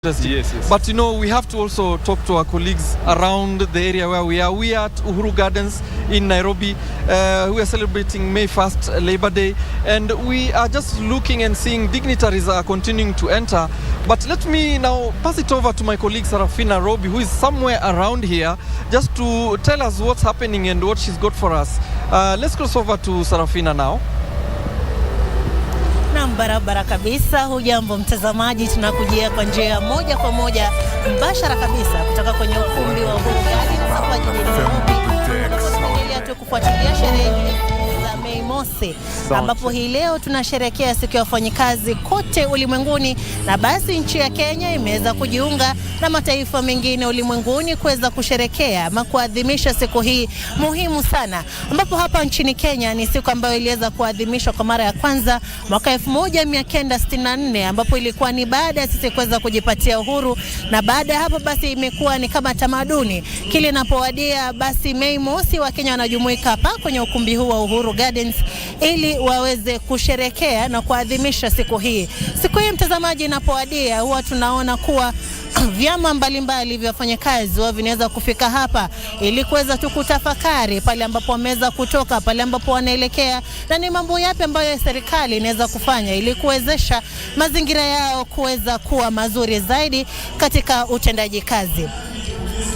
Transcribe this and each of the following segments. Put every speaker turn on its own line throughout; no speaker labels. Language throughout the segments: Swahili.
Yes.
But we have to also talk to our colleagues around the area where we are. We are at Uhuru Gardens in Nairobi. We are celebrating May 1st, Labor Day, and we are just looking and seeing dignitaries are continuing to enter. But let me now pass it over to my colleague Sarafina Robi, who is somewhere around here, just to tell us what's happening and what she's got for us. Let's cross over to Sarafina now.
Barabara kabisa. Hujambo mtazamaji, tunakujia kwa njia moja kwa moja mbashara kabisa kutoka kwenye ukumbi wa Uhuru Gardens hapa jijini Nairobi. Tunaendelea tu kufuatilia sherehe za Mei Mosi, ambapo hii leo tunasherehekea siku ya wafanyikazi kote ulimwenguni, na basi nchi ya Kenya imeweza kujiunga na mataifa mengine ulimwenguni kuweza kusherehekea ama kuadhimisha siku hii muhimu sana, ambapo hapa nchini Kenya ni siku ambayo iliweza kuadhimishwa kwa mara ya kwanza mwaka 1964, ambapo ilikuwa ni baada ya sisi kuweza kujipatia uhuru, na baada ya hapo basi imekuwa ni kama tamaduni. Kile inapowadia basi Mei Mosi, wa Kenya wanajumuika hapa kwenye ukumbi huu wa Uhuru Gardens ili waweze kusherehekea na kuadhimisha siku hii. Siku hii mtazamaji, inapowadia huwa tunaona kuwa vyama mbalimbali vya wafanyakazi wao vinaweza kufika hapa ili kuweza tu kutafakari pale ambapo wameweza kutoka, pale ambapo wanaelekea, na ni mambo yapi ambayo serikali inaweza kufanya ili kuwezesha mazingira yao kuweza kuwa mazuri zaidi katika utendaji kazi.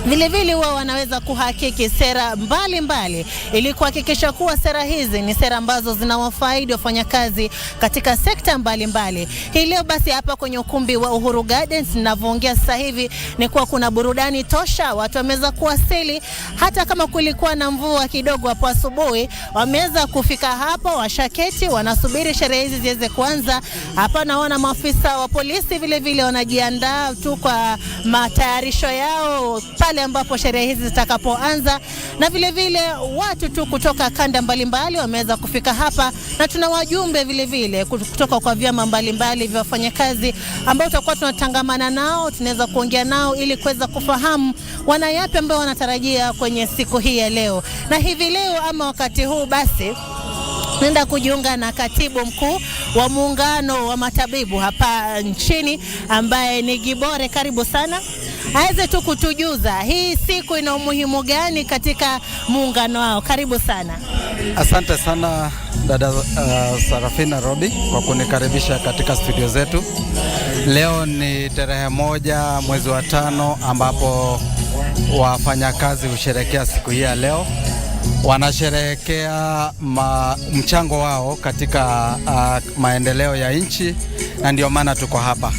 Vile wao wanaweza kuhakiki sera mbalimbali ili kuhakikisha kuwa sera hizi ni sera ambazo zinawafaidi wafanyakazi katika sekta mbalimbali. Hii leo basi hapa kwenye ukumbi wa Uhuru Gardens ninavyoongea sasa hivi ni kuwa kuna burudani tosha. Watu wameweza kuwasili, hata kama kulikuwa na mvua kidogo hapo asubuhi, wameweza kufika hapa, washaketi wanasubiri sherehe hizi ziweze kuanza. Hapa naona maafisa wa polisi vile wanajiandaa tu kwa matayarisho yao pale ambapo sherehe hizi zitakapoanza, na vile watu tu kutoka kanda mbalimbali wameweza kufika hapa, na tuna wajumbe vile kutoka kwa vyama mbalimbali vya wafanyakazi ambao tutakuwa tunatangamana nao, tunaweza kuongea nao ili kuweza kufahamu wana yapi ambao wanatarajia kwenye siku hii ya leo. Na hivi leo ama wakati huu basi nenda kujiunga na katibu mkuu wa muungano wa matabibu hapa nchini ambaye ni Gibore. Karibu sana, aweze tu kutujuza hii siku ina umuhimu gani katika muungano wao. Karibu sana.
Asante sana dada Sarafina Robi kwa kunikaribisha katika studio zetu. Leo ni tarehe 1 mwezi wa 5 ambapo wafanyakazi husherehekea siku hii ya leo. Wanasherehekea mchango wao katika maendeleo ya nchi, na ndio maana tuko hapa.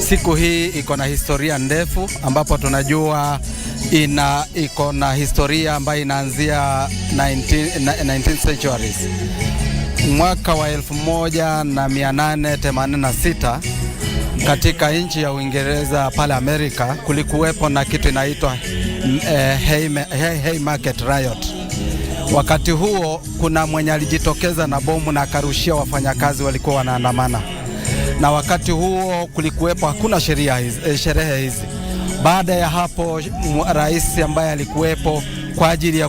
Siku hii iko na historia ndefu, ambapo tunajua iko na historia ambayo inaanzia 19th centuries. Mwaka wa 1886 katika nchi ya Uingereza pale Amerika kulikuwepo na kitu inaitwa Haymarket Riot. Wakati huo kuna mwenye alijitokeza na bomu na akarushia wafanyakazi walikuwa wanaandamana, na wakati huo kulikuwepo hakuna sherehe hizi. Baada ya hapo rais ambaye alikuwepo kwa ajili ya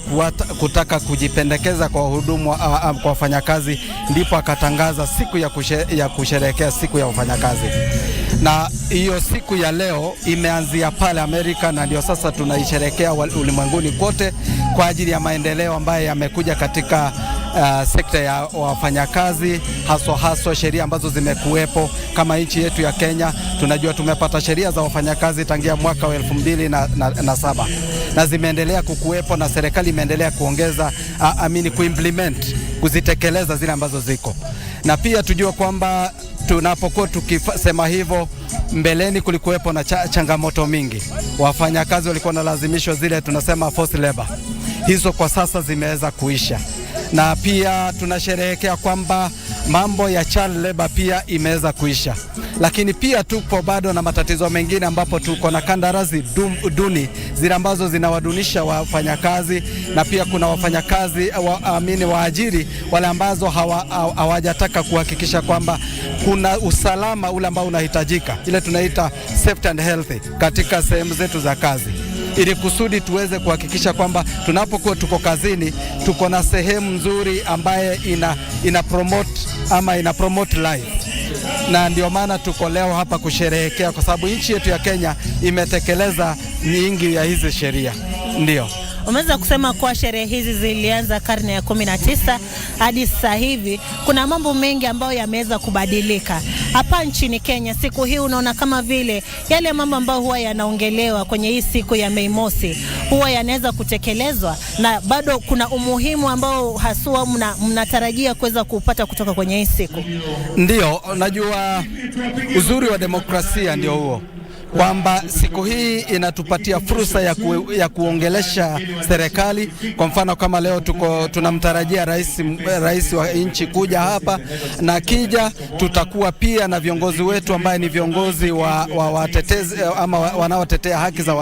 kutaka kujipendekeza kwa wahudumu kwa wafanyakazi, ndipo akatangaza siku ya kusherehekea siku ya wafanyakazi, na hiyo siku ya leo imeanzia pale Amerika, na ndio sasa tunaisherehekea ulimwenguni kote kwa ajili ya maendeleo ambayo yamekuja katika sekta ya wafanyakazi, haswa sheria ambazo zimekuwepo. Kama nchi yetu ya Kenya tunajua tumepata sheria za wafanyakazi tangia mwaka wa 2007 na zimeendelea kukuwepo, na serikali imeendelea kuongeza kuimplement, kuzitekeleza zile ambazo ziko. Na pia tujue kwamba tunapokuwa tukisema hivyo, mbeleni kulikuwepo na changamoto mingi. Wafanyakazi walikuwa wanalazimishwa zile tunasema forced labor. Hizo kwa sasa zimeweza kuisha, na pia tunasherehekea kwamba mambo ya child labor pia imeweza kuisha. Lakini pia tupo bado na matatizo mengine, ambapo tuko na kandarasi duni zile ambazo zinawadunisha wafanyakazi, na pia kuna wafanyakazi waajiri wale ambazo hawajataka kuhakikisha kwamba kuna usalama ule ambao unahitajika, ile tunaita safety and health katika sehemu zetu za kazi, ili kusudi tuweze kuhakikisha kwamba tunapokuwa tuko kazini tuko na sehemu nzuri ambaye ina promote life. na ndio maana tuko leo hapa kusherehekea, kwa sababu nchi yetu ya Kenya imetekeleza nyingi ya hizi sheria. Ndio
umeweza kusema kuwa sherehe hizi zilianza karne ya 19 hadi sasa hivi kuna mambo mengi ambayo yameweza kubadilika. Hapa nchini Kenya siku hii unaona kama vile yale mambo ambayo huwa yanaongelewa kwenye hii siku ya Mei Mosi huwa yanaweza kutekelezwa, na bado kuna umuhimu ambao haswa mnatarajia kuweza kupata kutoka kwenye hii siku.
Ndio, najua uzuri wa demokrasia ndio huo, kwamba siku hii inatupatia fursa ya kuongelesha serikali. Kwa mfano kama leo tunamtarajia rais wa nchi kuja hapa, na kija tutakuwa pia na viongozi wetu ambaye ni viongozi wa watetezi ama wanaotetea haki za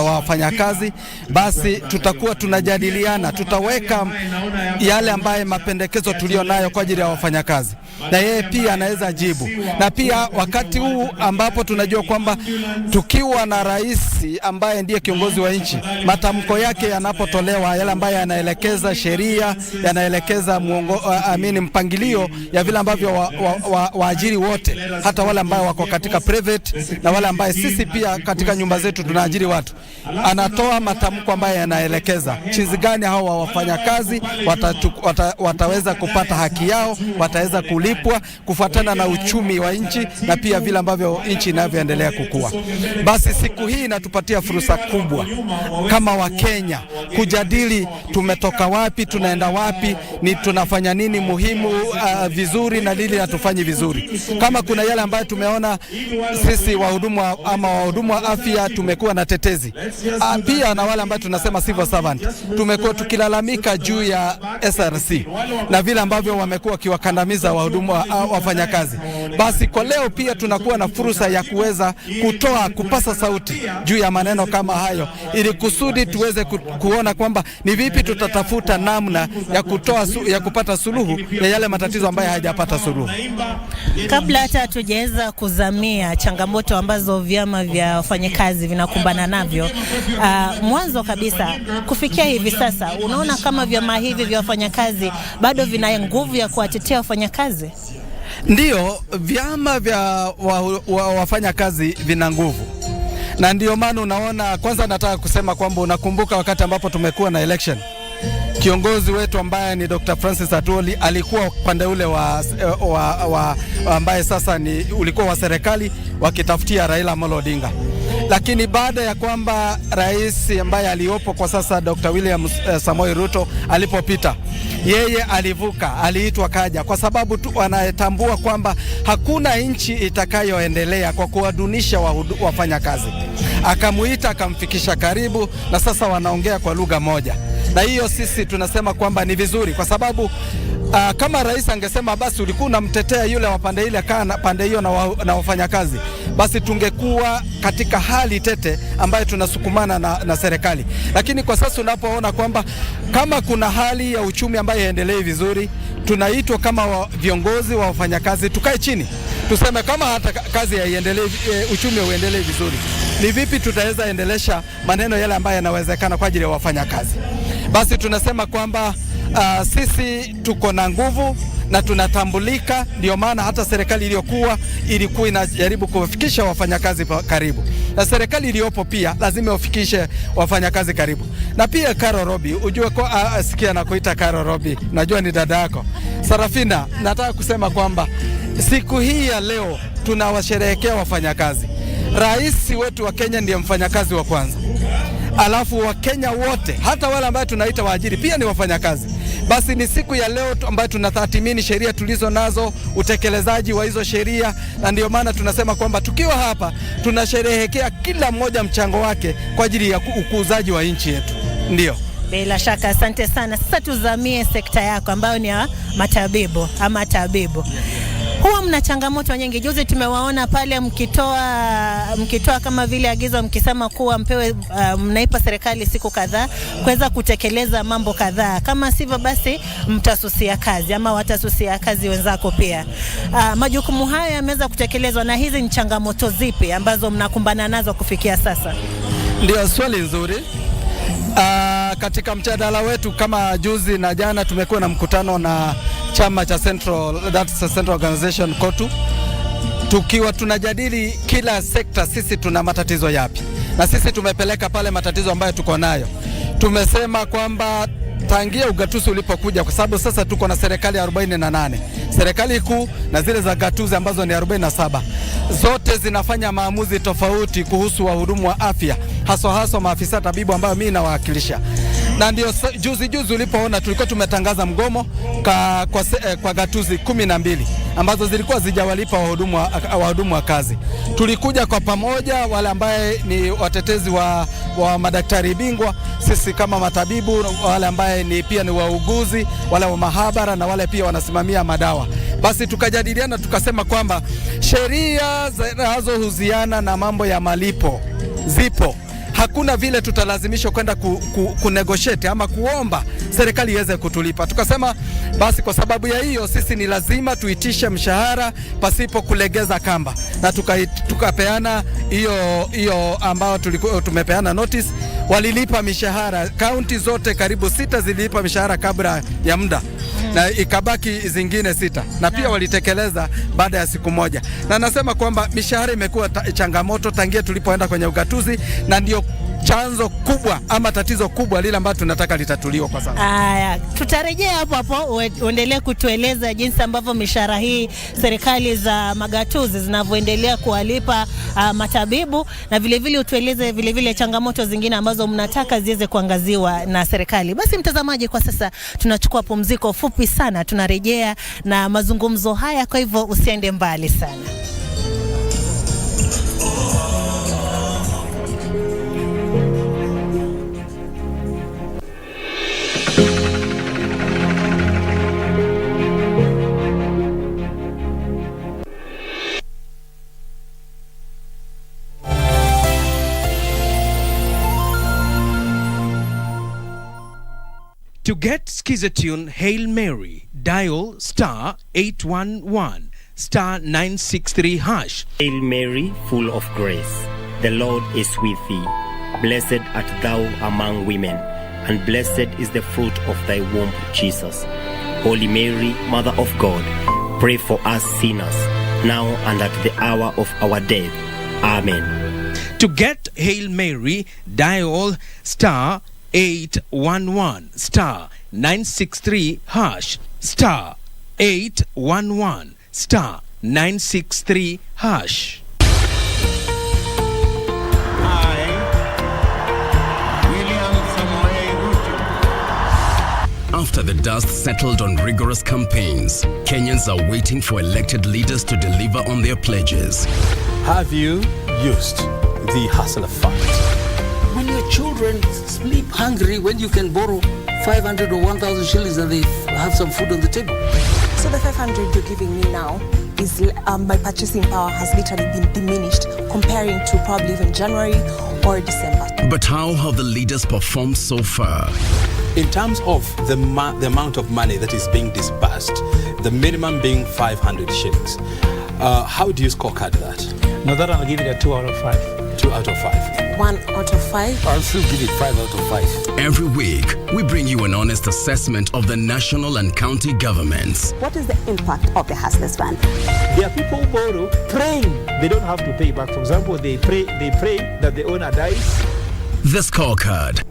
wafanyakazi. Basi tutakuwa tunajadiliana, tutaweka yale ambaye mapendekezo tulio nayo kwa ajili ya wafanyakazi, na yeye pia anaweza jibu. Na pia wakati huu ambapo tunajua kwamba tukiwa na rais ambaye ndiye kiongozi wa nchi, matamko yake yanapotolewa, yale ambaye yanaelekeza sheria, yanaelekeza mpangilio ya vile ambavyo waajiri wote, hata wale ambao wako katika private na wale ambao sisi pia katika nyumba zetu tunaajiri watu, anatoa matamko ambayo yanaelekeza jinsi gani hao wafanyakazi wataweza kupata haki yao, wataweza kulipwa kufuatana na uchumi wa nchi na pia vile ambavyo nchi inavyoendelea kukua. Basi siku hii inatupatia fursa kubwa kama Wakenya kujadili tumetoka wapi, tunaenda wapi, ni tunafanya nini muhimu vizuri na lili hatufanyi vizuri. Kama kuna yale ambayo tumeona sisi wahudumu wa afya tumekuwa na tetezi, pia na wale ambao tunasema civil servant tumekuwa tukilalamika juu ya SRC na vile ambavyo wamekuwa kiwakandamiza wahudumu wafanyakazi. Basi kwa leo pia tunakuwa na fursa ya kuweza kupasa sauti juu ya maneno kama hayo, ili kusudi tuweze kuona kwamba ni vipi tutatafuta namna ya kupata suluhu ya yale matatizo ambayo hayajapata suluhu.
Kabla hata tujaweza kuzamia changamoto ambazo vyama vya wafanyakazi vinakumbana navyo, mwanzo kabisa kufikia hivi sasa, unaona kama vyama hivi vya wafanyakazi bado vina nguvu ya kuwatetea wafanyakazi?
Ndio, vyama vya wafanyakazi vina nguvu, na ndio maana unaona, kwanza nataka kusema kwamba unakumbuka wakati ambapo tumekuwa na election, kiongozi wetu ambaye ni Dr. Francis Atwoli alikuwa upande ule ambaye sasa ulikuwa wa serikali wakitafutia Raila Amolo Odinga. Lakini baada ya kwamba rais ambaye aliopo kwa sasa Dr. William Samoei Ruto alipopita, yeye alivuka, aliitwa kaja, kwa sababu tu anayetambua kwamba hakuna nchi itakayoendelea kwa kuwadunisha wafanyakazi. Akamuita, akamfikisha karibu, na sasa wanaongea kwa lugha moja. Na hiyo sisi tunasema kwamba ni vizuri, kwa sababu kama rais angesema basi ulikuwa unamtetea yule wa pande ile kana pande hiyo na wafanyakazi, basi tungekuwa katika hali tete ambayo tunasukumana na serikali. Lakini kwa sasa unapoona kwamba kama kuna hali ya uchumi ambayo haendelei vizuri, tunaitwa kama viongozi wa wafanyakazi tukae chini tuseme kama hata kazi haiendelee, uchumi uendelee vizuri, ni vipi tutaweza endelesha maneno yale ambayo yanawezekana kwa ajili ya wafanyakazi. Basi tunasema kwamba sisi tuko na nguvu na tunatambulika, ndio maana hata serikali ilikuwa inajaribu kuwafikisha wafanyakazi karibu, na serikali iliyopo pia lazima wafikishe wafanyakazi karibu. Na pia Karo Robi, ujue kwa sikia na kuita Karo Robi, najua ni dada yako Sarafina, nataka kusema kwamba siku hii ya leo tunawasherehekea wafanyakazi. Rais wetu wa Kenya ndiye mfanyakazi wa kwanza, alafu Wakenya wote hata wale ambao tunaita waajiri pia ni wafanyakazi. Basi ni siku ya leo ambayo tunatathmini sheria tulizo nazo, utekelezaji wa hizo sheria, na ndio maana tunasema kwamba tukiwa hapa tunasherehekea kila mmoja mchango wake kwa ajili ya ukuzaji wa nchi yetu. Ndio.
Bila shaka, asante sana. Sasa tuzamie sekta yako ambayo ni ya tabibu. Huwa mna changamoto nyingi. Juzi tumewaona pale mkitoa kama vile agizo mkisema kuwa mpewe mnaipa serikali siku kadhaa kuweza kutekeleza mambo kadhaa, kama sivyo basi mtasusia kazi ama watasusia kazi wenzako pia. Majukumu haya yameweza kutekelezwa, na hizi ni changamoto zipi ambazo mnakumbana nazo kufikia sasa?
Ndio, swali nzuri. Katika mjadala wetu kama juzi na jana tumekuwa na mkutano na chama cha Central Organization KOTU, tukiwa tunajadili kila sekta, sisi tuna matatizo yapi, na sisi tumepeleka pale matatizo ambayo tuko nayo. Tumesema kwamba tangia ugatuzi ulipokuja, kwa sababu sasa tuko na serikali 48, serikali kuu na zile za gatuzi ambazo ni 47, zote zinafanya maamuzi tofauti kuhusu wahudumu wa afya, haswa maafisa tabibu ambayo mimi nawakilisha. Na ndio juzi ulipoona tulikuwa tumetangaza mgomo kwa gatuzi 12 ambazo zilikuwa zijawalipa wahudumu wa kazi. Tulikuja kwa pamoja, wale ambaye ni watetezi wa madaktari bingwa, sisi kama matabibu, wale ambaye pia ni wauguzi, wale wa mahabara na wale pia wanasimamia madawa. Basi tukajadiliana tukasema kwamba sheria zinazohusiana na mambo ya malipo zipo. Hakuna vile tutalazimishwa kwenda kunegotiate ama kuomba serikali iweze kutulipa. Tukasema basi kwa sababu ya hiyo sisi ni lazima tuitishe mshahara pasipo kulegeza kamba, na tukapeana hiyo ambao tulikuwa tumepeana notice. Walilipa mishahara, kaunti zote karibu 6 zililipa mishahara kabla ya muda, na ikabaki zingine 6, na pia walitekeleza baada ya siku moja. Na nasema kwamba mishahara imekuwa changamoto tangia tulipoenda kwenye ugatuzi, na ndio chanzo kubwa ama tatizo kubwa lile ambalo tunataka litatuliwa kwa sasa.
Haya, tutarejea hapo uendelee kutueleza jinsi ambavyo mishahara hii serikali za magatuzi zinavyoendelea kuwalipa matabibu, na vile utueleze vile changamoto zingine ambazo mnataka ziweze kuangaziwa na serikali. Basi mtazamaji, kwa sasa tunachukua pumziko fupi sana, tunarejea na mazungumzo haya, kwa hivyo usiende mbali sana.
To get Skizatune Hail Mary, dial *811 *963#.
Hail Mary, full of grace, the Lord is with thee. Blessed art thou among women, and blessed is the fruit of thy womb, Jesus. Holy Mary, Mother of God, pray for us sinners, now and at the hour of our death. Amen.
To get Hail Mary, dial *811 *963#, *811 *963#.
After the dust settled on rigorous campaigns, Kenyans are waiting for elected leaders to deliver on their pledges.
Have you used the hustler fund?
When your children sleep hungry, when you can borrow 500 or 1,000 shillings and they have some food on the table.
So the 500 you're giving me now is my purchasing power has literally been diminished comparing to probably even January or December.
But how have the leaders performed so far?
In terms of the amount of money that is being disbursed, the minimum being 500 shillings, how do you scorecard that?
No, that I'll give it a 2 out of 5.
2 out of 5.
1 out of 5.
I'll still give it 5 out of 5.
Every week, we bring you an honest assessment of the national and county governments.
What is the impact of the Hustlers Fund?
There are people who borrow praying they don't have to pay back. For example, they pray that the owner dies.
The Scorecard,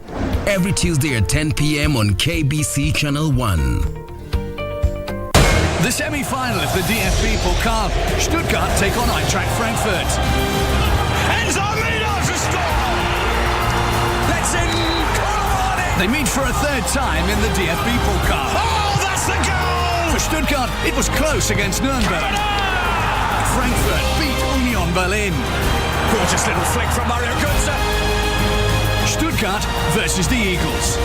every Tuesday at 10 p.m. on KBC Channel 1.
The semi-final of the DFB Pokal. Stuttgart take on Eintracht Frankfurt. Enzo Mido to score! Let's in Colorado! They meet for a third time in the DFB Pokal. Oh, that's the goal! For Stuttgart, it was close against Nuremberg. Frankfurt beat Union Berlin. Gorgeous little flick from Mario Götze. Stuttgart versus the Eagles.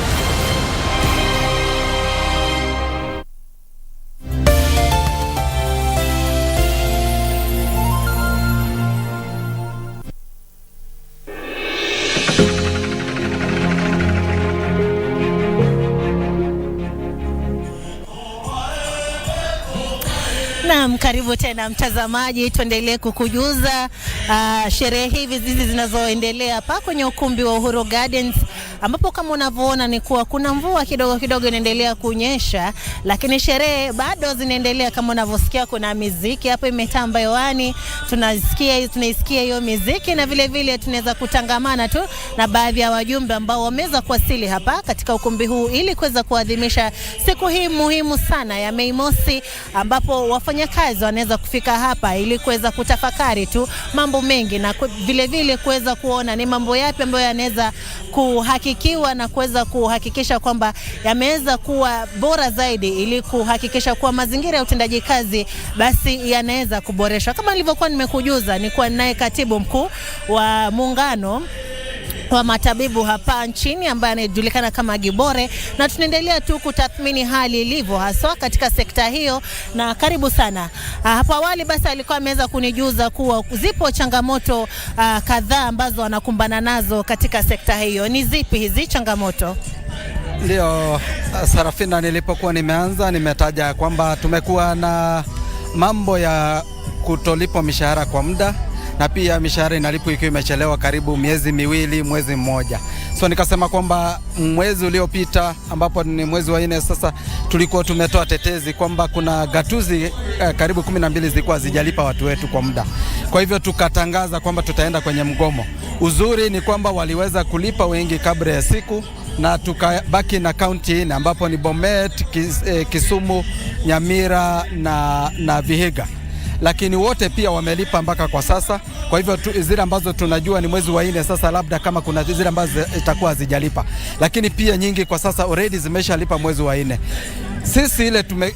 Naam, karibu tena mtazamaji, tuendelee kukujuza sherehe hizi zinazoendelea hapa kwenye ukumbi wa Uhuru Gardens ambapo kama unavyoona ni kuwa kuna mvua kidogo kidogo inaendelea kunyesha, lakini sherehe bado zinaendelea. Kama unavyosikia kuna muziki hapo imetamba hewani, tunaisikia hiyo muziki, na vile vile tunaweza kutangamana tu na baadhi ya wajumbe ambao wameweza kuwasili hapa katika ukumbi huu ili kuweza kuadhimisha siku hii muhimu sana ya Mei Mosi, ambapo wafanyakazi wanaweza kufika hapa ili kuweza kutafakari tu mambo mengi na vile vile kuweza kuona ni mambo yapi ambayo yanaweza kuhakikiwa na kuweza kuhakikisha kwamba yameweza kuwa bora zaidi, ili kuhakikisha kuwa mazingira ya utendaji kazi basi yanaweza kuboreshwa. Kama nilivyokuwa nimekujuza, ni kuwa naye katibu mkuu wa muungano wa matabibu hapa nchini ambaye anajulikana kama Gibore, na tunaendelea tu kutathmini hali ilivyo haswa katika sekta hiyo. Na karibu sana. Hapo awali basi alikuwa ameweza kunijuza kuwa zipo changamoto kadhaa ambazo wanakumbana nazo katika sekta hiyo. Ni zipi hizi changamoto?
Ndio Sarafina, nilipokuwa nimeanza nimetaja kwamba tumekuwa na mambo ya kutolipwa mishahara kwa muda, na pia mishahara inalipwa ikiwa imechelewa karibu miezi miwili, mwezi mmoja. So nikasema kwamba mwezi uliopita ambapo ni mwezi wa 4 sasa, tulikuwa tumetoa tetezi kwamba kuna gatuzi karibu 12 zilikuwa zijalipa watu wetu kwa muda. Kwa hivyo tukatangaza kwamba tutaenda kwenye mgomo. Uzuri ni kwamba waliweza kulipa wengi kabla ya siku, na tukabaki na kaunti 4 ambapo ni Bomet, Kisumu, Nyamira na Vihiga. Lakini wote pia wamelipa mpaka kwa sasa. Kwa hivyo zile ambazo tunajua ni mwezi wa 4 sasa, labda kama kuna zile ambazo itakuwa hazijalipa, lakini pia nyingi kwa sasa already zimeshalipa mwezi wa 4. Sisi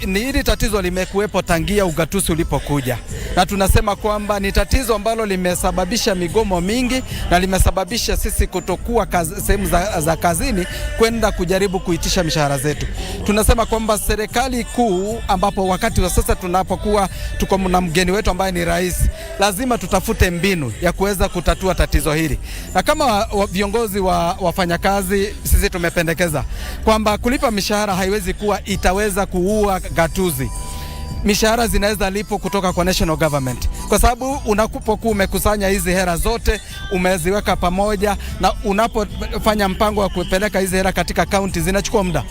ni hili tatizo limekuwepo tangia ugatuzi ulipokuja, na tunasema kwamba ni tatizo ambalo limesababisha migomo mingi na limesababisha sisi kutokuwa sehemu za kazini kwenda kujaribu kuitisha mishahara zetu. Tunasema kwamba serikali kuu, ambapo wakati wa sasa tunapokuwa tuko na mgeni wetu ambaye ni rais, lazima tutafute mbinu ya kuweza kutatua tatizo hili. Na kama viongozi wa wafanyakazi, sisi tumependekeza kwamba kulipa mishahara haiwezi kuwa itaweza kuua gatuzi. Mishahara zinaweza lipo kutoka kwa national government, kwa sababu unapokuwa umekusanya hizi hera zote umeziweka pamoja, na unapofanya mpango wa kupeleka hizi hera katika county zinachukua muda.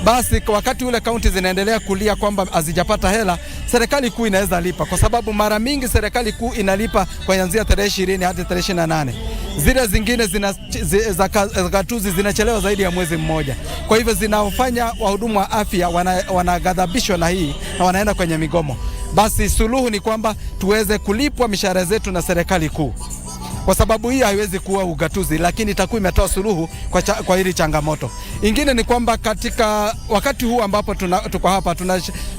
Basi wakati ule county zinaendelea kulia kwamba hazijapata hela, serikali kuu inaweza lipa, kwa sababu mara mingi serikali kuu inalipa kuanzia tarehe 20 hadi tarehe 28. Zile zingine za gatuzi zinachelewa zaidi ya mwezi mmoja. Kwa hivyo zinaofanya wahudumu wa afya wanaghadhabishwa na hii na wanaenda kwenye migomo. Basi suluhu ni kwamba tuweze kulipwa mishahara zetu na serikali kuu, kwa sababu hii haiwezi kuwa ugatuzi, lakini itakuwa imetoa suluhu kwa hili changamoto. Ingine ni kwamba katika wakati huu ambapo tuko hapa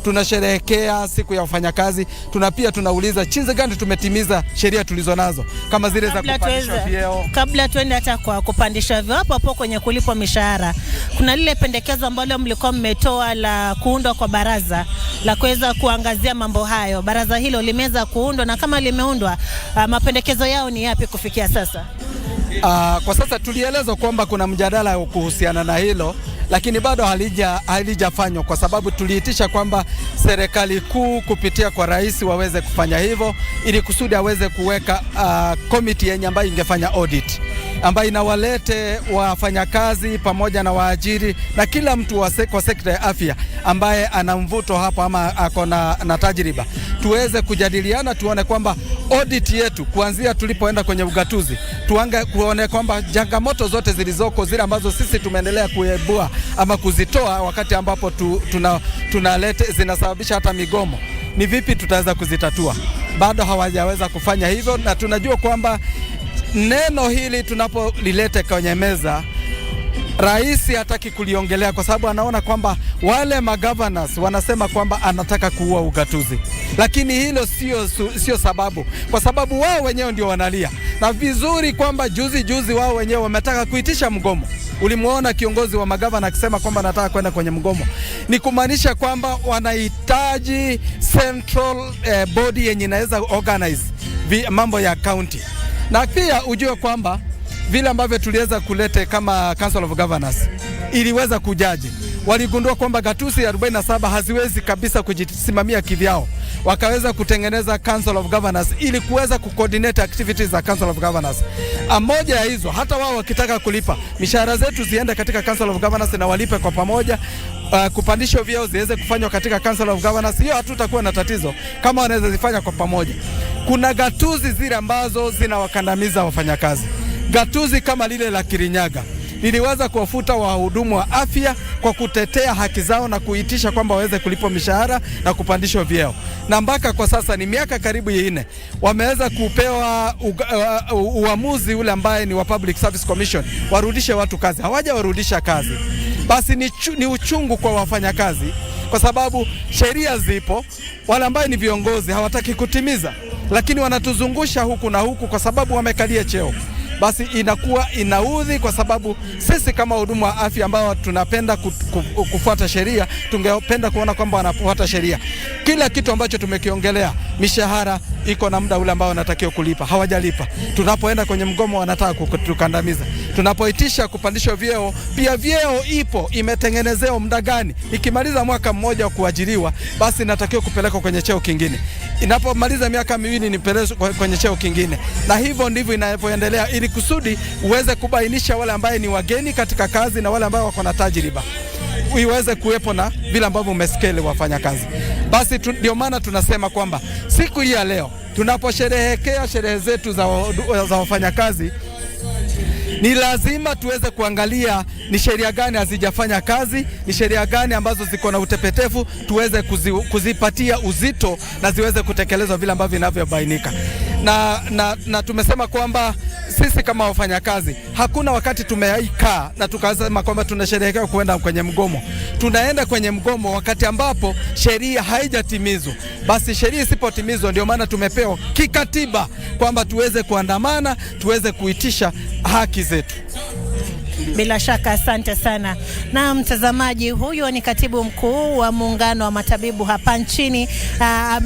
tunasherehekea siku ya wafanyakazi, pia tunauliza jinsi gani tumetimiza sheria tulizo nazo, kama zile za kupandisha vyeo.
Kabla tuende hata kwa kupandisha vyeo, hapo kwenye kulipwa mishahara, kuna lile pendekezo ambalo mlikuwa mmetoa la kuundwa kwa baraza la kuweza kuangazia mambo hayo. Baraza hilo limeweza kuundwa, na kama limeundwa, mapendekezo yao ni yapi kufikia sasa?
Kwa sasa tulielezwa kwamba kuna mjadala kuhusiana na hilo, lakini bado halijafanywa, kwa sababu tuliitisha kwamba serikali kuu kupitia kwa rais waweze kufanya hivyo, ili kusudi aweze kuweka committee yenye ambayo ingefanya audit, ambayo inawalete wafanyakazi pamoja na waajiri na kila mtu kwa sekta ya afya ambaye ana mvuto hapo ama ako na tajriba, tuweze kujadiliana, tuone kwamba audit yetu kuanzia tulipoenda kwenye ugatuzi, kuone kwamba changamoto zote zilizoko, zile ambazo sisi tumeendelea kuibua ama kuzitoa wakati ambapo tunalete zinasababisha hata migomo, ni vipi tutaweza kuzitatua. Bado hawajaweza kufanya hivyo, na tunajua kwamba neno hili tunapolilete kwenye meza, rais hataki kuliongelea, kwa sababu anaona kwamba wale magovernors wanasema kwamba anataka kuua ugatuzi. Lakini hilo sio sababu, kwa sababu wao wenyewe ndio wanalia. Na vizuri kwamba juzi wao wenyewe wametaka kuitisha mgomo. Ulimuona kiongozi wa magavana akisema kwamba anataka kwenda kwenye mgomo. Ni kumaanisha kwamba wanahitaji central body yenye inaweza organize mambo ya county. Na pia ujue kwamba vile ambavyo tuliweza kulete kama Council of Governors iliweza kujaji, waligundua kwamba gatuzi 47 haziwezi kabisa kujisimamia kivyao. wakaweza kutengeneza Council of Governors ili kuweza kucoordinate activities za Council of Governors. Moja ya hizo, hata wao wakitaka kulipa mishahara zetu ziende katika Council of Governors na walipe kwa pamoja. Kupandisha vyeo ziweze kufanywa katika Council of Governors. Hiyo hatutakuwa na tatizo kama wanaweza zifanya kwa pamoja. Kuna gatuzi zile ambazo zinawakandamiza wafanyakazi. Gatuzi kama lile la Kirinyaga liliweza kuwafuta wahudumu wa afya kwa kutetea haki zao na kuitisha kwamba waweze kulipwa mishahara na kupandishwa vyeo. Na mpaka kwa sasa ni miaka karibu 4 wameweza kupewa uamuzi ule ambaye ni wa Public Service Commission warudishe watu kazi. Hawajawarudisha kazi. Basi ni uchungu kwa wafanyakazi kwa sababu sheria zipo, wale ambao ni viongozi hawataki kutimiza, lakini wanatuzungusha huku na huku kwa sababu wamekalia cheo. Basi inakuwa inaudhi kwa sababu sisi kama wahudumu wa afya ambao tunapenda kufuata sheria, tungependa kuona kwamba wanafuata sheria. Kila kitu ambacho tumekiongelea, mishahara iko na muda ule ambao wanatakiwa kulipa, hawajalipa. Tunapoenda kwenye mgomo wanataka kutukandamiza. Tunapoitisha kupandishwa vyeo, pia vyeo ipo imetengenezewa muda gani. Ikimaliza mwaka mmoja wa kuajiriwa, basi natakiwa kupelekwa kwenye cheo kingine. Inapomaliza miaka 2 nipelekwe kwenye cheo kingine. Na hivyo ndivyo inavyoendelea ili kusudi uweze kubainisha wale ambao ni wageni katika kazi na wale ambao wako na tajriba. Iweze kuwepo na vile ambavyo umeskele wafanya kazi. Basi ndio maana tunasema kwamba siku hii ya leo tunaposherehekea sherehe zetu za wafanyakazi, ni lazima tuweze kuangalia ni sheria gani hazijafanya kazi, ni sheria gani ambazo ziko na utepetefu, tuweze kuzipatia uzito na ziweze kutekelezwa vile ambavyo vinavyobainika. Na tumesema kwamba sisi kama wafanyakazi hakuna wakati tumeikaa na tukasema kwamba tunasherehekea kuenda kwenye mgomo. Tunaenda kwenye mgomo wakati ambapo sheria haijatimizwa. Basi sheria isipotimizwa, ndio maana tumepewa kikatiba kwamba tuweze kuandamana, tuweze kuitisha haki zetu.
Bila shaka, asante sana. Na mtazamaji, huyo ni katibu mkuu wa muungano wa matabibu hapa nchini,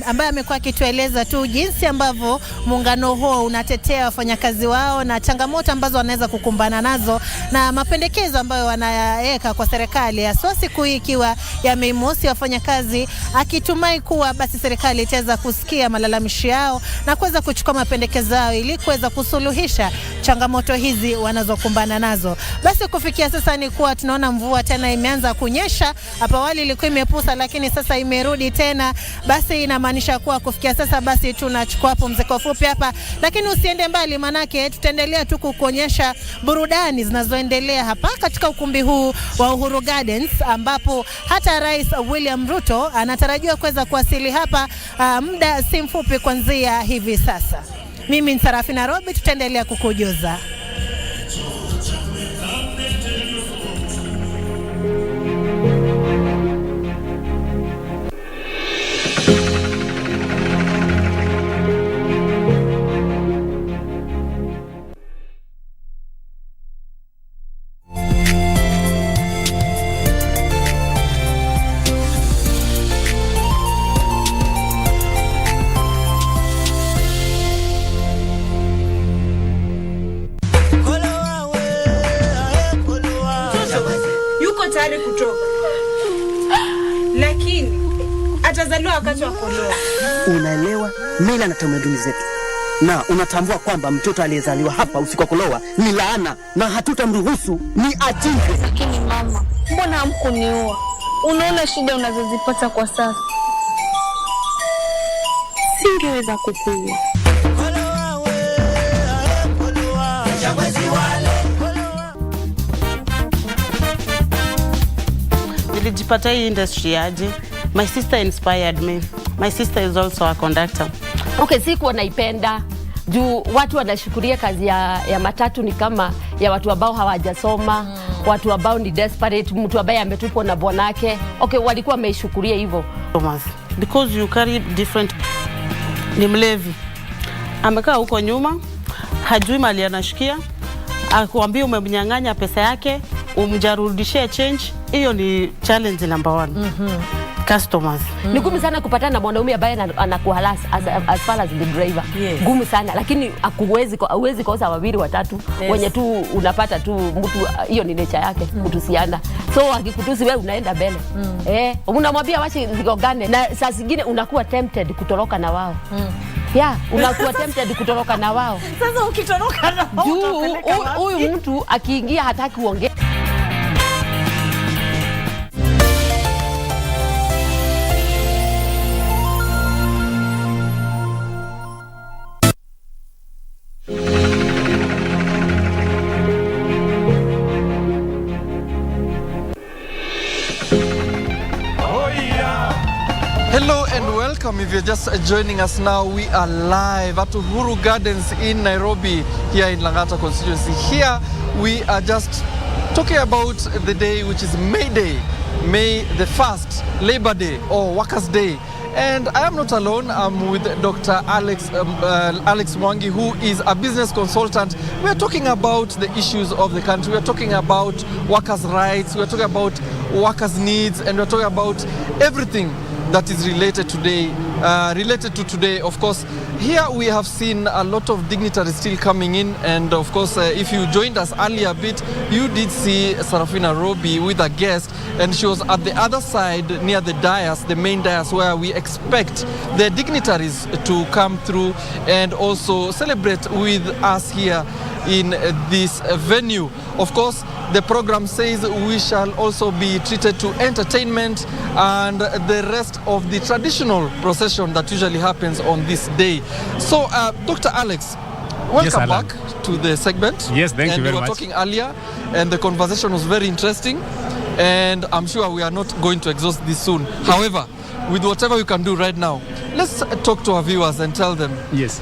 ambaye amekuwa akitueleza tu jinsi ambavyo muungano huo unatetea wafanyakazi wao na changamoto ambazo wanaweza kukumbana nazo na mapendekezo ambayo wanayaweka kwa serikali, hasa siku hii ikiwa ya Mei Mosi, wafanyakazi akitumai kuwa basi serikali itaweza kusikia malalamishi yao na kuweza kuchukua mapendekezo yao ili kuweza kusuluhisha changamoto hizi wanazokumbana nazo. Basi kufikia sasa ni kuwa tunaona mvua tena imeanza kunyesha. Hapa awali ilikuwa imepusa, lakini sasa imerudi tena. Basi inamaanisha kuwa kufikia sasa basi tunachukua pumziko fupi hapa, lakini usiende mbali, manake tutaendelea tu kukuonyesha burudani zinazoendelea hapa katika ukumbi huu wa Uhuru Gardens, ambapo hata Rais William Ruto anatarajiwa kuweza kuwasili hapa muda si mfupi kuanzia hivi sasa. Mimi ni Sarafina Robi, tutaendelea kukujuza.
Tayari kutoka, lakini atazaliwa wakati wa kuolewa.
Unaelewa mila na tamaduni zetu, na unatambua kwamba mtoto aliyezaliwa hapa usiku wa kuolewa ni laana na hatutamruhusu ni achinjwe.
Lakini mama, mbona hamkuniua? Unaona shida unazozipata kwa sasa. Singeweza kukuua.
Nilijipata hii industry aje. My sister inspired me. My sister is also a conductor.
Okay, siku wanaipenda juu watu wanashukuria kazi ya matatu ni kama ya watu ambao hawajasoma, watu ambao ni desperate, mtu ambaye ametupwa na bwanake. Okay, walikuwa wameishukuria hivyo.
Because you carry different. Ni mlevi. Amekaa huko nyuma, hajui mali anashikia, akuambia umemnyang'anya pesa yake, umjarudishie change. Hiyo ni challenge number 1. customers.
Ni ngumu sana kupatana na mwanaume ambaye anakuhalas as far as the driver. Ngumu sana, lakini huwezi kosa wawili watatu wenye tu unapata tu mtu hiyo ni nature yake kutusiana. So akikutusi wewe unaenda mbele. Unamwambia wacha zigongane na saa zingine unakuwa tempted kutoroka na wao. Unakuwa tempted kutoroka na wao.
Sasa ukitoroka na wao
huyu mtu akiingia hataki kuongea.
Hello and welcome. If you're just joining us now, we are live at Uhuru Gardens in Nairobi, here in Langata constituency. Here we are just talking about the day which is May Day, May the 1st, Labor Day or Workers' Day. And I am not alone. I'm with Dr. Alex Mwangi, who is a business consultant. We are talking about the issues of the country. We are talking about workers' rights. We are talking about workers' needs, and we are talking about everything that is related to today. Of course, here we have seen a lot of dignitaries still coming in, and of course, if you joined us earlier a bit, you did see Sarafina Robi with a guest, and she was at the other side near the dais, the main dais, where we expect the dignitaries to come through and also celebrate with us here in this venue. Of course, the program says we shall also be treated to entertainment and the rest of the traditional procession that usually happens on this day. So, Dr. Alex, welcome back to the segment.
Yes, thank you very much.
We were talking earlier, and the conversation was very interesting, and I'm sure we are not going to exhaust this soon. However, with whatever you can do right now, let's talk to our viewers and tell them.
Yes.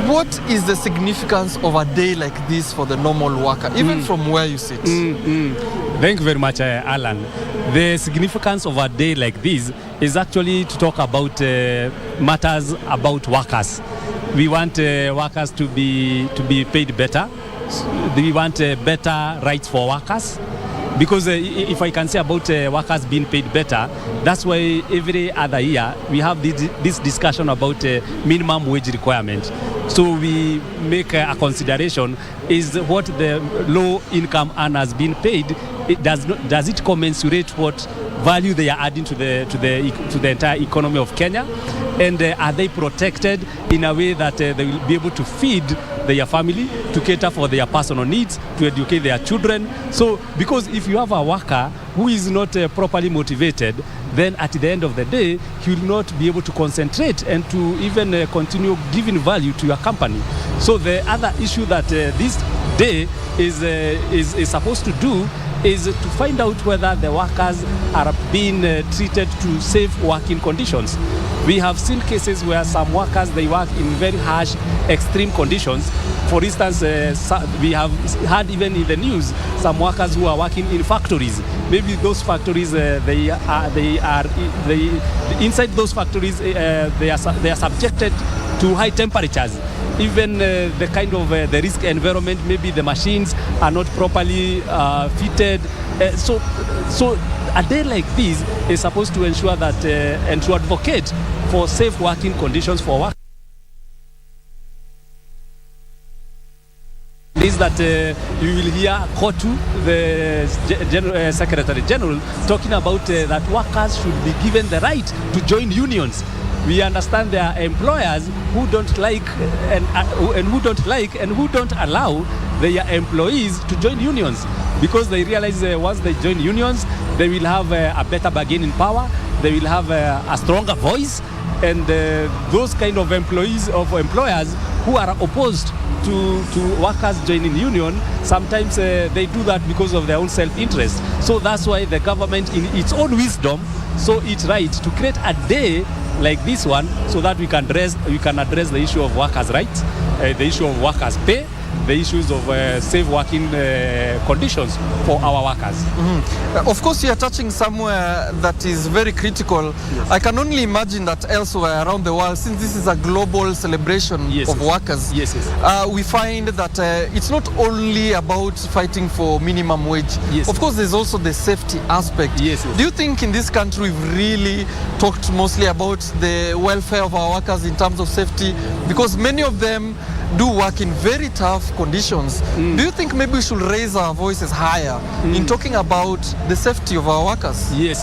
What is the significance of a day like this for the normal worker, even from where you sit?
Thank you very much, Alan. The significance of a day like this is actually to talk about matters about workers. We want workers to be paid better. We want better rights for workers. Because if I can say about workers being paid better, that's why every other year we have this discussion about minimum wage requirement. So we make a consideration, is what the low income earners being paid, does it commensurate what value they are adding to the entire economy of Kenya? And are they protected in a way that they will be able to feed their family, to cater for their personal needs, to educate their children? So, because if you have a worker who is not properly motivated, then at the end of the day, he will not be able to concentrate and to even continue giving value to your company. So the other issue that this day is supposed to do is to find out whether the workers are being treated to safe working conditions. We have seen cases where some workers, they work in very harsh, extreme conditions. For instance, we have had even in the news some workers who are working in factories. Maybe those factories, inside those factories, they are subjected to high temperatures. Even the kind of the risk environment, maybe the machines are not properly fitted. So a day like this is supposed to ensure that and to advocate for safe working conditions for work. Is that you will hear Kotu, the Secretary General, talking about that workers should be given the right to join unions. We understand there are employers who don't like and who don't allow their employees to join unions, because they realize once they join unions, they will have a better bargaining power, they will have a stronger voice, and those kind of employees of employers who are opposed to workers joining union, sometimes they do that because of their own self-interest. So that's why the government, in its own wisdom, saw it right to create a day like this one, so that we can address the issue of workers' rights, the issue of workers' pay, the issues of safe working conditions for our workers.
Of course, you are touching somewhere that is very critical. Yes. I can only imagine that elsewhere around the world, since this is a global celebration of workers, we find that it's not only about fighting for minimum wage. Of course, there's also the safety aspect. Do you think in this country we've really talked mostly about the welfare of our workers in terms of safety? Because many of them do work in very tough conditions. Do you think maybe we should raise our voices higher in talking about the safety of our workers?
Yes.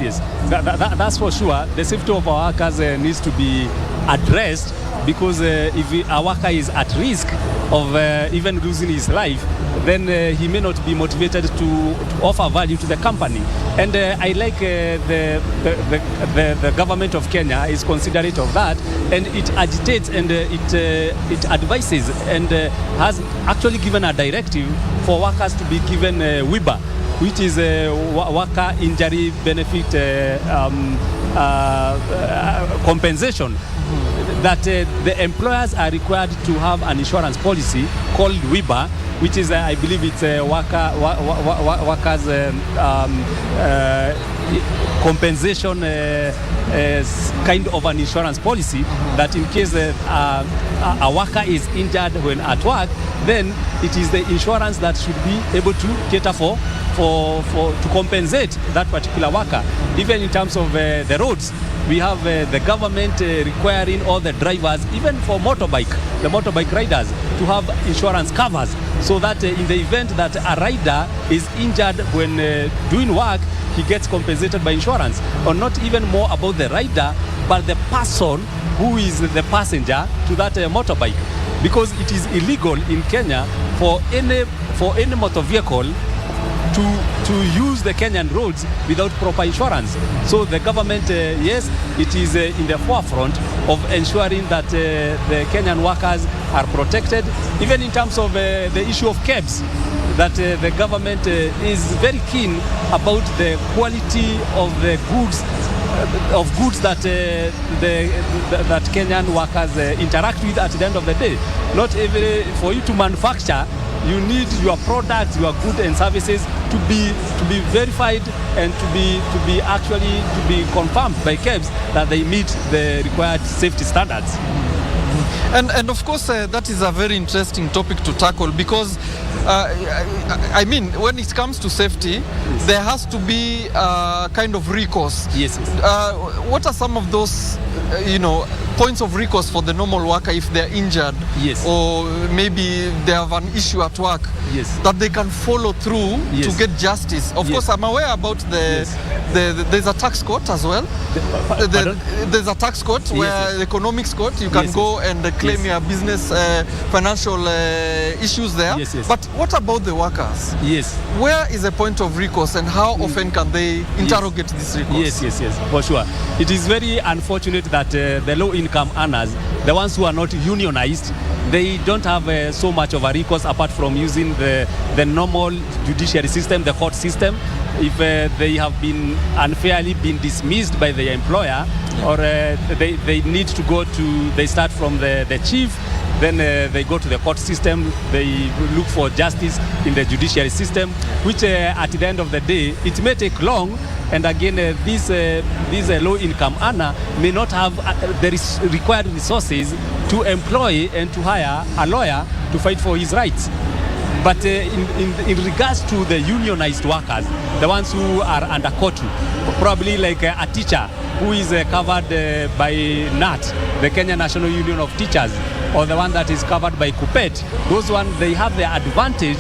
That's for sure. The safety of our workers needs to be addressed, because if a worker is at risk of even losing his life, then he may not be motivated to offer value to the company. And I like the government of Kenya is considerate of that, and it agitates and it advises and has actually given a directive for workers to be given WIBA, which is a worker injury benefit compensation. That the employers are required to have an insurance policy called WIBA, which is, I believe it's a workers compensation kind of an insurance policy, that in case a worker is injured when at work, then it is the insurance that should be able to cater for to compensate that particular worker. Even in terms of the roads, we have the government requiring all the drivers, even for the motorbike riders, to have insurance covers, so that in the event that a rider is injured when doing work, he gets compensated by insurance. Or not even more about the rider, but the person who is the passenger to that motorbike, because it is illegal in Kenya for any motor vehicle to use the Kenyan roads without proper insurance. So the government, yes, it is in the forefront of ensuring that the Kenyan workers are protected, even in terms of the issue of cabs, that the government is very keen about the quality of the goods that that Kenyan workers interact with at the end of the day. Not every, for you to manufacture, you need your products, your goods and services to be verified and to be confirmed by KEBS that they meet the required safety standards.
And of course, that is a very interesting topic to tackle, because I mean, when it comes to safety, there has to be a kind of recourse.
Yes.
What are some of those, points of recourse for the normal worker if they're injured?
Yes.
Or maybe they have an issue at work?
Yes.
That they can follow through to get justice. Of course, I'm aware about there's a tax court as well. There's a tax court where the economics court, you can go and claim your business financial issues there. But what about the workers?
Yes.
Where is the point of recourse, and how often can they interrogate this recourse?
Yes, for sure. It is very unfortunate that the low-income earners, the ones who are not unionized, they don't have so much of a recourse apart from using the normal judiciary system, the court system. If they have been unfairly dismissed by the employer, or they need to go to, they start from the chief, then they go to the court system, they look for justice in the judiciary system, which at the end of the day, it may take long. And again, this low-income earner may not have the required resources to employ and to hire a lawyer to fight for his rights. But in regards to the unionized workers, the ones who are under KOTU, probably like a teacher who is covered by NAT, the Kenya National Union of Teachers, or the one that is covered by KUPPET, those ones, they have the advantage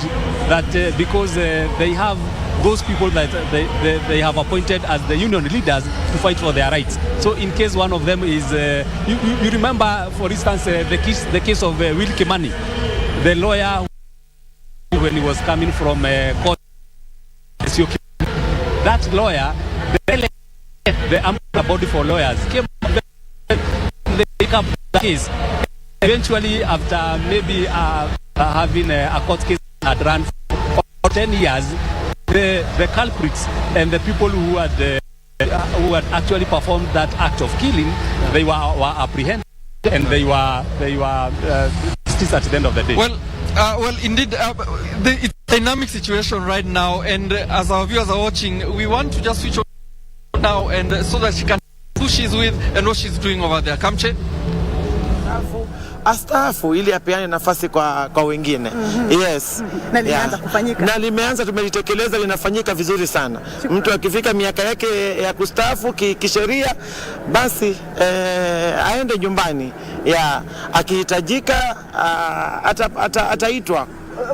that because they have those people that they have appointed as the union leaders to fight for their rights. So in case one of them is, you remember, for instance, the case of Will Kimani, the lawyer when he was coming from court, that lawyer, the umbrella body for lawyers came up, they pick up the case. Eventually, after maybe having a court case that ran for 10 years, the culprits and the people who had actually performed that act of killing, they were apprehended and they were justice at the end of the day.
Well, indeed, it's a dynamic situation right now, and as our viewers are watching, we want to just switch on now, and so that she can who she's with and what she's doing over there. Kamche?
Astaafu ili apeane nafasi kwa wengine. Yes.
Na limeanza kufanyika.
Na limeanza, tumelitekeleza, linafanyika vizuri sana. Mtu akifika miaka yake ya kustaafu kisheria, basi aende nyumbani. Akihitajika ataitwa.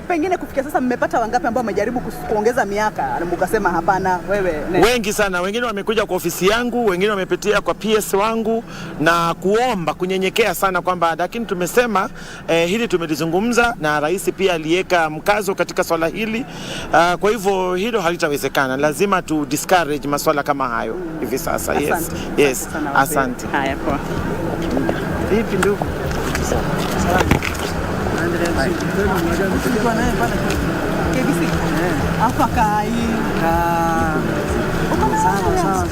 Pengine kufikia sasa mmepata wangapi ambao wamejaribu kuongeza miaka na mkasema hapana wewe?
Wengi sana. Wengine wamekuja kwa ofisi yangu, wengine wamepitia kwa PS wangu na kuomba, kunyenyekea sana kwamba, lakini tumesema hili tumelizungumza na rais pia aliweka mkazo katika swala hili. Kwa hivyo hilo halitawezekana. Lazima tu discourage masuala kama hayo hivi sasa.
Asante.
Yes. Asante.
Haya poa. Vipi ndugu? KBC. Hapa kai. Sawa.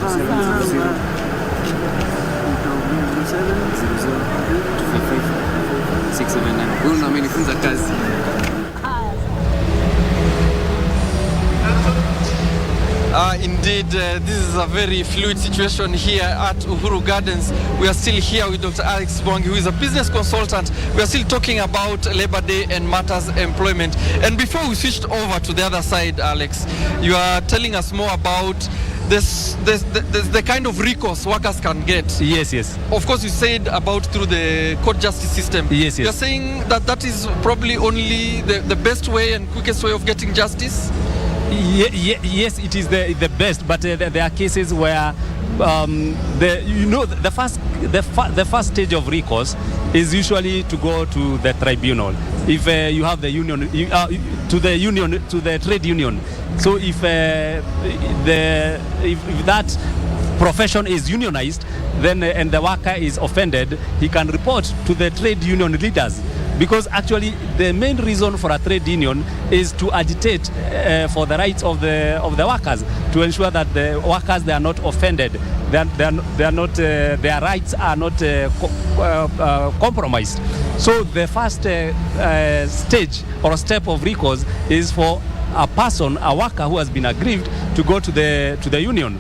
Wewe unamenifunza kazi.
Indeed, this is a very fluid situation here at Uhuru Gardens. We are still here with Dr. Alex Bongi, who is a business consultant. We are still talking about Labor Day and matters employment. And before we switched over to the other side, Alex, you are telling us more about the kind of recourse workers can get.
Yes.
Of course, you said about through the court justice system.
Yes.
You're saying that is probably only the best way and quickest way of getting justice?
Yes, it is the best, but there are cases where the first stage of recourse is usually to go to the tribunal. If you have the union, to the trade union. So if that profession is unionized, then and the worker is offended, he can report to the trade union leaders. Because actually the main reason for a trade union is to agitate for the rights of the workers, to ensure that the workers, they are not offended, they are not their rights are not compromised. So the first stage or step of recourse is for a worker who has been aggrieved to go to the union.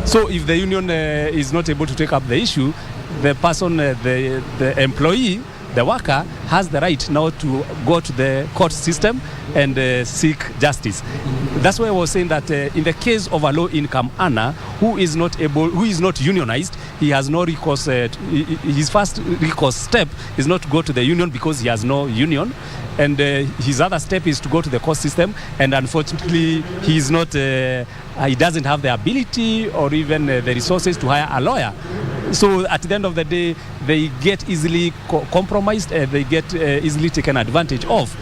So if the union is not able to take up the issue, the person, the employee, the worker has the right now to go to the court system and seek justice. That's why I was saying that in the case of a low-income earner who is not unionized, he has no recourse. His first recourse step is not to go to the union because he has no union, and his other step is to go to the court system. And unfortunately, he doesn't have the ability or even the resources to hire a lawyer. So at the end of the day, they get easily compromised, they get easily taken advantage of.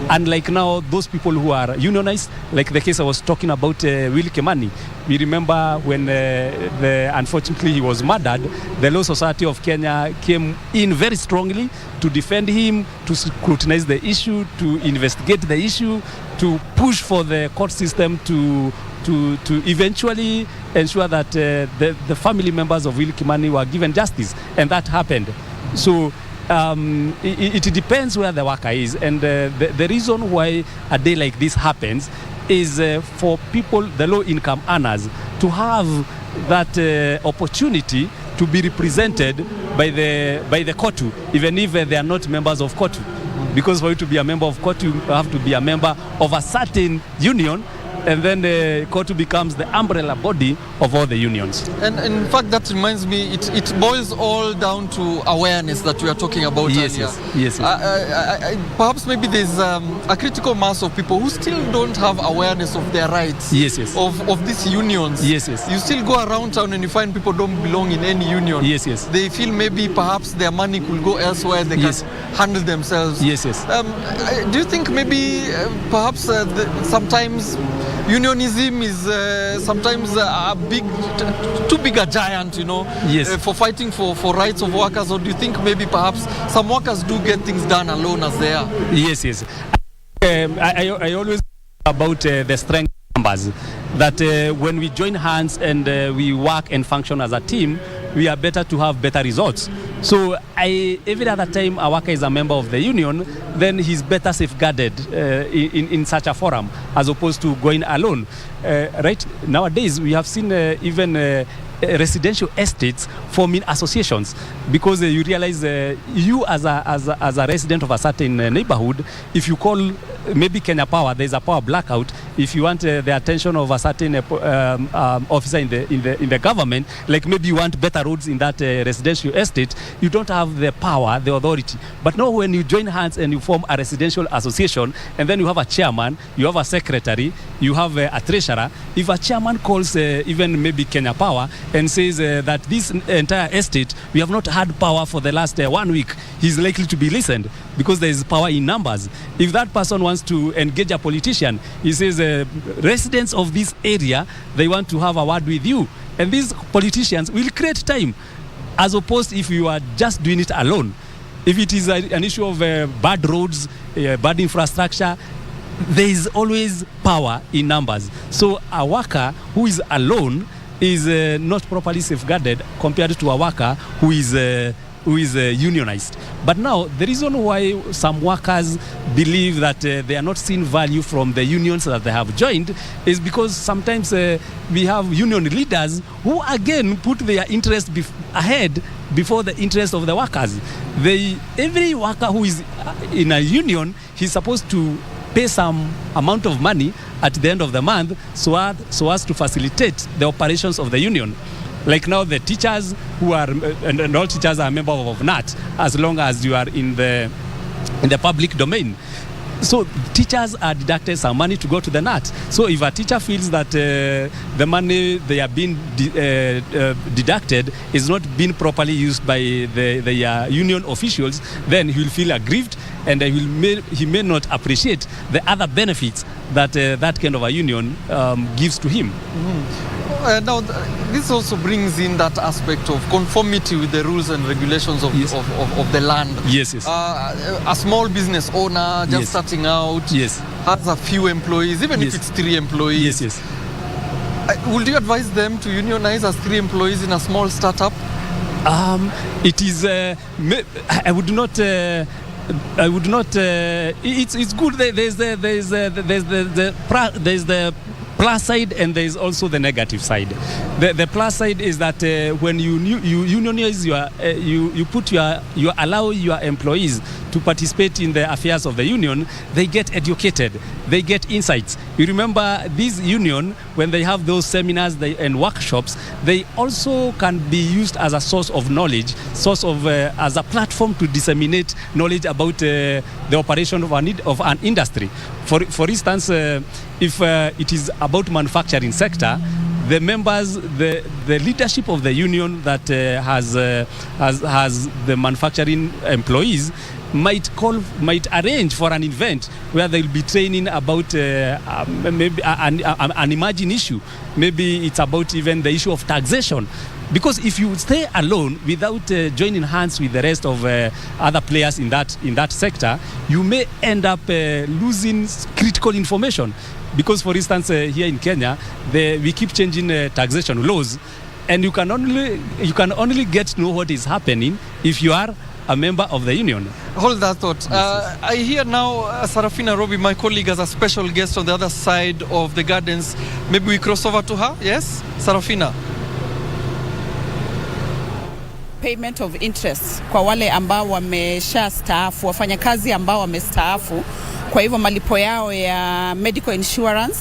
Unlike now, those people who are unionized, like the case I was talking about, Willy Kimani, we remember when unfortunately he was murdered, the Law Society of Kenya came in very strongly to defend him, to scrutinize the issue, to investigate the issue, to push for the court system to eventually ensure that the family members of Willy Kimani were given justice, and that happened. So it depends where the worker is, and the reason why a day like this happens is for people, the low-income earners, to have that opportunity to be represented by the KOTU, even if they are not members of KOTU. Because for you to be a member of KOTU, you have to be a member of a certain union, and then the KOTU becomes the umbrella body of all the unions.
And in fact, that reminds me, it boils all down to awareness that we are talking about earlier.
Yes.
Perhaps maybe there's a critical mass of people who still don't have awareness of their rights.
Yes.
Of these unions.
Yes.
You still go around town and you find people don't belong in any union.
Yes.
They feel maybe perhaps their money could go elsewhere, they can handle themselves.
Yes.
Do you think maybe perhaps sometimes unionism is sometimes too big a giant, for fighting for rights of workers? Or do you think maybe perhaps some workers do get things done alone as they are?
Yes. I always about the strength of numbers, that when we join hands and we work and function as a team, we are better to have better results. So every other time a worker is a member of the union, then he's better safeguarded in such a forum as opposed to going alone. Right nowadays, we have seen even residential estates forming associations because you realize you as a resident of a certain neighborhood, if you call maybe Kenya Power, there's a power blackout. If you want the attention of a certain officer in the government, like maybe you want better roads in that residential estate, you don't have the power, the authority. But now when you join hands and you form a residential association, and then you have a chairman, you have a secretary, you have a treasurer. If a chairman calls even maybe Kenya Power and says that this entire estate, we have not had power for the last 1 week, he's likely to be listened because there is power in numbers. If that person wants to engage a politician, he says, residents of this area, they want to have a word with you. And these politicians will create time, as opposed if you are just doing it alone. If it is an issue of bad roads, bad infrastructure, there is always power in numbers. So a worker who is alone is not properly safeguarded compared to a worker who is unionized. But now, the reason why some workers believe that they are not seeing value from the unions that they have joined is because sometimes we have union leaders who again put their interest ahead before the interest of the workers. Every worker who is in a union, he's supposed to pay some amount of money at the end of the month so as to facilitate the operations of the union. Like now the teachers who are, and all teachers are members of NAT as long as you are in the public domain. So teachers are deducted some money to go to the NAT. So if a teacher feels that the money they are being deducted is not being properly used by the union officials, then he will feel aggrieved and he may not appreciate the other benefits that that kind of a union gives to him.
Now, this also brings in that aspect of conformity with the rules and regulations of the land.
Yes, yes.
A small business owner just starting out has a few employees, even if it's 3 employees.
Yes, yes.
Would you advise them to unionize as 3 employees in a small startup?
It is. I would not. It's good. There's the plus side and there is also the negative side. The plus side is that when you unionize, you allow your employees to participate in the affairs of the union. They get educated, they get insights. You remember this union, when they have those seminars and workshops, they also can be used as a source of knowledge, as a platform to disseminate knowledge about the operation of an industry. For instance, if it is about manufacturing sector, the members, the leadership of the union that has the manufacturing employees might arrange for an event where they'll be training about maybe an emerging issue. Maybe it's about even the issue of taxation. Because if you stay alone without joining hands with the rest of other players in that sector, you may end up losing critical information. Because, for instance, here in Kenya, we keep changing taxation laws, and you can only get to know what is happening if you are a member of the union.
Hold that thought. I hear now Sarafina Robi, my colleague, as a special guest on the other side of the gardens. Maybe we cross over to her. Yes, Sarafina.
Payment of interest kwa wale ambao wameshastaafu, wafanyakazi ambao wamestaafu. Kwa hivyo malipo yao ya medical insurance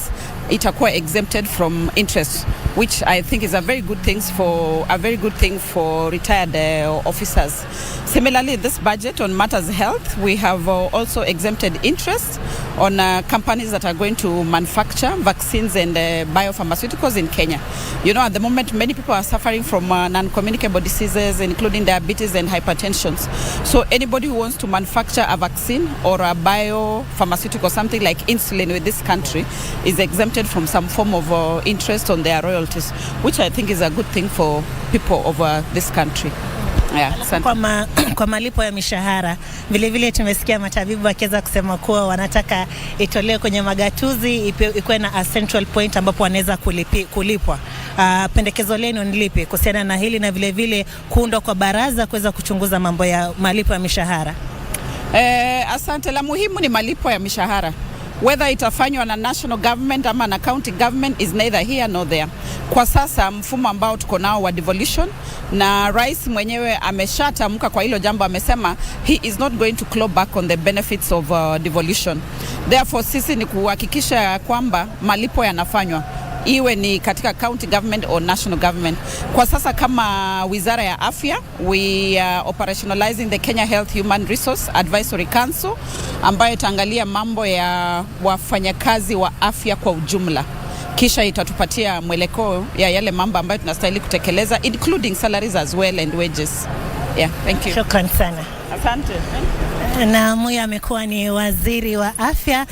itakuwa exempted from interest, which I think is a very good thing for retired officers. Similarly, this budget on matters health, we have also exempted interest on companies that are going to manufacture vaccines and biopharmaceuticals in Kenya. You know, at the moment, many people are suffering from non-communicable diseases, including diabetes and hypertension. So anybody who wants to manufacture a vaccine or a biopharmaceutical, something like insulin with this country, is exempted from some form of interest on their royalties, which I think is a good thing for people of this country.
Kwa malipo ya mishahara vile tumesikia matabibu wakiweza kusema kuwa wanataka itolewe kwenye magatuzi, ikuwe na a central point ambapo wanaweza kulipwa. Pendekezo lenu ni lipi kuhusiana na hili, na vile kuundwa kwa baraza kuweza kuchunguza mambo ya malipo ya mishahara?
Asante. La muhimu ni malipo ya mishahara. Whether itafanywa na national government ama na county government is neither here nor there. Kwa sasa mfumo ambao tuko nao wa devolution, na rais mwenyewe ameshatamka kwa hilo jambo, amesema he is not going to claw back on the benefits of devolution. Therefore sisi ni kuhakikisha kwamba malipo yanafanywa, iwe ni katika county government or national government. Kwa sasa kama Wizara ya Afya, we are operationalizing the Kenya Health Human Resource Advisory Council ambayo itaangalia mambo ya wafanyakazi wa afya kwa ujumla. Kisha itatupatia mwelekeo ya yale mambo ambayo tunastahili kutekeleza, including salaries as well and wages. Yeah, thank you.
Shukran sana.
Asante.
Na huyu amekuwa ni waziri wa afya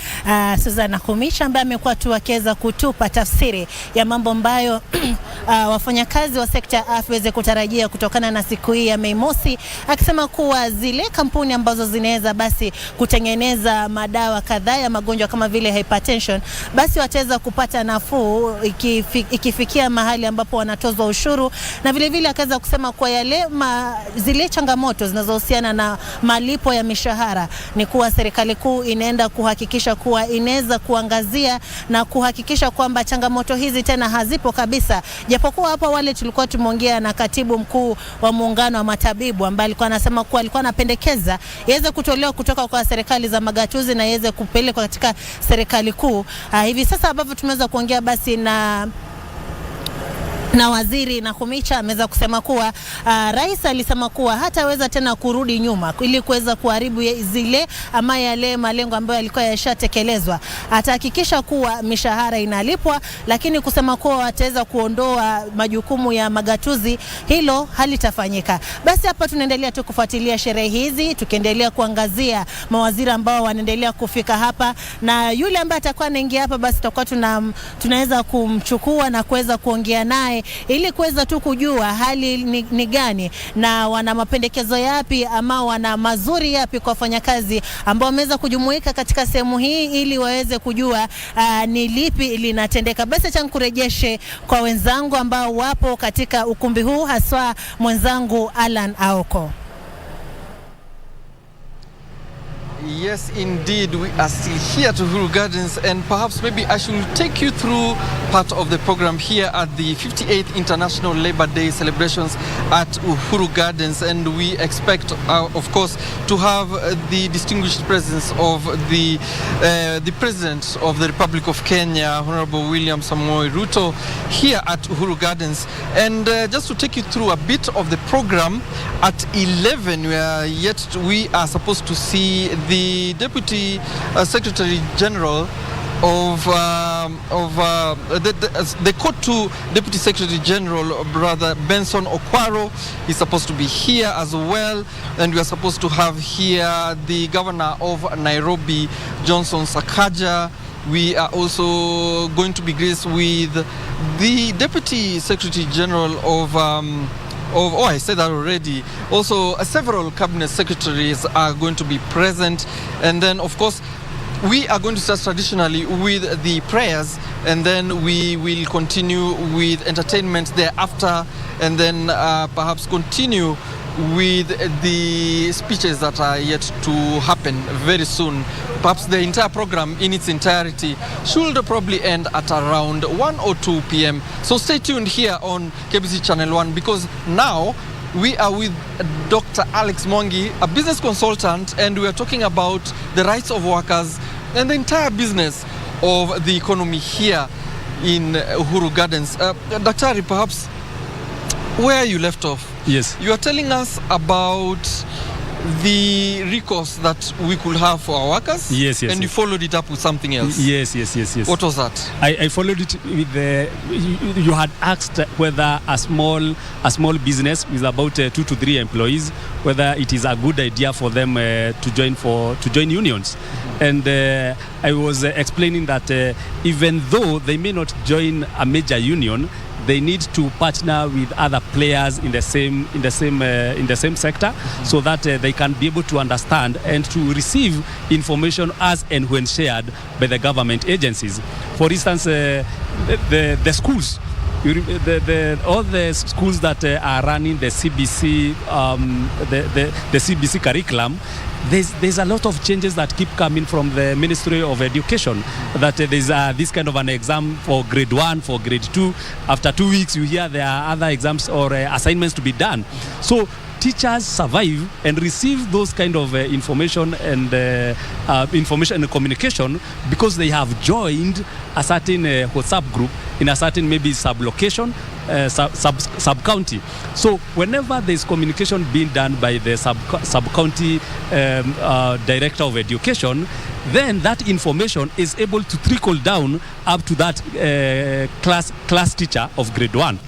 Susan Nakhumicha, ambaye amekuwa tu akiweza kutupa tafsiri ya mambo ambayo wafanyakazi wa sekta ya afya waweze kutarajia kutokana na siku hii ya Mei Mosi, akisema kuwa zile kampuni ambazo zinaweza basi kutengeneza madawa kadhaa ya magonjwa kama vile hypertension, basi wataweza kupata nafuu ikifikia mahali ambapo wanatozwa ushuru, na vile akaweza kusema kwa zile changamoto zinazohusiana na malipo ya mishahara ni kuwa serikali kuu inaenda kuhakikisha kuwa inaweza kuangazia na kuhakikisha kwamba changamoto hizi tena hazipo kabisa. Japokuwa hapa wale tulikuwa tumeongea na katibu mkuu wa muungano wa matabibu ambaye alikuwa anasema kuwa alikuwa anapendekeza iweze kutolewa kutoka kwa serikali za magatuzi na iweze kupelekwa katika serikali kuu. Hivi sasa ambavyo tumeweza kuongea basi na waziri Nakhumicha ameweza kusema kuwa rais alisema kuwa hataweza tena kurudi nyuma ili kuweza kuharibu zile ama yale malengo ambayo yalikuwa yashatekelezwa. Atahakikisha kuwa mishahara inalipwa, lakini kusema kuwa wataweza kuondoa majukumu ya magatuzi, hilo halitafanyika. Basi hapa tunaendelea tu kufuatilia sherehe hizi, tukiendelea kuangazia mawaziri ambao wanaendelea kufika hapa, na yule ambaye atakuwa anaingia hapa basi tutakuwa tunaweza kumchukua na kuweza kuongea naye ili kuweza tu kujua hali ni gani na wana mapendekezo yapi ama wana mazuri yapi kwa wafanyakazi ambao wameweza kujumuika katika sehemu hii ili waweze kujua ni lipi linatendeka. Basi acha nikurejeshe kwa wenzangu ambao wapo katika ukumbi huu, haswa mwenzangu Alan Aoko.
Yes, indeed, we are still here at Uhuru Gardens, and perhaps maybe I should take you through part of the program here at the 58th International Labour Day celebrations at Uhuru Gardens, and we expect, of course, to have the distinguished presence of the President of the Republic of Kenya, Honorable William Samoei Ruto, here at Uhuru Gardens. And just to take you through a bit of the program, at 11 we are supposed to see the Deputy Secretary General of the Court to Deputy Secretary General, Brother Benson Okwaro, is supposed to be here as well, and we are supposed to have here the Governor of Nairobi, Johnson Sakaja. We are also going to be graced with the Deputy Secretary General of I said that already. Also, several cabinet secretaries are going to be present, and then of course we are going to start traditionally with the prayers, and then we will continue with entertainment thereafter, and then perhaps continue with the speeches that are yet to happen very soon. Perhaps the entire program in its entirety should probably end at around 1 or 2 p.m. So stay tuned here on KBC Channel 1, because now we are with Dr. Alex Mwangi, a business consultant, and we are talking about the rights of workers and the entire business of the economy here in Uhuru Gardens. Dr. perhaps where you left off.
Yes.
You are telling us about the recourse that we could have for our workers.
Yes.
And you followed it up with something else.
Yes.
What was that?
I followed it with you had asked whether a small business with about 2 to 3 employees, whether it is a good idea for them to join unions. And I was explaining that even though they may not join a major union, they need to partner with other players in the same sector, so that they can be able to understand and to receive information as and when shared by the government agencies. For instance, the schools. All the schools that are running the CBC, the CBC curriculum, there's a lot of changes that keep coming from the Ministry of Education. That there's this kind of an exam for grade 1, for grade 2. After 2 weeks, you hear there are other exams or assignments to be done. So teachers survive and receive those kind of information and communication because they have joined a certain WhatsApp group in a certain maybe sub-location, sub-county. So whenever there's communication being done by the sub-county director of education, then that information is able to trickle down up to that class teacher of grade 1.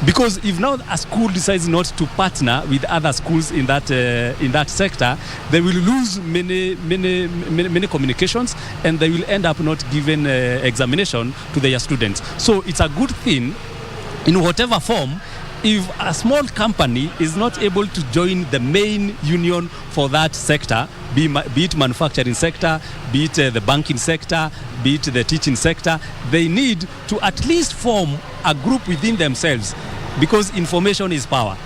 Because if now a school decides not to partner with other schools in that sector, they will lose many communications, and they will end up not giving examination to their students. So it's a good thing in whatever form. If a small company is not able to join the main union for that sector, be it manufacturing sector, be it the banking sector, be it the teaching sector, they need to at least form a group within themselves, because information is power.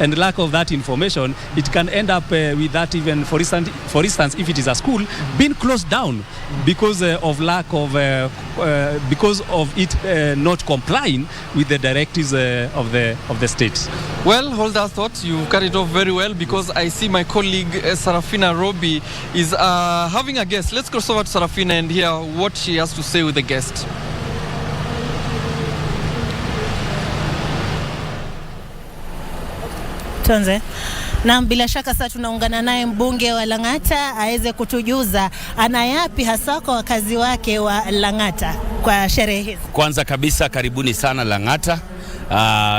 And lack of that information, it can end up with that even, for instance, if it is a school, being closed down because of lack of, because of it not complying with the directives of the state.
Well, hold that thought. You carried off very well, because I see my colleague Sarafina Robi is having a guest. Let's cross over to Sarafina and hear what she has to say with the guest.
Tuanze. Na bila shaka sasa tunaungana naye mbunge wa Lang'ata aweze kutujuza ana yapi hasa kwa wakazi wake wa Lang'ata kwa sherehe hizi.
Kwanza kabisa karibuni sana Lang'ata.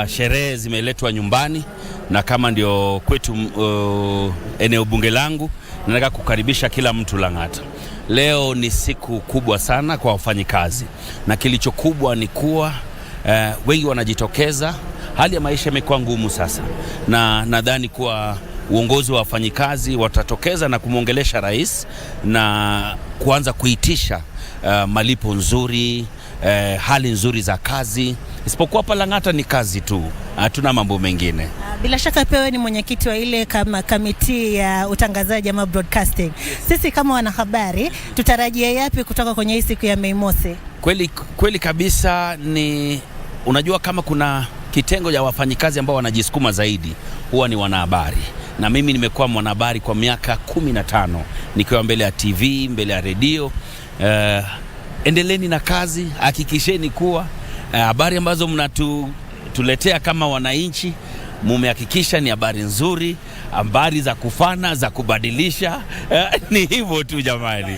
Sherehe zimeletwa nyumbani, na kama ndio kwetu eneo bunge langu, nataka kukaribisha kila mtu Lang'ata. Leo ni siku kubwa sana kwa wafanyikazi, na kilicho kubwa ni kuwa wengi wanajitokeza. Hali ya maisha imekuwa ngumu sasa, na nadhani kuwa uongozi wa wafanyikazi watatokeza na kumuongelesha rais na kuanza kuitisha malipo nzuri, hali nzuri za kazi. Isipokuwa hapa Lang'ata ni kazi tu, hatuna mambo mengine.
Bila shaka pewe ni mwenyekiti wa ile kama kamiti ya utangazaji ama broadcasting. Sisi kama wanahabari tutarajia yapi kutoka kwenye hii siku ya Mei Mosi?
Kweli kabisa, ni unajua kama kuna kitengo ya wafanyikazi ambao wanajisukuma zaidi huwa ni wanahabari, na mimi nimekuwa mwanahabari kwa miaka 15 nikiwa mbele ya TV, mbele ya redio. Endeleni na kazi, hakikisheni kuwa habari ambazo mnatuletea kama wananchi mumehakikisha ni habari nzuri, habari za kufana, za kubadilisha. Ni hivyo tu jamani.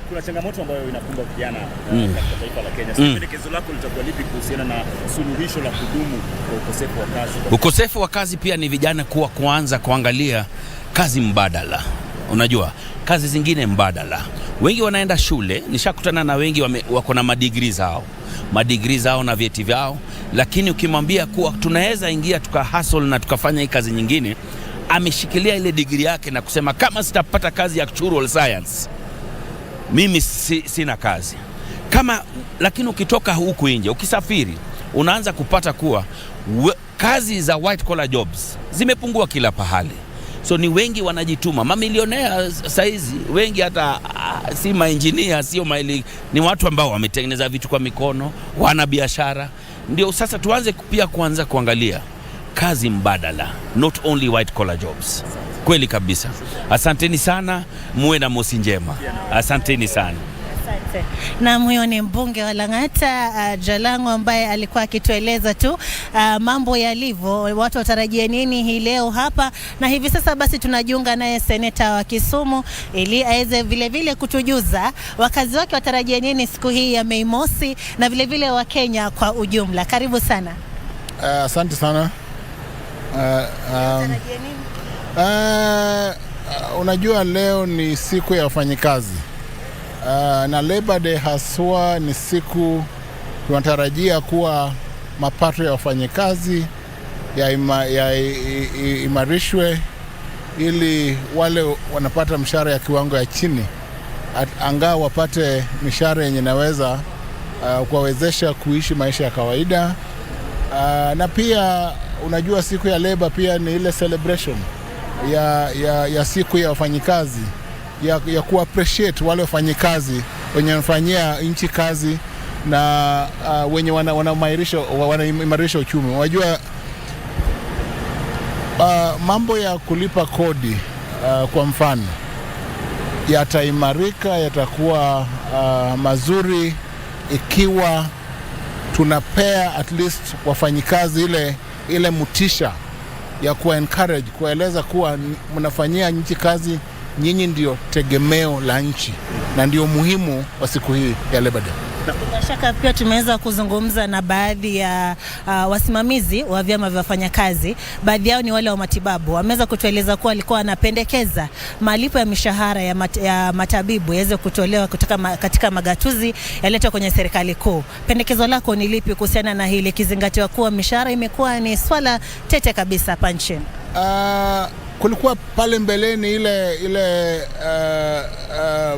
Kuna changamoto ambayo inakumba vijana katika taifa la Kenya. Pendekezo lako litakuwa lipi kuhusiana na suluhisho la kudumu kwa ukosefu wa kazi?
Ukosefu wa kazi pia ni vijana kuanza kuangalia kazi mbadala. Unajua, kazi zingine mbadala. Wengi wanaenda shule, nishakutana na wengi wako na madigrii zao na vyeti vyao, lakini ukimwambia kuwa tunaweza ingia hustle na tukafanya hii kazi nyingine, ameshikilia ile degree yake na kusema kama sitapata kazi ya actuarial science mimi sina kazi. Lakini ukitoka huku nje, ukisafiri, unaanza kupata kuwa kazi za white collar jobs zimepungua kila pahali. So ni wengi wanajituma, mamilionea saizi, wengi hata si maengineer, sio ni watu ambao wametengeneza vitu kwa mikono, wana biashara. Ndio sasa tuanze pia kuanza kuangalia kazi mbadala, not only white collar jobs. Kweli kabisa. Asanteni sana, muwe na mosi njema. Asanteni sana.
Asante. Na huyo ni mbunge wa Lang'ata Jalango, ambaye alikuwa akitueleza tu mambo yalivyo, watu watarajia nini hii leo hapa. Na hivi sasa basi tunajiunga naye seneta wa Kisumu ili aweze vile vile kutujuza wakazi wake watarajia nini siku hii ya Mei Mosi, na vile vile wa Kenya kwa ujumla. Karibu sana.
Asante sana.
Watarajia nini?
Unajua leo ni siku ya wafanyikazi. Na Labor Day haswa ni siku tunatarajia kuwa mapato ya wafanyakazi imarishwe ili wale wanapata mshahara ya kiwango ya chini angaa wapate mishahara yenye naweza kuwawezesha kuishi maisha ya kawaida. Na pia unajua siku ya labor pia ni ile celebration ya siku ya wafanyikazi ya ku appreciate wale wafanyikazi wenye wanafanyia nchi kazi na wenye wanaimarisha uchumi. Unajua mambo ya kulipa kodi kwa mfano yataimarika, yatakuwa mazuri ikiwa tunapea at least wafanyikazi ile mutisha ya kuwa encourage, kueleza kuwa mnafanyia nchi kazi, nyinyi ndio tegemeo la nchi na ndio muhimu wa siku hii ya Labor Day.
Bila shaka pia tumeweza kuzungumza na baadhi ya wasimamizi wa vyama vya wafanyakazi. Baadhi yao ni wale wa matibabu. Wameweza kutueleza kuwa walikuwa wanapendekeza malipo ya mishahara ya matabibu yaweze kutolewa katika magatuzi yaletwa kwenye serikali kuu. Pendekezo lako ni lipi kuhusiana na hili, kizingatiwa kuwa mishahara imekuwa ni swala tete kabisa hapa nchini?
Kulikuwa pale mbeleni ile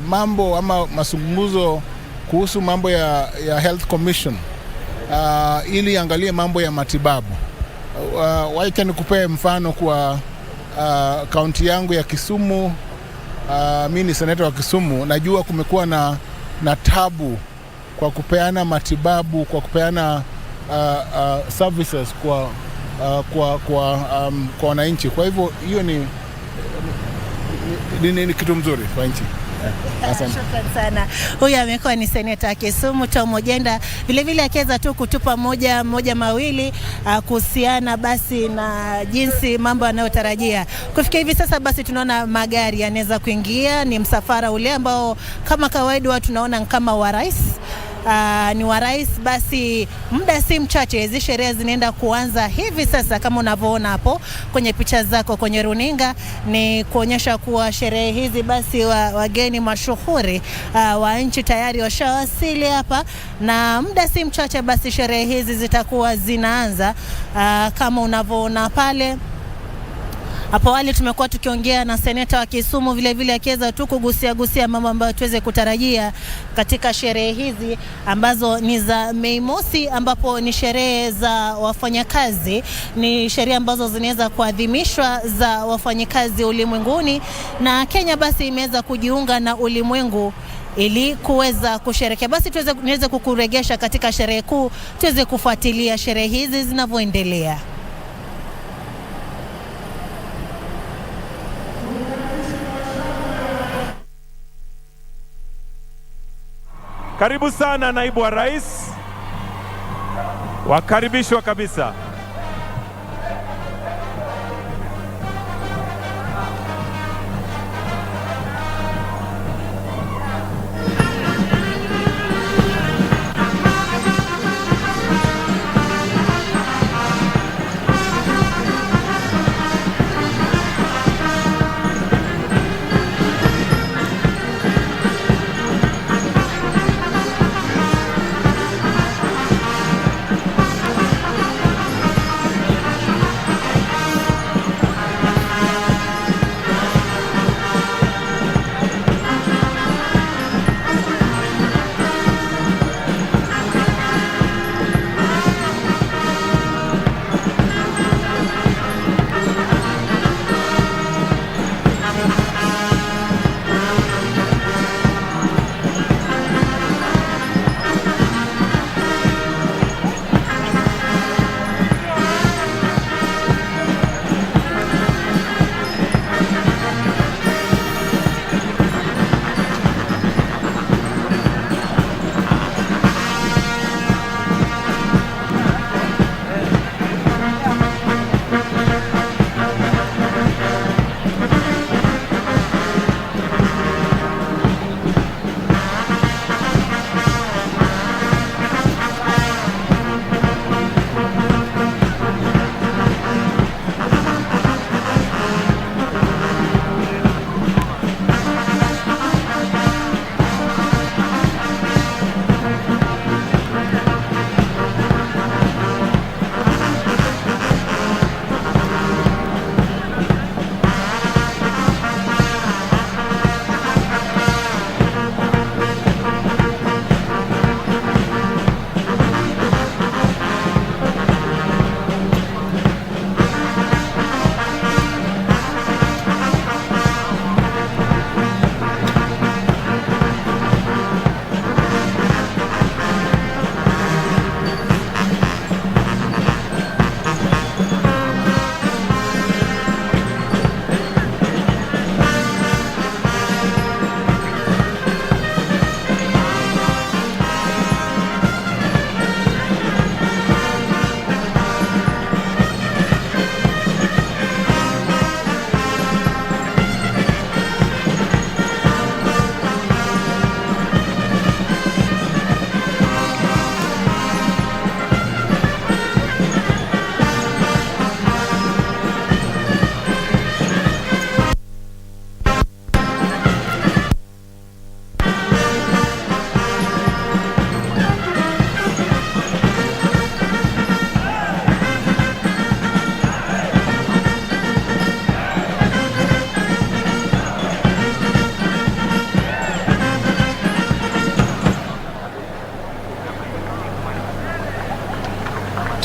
mambo ama mazungumzo kuhusu mambo ya Health Commission ili angalie mambo ya matibabu. Wacha nikupee mfano kwa kaunti yangu ya Kisumu. Mimi ni seneta wa Kisumu. Najua kumekuwa na tabu kwa kupeana matibabu, kwa kupeana services kwa wananchi. Kwa hivyo hiyo ni kitu mzuri kwa nchi.
Shukrani sana. Huyu amekuwa ni seneta Kisumu Tom Ojenda, vile akiweza tu kutupa moja mawili kuhusiana basi na jinsi mambo yanayotarajia kufikia hivi sasa. Basi tunaona magari yanaweza kuingia, ni msafara ule ambao kama kawaida watu tunaona kama wa rais. Ni wa rais. Basi muda si mchache hizi sherehe zinaenda kuanza hivi sasa, kama unavyoona hapo kwenye picha zako kwenye runinga, ni kuonyesha kuwa sherehe hizi basi wageni mashuhuri wa nchi tayari washawasili hapa, na muda si mchache basi sherehe hizi zitakuwa zinaanza. Kama unavyoona pale hapo awali tumekuwa tukiongea na seneta wa Kisumu vile akiweza tu kugusia mambo ambayo tuweze kutarajia katika sherehe hizi ambazo ni za Mei Mosi, ambapo ni sherehe za wafanyakazi, ni sherehe ambazo zinaweza kuadhimishwa za wafanyakazi ulimwenguni, na Kenya basi imeweza kujiunga na ulimwengu ili kuweza kusherehekea. Basi niweze kukuregesha katika sherehe kuu, tuweze kufuatilia sherehe hizi zinavyoendelea.
Karibu sana naibu wa rais, wakaribishwa kabisa.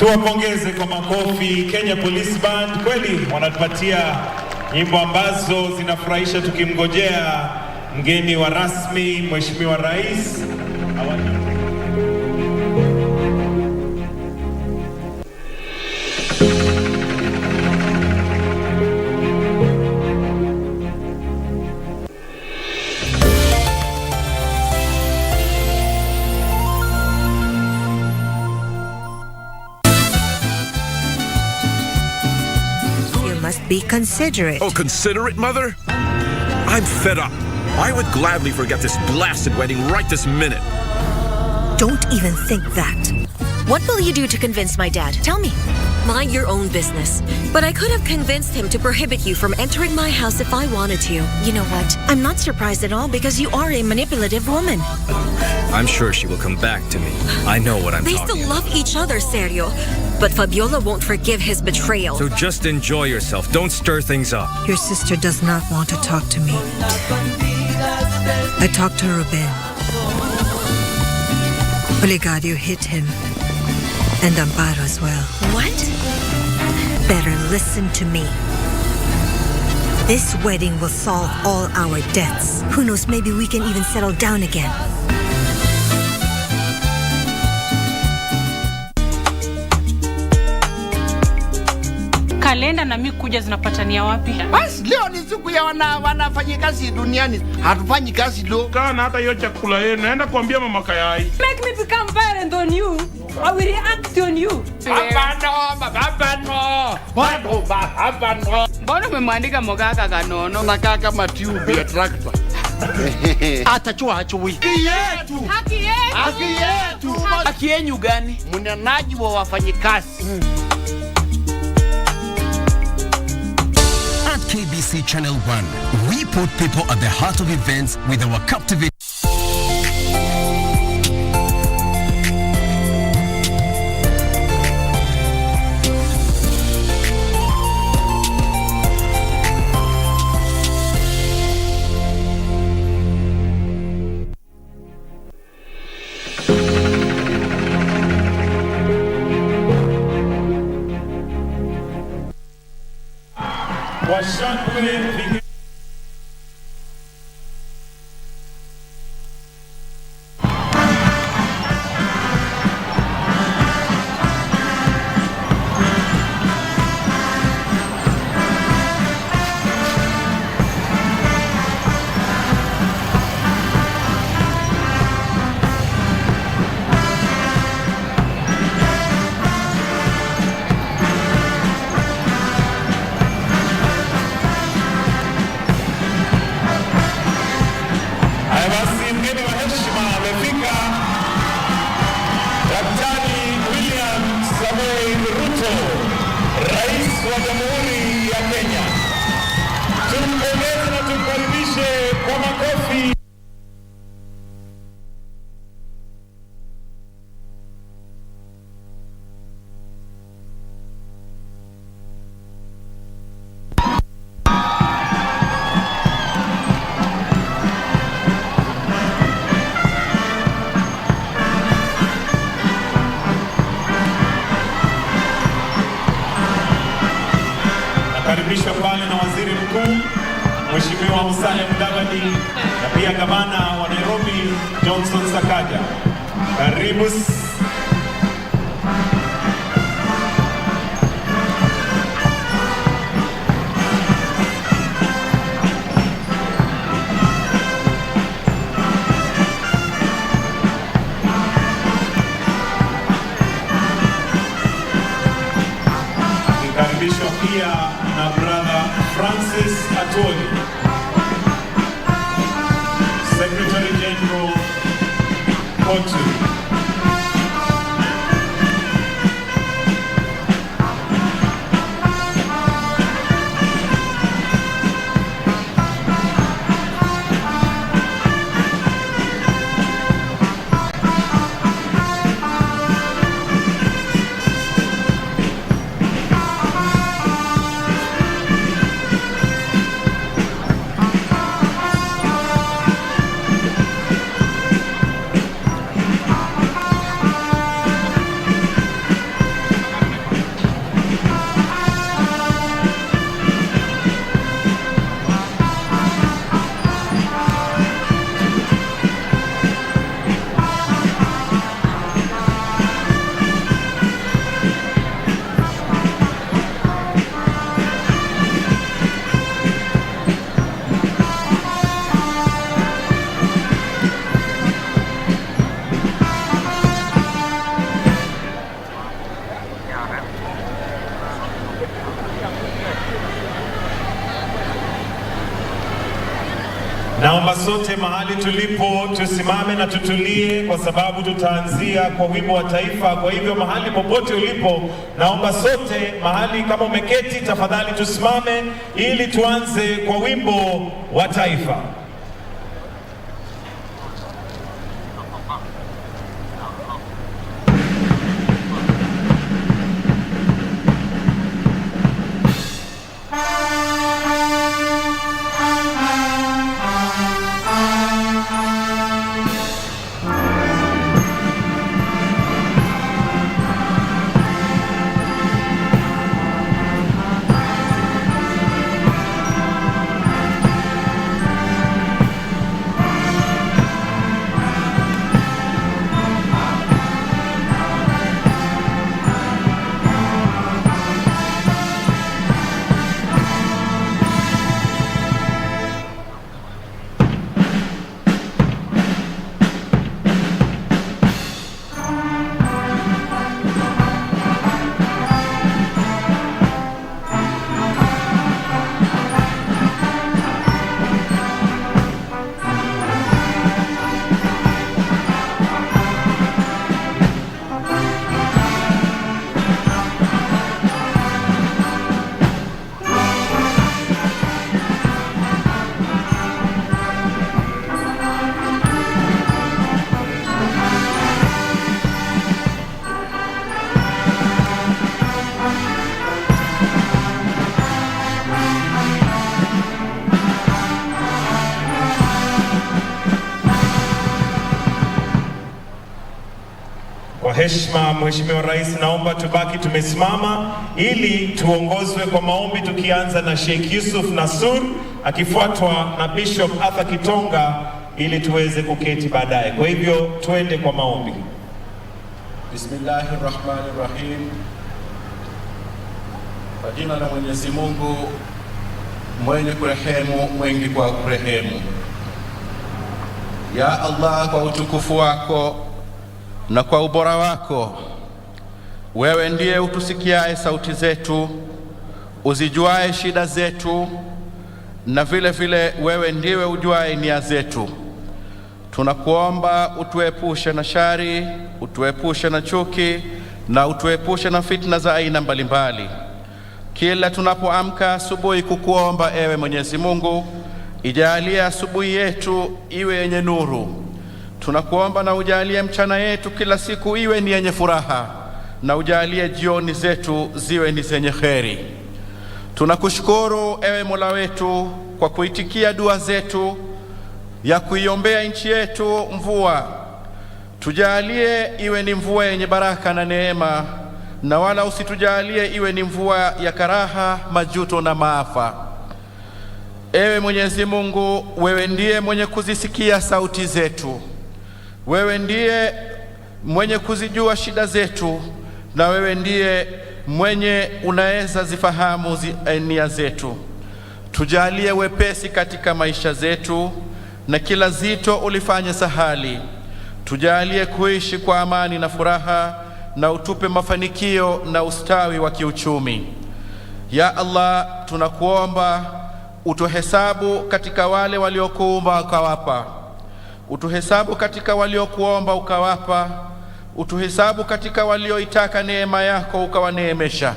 Tuwapongeze kwa makofi Kenya Police Band, kweli wanatupatia nyimbo ambazo zinafurahisha tukimngojea mgeni wa rasmi Mheshimiwa Rais.
Be considerate.
Oh, considerate, Mother? I'm fed up. I would gladly forget this blasted wedding right this minute.
Don't even think that.
What will you do to convince my dad? Tell me. Mind your own business. But I could have convinced him to prohibit you from entering my house if I wanted to. You know what? I'm not surprised at all because you are a manipulative woman.
I'm sure she will come back to me. I know what I'm
They
talking
still love each other, Sergio. But Fabiola won't forgive his betrayal.
So just enjoy yourself. Don't stir things up.
Your sister does not want to talk to me. I talked to Ruben. Oligario hit him. And Amparo as well.
What?
Better listen to me. This wedding will solve all our debts. Who knows, maybe we can even settle down again.
Kalenda na mimi kuja zinapatania wapi?
Basi leo ni siku ya wanafanya kazi duniani. Hatufanyi kazi leo.
Kana hata hiyo chakula yenu naenda kuambia mama Kayai.
Make me become violent on you. I will react on you.
Hapana.
Mbona umemwandika Mogaka kanono?
Nakaa kama tube ya tractor. Atachua hachui. Haki yenu gani? Mnenaji wa wafanyikazi.
At KBC Channel 1, we put people at the heart of events with our captivating.
Nakaribishwa pale na Waziri Mkuu Mheshimiwa Musalia Mudavadi na pia Gavana wa Nairobi Johnson Sakaja. Karibu. Nakaribishwa pia na brother Francis Atoli, Secretary General Kotu. wote mahali tulipo tusimame na tutulie, kwa sababu tutaanzia kwa wimbo wa taifa. Kwa hivyo mahali popote ulipo, naomba sote mahali kama umeketi, tafadhali tusimame ili tuanze kwa wimbo wa taifa. Kwa heshima Mheshimiwa Rais, naomba tubaki tumesimama ili tuongozwe kwa maombi, tukianza na Sheikh Yusuf Nasur akifuatwa na Bishop Arthur Kitonga ili tuweze kuketi baadaye. Kwa hivyo tuende kwa maombi.
Bismillahirrahmanirrahim. Kwa jina la Mwenyezi Mungu mwenye kurehemu, mwingi kwa kurehemu. Ya Allah, kwa utukufu wako na kwa ubora wako, wewe ndiye utusikiae sauti zetu, uzijuae shida zetu, na vile vile wewe ndiwe ujuae nia zetu. Tunakuomba utuepushe na shari, utuepushe na chuki, na utuepushe na fitna za aina mbalimbali. Kila tunapoamka asubuhi kukuomba, ewe Mwenyezi Mungu, ijalie asubuhi yetu iwe yenye nuru. Tunakuomba na ujalie mchana yetu kila siku iwe ni yenye furaha, na ujalie jioni zetu ziwe ni zenye kheri. Tunakushukuru ewe Mola wetu kwa kuitikia dua zetu ya kuiombea nchi yetu mvua. Tujalie iwe ni mvua yenye baraka na neema, na wala usitujalie iwe ni mvua ya karaha, majuto na maafa. Ewe Mwenyezi Mungu, wewe ndiye mwenye kuzisikia sauti zetu, wewe ndiye mwenye kuzijua shida zetu, na wewe ndiye mwenye unaweza zifahamu nia zetu. Tujalie wepesi katika maisha zetu, na kila zito ulifanye sahali. Tujalie kuishi kwa amani na furaha, na utupe mafanikio na ustawi wa kiuchumi. Ya Allah, tunakuomba utuhesabu katika wale waliokuumba ukawapa, utuhesabu katika waliokuomba ukawapa, utuhesabu katika walioitaka neema yako ukawaneemesha,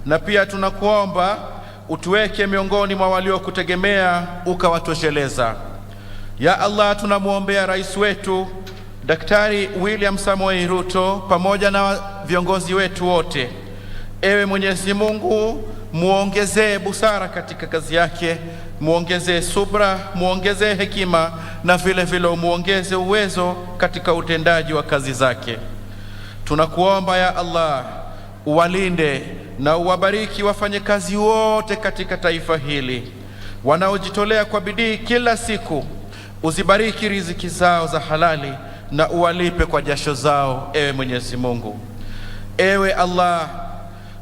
na pia tunakuomba utuweke miongoni mwa waliokutegemea ukawatosheleza. Ya Allah, tunamuombea rais wetu Daktari William Samoei Ruto pamoja na viongozi wetu wote. Ewe Mwenyezi Mungu, muongezee busara katika kazi yake, muongezee subra, muongezee hekima, na vile vile muongeze uwezo katika utendaji wa kazi zake. Tunakuomba ya Allah, uwalinde na uwabariki wafanyakazi wote katika taifa hili wanaojitolea kwa bidii kila siku. Uzibariki riziki zao za halali na uwalipe kwa jasho zao, ewe Mwenyezi Mungu. Ewe Allah,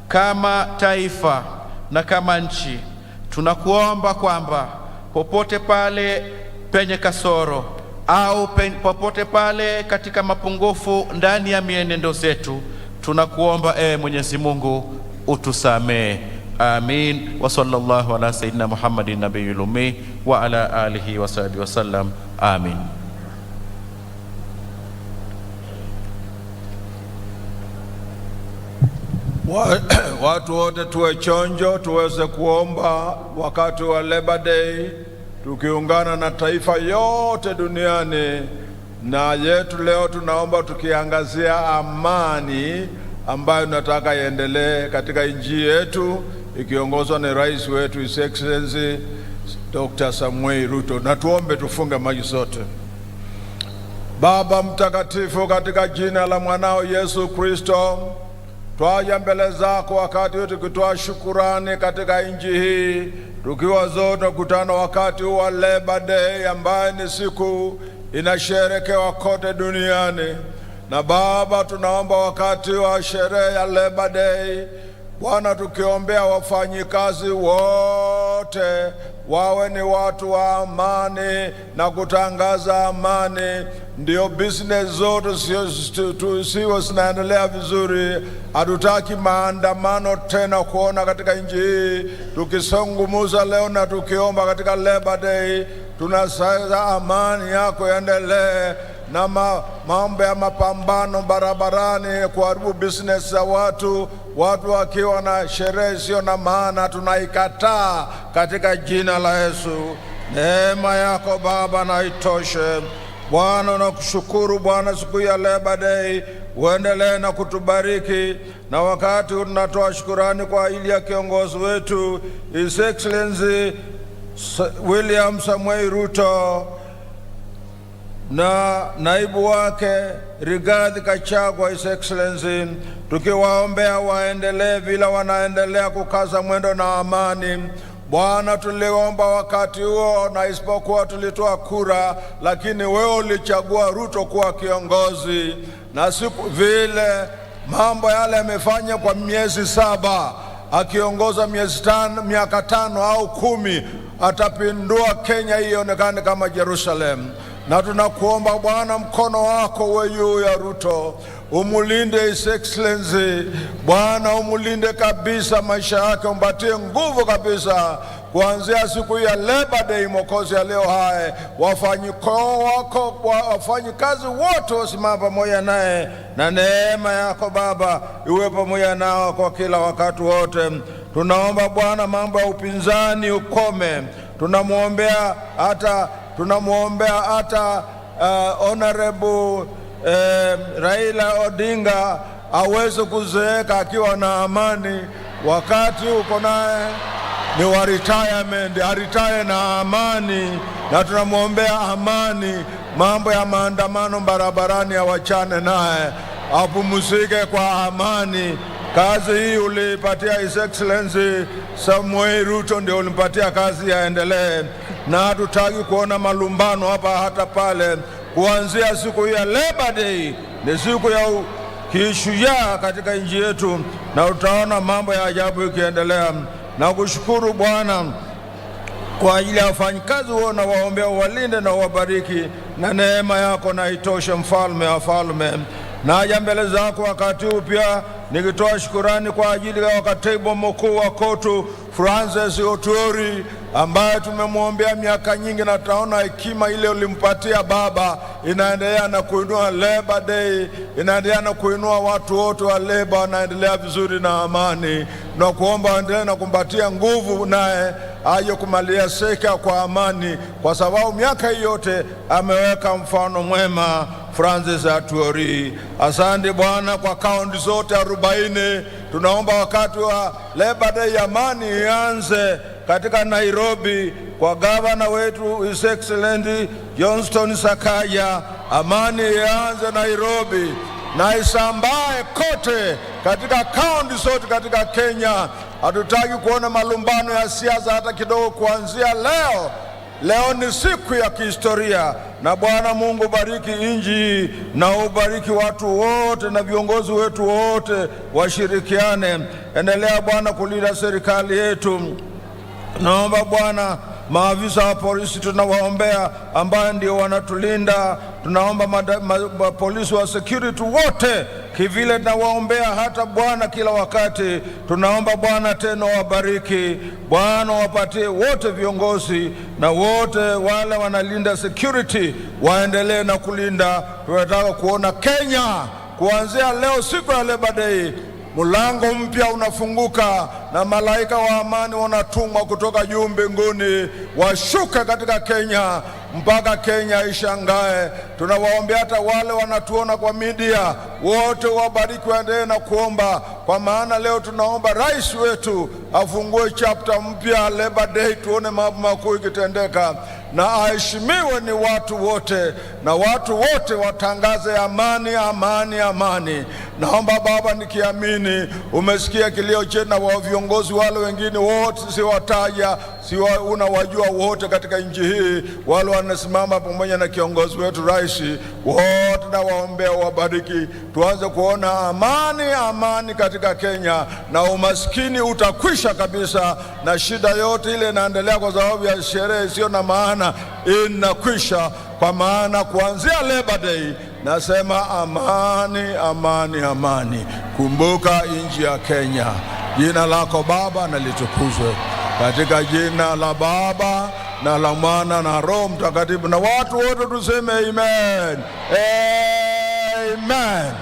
kama taifa na kama nchi, tunakuomba kwamba popote pale penye kasoro au popote pale katika mapungufu ndani ya mienendo zetu, tunakuomba ewe Mwenyezi Mungu utusamee. Amin. Wa sallallahu ala sayyidina Muhammadin nabiyil ummi wa ala alihi wa sahbihi wa sallam. Amin.
Watu wote tuwe chonjo, tuweze kuomba wakati wa Labor Day, tukiungana na taifa yote duniani. Na yetu leo tunaomba tukiangazia amani ambayo nataka iendelee katika nchi yetu, ikiongozwa na rais wetu His Excellency Dr. Samuel Ruto. Na tuombe, tufunge macho zote. Baba mtakatifu, katika jina la mwanao Yesu Kristo, twaja mbele zako wakati wote tukitoa shukurani katika nchi hii, tukiwa zote kutana wakati wa Labor Day ambaye ni siku inasherekewa kote duniani. Na Baba, tunaomba wakati wa sherehe ya Labor Day, Bwana, tukiombea wafanyikazi wote wawe ni watu wa amani na kutangaza amani, ndio business zote siwe zinaendelea vizuri. Hatutaki maandamano tena kuona katika nchi hii. Tukisungumuza leo na tukiomba katika Labor Day, tunasaidia amani yako yaendelee, na mambo ya mapambano barabarani kuharibu business za watu wakiwa na sherehe sio na maana, tunaikataa katika jina la Yesu. Neema yako Baba na itoshe. Bwana, nakushukuru Bwana, siku ya Labor Day uendelee na kutubariki, na wakati tunatoa shukurani kwa ajili ya kiongozi wetu His Excellency William Samuel Ruto na naibu wake Rigathi Gachagua His Excellency, tukiwaombea waendelee vile wanaendelea kukaza mwendo na amani. Bwana, tuliomba wakati huo, na isipokuwa tulitoa kura, lakini wewe ulichagua Ruto kuwa kiongozi, na siku vile mambo yale yamefanya kwa miezi 7, akiongoza miaka 5 au 10, atapindua Kenya ionekane kama Jerusalem. Na tunakuomba Bwana, mkono wako uwe juu ya Ruto, umulinde His Excellency Bwana, umulinde kabisa maisha yake, umpatie nguvu kabisa kuanzia siku ya Labor Day. Mwokozi ya leo hai, wafanyikazi wote wasimama pamoja naye, na neema yako Baba iwe pamoja nao kwa kila wakati wote. Tunaomba Bwana, mambo ya upinzani ukome. Tunamwombea hata Honorable Raila Odinga aweze kuzeeka akiwa na amani. Wakati uko naye ni wa retirement, aritire na amani, na tunamwombea amani. Mambo ya maandamano barabarani awachane naye, apumzike kwa amani. Kazi hii ulipatia His Excellency Samuel Ruto, ndio ulipatia kazi yaendelee, na hatutaki kuona malumbano hapa hata pale. Kuanzia siku ya Labor Day ni siku ya kishujaa katika nchi yetu, na utaona mambo ya ajabu ikiendelea. Na kushukuru Bwana kwa ajili ya wafanyikazi wao, na waombea walinde na wabariki, na neema yako na itoshe, mfalme wa falme. Naja mbele zako wakati huu pia nikitoa shukurani kwa ajili ya katibu mkuu wa KOTU Francis Otuori, ambaye tumemwombea miaka nyingi, na taona hekima ile ulimpatia Baba inaendelea na kuinua Labor Day, inaendelea na kuinua watu wote wa Labor, wanaendelea vizuri na amani, na kuomba waendelee na kumpatia nguvu, naye aje kumalia seka kwa amani, kwa sababu miaka hii yote ameweka mfano mwema Francis Atuori. Asante Bwana kwa kaunti zote 40. Tunaomba wakati wa Labor Day amani ianze katika Nairobi kwa gavana wetu His Excellency Johnston Sakaja. Amani ianze Nairobi na isambae kote katika kaunti zote katika Kenya. Hatutaki kuona malumbano ya siasa hata kidogo kuanzia leo. Leo ni siku ya kihistoria, na Bwana Mungu bariki nchi na ubariki watu wote na viongozi wetu wote washirikiane. Endelea Bwana kulinda serikali yetu. Naomba Bwana maafisa wa polisi tunawaombea ambao ndio wanatulinda. Tunaomba polisi wa security wote kivile tunawaombea hata Bwana kila wakati. Tunaomba Bwana tena wabariki, Bwana wapatie wote viongozi na wote wale wanalinda security waendelee na kulinda. Tunataka kuona Kenya kuanzia leo, siku ya Labor Day, mlango mpya unafunguka na malaika wa amani wanatumwa kutoka juu mbinguni washuka katika Kenya mpaka Kenya ishangae. Tunawaombea hata wale wanatuona kwa media, wote wabariki, waendelee na kuomba, kwa maana leo tunaomba rais wetu afungue chapter mpya Labor Day, tuone mambo makuu ikitendeka na aheshimiwe ni watu wote, na watu wote watangaze amani, amani, amani. Naomba Baba, nikiamini umesikia kilio chetu na wa viongozi wale wengine wote siwataja, unawajua wote katika nchi hii, wale wanasimama pamoja na kiongozi wetu rais, wote na waombea wabariki. Tuanze kuona amani, amani katika Kenya, na umaskini utakwisha kabisa, na shida yote ile inaendelea kwa sababu ya sherehe sio na maana inakwisha, kwa maana kuanzia Labor Day nasema amani, amani, amani. Kumbuka nchi ya Kenya. Jina lako Baba na litukuzwe, katika jina la Baba na la Mwana na Roho Mtakatifu, na watu wote tuseme amen. Amen.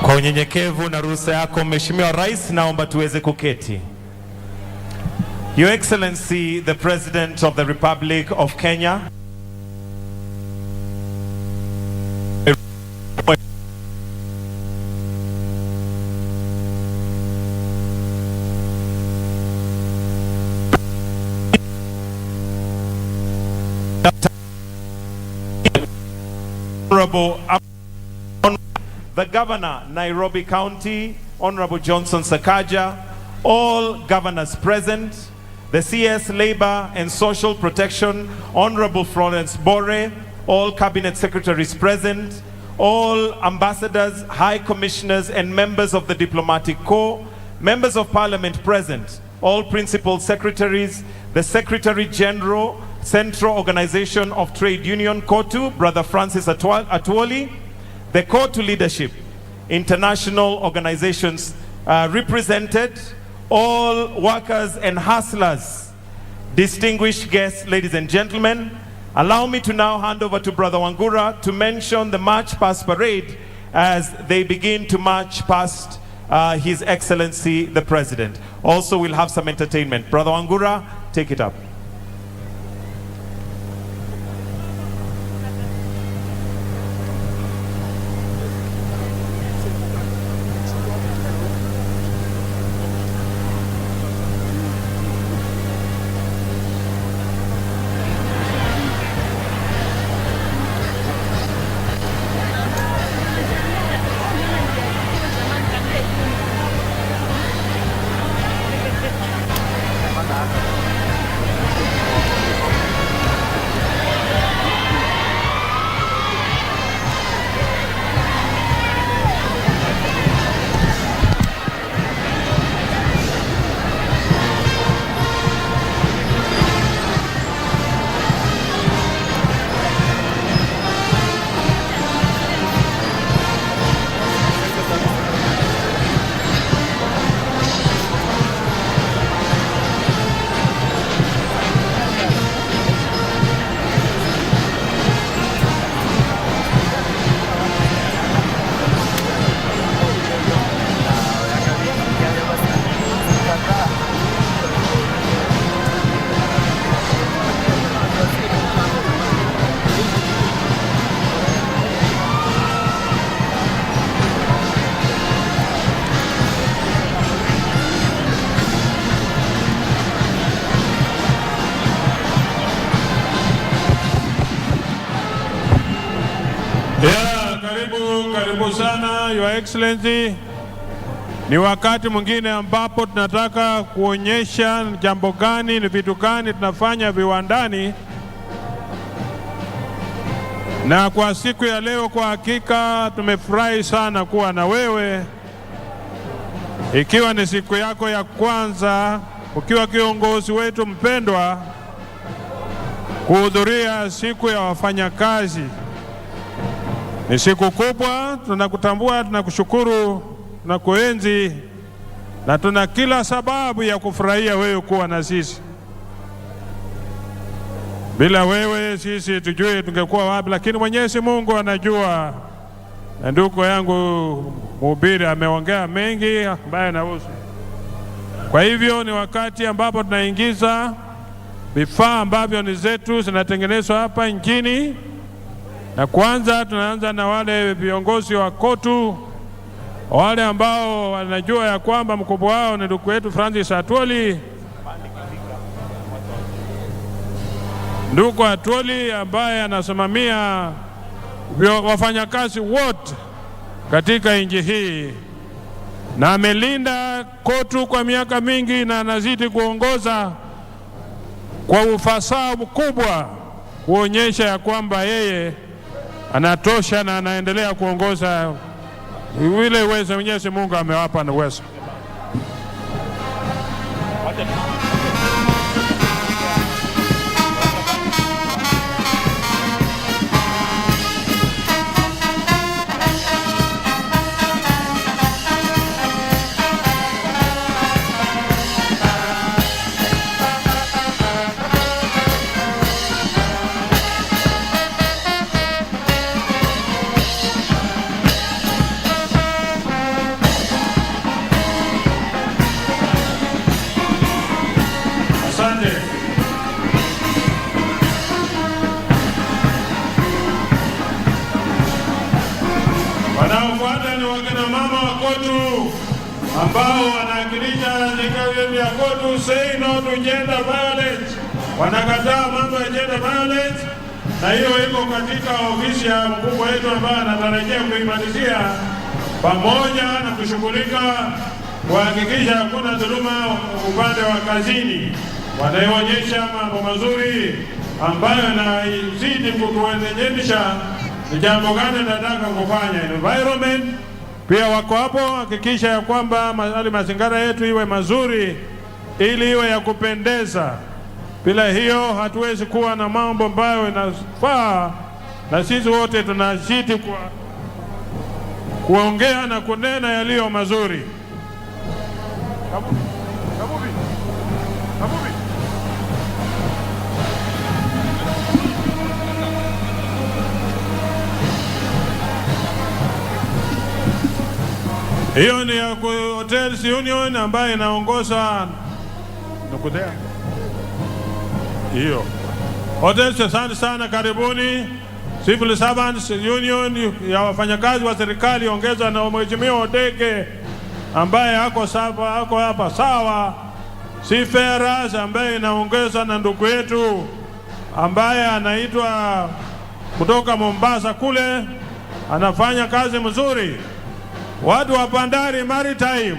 Kwa unyenyekevu na ruhusa yako Mheshimiwa Rais, naomba tuweze kuketi. Your Excellency, the President of the Republic of Kenya, Honorable the Governor, Nairobi County, Honorable Johnson Sakaja, all governors present, the CS Labor and Social Protection, Honorable Florence Bore, all cabinet secretaries present, all ambassadors, high commissioners and members of the diplomatic corps, members of parliament present, all principal secretaries, the Secretary General, Central Organization of Trade Union, COTU, Brother Francis Atwoli, the COTU leadership, international organizations represented, all workers and hustlers, distinguished guests, ladies and gentlemen. Allow me to now hand over to Brother Wangura to mention the March Past Parade as they begin to march past His Excellency the President. Also, we'll have some entertainment. Brother Wangura, take it up.
Karibu sana Your Excellency. Ni wakati mwingine ambapo tunataka kuonyesha jambo gani, ni vitu gani tunafanya viwandani. Na kwa siku ya leo kwa hakika tumefurahi sana kuwa na wewe, ikiwa ni siku yako ya kwanza ukiwa kiongozi wetu mpendwa kuhudhuria siku ya wafanyakazi. Ni siku kubwa, tunakutambua, tunakushukuru, tunakuenzi na tuna kila sababu ya kufurahia wewe kuwa na sisi. Bila wewe sisi tujue tungekuwa wapi, lakini Mwenyezi Mungu anajua. Na ndugu yangu mhubiri ameongea mengi ambayo yanahusu. Kwa hivyo ni wakati ambapo tunaingiza vifaa ambavyo ni zetu zinatengenezwa hapa nchini. Na kwanza tunaanza na wale viongozi wa KOTU, wale ambao wanajua ya kwamba mkubwa wao ni ndugu wetu Francis Atwoli. Ndugu Atwoli ambaye anasimamia wafanyakazi wote katika nchi hii na amelinda KOTU kwa miaka mingi na anazidi kuongoza kwa ufasaha mkubwa kuonyesha ya kwamba yeye anatosha na anaendelea kuongoza vile uwezo Mwenyezi Mungu amewapa na uwezo. Wanaofuata ni wakina mama wa KOTU ambao wanawakilisha serikali ya KOTU. Say no to gender violence. Wanakataa mambo ya gender violence, na hiyo iko katika ofisi ya mkubwa wetu ambaye anatarajia kuimalizia, pamoja na kushughulika kuhakikisha hakuna dhuluma upande wa kazini. Wanaonyesha mambo mazuri ambayo yanazidi kutuendesha ni jambo gani nataka kufanya. Environment pia wako hapo, hakikisha ya kwamba mazingira yetu iwe mazuri ili iwe ya kupendeza. Bila hiyo hatuwezi kuwa na mambo ambayo yanafaa, na sisi wote tunazidi kuongea na kunena yaliyo mazuri. Hiyo ni ya Hotels Union ambayo inaongoza nukudea. Hiyo Hotels, asante sana, karibuni. Civil Servants Union ya wafanyakazi wa serikali ongezwa na Mheshimiwa Odeke ambaye hako hapa sawa. Seafarers ambaye inaongezwa na ndugu yetu ambaye anaitwa kutoka Mombasa kule, anafanya kazi mzuri. Watu wa bandari maritime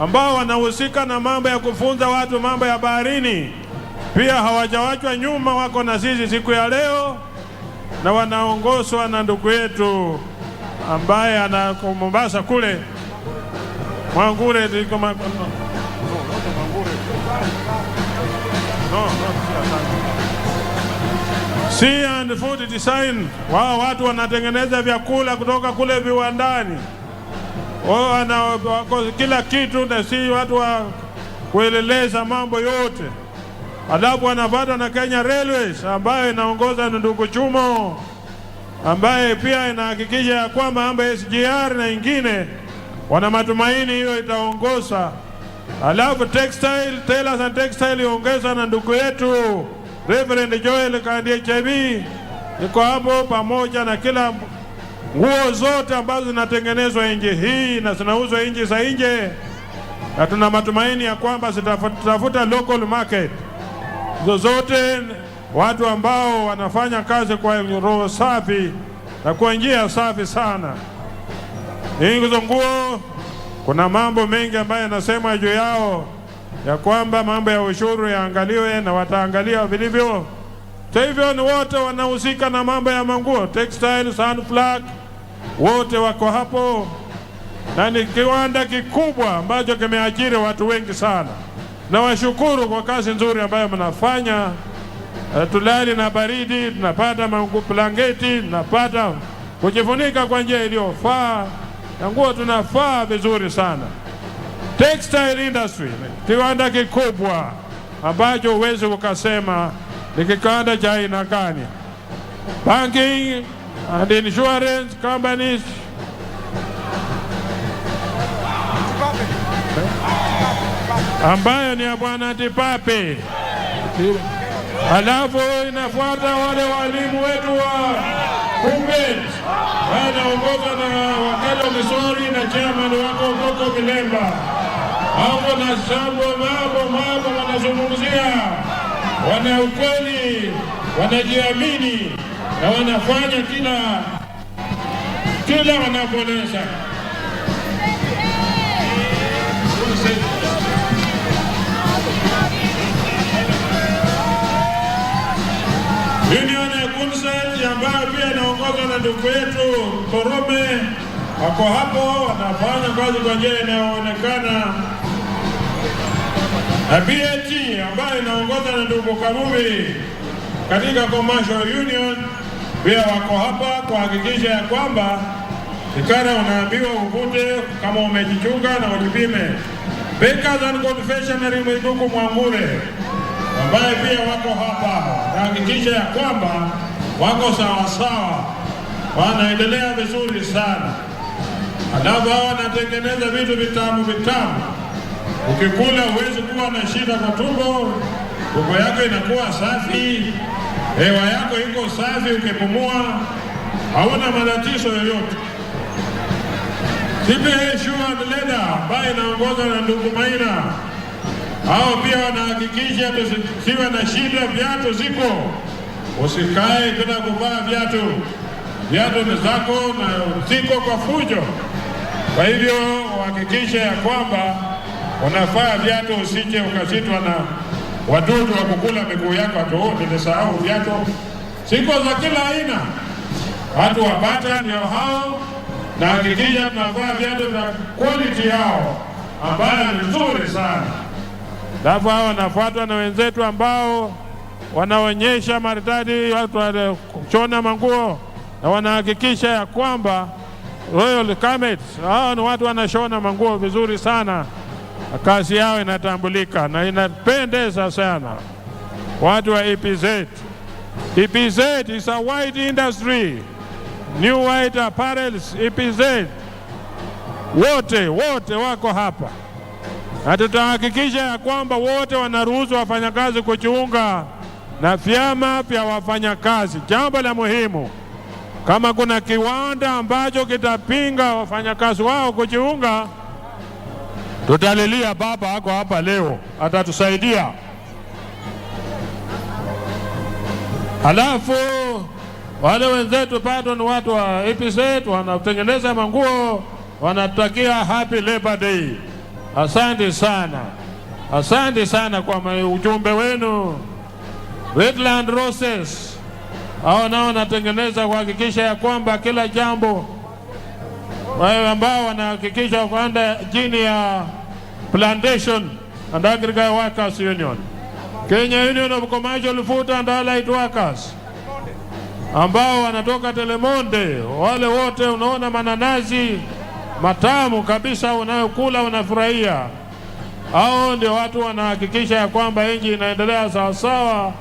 ambao wanahusika na mambo ya kufunza watu mambo ya baharini pia hawajawachwa nyuma, wako na sisi siku ya leo, na wanaongozwa na ndugu yetu ambaye ana Mombasa kule Mwangure. Sea and Food Design, wao watu wanatengeneza vyakula kutoka kule viwandani. Wako kila kitu, na si watu wa kueleleza mambo yote. Alafu wanapata na Kenya Railways ambayo inaongoza na ndugu Chumo ambaye pia inahakikisha ya kwamba mambo ya SGR na ingine wana matumaini hiyo itaongoza. Alafu textile, tailors and textile iongeza na ndugu yetu Reverend Joel Kandie Chebi, niko hapo pamoja na kila nguo zote ambazo zinatengenezwa nje hii na zinauzwa nje za nje, na tuna matumaini ya kwamba zitafuta local market. Zozote watu ambao wanafanya kazi kwa roho safi na kwa njia safi sana. Hizo nguo kuna mambo mengi ambayo yanasema juu yao ya kwamba mambo ya ushuru yaangaliwe na wataangalia vilivyo. Kwa hivyo ni wote wanahusika na mambo ya manguo, textile, Sunflag, wote wako hapo, na ni kiwanda kikubwa ambacho kimeajiri watu wengi sana. Na washukuru kwa kazi nzuri ambayo mnafanya. Tulali na baridi, tunapata blanketi, tunapata kujifunika kwa njia iliyofaa, na nguo tunafaa vizuri sana. Textile industry, kiwanda kikubwa ambacho huwezi ukasema ni kiwanda cha aina gani. Banking and insurance companies, ambayo ni ya Bwana Tipape. Alafu inafuata wale walimu wetu wa Kumbet, wanaongozwa na wakala Misori na chairman wako Koko Kilemba. Hapo na mambo wanazungumzia, wana ukweli, wanajiamini na wanafanya kila wanaponesha. Union ya Kunsel ambayo pia inaongozwa na ndugu yetu Korome wako hapo, wanafanya kazi kwa njia inayoonekana. Na BAT ambayo inaongozwa na ndugu Kabubi katika Commercial Union pia wako hapa kuhakikisha ya kwamba ikara unaambiwa uvute kama umejichunga na ujipime. Bakers and Confectionery Mwiduku Mwangure ambaye pia wako hapa kuhakikisha ya kwamba wako sawasawa, wanaendelea vizuri sana. Alafu wanatengeneza vitu vitamu. Ukikula huwezi kuwa na shida kwa tumbo yako inakuwa safi, hewa yako iko safi, ukipumua hauna matatizo yoyote. CPA Shoe and Leather ambaye inaongozwa na ndugu Maina, hao pia wanahakikisha tusiwe na shida, viatu ziko. Usikae tena kuvaa viatu ni zako na ziko kwa fujo. Kwa hivyo uhakikishe ya kwamba unafaa viatu, usije ukashitwa na wadudu wa kukula miguu yako. Nimesahau viatu ziko za kila aina, watu wapata ndio hao, na hakikisha tunavaa viatu vya quality yao ambayo ni nzuri sana. Alafu hao wanafuatwa na wenzetu ambao wanaonyesha maridadi, watu wanachona manguo na wanahakikisha ya kwamba Royal Garments, hao ni watu wanashona manguo vizuri sana. Kazi yao inatambulika na inapendeza sana. Watu wa EPZ. EPZ is a white industry. New White Apparels, EPZ. Wote wako hapa. Na tutahakikisha ya kwamba wote wanaruhusu wafanyakazi kujiunga na vyama vya wafanyakazi. Jambo la muhimu, kama kuna kiwanda ambacho kitapinga wafanyakazi wao kujiunga, tutalilia baba ako hapa leo, atatusaidia. Alafu wale wenzetu bado ni watu wa EPZ, wanatengeneza manguo, wanatakia Happy Labor Day. Asante sana kwa ujumbe wenu. Wetland Roses, hao nao wanatengeneza kuhakikisha ya kwamba kila jambo, wao ambao wanahakikisha kwamba chini ya Plantation and Agricultural Workers Union, Kenya Union of Commercial Food and Allied Workers, ambao wanatoka Telemonde, wale wote unaona mananasi matamu kabisa unayokula unafurahia. Hao ndio watu wanahakikisha ya kwamba nchi inaendelea sawasawa.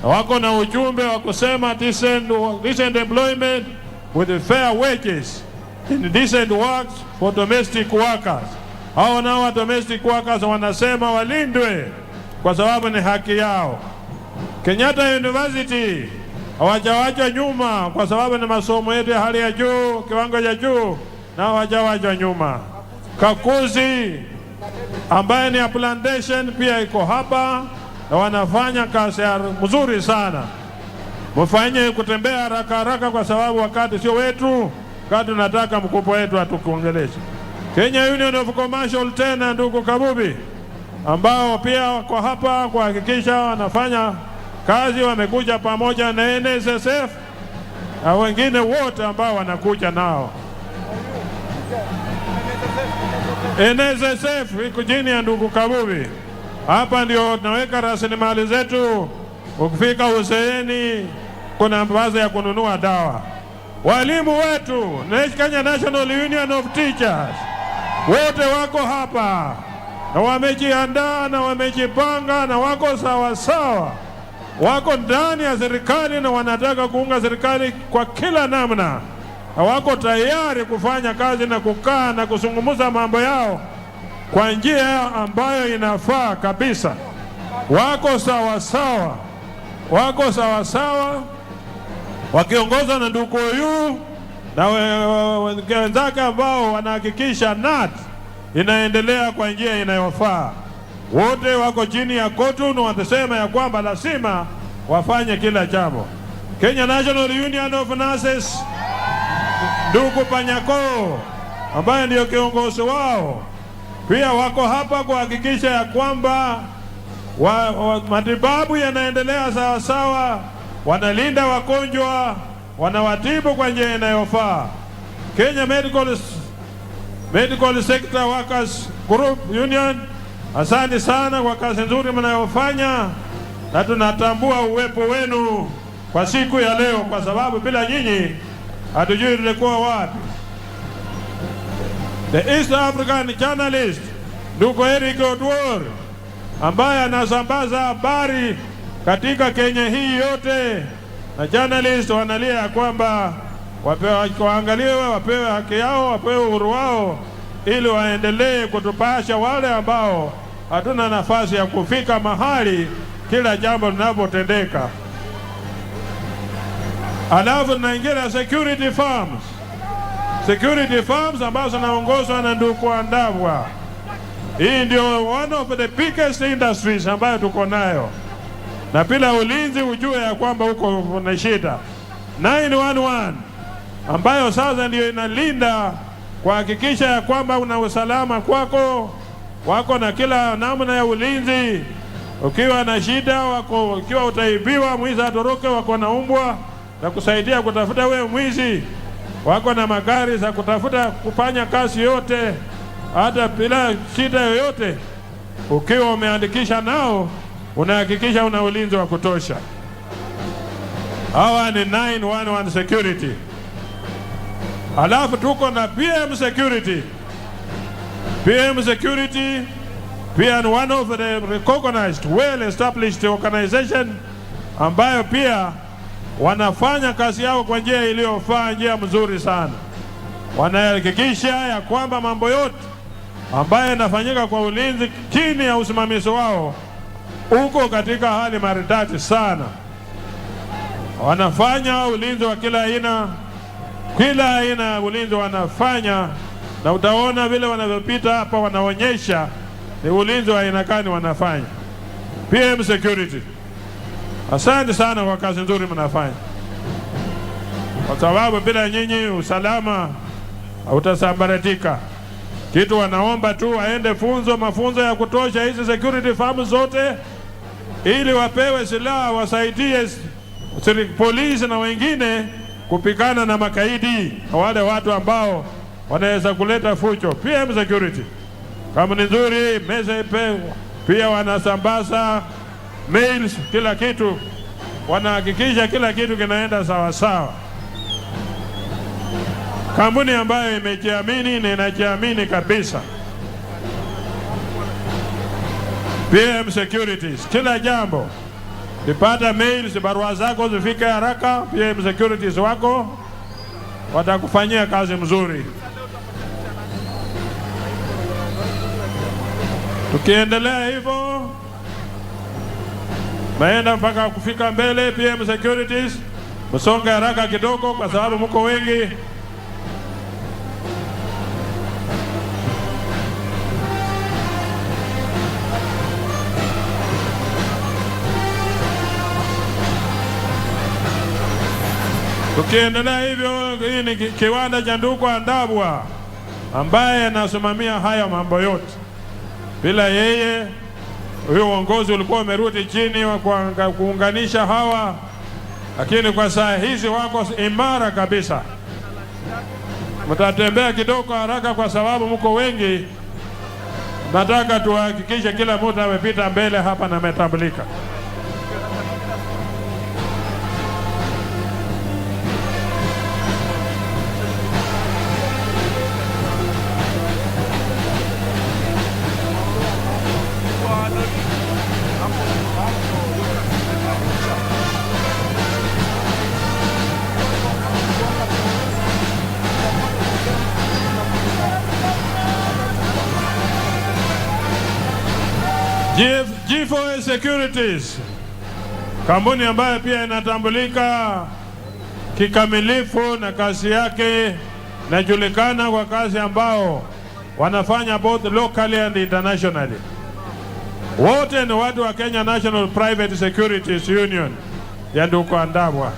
Wako na ujumbe wa kusema decent employment with fair wages in decent works for domestic workers. Hao nao domestic workers wanasema walindwe kwa sababu ni haki yao. Kenyatta University hawajawachwa nyuma kwa sababu ni masomo yetu ya hali ya juu, kiwango cha juu, na hawajawachwa nyuma. Kakuzi ambaye ni ya Plantation pia iko hapa na wanafanya kazi mzuri sana. Mfanye kutembea haraka kwa sababu wakati sio wetu, wakati tunataka mkubwa wetu atukuongeleshe. Kenya Union of Commercial tena ndugu Kabubi, ambao pia wako hapa kuhakikisha wanafanya kazi, wamekuja pamoja na NSSF na wengine wote ambao wanakuja nao. NSSF iko chini ya ndugu Kabubi. Hapa ndio tunaweka rasilimali zetu. Ukifika uzeeni kuna baadhi ya kununua dawa. walimu wetu, Kenya National Union of Teachers, wote wako hapa na wamejiandaa na wamejipanga na wako sawa sawa, wako ndani ya serikali na wanataka kuunga serikali kwa kila namna, na wako tayari kufanya kazi na kukaa na kuzungumza mambo yao kwa njia ambayo inafaa kabisa. Wako sawa sawa, wako sawa sawa, wakiongozwa na ndugu Uhuru na wenzake ambao wanahakikisha NAT inaendelea kwa njia inayofaa. Wote wako chini ya kotun, wanasema ya kwamba lazima wafanye kila jambo. Kenya National Union of Nurses, ndugu Panyako ambaye ndio kiongozi wao, pia wako hapa kuhakikisha ya kwamba matibabu yanaendelea sawa sawa, wanalinda wagonjwa, wanawatibu kwa njia inayofaa. Kenya Medical Sector Workers Group Union, asante sana kwa kazi nzuri mnayofanya, na tunatambua uwepo wenu kwa siku ya leo, kwa sababu bila nyinyi hatujui tulikuwa wapi. The East African journalist ndugu Eric Odwor ambaye anasambaza habari katika Kenya hii yote, na journalist wanalia kwamba waangaliwe, wapewe haki yao, wapewe uhuru wao, ili waendelee kutupasha wale ambao hatuna nafasi ya kufika mahali kila jambo linapotendeka. Alafu naingia security firms ambazo zinaongozwa na ndugu Andabwa. Hii ndio one of the biggest industries ambayo tuko nayo, na bila ulinzi ujue ya kwamba huko na shida. 911 ambayo sasa ndio inalinda kuhakikisha ya kwamba una usalama kwako, wako na kila namna ya ulinzi. Ukiwa na shida wako, ukiwa utaibiwa, mwizi atoroke, wako na umbwa na kusaidia kutafuta wewe mwizi, wako na magari za kutafuta kufanya kazi yote hata bila shida yoyote. Ukiwa umeandikisha nao, unahakikisha una ulinzi wa kutosha. Hawa ni 911 security. Alafu tuko na PM security. PM security pia ni one of the recognized, well established organization ambayo pia wanafanya kazi yao kwa njia iliyofaa, njia mzuri sana. Wanahakikisha ya kwamba mambo yote ambayo yanafanyika kwa ulinzi chini ya usimamizi wao uko katika hali maridadi sana. Wanafanya ulinzi wa kila aina ulinzi wanafanya, na utaona vile wanavyopita hapa wanaonyesha ni ulinzi wa aina gani wanafanya. PM security, asante sana kwa kazi nzuri mnafanya, kwa sababu bila nyinyi usalama utasambaratika. Kitu wanaomba tu waende mafunzo ya kutosha hizi security firms zote, ili wapewe silaha, wasaidie polisi na wengine kupigana na makaidi na wale watu ambao wanaweza kuleta fujo. PM security kama ni nzuri, pia wanasambaza mails, kila kitu wanahakikisha kila kitu kinaenda sawa sawa. Kampuni ambayo imejiamini na inajiamini kabisa. PM Securities, kila jambo nipata mails, barua zako zifike haraka, PM Securities wako watakufanyia kazi mzuri. Tukiendelea hivyo maenda mpaka kufika mbele, PM Securities msonge haraka kidogo kwa sababu mko wengi. Tukiendelea hivyo, hii ni kiwanda cha ndugu Andabwa ambaye anasimamia haya mambo yote. Bila yeye huyo uongozi ulikuwa umerudi chini wa kuunganisha hawa, lakini kwa saa hizi wako imara kabisa. Mtatembea kidogo haraka kwa sababu mko wengi. Nataka tuhakikishe kila mtu amepita mbele hapa na ametambulika. G4 Securities, kampuni ambayo pia inatambulika kikamilifu na kazi yake, inajulikana kwa kazi ambao wanafanya both locally and internationally. Wote ni watu wa Kenya National Private Securities Union ya nduko Andabwa.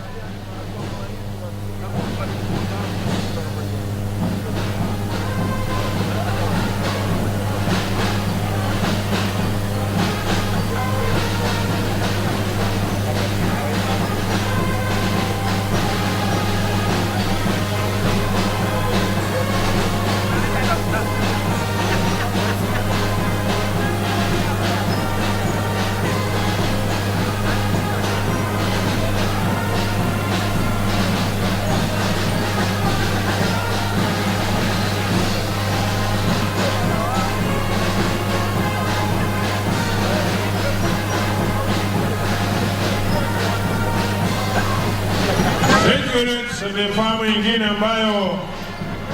Ni famu ingine ambayo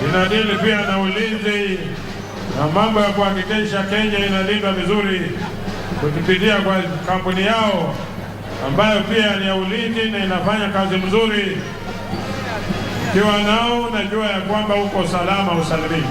inadili pia na ulinzi na mambo ya kuhakikisha Kenya inalindwa vizuri kupitia kwa kampuni yao ambayo pia ni ya ulinzi na inafanya kazi mzuri. Kiwa nao najua ya kwamba uko salama usalimini.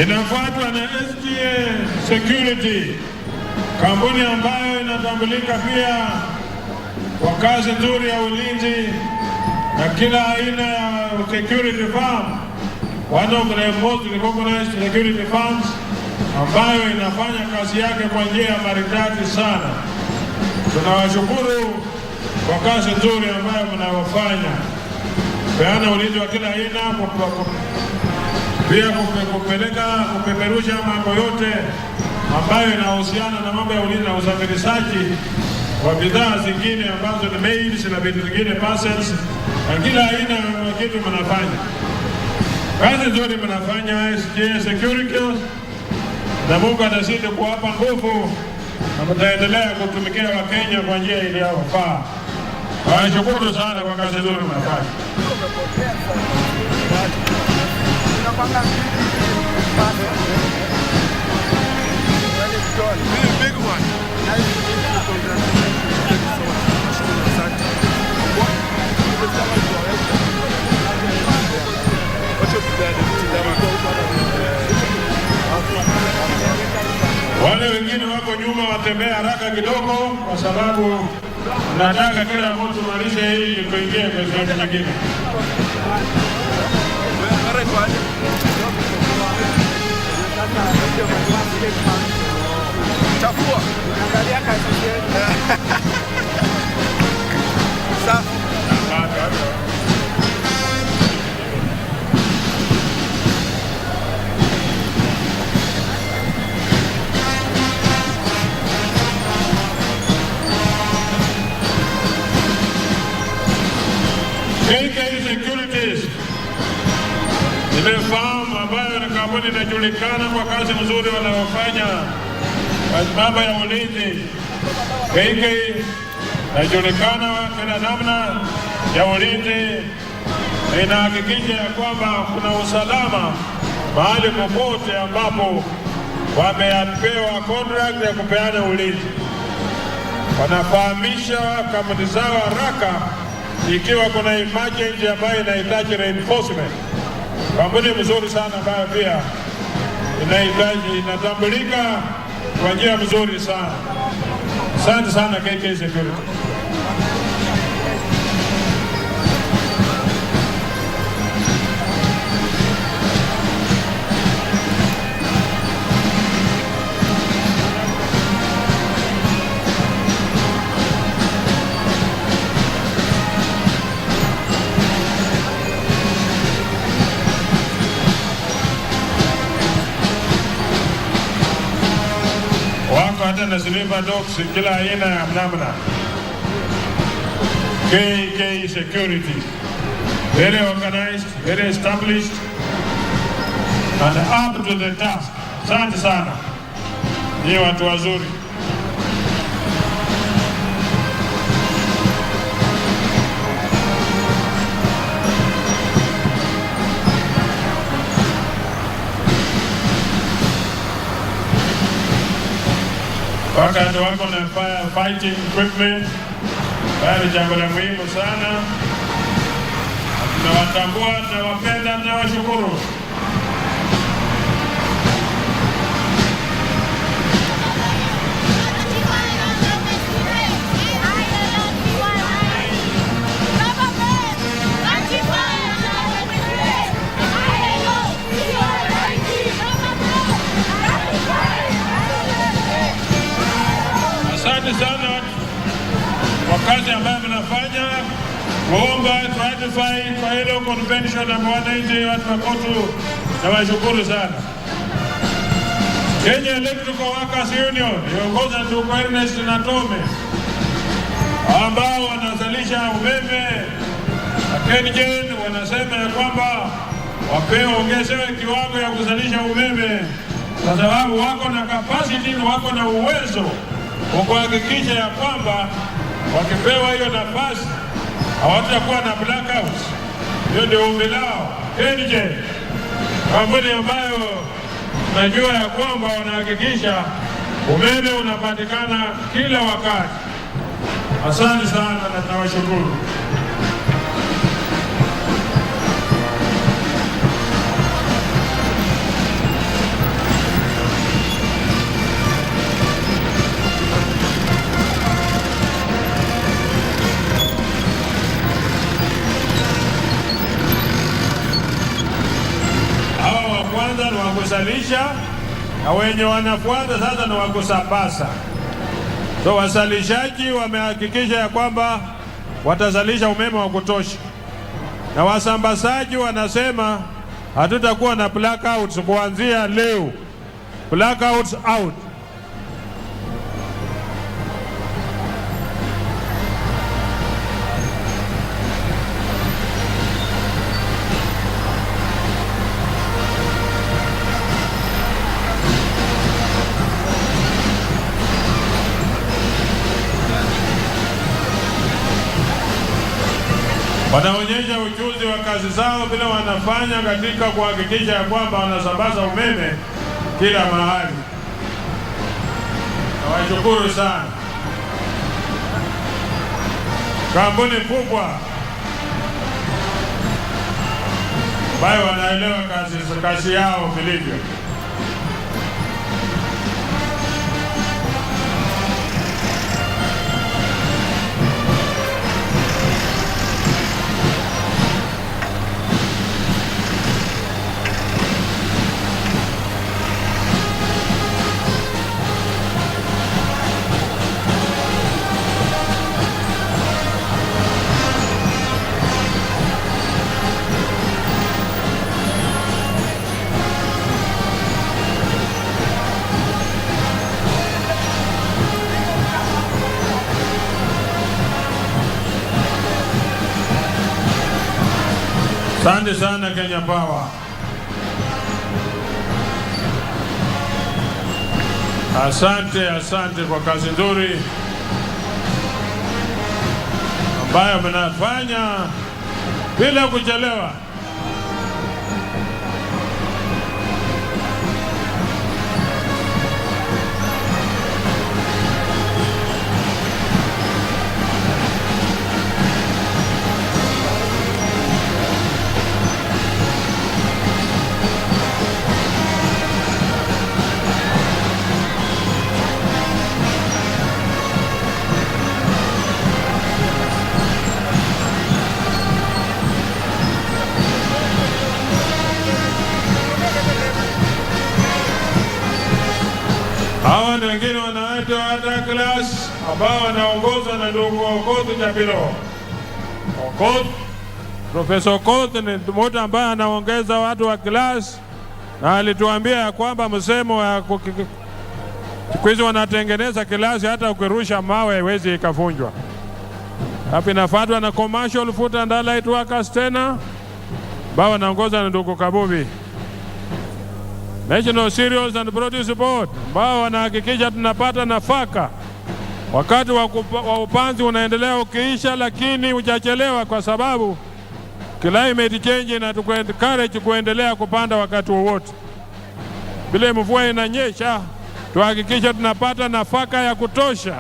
Inafuatwa na SGA Security, kampuni ambayo inatambulika pia kwa kazi nzuri ya ulinzi na kila aina ya security firm, one of the most recognized security firms, ambayo inafanya kazi yake kwa njia ya maridadi sana. Tunawashukuru kwa kazi nzuri ambayo mnayofanya, peana ulinzi wa kila aina, pia kupeperusha mambo yote ambayo inahusiana na mambo ya ulinzi na usafirishaji wa bidhaa zingine ambazo ni mails na vitu zingine parcels na kila aina ya kitu mnafanya. Kazi nzuri mnafanya SGA Security, na Mungu atazidi kuwapa nguvu na mtaendelea kutumikia Wakenya kwa njia iliyofaa. Nashukuru sana kwa kazi nzuri mnafanya.
Big one.
Wale wengine wako nyuma watembea haraka kidogo kwa sababu nataka kila mtu malishe hii kuingia kwa sehemu nyingine.
Chafua. Angalia kazi yenu. Safi.
KBC Securities nimefahamu ambayo ni kampuni inajulikana kwa kazi nzuri wanayofanya kwa mambo ya ulinzi. KBC inajulikana kila namna ya ulinzi, inahakikisha ya kwamba kuna usalama mahali popote ambapo wamepewa contract ya kupeana ulinzi. Wanafahamisha kampuni zao haraka ikiwa kuna emergency ambayo inahitaji reinforcement. Kampuni mzuri sana ambayo pia inatambulika kwa njia mzuri sana. Asante sana KBC Security. hata na silver dogs kila aina ya namna. KK Security, very organized, very established, and up to the task. Asante sana, ni watu wazuri. Wakati wako na fighting equipment, bali jambo la muhimu sana. Tunawatambua, tunawapenda, tunawashukuru. Asante sana kwa kazi ambayo mnafanya, kuomba ratify kwa ile convention na wananchi watu wa Kotu, na washukuru sana. Kenya Electrical Workers Union iongoza ndugu Ernest na Tome ambao wanazalisha umeme. KenGen wanasema ya kwamba wapewe ongezewe kiwango ya kuzalisha umeme kwa sababu wako na capacity na wako na uwezo wa kuhakikisha ya kwamba wakipewa hiyo nafasi hawatakuwa na blackouts. Hiyo ndio ombi lao. KenGen, kampuni ambayo najua ya kwamba wanahakikisha umeme unapatikana kila wakati. Asante sana na tunawashukuru. Kwanza ni wakusalisha na wenye wanafuata sasa ni wakusambaza. So wasalishaji wamehakikisha ya kwamba watazalisha umeme wa kutosha, na wasambazaji wanasema hatutakuwa na blackouts kuanzia leo. Blackouts out. Wanaonyesha ujuzi wa kazi zao bila wanafanya katika kuhakikisha ya kwamba wanasambaza umeme kila mahali. Nawashukuru sana. Kampuni kubwa ambayo wanaelewa kazi yao vilivyo. Asante sana Kenya Power. Asante kwa kazi nzuri ambayo mnafanya bila kuchelewa. Hawa na wengine wanaitwa hata class ambao wanaongozwa na ndugu Okoth Jabiro. Okoth, Professor Okoth ni mtu ambaye anaongeza watu wa class, na alituambia ya kwamba msemo Siku hizi wanatengeneza kilasi hata ukirusha mawe haiwezi ikavunjwa. Hapa inafuatwa na commercial food and allied workers tena, ambao wanaongoza na ndugu Kabubi. National Cereals and Produce Board, ambao wanahakikisha tunapata nafaka. Wakati wa upanzi unaendelea ukiisha, lakini hujachelewa kwa sababu climate change inatuencourage kuendelea kupanda wakati wowote. Bila mvua inanyesha, tuhakikisha tunapata nafaka ya kutosha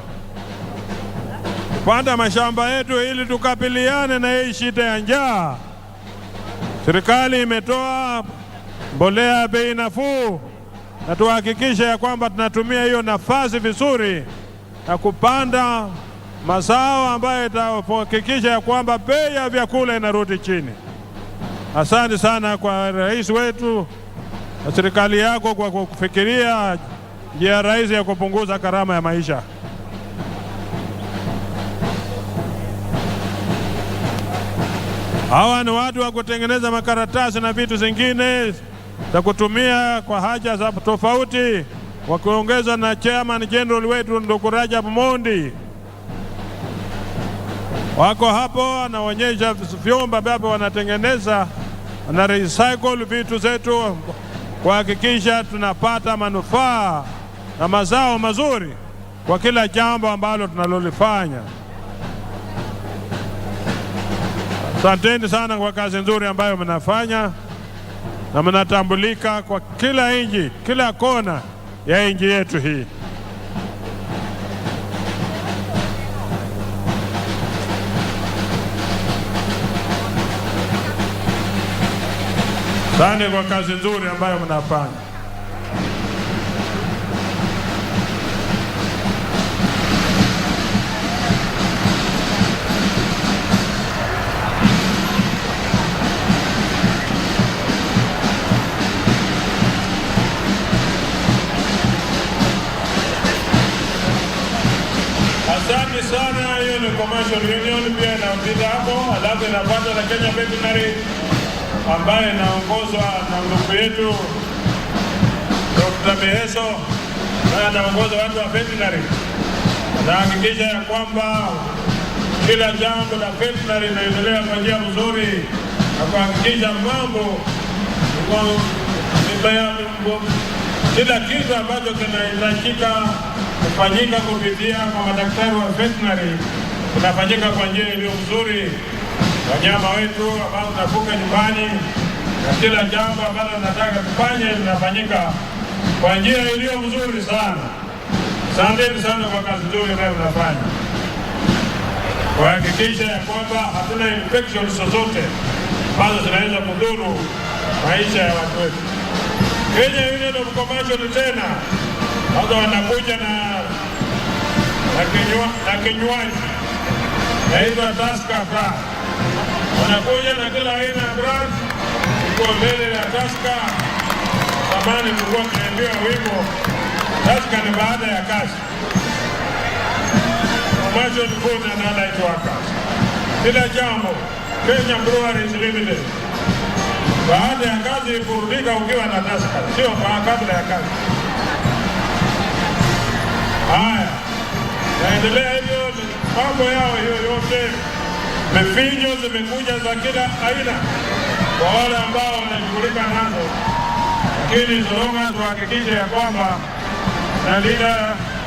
kupanda mashamba yetu ili tukabiliane na hii shida ya njaa. Serikali imetoa mbolea bei nafuu, na tuhakikisha ya kwamba tunatumia hiyo nafasi vizuri na kupanda mazao ambayo itahakikisha ya kwamba bei ya vyakula inarudi chini. Asante sana kwa rais wetu na serikali yako kwa kufikiria njia rahisi ya kupunguza gharama ya maisha. Hawa ni watu wa kutengeneza makaratasi na vitu zingine za kutumia kwa haja za tofauti, wakiongeza na chairman general wetu ndugu Rajab Mondi. Wako hapo anaonyesha vyombo ambavyo wanatengeneza na recycle vitu zetu kuhakikisha tunapata manufaa na mazao mazuri kwa kila jambo ambalo tunalolifanya. Asanteni sana kwa kazi nzuri ambayo mnafanya, na mnatambulika kwa kila nchi, kila kona ya nchi yetu hii. Asante kwa kazi nzuri ambayo mnafanya. Asante sana. Hiyo ni commercial union pia inapita hapo, alafu inapata na Kenya Veterinary ambaye inaongozwa na ndugu yetu Dr. Meheso, na anaongoza watu wa veterinary. Anahakikisha ya kwamba kila jambo la veterinary linaendelea kwa njia nzuri, na kuhakikisha mambo kila kitu ambacho kinahitajika kufanyika kupitia kwa madaktari wa veterinary kinafanyika kwa njia iliyo nzuri. Wanyama wetu ambao tunafuga nyumbani na kila jambo ambalo nataka kufanya linafanyika kwa njia iliyo nzuri sana. Asanteni sana kwa kazi nzuri ambayo mnafanya kuhakikisha ya kwamba hatuna infections zozote ambazo zinaweza kudhuru maisha ya watu wetu. Kenya Union of Commercial tena hata wanakuja na kinywaji naitwa Tusker Brand. Wanakuja na kila aina ya brand iko mbele ya Tusker. Zamani tulikuwa tunaambiwa wimbo Tusker ni baada ya kazi. Commercial food and allied workers. Kila jambo Kenya Breweries Limited. Baada ya kazi kurudika ukiwa na Tusker, sio kabla ya kazi. Haya, naendelea hivyo mambo yao hiyo yote. Mifinyo zimekuja za kila aina kwa wale ambao wanashughulika nazo, lakini zoronga tuhakikishe ya kwamba nalinda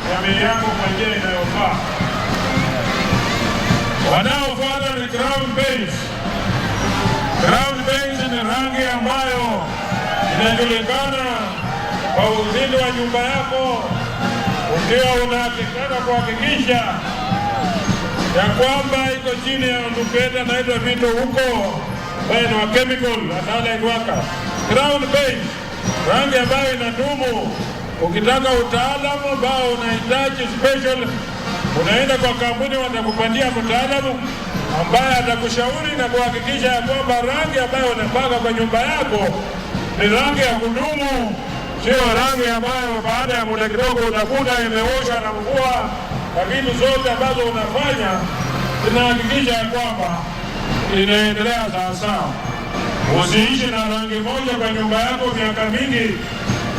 jamii yako kwa njia inayofaa. Wanaofuata ni ground base. Ground base ni rangi ambayo inajulikana kwa uzito wa nyumba yako, ukiwa unahakikisha kuhakikisha ya kwamba iko chini ya ndugu yetu anaitwa Vito huko, ambaye ni wa chemical and allied workers. Ground base, rangi ambayo inadumu. Ukitaka utaalamu ambao unahitaji special, unaenda kwa kampuni, watakupatia mtaalamu ambaye atakushauri na kuhakikisha ya kwamba rangi ambayo unapaka kwa nyumba yako ni rangi ya kudumu, sio rangi ambayo baada ya muda kidogo utakuta imeoshwa na mvua. Na vitu zote ambazo unafanya tunahakikisha ya kwamba inaendelea sawasawa. Usiishi na rangi moja kwa nyumba yako miaka mingi,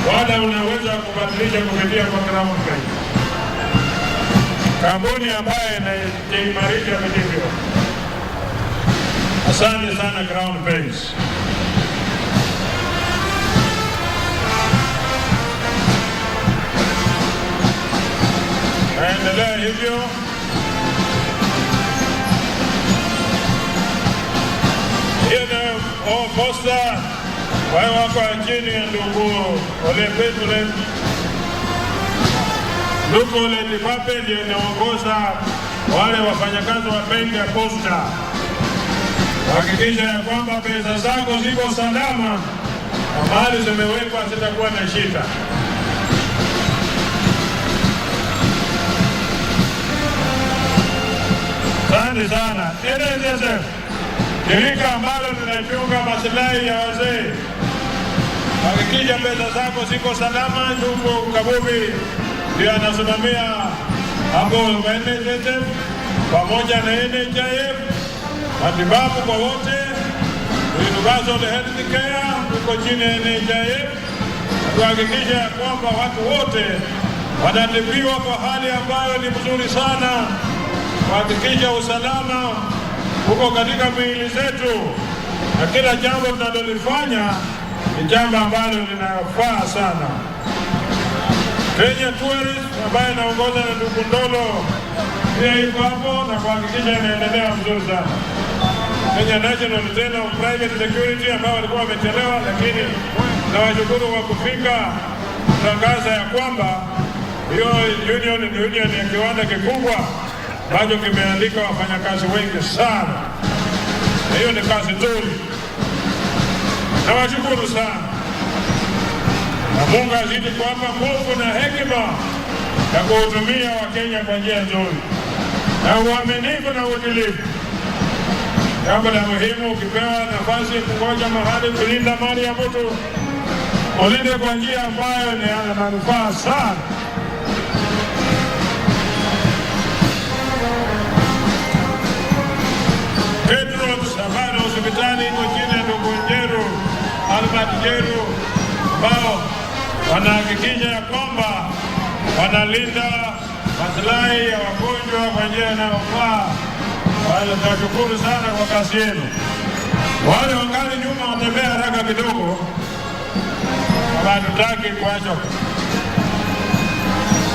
wala unaweza kubadilisha kupitia kwa Crown Paints, kampuni ambayo inaimarisha vilivyo. Asante sana Crown Paints. Naendelea hivyo. Posta wao wako chini ya ndugu Ole Petule. Ndugu Ole Tipape ndiye anaongoza wale wafanyakazi wa benki ya Posta. Hakikisha ya kwamba pesa zako ziko salama na mali zimewekwa zitakuwa na shida. Asante sana. NSSF, shirika ambalo linachunga maslahi ya wazee. Hakikisha pesa zako ziko salama. Ndugu Kabubi ndiye anasimamia hapo NSSF pamoja na NHIF, matibabu kwa wote, universal health care uko chini ya NHIF. Tuhakikisha ya kwamba watu wote wanatibiwa kwa hali ambayo ni mzuri sana. Kuhakikisha usalama uko katika miili zetu, na kila jambo tunalolifanya ni jambo ambalo linafaa sana. Kenya Tourism ambayo inaongozwa na ndugu Ndolo pia iko hapo na kuhakikisha inaendelea vizuri sana. Kenya National Center of Private Security ambao walikuwa wamechelewa, lakini nawashukuru kwa kufika kutangaza ya kwamba hiyo union ni union ya kiwanda kikubwa ambacho kimeandika wafanyakazi wengi sana. Hiyo ni kazi nzuri. Nawashukuru sana. Na Mungu azidi kuwapa nguvu na hekima ya kuhudumia Wakenya kwa njia nzuri na uaminifu na uadilifu. Jambo la muhimu, ukipewa nafasi kungoja mahali kulinda mali ya mtu, ulinde kwa njia ambayo ni ya manufaa sana. Petros ambayo na hospitali iko chini ya ndugu Njeru, Albert Njeru, ambao wanahakikisha ya kwamba wanalinda maslahi ya wagonjwa kwa njia inayofaa. Tunashukuru sana kwa kazi yenu. Wale wangali nyuma watembea haraka kidogo, hatutaki kuacha.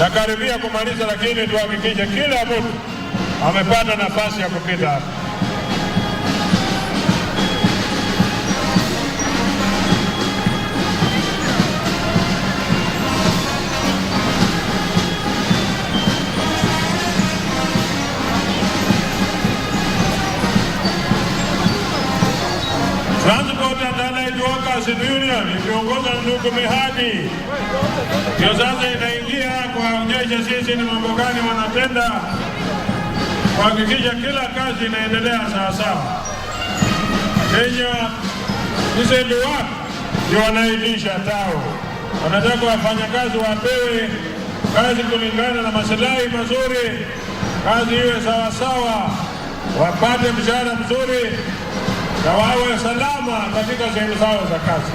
Nakaribia kumaliza, lakini tuhakikishe kila mtu amepata nafasi ya kupita hapa. Transport and Allied Workers Union ikiongozwa na ndugu Mihadi ndio sasa inaingia kuwaonyesha sisi ni mambo gani wanatenda, kuhakikisha kila kazi inaendelea sawasawa. Kenya Decent Work ndio wanaitisha tao, wanataka wafanyakazi wapewe kazi kulingana na maslahi mazuri, kazi iwe sawasawa, wapate mshahara mzuri na wawe salama katika sehemu zao za kazi.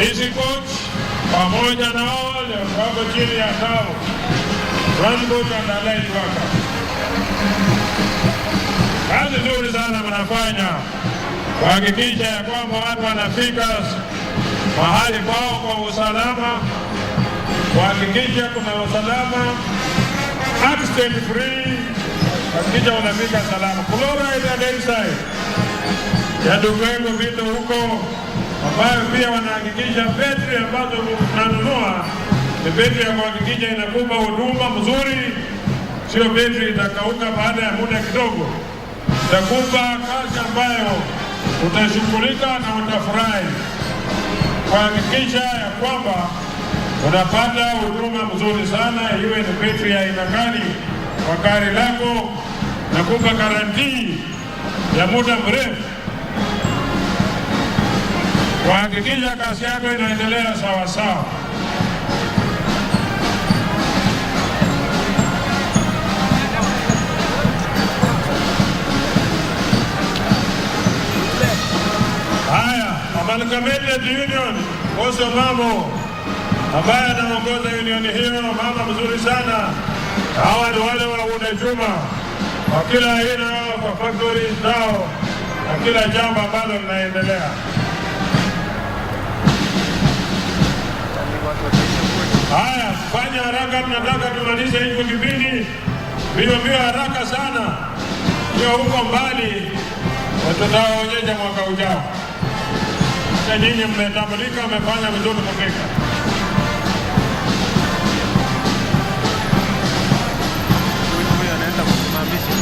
Hizi coach pamoja na wale wako chini ya tao Transport and Allied Workers, kazi nzuri sana wanafanya kuhakikisha ya kwamba watu wanafika mahali kwao kwa usalama, kuhakikisha kuna usalama, accident free, kuhakikisha unafika salama. Chloride and Dioxide ya ndugu vitu huko, ambayo pia wanahakikisha betri ambazo tunanunua ni betri ya kuhakikisha inakupa huduma mzuri, sio betri itakauka baada ya muda kidogo. Itakupa kazi ambayo utashughulika na utafurahi, kuhakikisha ya kwamba unapata huduma mzuri sana, iwe ni betri ya aina gani kwa gari lako, na kupa garantii ya muda mrefu, kuhakikisha kazi yako inaendelea sawa sawa. Amalgamated Union, Boso Mamo, ambaye anaongoza union hiyo, mama mzuri sana. Hawa ni wale wa Unajuma kwa kila aina, kwa factories zao na kila jambo ambalo linaendelea. Haya, fanya haraka, tunataka tumalize hicho kipindi mbio haraka sana. Hiyo huko mbali tutawaonyesha mwaka ujao. Sasa nyinyi mmetambulika, mmefanya vizuri kufika.
Huyu anaenda kusimamisha.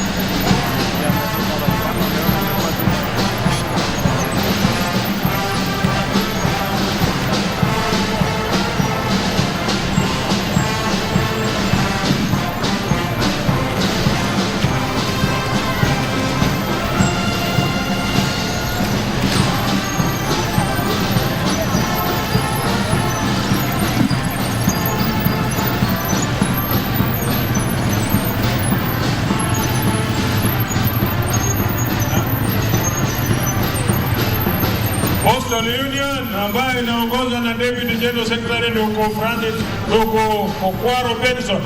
Union ambayo inaongozwa na David General Secretary ndugu Francis ndugu Okwaro Benson.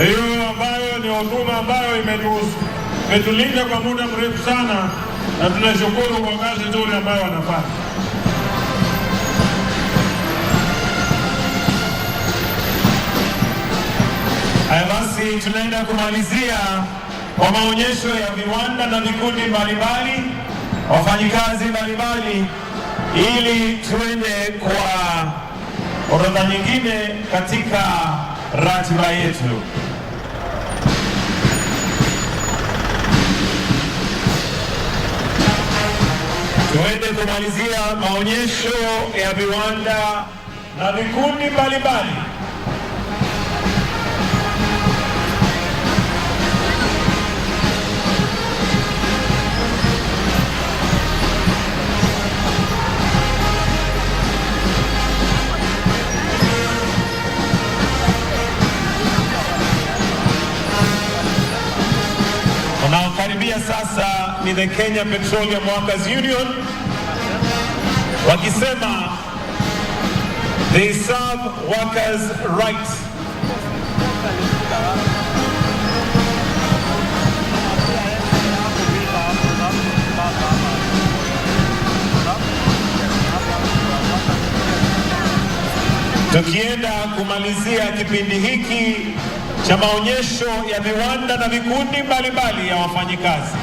Hiyo ambayo ni huduma ambayo imetulinda kwa muda mrefu sana, na tunashukuru kwa kazi nzuri ambayo wanafanya.
Haya basi, tunaenda kumalizia kwa maonyesho ya viwanda na vikundi mbalimbali, wafanyikazi mbalimbali, ili tuende kwa orodha nyingine katika ratiba yetu. Tuende kumalizia maonyesho ya viwanda na vikundi mbalimbali. Unaokaribia sasa ni the Kenya Petroleum Workers Union, wakisema they serve workers' rights. Tukienda kumalizia kipindi hiki cha maonyesho ya viwanda na vikundi mbalimbali ya wafanyikazi.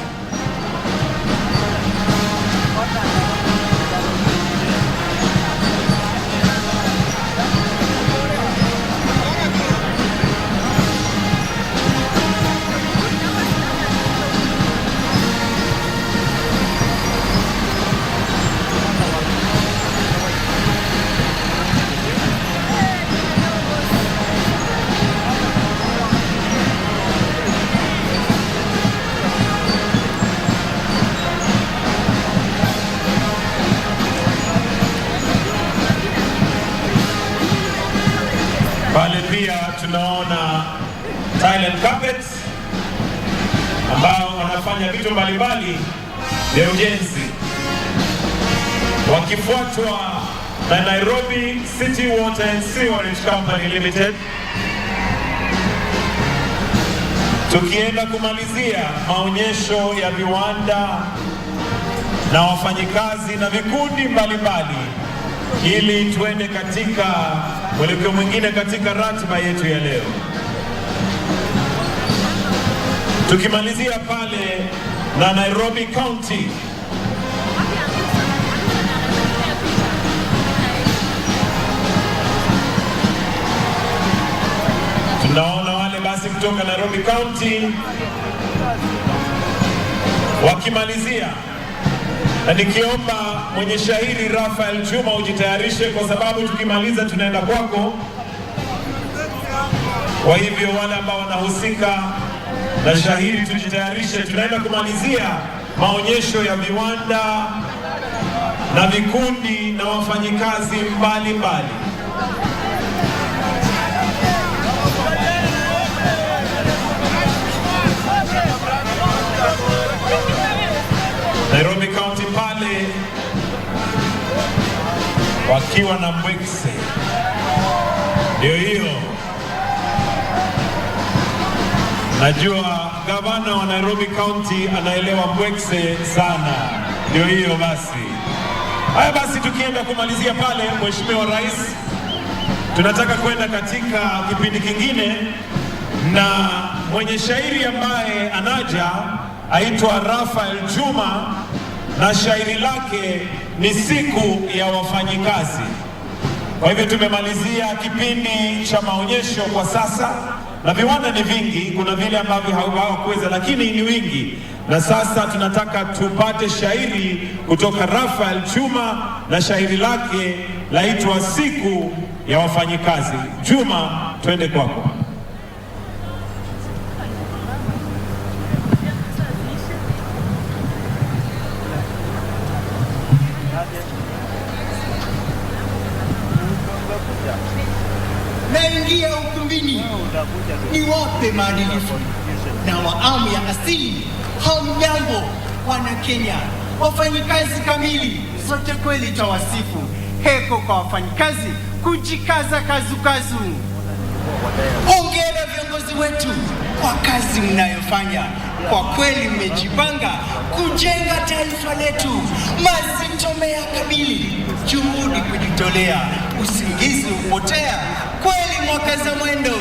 Pale pia tunaona Thailand Carpets ambao wanafanya vitu mbalimbali vya ujenzi, wakifuatwa na Nairobi City Water and Sewerage Company Limited. Tukienda kumalizia maonyesho ya viwanda na wafanyikazi na vikundi mbalimbali, ili tuende katika mwelekeo mwingine katika ratiba yetu ya leo. Tukimalizia pale na Nairobi County, tunaona wale basi kutoka Nairobi County wakimalizia, na nikiomba mwenye shahiri Rafael Juma ujitayarishe, kwa sababu tukimaliza tunaenda kwako. Kwa hivyo wale ambao wanahusika na shahiri tujitayarishe, tunaenda kumalizia maonyesho ya viwanda na vikundi na wafanyikazi mbalimbali. Nairobi County pale wakiwa na mbwekse. Ndio hiyo. Najua gavana wa Nairobi County anaelewa mbwekse sana. Ndio hiyo basi. Haya basi, tukienda kumalizia pale, Mheshimiwa Rais, tunataka kwenda katika kipindi kingine na mwenye shairi ambaye anaja aitwa Rafael Juma, na shairi lake ni siku ya wafanyikazi. Kwa hivyo tumemalizia kipindi cha maonyesho kwa sasa, na viwanda ni vingi, kuna vile ambavyo hawakuweza lakini ni wingi. Na sasa tunataka tupate shairi kutoka Rafael Juma, na shairi lake laitwa siku ya wafanyikazi. Juma, twende kwako.
Naingia ukumbini ni wape maadilifu na waamu ya asili. Hamjambo wana Kenya, wafanyikazi kamili, sote kweli tawasifu. Heko kwa wafanyikazi, kujikaza kazukazu. Hongera viongozi wetu kwa kazi mnayofanya, kwa kweli mmejipanga kujenga taifa letu. Mazito meyakabili, juhudi kujitolea, usingizi upotea, kweli mwaka za mwendo.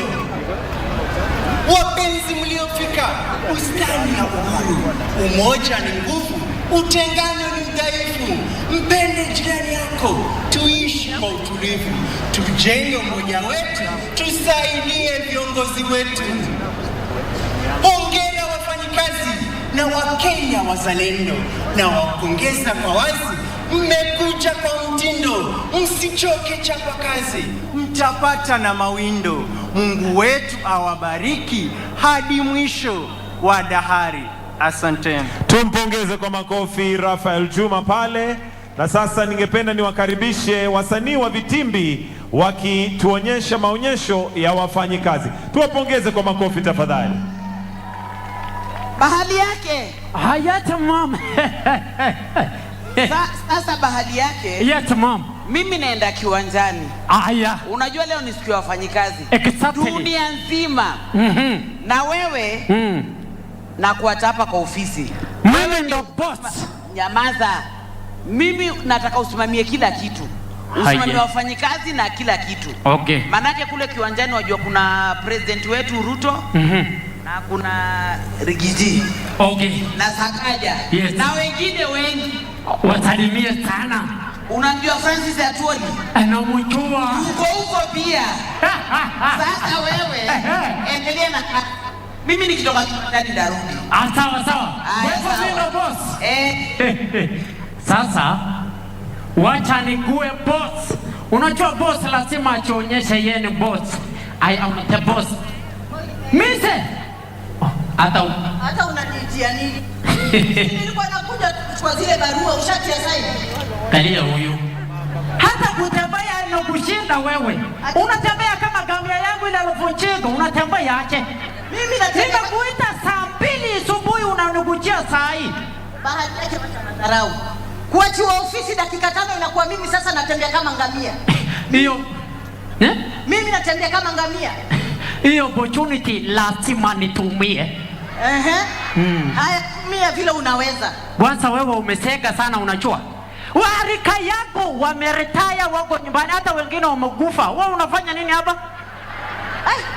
Wapenzi mliofika ustani na uhuru, umoja ni nguvu, utengano ni udhaifu. Mpende jirani yako, tuishi kwa utulivu, tujenge umoja wetu, tusaidie viongozi wetu. Hongera wafanyikazi na Wakenya wazalendo, na wapongeza kwa wazi, mmekuja kwa mtindo, msichoke chapa kazi, mtapata na mawindo. Mungu wetu awabariki hadi mwisho wa dahari. Asanteni.
Tumpongeze kwa makofi Rafael Juma pale. Na sasa ningependa niwakaribishe wasanii wa vitimbi wakituonyesha maonyesho ya wafanyikazi. Tuwapongeze kwa makofi tafadhali.
Bahali yake.
Hayat mom.
Sasa bahali yake.
Yes mom.
Mimi naenda kiwanjani.
Aya.
Unajua leo ni siku ya wafanyikazi.
Exactly.
Dunia nzima. Na wewe na kuacha hapa kwa ofisi.
Mimi ndo boss.
Nyamaza. Mimi nataka usimamie kila kitu. Usimamie wafanyikazi na kila kitu.
Okay.
Manake kule kiwanjani wajua kuna president wetu Ruto. Na kuna Rigiji.
Okay.
Na Sakaja.
Yes.
Na wengine wengi.
Wasalimie sana.
Unajua Francis Atwoli?
Anamjua.
Uko pia. Sasa wewe endelea na mimi nikitoka ndani darudi.
Sawa sawa. Wewe ndio boss. Sasa wacha nikuwe boss. Unajua boss lazima aonyeshe yeye ni boss. I am the boss. Mise. Hata
unanitia nini? Nilikuwa nakuja kwa zile barua ushatia saini.
Kalia huyu. Hata kutembea na kushinda wewe. Unatembea kama gamia yangu ile alivunjika, unatembea aje?
Mimi natembea
kuita saa 2 asubuhi unanikujia saa hii.
Bahati yake madharau. Kuachiwa ofisi dakika 5 inakuwa mimi sasa natembea kama ngamia.
Hiyo.
Mimi natembea kama ngamia.
Hiyo opportunity lazima nitumie.
Haya, tumia vile unaweza.
Kwanza wewe umeseka sana unajua. Warika yako wameretire wako nyumbani, hata wengine wamekufa. Wewe unafanya nini hapa?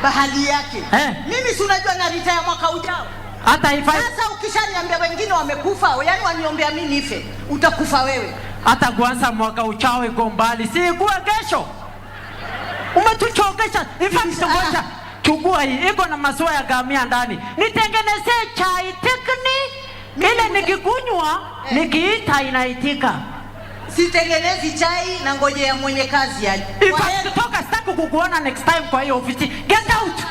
Bahali yake. Mimi si unajua na retire mwaka ujao.
Hata ifai.
Sasa ukishaniambia wengine wamekufa, yani waniombea mimi nife, utakufa wewe.
Hata kwanza mwaka ujao iko mbali, si kuwa kesho. Umetuchokesha. Ngoja. Chukua hii, iko na maziwa ya gamia ndani. Nitengenezee chai tekni. Ile nikikunywa, nikiita inaitika.
Sitengenezi chai na ngoje ya mwenye kazi aje.
Toka sitaki kukuona next time kwa hiyo ofisi. Get out.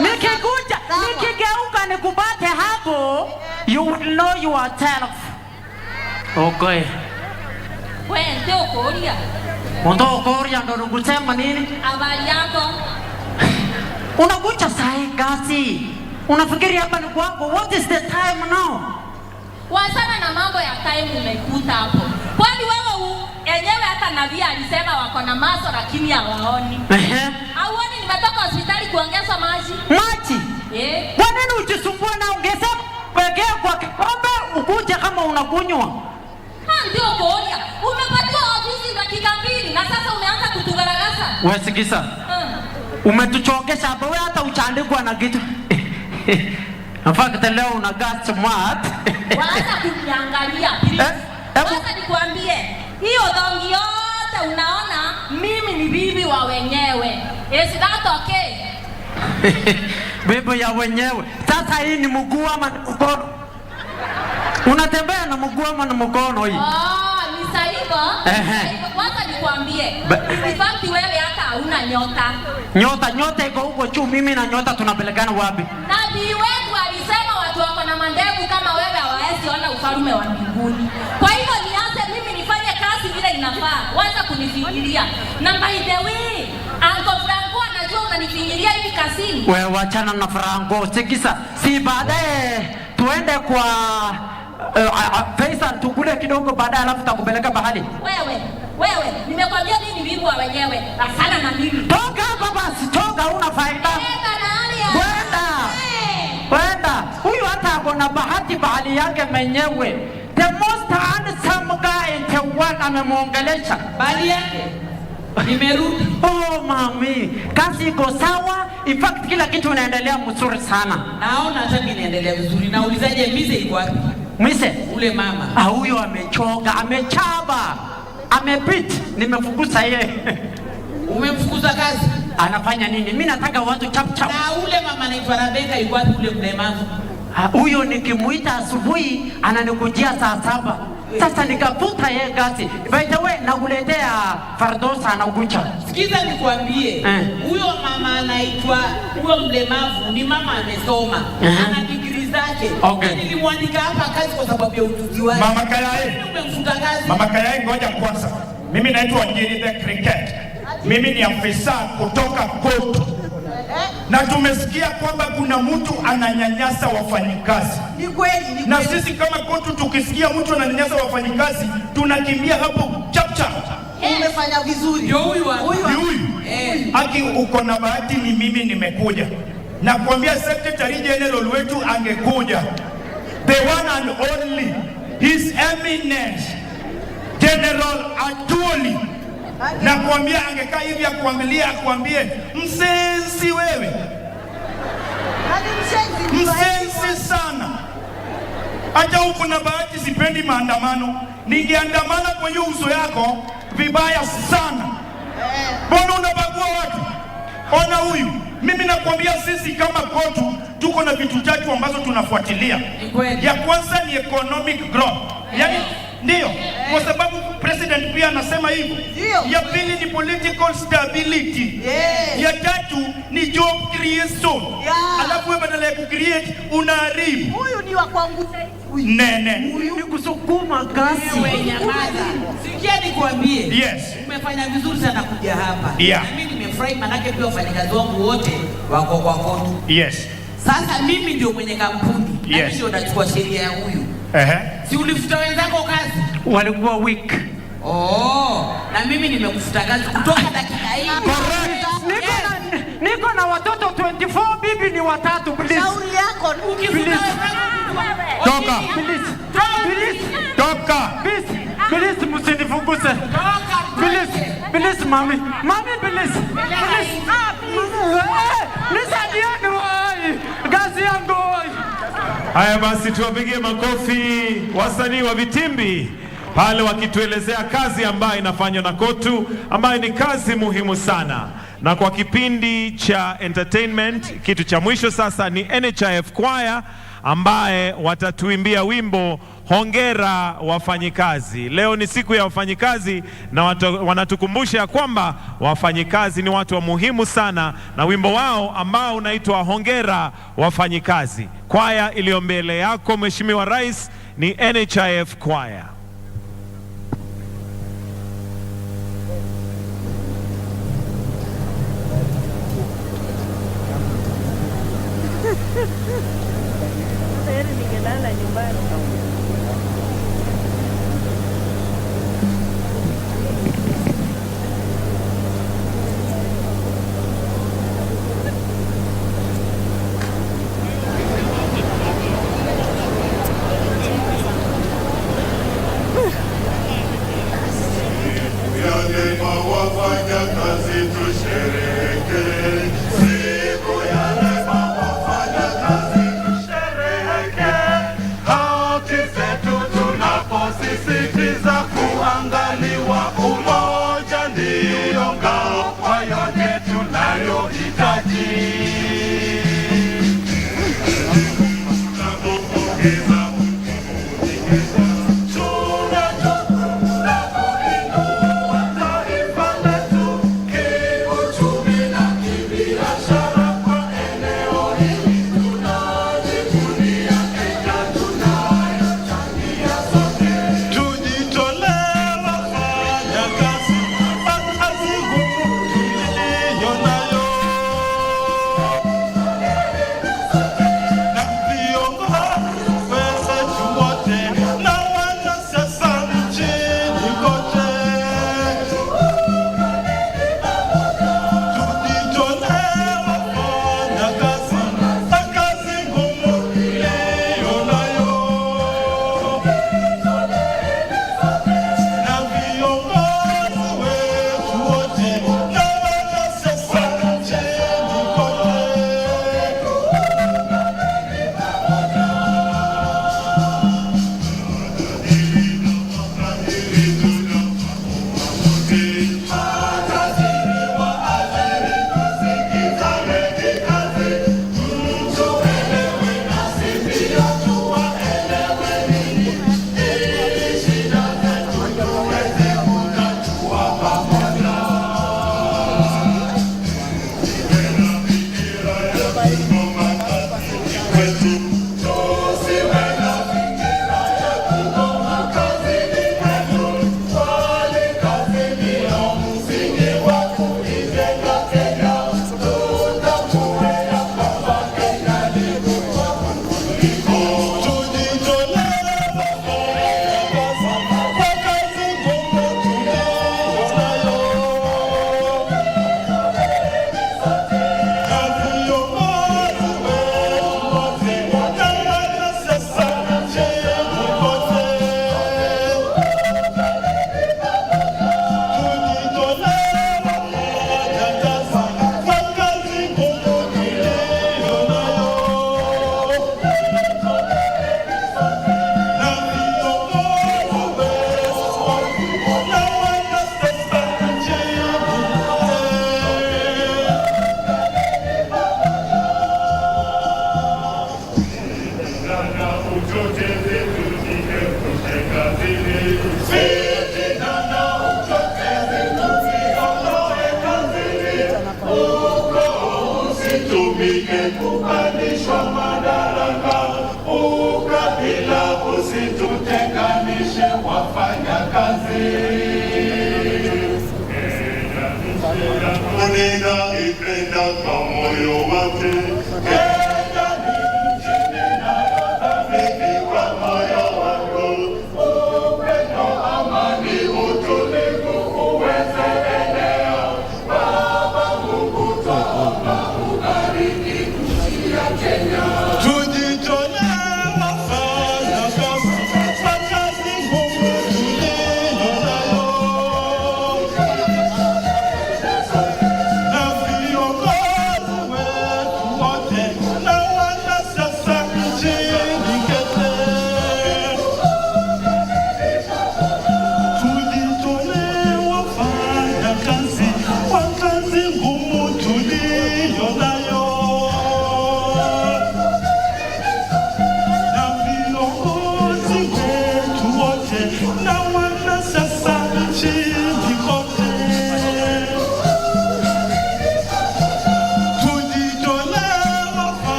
Nikikuja, nikigeuka nikubate hapo, you will know yourself. Okay.
Wewe ndio Korea.
Ndio Korea ndo ngusema nini?
Habari yako?
Unakuja saa ngapi? Unafikiri hapa ni kwako? What is the time now?
Wasana na mambo ya time umekuta hapo. Kwani wewe enyewe hata nabii alisema wako na maso lakini hawaoni. Hauoni nimetoka hospitali kuongeza maji?
Maji? Kwa nini ujisumbue na ongeza pekee kwa kikombe ukuje kama unakunywa?
Ndio kuonia. Umepatiwa ofisi dakika 2 na sasa umeanza kutugaragaza.
Wewe sikiza. Umetuchokesha hapa, wewe hata uchandikwa na kitu. Afaka leo una gas smart.
Waanza kuniangalia. Sasa nikwambie, hiyo dongi yote unaona mimi ni bibi wa wenyewe. Is that okay?
Bibi ya wenyewe. Sasa hii ni mguu ama mkono? Unatembea na mguu ama na mkono hii?
Ni sahihi. Kwanza nikwambie, in fact wewe hata hauna nyota.
Nyota iko huko juu, mimi na nyota tunapelekana wapi?
Nabii wetu alisema watu wako na mandevu kama wewe hawawezi ona ufalme wa mbinguni. Kwa hivyo nianze mimi nifanye kazi vile inafaa. Waanza kunifinyilia. Na by the way, Uncle Franco anajua unanifinyilia hivi kazini.
Wewe wachana na Franco. Sikisa, si baadaye tuende kwa Faisal tukule kidogo baadaye alafu takupeleka bahari.
Wewe, nimekwambia mimi bibi wa wenyewe. Asana na mimi.
Toka hapa basi, toka una faida. Kwenda. Huyu hata akona bahati bahali yake mwenyewe. The most handsome guy in the world amemuongelesha.
Bahali yake. Nimerudi.
Oh mami, kazi iko sawa. In fact kila kitu inaendelea mzuri sana.
Naona hata mimi inaendelea vizuri. Naulizaje Mise iko wapi?
Mise?
Ule mama.
Huyo amechoka, amechaba. Amepita, nimefukuza yeye.
Umemfukuza kazi?
Anafanya nini? Mimi nataka watu chap chap.
Na ule mama anaitwa Rebeka yuko wapi ule mlemavu?
Huyo nikimuita asubuhi ananikujia saa 7. Sasa nikafuta yeye kazi. By the way, nakuletea Fardosa anakuja.
Sikiza nikwambie. Huyo mama anaitwa huyo mlemavu ni mama amesoma. Ana degree zake.
Okay.
Nilimwandika hapa kazi kwa sababu ya ujuzi wake.
Mama Kayai.
Umemfuta kazi.
Mama Kayai, ngoja kwanza. Mimi naitwa Ngiri the Cricket. Mimi ni afisa kutoka koti. Na tumesikia kwamba kuna mtu ananyanyasa wafanyikazi.
Ni kweli.
Na sisi kama koti tukisikia mtu ananyanyasa wafanyikazi, tunakimbia hapo chap chap.
Umefanya vizuri. Ndio huyu.
Haki uko na bahati ni mimi nimekuja. Na kuambia Secretary General wetu angekuja. The one and only His Eminence General Atuli. Na kuambia angekaa hivi akuambie msensi wewe. Msensi sana. Acha huko na bahati sipendi maandamano. Ningeandamana kwa hiyo uso yako vibaya sana. Mbona unabagua watu? Ona huyu. Mimi nakwambia sisi kama kotu tuko na vitu tatu ambazo tunafuatilia. Ya kwanza ni economic growth. Yaani ndio, kwa sababu president pia anasema hivyo. Ya pili ni political stability. Ya tatu ni job creation. Alafu wewe badala ya kucreate unaharibu.
Huyu ni wa kwangu.
Nene.
Huyu ni kusukuma kasi.
Wewe nyamaza. Sikia nikwambie.
Yes.
Umefanya vizuri sana kuja hapa.
Yeah.
Na mimi nimefurahi manake pia wafanyakazi wangu wote wako kwa koti.
Yes.
Sasa mimi ndio mwenye kampuni. Na mimi ndio nachukua sheria ya huyu. Si ulifuta wenzako kazi?
Walikuwa weak.
Na mimi nimekufuta kazi kutoka dakika hii.
Niko na watoto 24, bibi ni 3. Please.
Shauri yako. Ukifuta
Toka. Toka.
Please msinifunguze. Please mami. Please. Nisaidieni wai. Gazi yangu wai.
Haya basi tuwapigie makofi wasanii wa vitimbi pale wakituelezea kazi ambayo inafanywa na kotu ambayo ni kazi muhimu sana. Na kwa kipindi cha entertainment, kitu cha mwisho sasa ni NHIF Choir ambaye watatuimbia wimbo Hongera Wafanyikazi. Leo ni siku ya wafanyikazi na wanatukumbusha kwamba wafanyikazi ni watu wa muhimu sana, na wimbo wao ambao unaitwa Hongera Wafanyikazi. Kwaya iliyo mbele yako Mheshimiwa Rais ni NHIF Choir.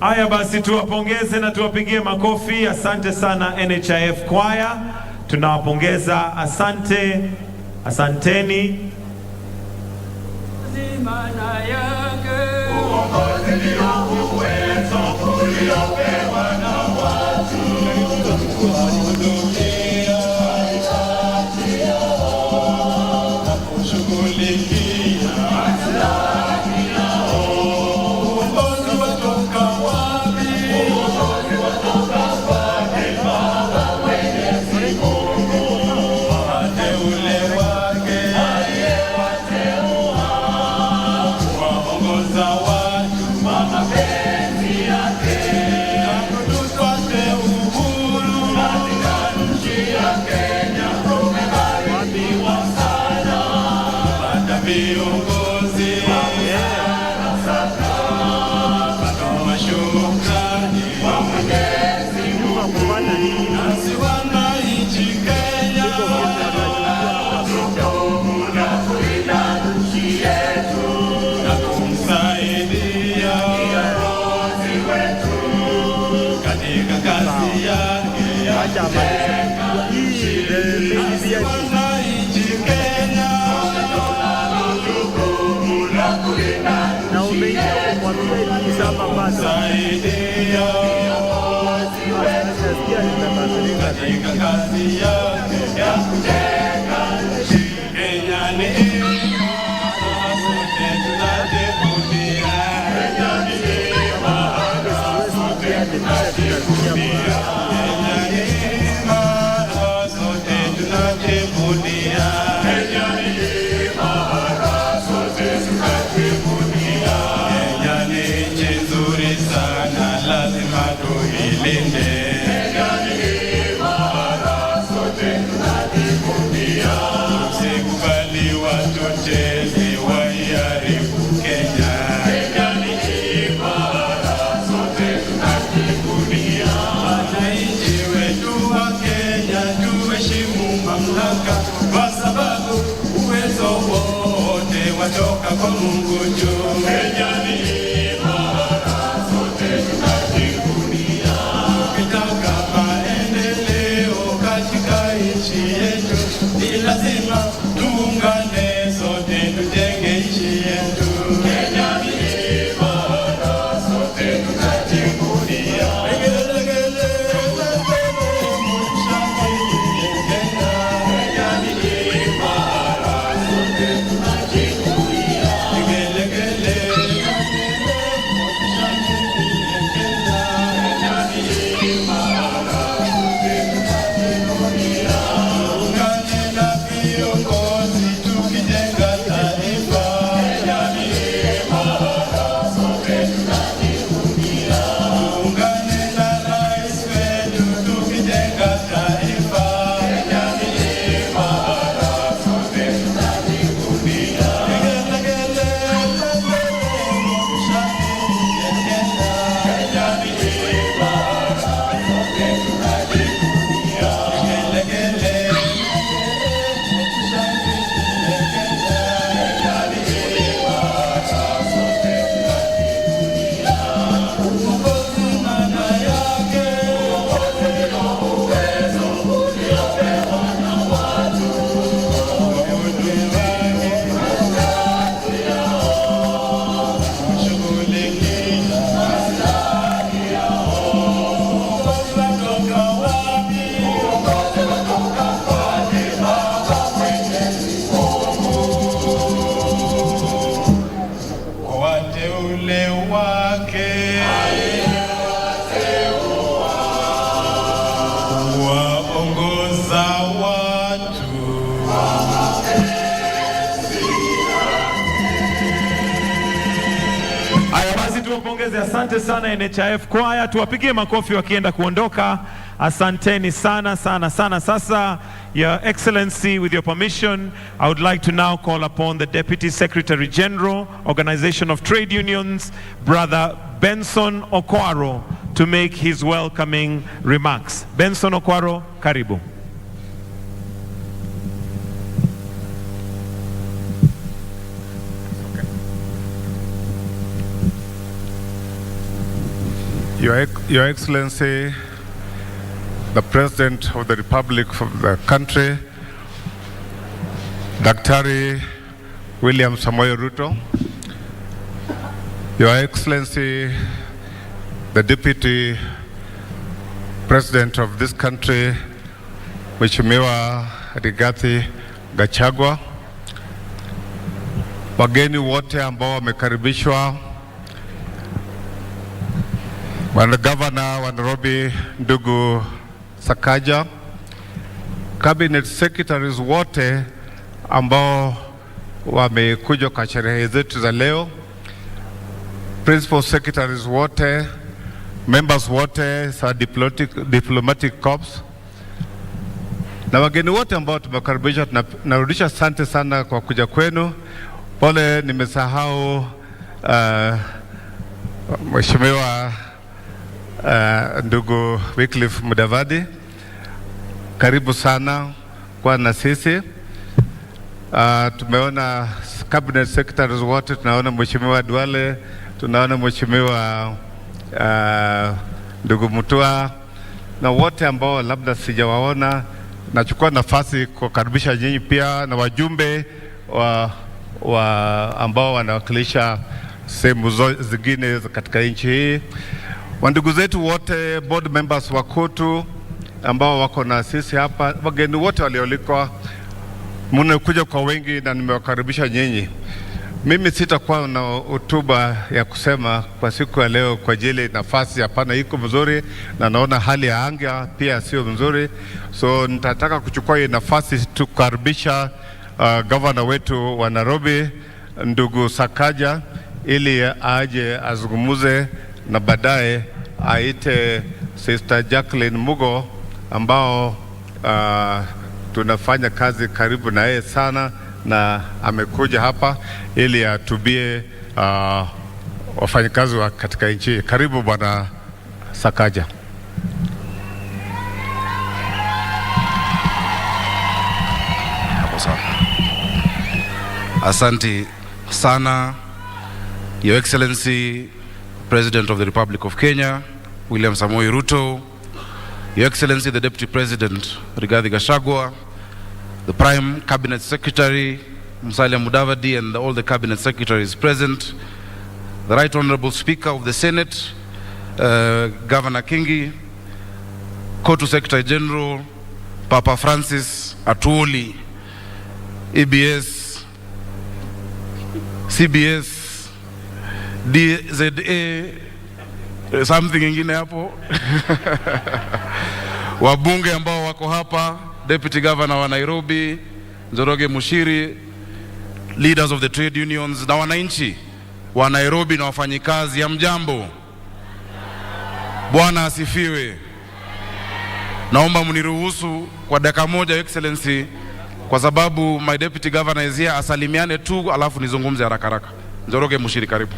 Haya basi, tuwapongeze na tuwapigie makofi. Asante sana NHIF Choir, tunawapongeza. Asante, asanteni.
Ateule wake aliyewateua
Asante sana NHIF kwaya, tuwapigie makofi wakienda kuondoka. Asanteni sana sana sana. Sasa, Your Excellency, with your permission, I would like to now call upon the Deputy Secretary General, Organization of Trade Unions, Brother Benson Okwaro, to make his welcoming remarks. Benson Okwaro, karibu.
Your Excellency, the President of the Republic of the country, Daktari William Samoei Ruto, Your Excellency, the Deputy President of this country, Mheshimiwa Rigathi Gachagua, wageni wote ambao wamekaribishwa, Bwana Governor wa Nairobi ndugu Sakaja, Cabinet Secretaries wote ambao wamekuja kwa sherehe zetu za leo, Principal Secretaries wote, members wote sa diplomatic corps, na wageni wote ambao tumekaribisha, tunarudisha asante sana kwa kuja kwenu. Pole nimesahau Mheshimiwa ndugu Wycliffe Mudavadi, karibu sana kwa na sisi. Tumeona cabinet secretaries wote, tunaona Mheshimiwa Duale, tunaona Mheshimiwa ndugu Mutua na wote ambao labda sijawaona. Nachukua nafasi kukaribisha nyinyi pia na wajumbe ambao wanawakilisha sehemu zingine katika nchi hii. Wandugu zetu wote, board members wa KOTU ambao wako na sisi hapa, wageni wote walioalikwa, mnakuja kwa wengi na nimewakaribisha nyinyi. Mimi sitakuwa na hotuba ya kusema kwa siku ya leo kwa ajili nafasi hapana iko mzuri na naona hali ya anga pia sio mzuri. So nitataka kuchukua hii nafasi tukaribisha governor wetu wa Nairobi ndugu Sakaja ili aje azungumuze na baadaye aite Sister Jacqueline Mugo ambao tunafanya kazi karibu na yeye sana na amekuja hapa ili atubie wafanyakazi wa katika nchi. Karibu bwana Sakaja.
Asante sana, Your Excellency President of the Republic of Kenya, William Samoei Ruto, Your Excellency the Deputy President Rigathi Gachagua, the Prime Cabinet Secretary Musalia Mudavadi and all the Cabinet Secretaries present, the Right Honorable Speaker of the Senate, Governor Kingi, KOTU Secretary General, Papa Francis Atuoli, EBS, CBS, DZA, something ingine hapo. Wabunge ambao wako hapa, Deputy Governor wa Nairobi, Njoroge Mushiri, leaders of the trade unions na wananchi wa Nairobi na wafanyikazi, hamjambo? Bwana asifiwe. Naomba mniruhusu kwa dakika moja, Your Excellency, kwa sababu my deputy governor is here, asalimiane tu alafu nizungumze haraka haraka. Njoroge Mushiri, karibu.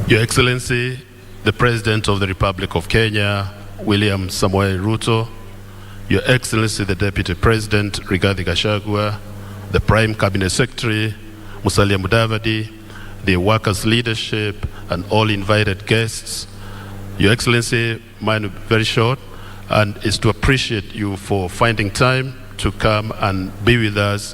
Your Excellency, the President of the Republic of Kenya, William Samoei Ruto, Your Excellency, the Deputy President, Rigathi Gachagua, the Prime Cabinet Secretary, Musalia Mudavadi, the workers' leadership, and all invited guests. Your Excellency, mine very short, and is to appreciate you for finding time to come and be with us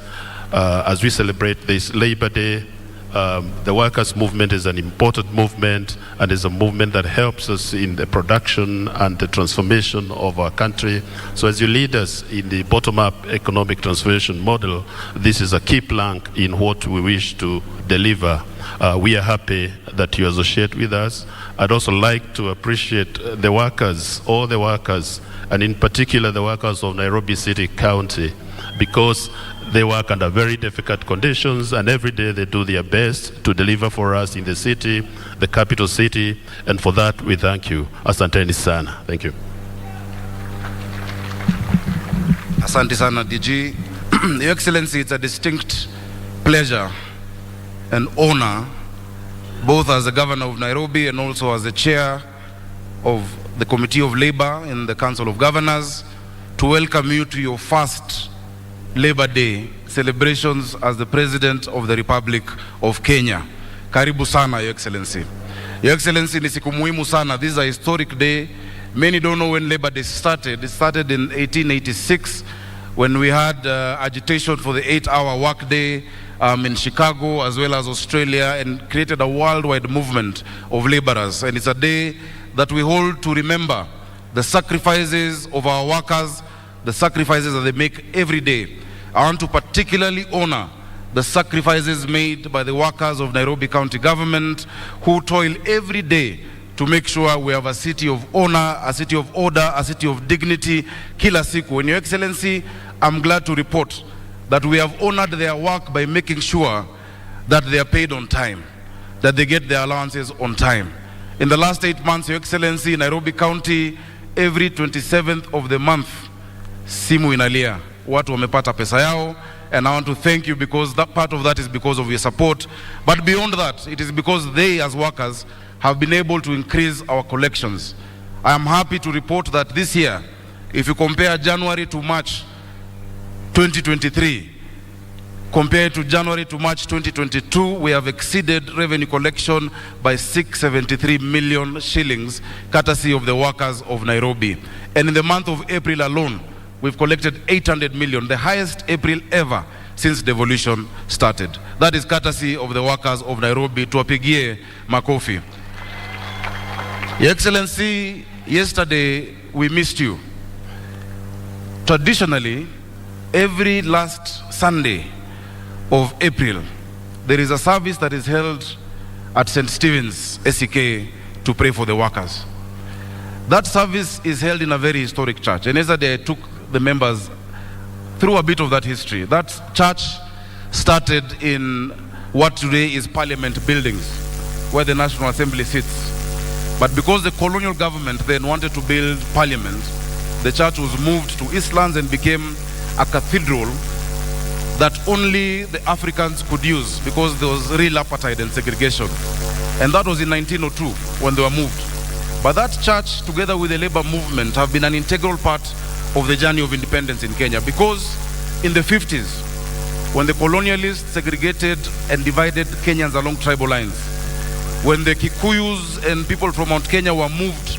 as we celebrate this Labor Day. The workers' movement is an important movement and is a movement that helps us in the production and the transformation of our country. So as you lead us in the bottom-up economic transformation model, this is a key plank in what we wish to deliver. We are happy that you associate with us. I'd also like to appreciate the workers, all the workers, and in particular the workers of Nairobi City County, because they work under very difficult conditions and every day they do their best to deliver for us in the city, the capital city, and for that we thank you. Asanteni sana. Thank you.
Asante sana DG. Your Excellency, it's a distinct pleasure and honor, both as the Governor of Nairobi and also as the Chair of the Committee of Labor in the Council of Governors, to welcome you to your first Labor Day celebrations as the President of the Republic of Kenya. Karibu sana, Your Excellency. Your Excellency, ni siku muhimu sana. This is a historic day. Many don't know when Labor Day started. It started in 1886 when we had agitation for the 8-hour workday in Chicago as well as Australia, and created a worldwide movement of laborers. And it's a day that we hold to remember the sacrifices of our workers, the sacrifices that they make every day. I want to particularly honor the sacrifices made by the workers of Nairobi County Government, who toil every day to make sure we have a city of honor, a city of order, a city of dignity, kila siku. And Your Excellency, I'm glad to report that we have honored their work by making sure that they are paid on time, that they get their allowances on time. In the last 8 months, Your Excellency, Nairobi County, every 27th of the month, simu inalia. watu wamepata pesa yao, and I want to thank you because that part of that is because of your support. But beyond that, it is because they as workers have been able to increase our collections. I am happy to report that this year, if you compare January to March 2023, compared to January to March 2022, we have exceeded revenue collection by 673 million shillings, courtesy of the workers of Nairobi. And in the month of April alone, we've collected 800 million, the highest April ever since devolution started. That is courtesy of the workers of Nairobi. Tuwapigie makofi. Your Excellency, yesterday we missed you. Traditionally, every last Sunday of April, there is a service that is held at St. Stephen's, SEK, to pray for the workers. That service is held in a very historic church. And yesterday I took the members through a bit of that history. That church started in what today is Parliament buildings, where the National Assembly sits. But because the colonial government then wanted to build Parliament, the church was moved to Eastlands and became a cathedral that only the Africans could use because there was real apartheid and segregation. And that was in 1902 when they were moved. But that church, together with the labor movement, have been an integral part of the journey of independence in Kenya, because in the 50s, when the colonialists segregated and divided Kenyans along tribal lines, when the Kikuyus and people from Mount Kenya were moved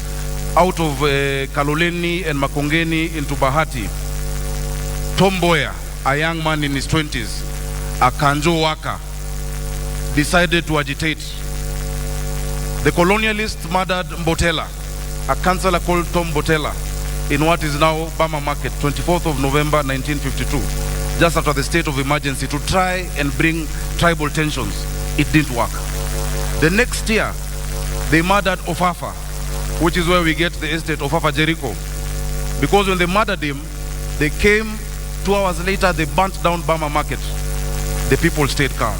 out of Kaloleni and Makongeni into Bahati, Tom Mboya, a young man in his 20s, a Kanjo worker, decided to agitate. The colonialists murdered Mbotela, a councillor called Tom Mbotela, in what is now Bama Market, 24th of November 1952, just after the state of emergency, to try and bring tribal tensions. It didn't work. The next year, they murdered Ofafa, which is where we get the estate Ofafa Jericho. Because when they murdered him, they came 2 hours later, they burnt down Bama Market. The people stayed calm.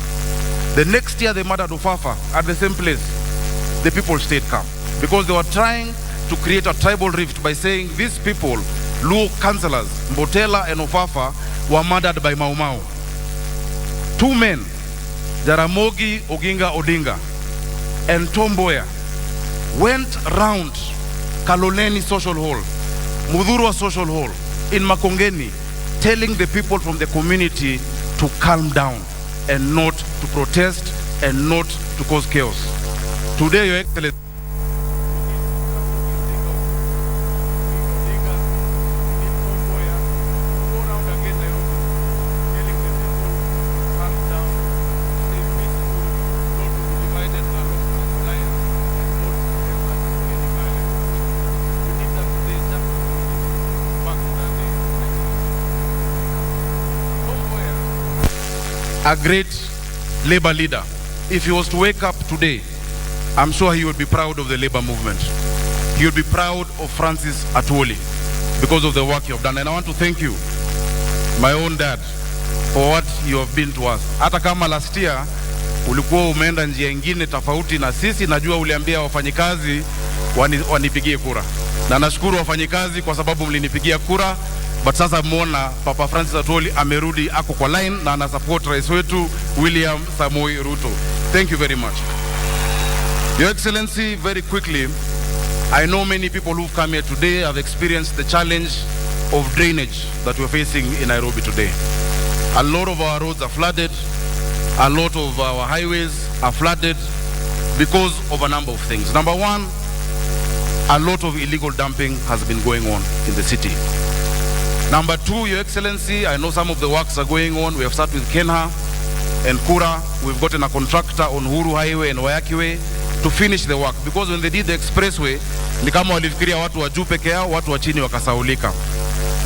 The next year, they murdered Ofafa at the same place. The people stayed calm because they were trying to create a tribal rift by saying these people, Luo councillors, Mbotela and Ofafa, were murdered by Mau Mau. Two men, Jaramogi Oginga Odinga and Tom Mboya, went round Kaloleni Social Hall, Mudhurwa Social Hall in Makongeni, telling the people from the community to calm down and not to protest and not to cause chaos. Today, Your Excellency, a great labor leader. If he was to wake up today, I'm sure he would be proud of the labor movement. He would be proud of Francis Atwoli because of the work you have done. And I want to thank you, my own dad, for what you have been to us. Hata kama last year ulikuwa umeenda njia ingine tofauti na sisi, najua uliambia wafanyikazi wanipigie kura. Na nashukuru wafanyikazi kwa sababu mlinipigia kura. But sasa muona Papa Francis Atwoli amerudi ako kwa line na ana support rais wetu William Samoei Ruto. Thank you very much. Your Excellency, very quickly, I know many people who've come here today have experienced the challenge of drainage that we're facing in Nairobi today. A lot of our roads are flooded. A lot of our highways are flooded because of a number of things. Number one, a lot of illegal dumping has been going on in the city. Number two, Your Excellency, I know some of the works are going on. We have started with Kenha and Kura. We've gotten a contractor on Uhuru Highway and Wayaki Way to finish the work, because when they did the expressway, ni kama walifikiria watu wa juu peke yao, watu wa chini wakasaulika.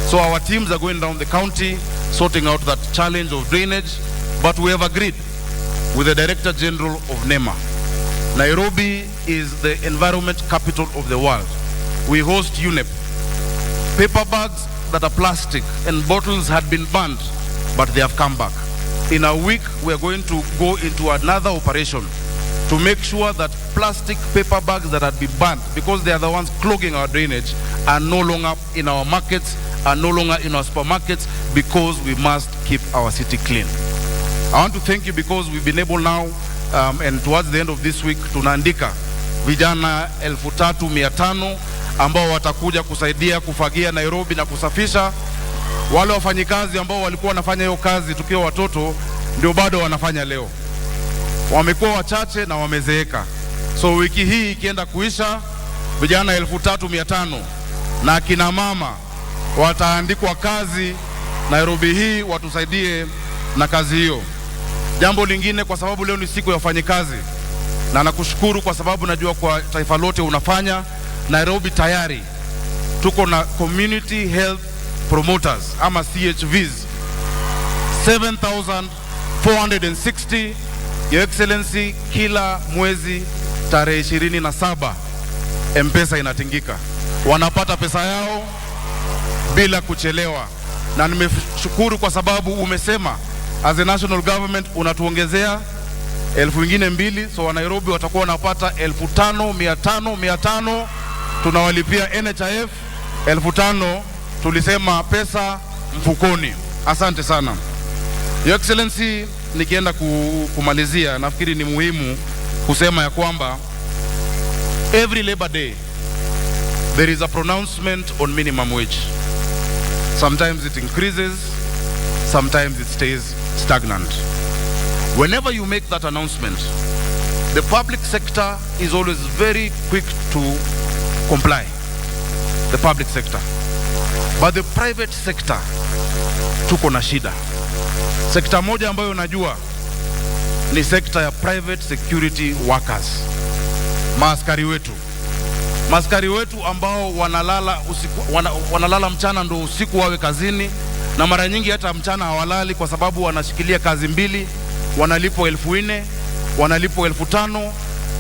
So our teams are going down the county, sorting out that challenge of drainage, but we have agreed with the Director General of NEMA. Nairobi is the environment capital of the world. We host UNEP. Paper bags that are plastic and bottles had been banned, but they have come back. In a week, we are going to go into another operation to make sure that plastic paper bags that had been banned, because they are the ones clogging our drainage, are no longer in our markets are no longer in our supermarkets because we must keep our city clean. I want to thank you because we've been able now, and towards the end of this week, tunaandika vijana 3,500 ambao watakuja kusaidia kufagia Nairobi na kusafisha. Wale wafanyikazi ambao walikuwa wanafanya hiyo kazi tukiwa watoto ndio bado wanafanya leo. Wamekuwa wachache na wamezeeka. So wiki hii ikienda kuisha, vijana 3,500 na akina mama wataandikwa kazi Nairobi hii, watusaidie na kazi hiyo. Jambo lingine, kwa sababu leo ni siku ya wafanyikazi, na nakushukuru kwa sababu najua kwa taifa lote unafanya. Nairobi tayari tuko na community health promoters ama CHVs 7,460. Your Excellency, kila mwezi tarehe 27 M-Pesa inatingika, wanapata pesa yao bila kuchelewa, na nimeshukuru kwa sababu umesema as a national government unatuongezea 2,000, so wa Nairobi watakuwa wanapata 500 tunawalipia NHIF 5,000, tulisema pesa mfukoni. Asante sana Your Excellency. Nikienda kumalizia, nafikiri ni muhimu kusema ya kwamba every Labor Day there is a pronouncement on minimum wage. Sometimes it increases, sometimes it stays stagnant. Whenever you make that announcement, the public sector is always very quick to comply, the public sector. But the private sector tuko na shida. Sekta moja ambayo najua ni sekta ya private security workers. Maaskari wetu ambao wanalala usiku, wanalala mchana ndo usiku wawe kazini, na mara nyingi hata mchana hawalali kwa sababu wanashikilia kazi mbili, wanalipwa 4,000, wanalipwa 5,000,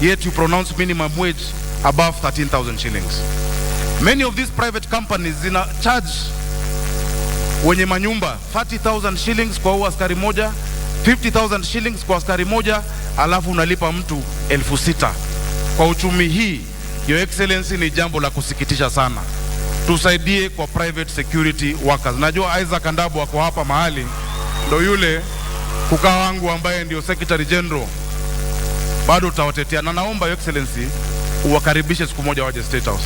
yet you pronounce minimum wage above 13,000 shillings. Many of these private companies zina charge wenye manyumba 30,000 shillings kwa askari moja, 50,000 shillings kwa askari moja, alafu unalipa mtu 6,000. Kwa uchumi hii, Your Excellency, ni jambo la kusikitisha sana. Tusaidie kwa private security workers. Najua Isaac Andabo wako hapa mahali, ndo yule kukaa wangu ambaye ndio Secretary General, bado utawatetea, na naomba Your Excellency uwakaribishe siku moja waje State House.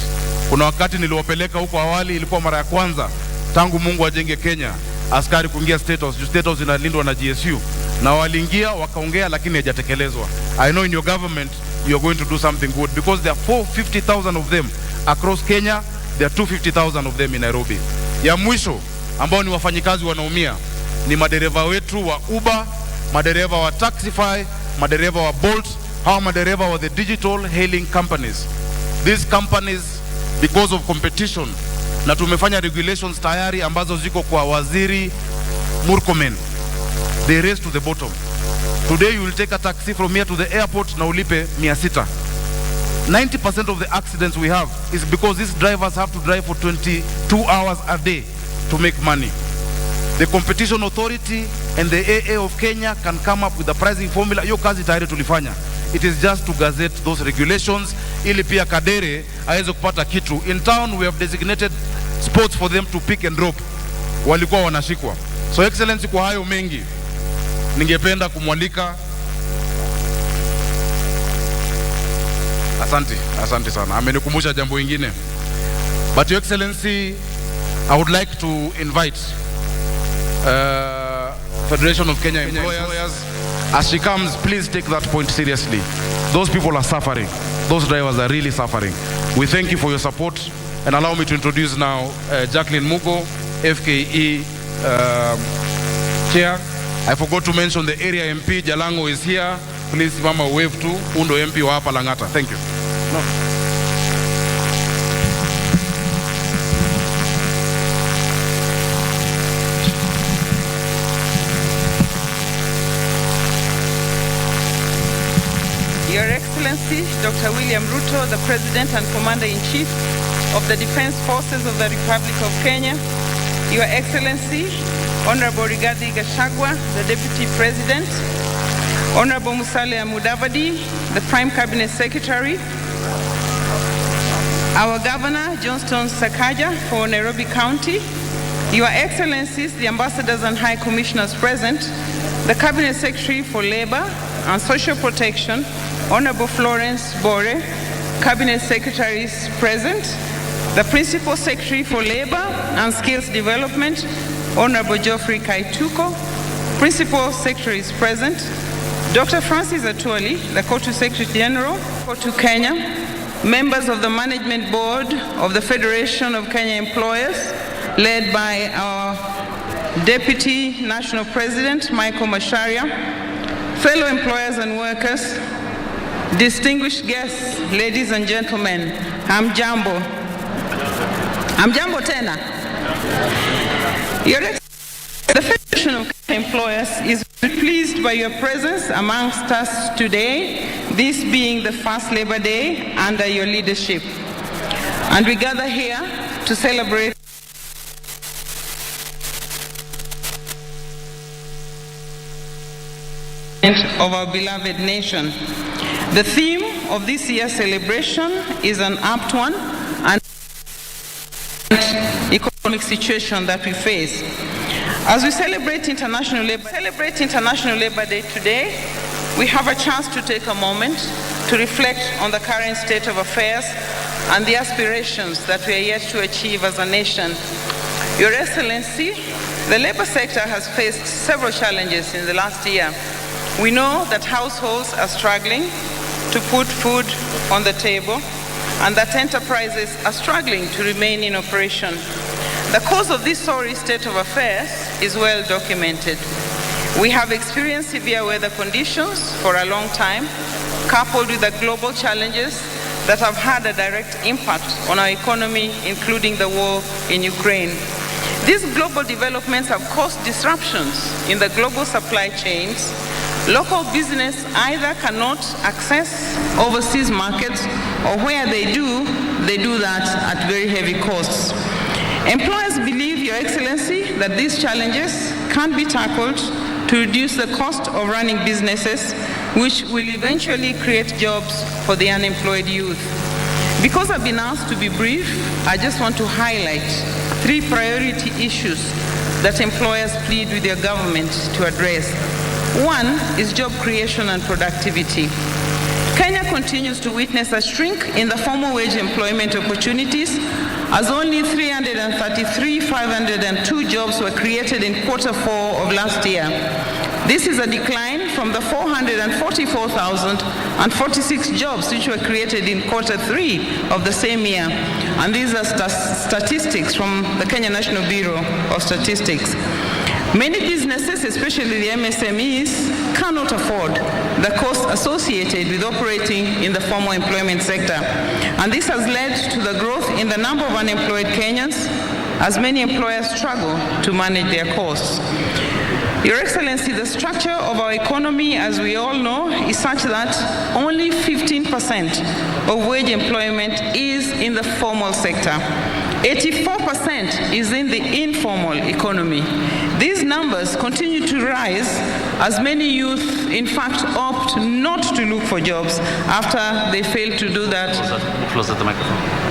Kuna wakati niliwapeleka huko awali, ilikuwa mara ya kwanza tangu Mungu ajenge Kenya askari kuingia State House. State House inalindwa na GSU, na waliingia wakaongea, lakini haijatekelezwa. I know in your government you are going to do something good because there are 450,000 of them across Kenya, there are 250,000 of them in Nairobi. Ya mwisho ambao ni wafanyikazi wanaumia ni madereva wetu wa Uber, madereva wa Taxify, madereva wa Bolt, hawa madereva wa the digital hailing companies. These companies, because of competition, na tumefanya regulations tayari ambazo ziko kwa Waziri Murkomen, they race to the bottom. Today you will take a taxi from here to the airport na ulipe 600. 90% of the accidents we have is because these drivers have to drive for 22 hours a day to make money. The Competition Authority and the AA of Kenya can come up with a pricing formula. Hiyo kazi tayari tulifanya. It is just to gazette those regulations ili pia kadere aweze kupata kitu. In town we have designated spots for them to pick and drop. Walikuwa wanashikwa. So Excellency, kwa hayo mengi ningependa kumwalika. Asante sana. Amenikumbusha jambo lingine. But Your Excellency, I would like to invite Federation of Kenya Employers. As she comes, please take that point seriously. Those people are suffering. Those drivers are really suffering. We thank you for your support, and allow me to introduce now Jacqueline Mugo, FKE Chair. I forgot to mention the area MP, Jalango, is here. Please, Mama, wave to Undo MP wa hapa Langata. Thank you.
Your Excellency, Dr. William Ruto, the President and Commander-in-Chief of the Defense Forces of the Republic of Kenya, Your Excellency, Honorable Rigathi Gachagua, the Deputy President, Honorable Musalia Mudavadi, the Prime Cabinet Secretary, our Governor, Johnston Sakaja for Nairobi County, Your Excellencies, the Ambassadors and High Commissioners present, the Cabinet Secretary for Labor and Social Protection, Honorable Florence Bore, Cabinet Secretaries present, the Principal Secretary for Labor and Skills Development, Honorable Geoffrey Kaituko, Principal Secretaries present, Dr. Francis Atwoli, the Kotu Secretary General, Kotu Kenya, members of the Management Board of the Federation of Kenya Employers, led by our Deputy National President, Michael Macharia, fellow employers and workers, distinguished guests, ladies and gentlemen, hamjambo. Hamjambo tena. Your Excellency, the Federation of Employers is pleased by your presence amongst us today, this being the first Labor Day under your leadership. And we gather here to celebrate of our beloved nation. The theme of this year's celebration is an apt one and economic situation that we face. As we celebrate International Labor Day today, we have a chance to take a moment to reflect on the current state of affairs and the aspirations that we are yet to achieve as a nation. Your Excellency, the labor sector has faced several challenges in the last year. We know that households are struggling to put food on the table and that enterprises are struggling to remain in operation. The cause of this sorry state of affairs is well documented. We have experienced severe weather conditions for a long time, coupled with the global challenges that have had a direct impact on our economy, including the war in Ukraine. These global developments have caused disruptions in the global supply chains. Local business either cannot access overseas markets, or where they do that at very heavy costs. Employers believe, Your Excellency, that these challenges can be tackled to reduce the cost of running businesses, which will eventually create jobs for the unemployed youth. Because I've been asked to be brief, I just want to highlight 3 priority issues that employers plead with their government to address. One is job creation and productivity. Kenya continues to witness a shrink in the formal wage employment opportunities, as only 333,502 jobs were created in Q4 of last year. This is a decline from the 444,046 jobs which were created in Q3 of the same year. And these are statistics from the Kenya National Bureau of Statistics. Many businesses, especially the MSMEs, cannot afford the costs associated with operating in the formal employment sector. And this has led to the growth in the number of unemployed Kenyans, as many employers struggle to manage their costs. Your Excellency, the structure of our economy, as we all know, is such that only 15% of wage employment is in the formal sector. 84% is in the informal economy. These numbers continue to rise as many youth, in fact, opt not to look for jobs after they fail to do that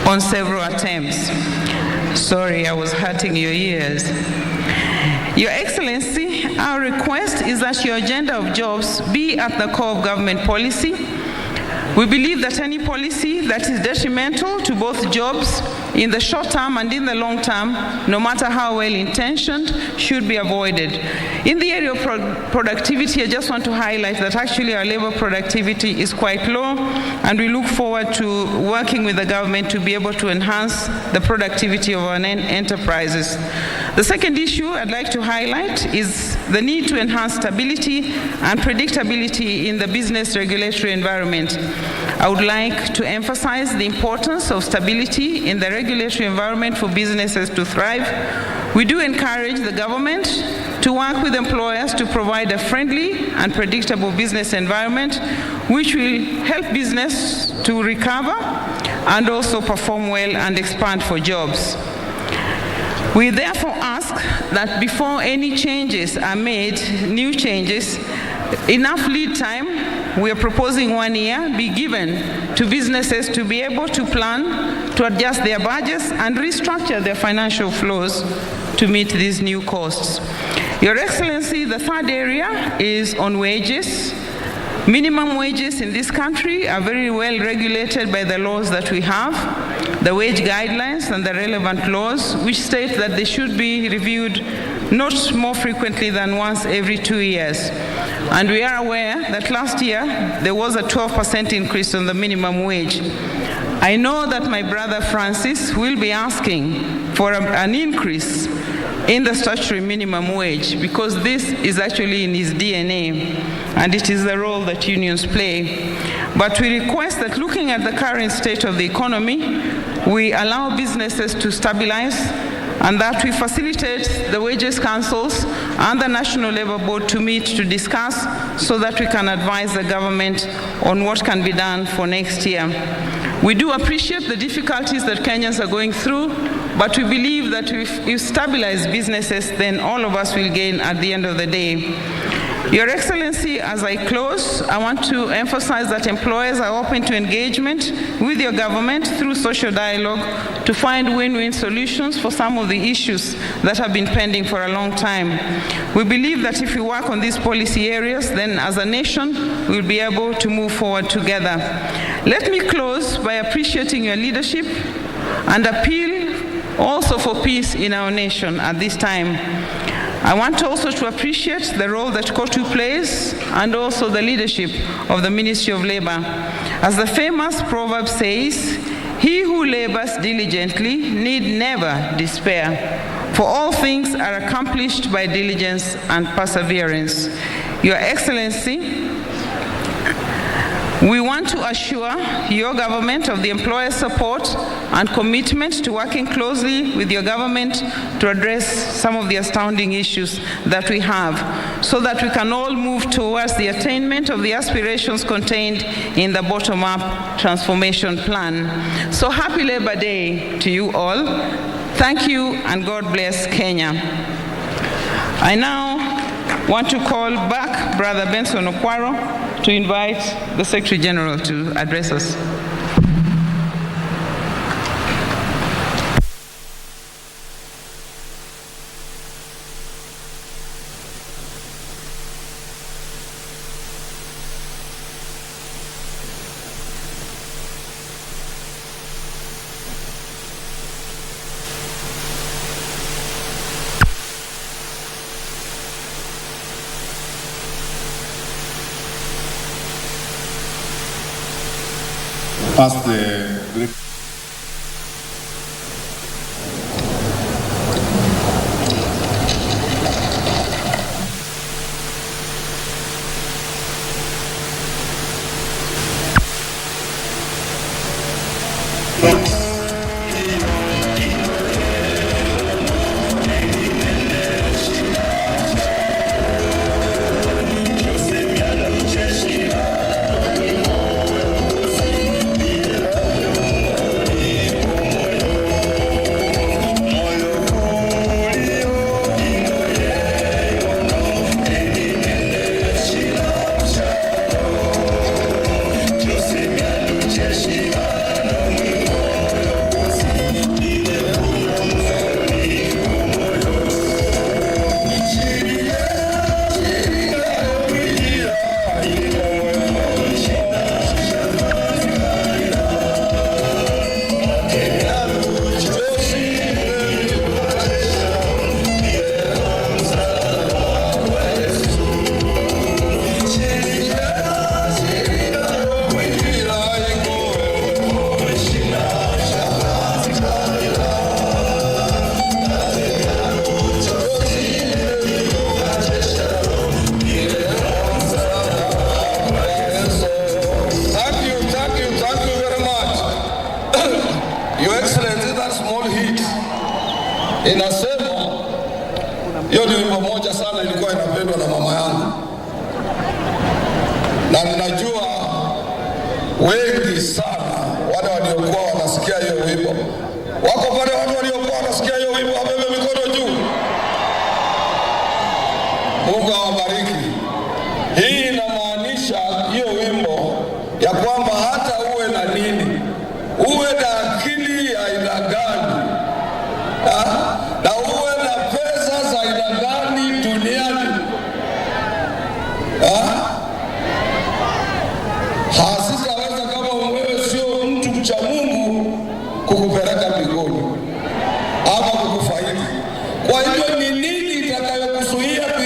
on several attempts. Sorry, I was hurting your ears. Your Excellency, our request is that your agenda of jobs be at the core of government policy. We believe that any policy that is detrimental to both jobs in the short term and in the long term, no matter how well intentioned, should be avoided. In the area of productivity, I just want to highlight that actually our labor productivity is quite low, and we look forward to working with the government to be able to enhance the productivity of our enterprises. The second issue I'd like to highlight is the need to enhance stability and predictability in the business regulatory environment. I would like to emphasize the importance of stability in the regulatory environment for businesses to thrive. We do encourage the government to work with employers to provide a friendly and predictable business environment which will help business to recover and also perform well and expand for jobs. We therefore ask that before any changes are made, new changes, enough lead time, we are proposing 1 year, be given to businesses to be able to plan, to adjust their budgets and restructure their financial flows to meet these new costs. Your Excellency, the third area is on wages. Minimum wages in this country are very well regulated by the laws that we have, the wage guidelines and the relevant laws, which state that they should be reviewed not more frequently than once every 2 years. And we are aware that last year there was a 12% increase on the minimum wage. I know that my brother Francis will be asking for an increase in the statutory minimum wage, because this is actually in his DNA and it is the role that unions play. But we request that, looking at the current state of the economy, we allow businesses to stabilize and that we facilitate the wages councils and the National Labour Board to meet to discuss so that we can advise the government on what can be done for next year. We do appreciate the difficulties that Kenyans are going through, but we believe that if you stabilize businesses, then all of us will gain at the end of the day. Your Excellency, as I close, I want to emphasize that employers are open to engagement with your government through social dialogue to find win-win solutions for some of the issues that have been pending for a long time. We believe that if we work on these policy areas, then as a nation, we'll be able to move forward together. Let me close by appreciating your leadership and appeal also for peace in our nation at this time. I want also to appreciate the role that KOTU plays and also the leadership of the Ministry of Labor. As the famous proverb says, he who labors diligently need never despair, for all things are accomplished by diligence and perseverance. Your Excellency, we want to assure your government of the employer's support and commitment to working closely with your government to address some of the astounding issues that we have, so that we can all move towards the attainment of the aspirations contained in the bottom-up transformation plan. So happy Labor Day to you all. Thank you, and God bless Kenya. I now want to call back Brother Benson Okwaro to invite the Secretary General to address us.
Past the
inasema, hiyo ni wimbo moja sana ilikuwa inapendwa na mama yangu, na ninajua wengi sana wale waliokuwa wanasikia hiyo wimbo. Wako pale watu waliokuwa wanasikia hiyo wimbo, wabebe mikono juu. Mungu awabariki. Hii inamaanisha hiyo wimbo ya kwamba hata uwe na nini, uwe na akili ya aina gani, na uwe na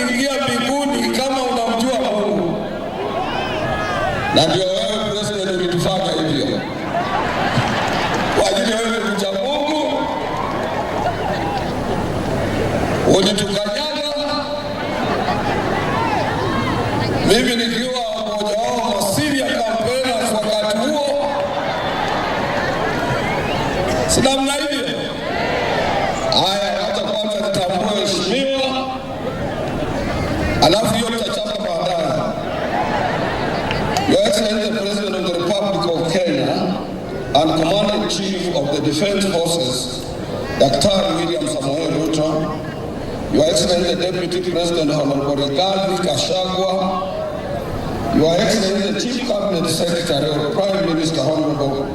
kuingia mbinguni kama unamjua Mungu. Na ndio wewe president ulitufanya hivyo. Kwa ajili ya wewe kumcha Mungu, ulitukanyaga. Mimi nikiwa mmoja wao wa senior campaigners wakati huo. Sina namna hivyo. Haya, hata kwanza nitambue heshimiwa. Alafu hiyo tutachapa baadaye. Your Excellency the President of the Republic of Kenya and Commander-in-Chief of the Defense Forces, Dr. William Samoei Ruto, Your Excellency the Deputy President Honorable Rigathi Gachagua, Your Excellency the Chief Cabinet Secretary of Prime Minister Honorable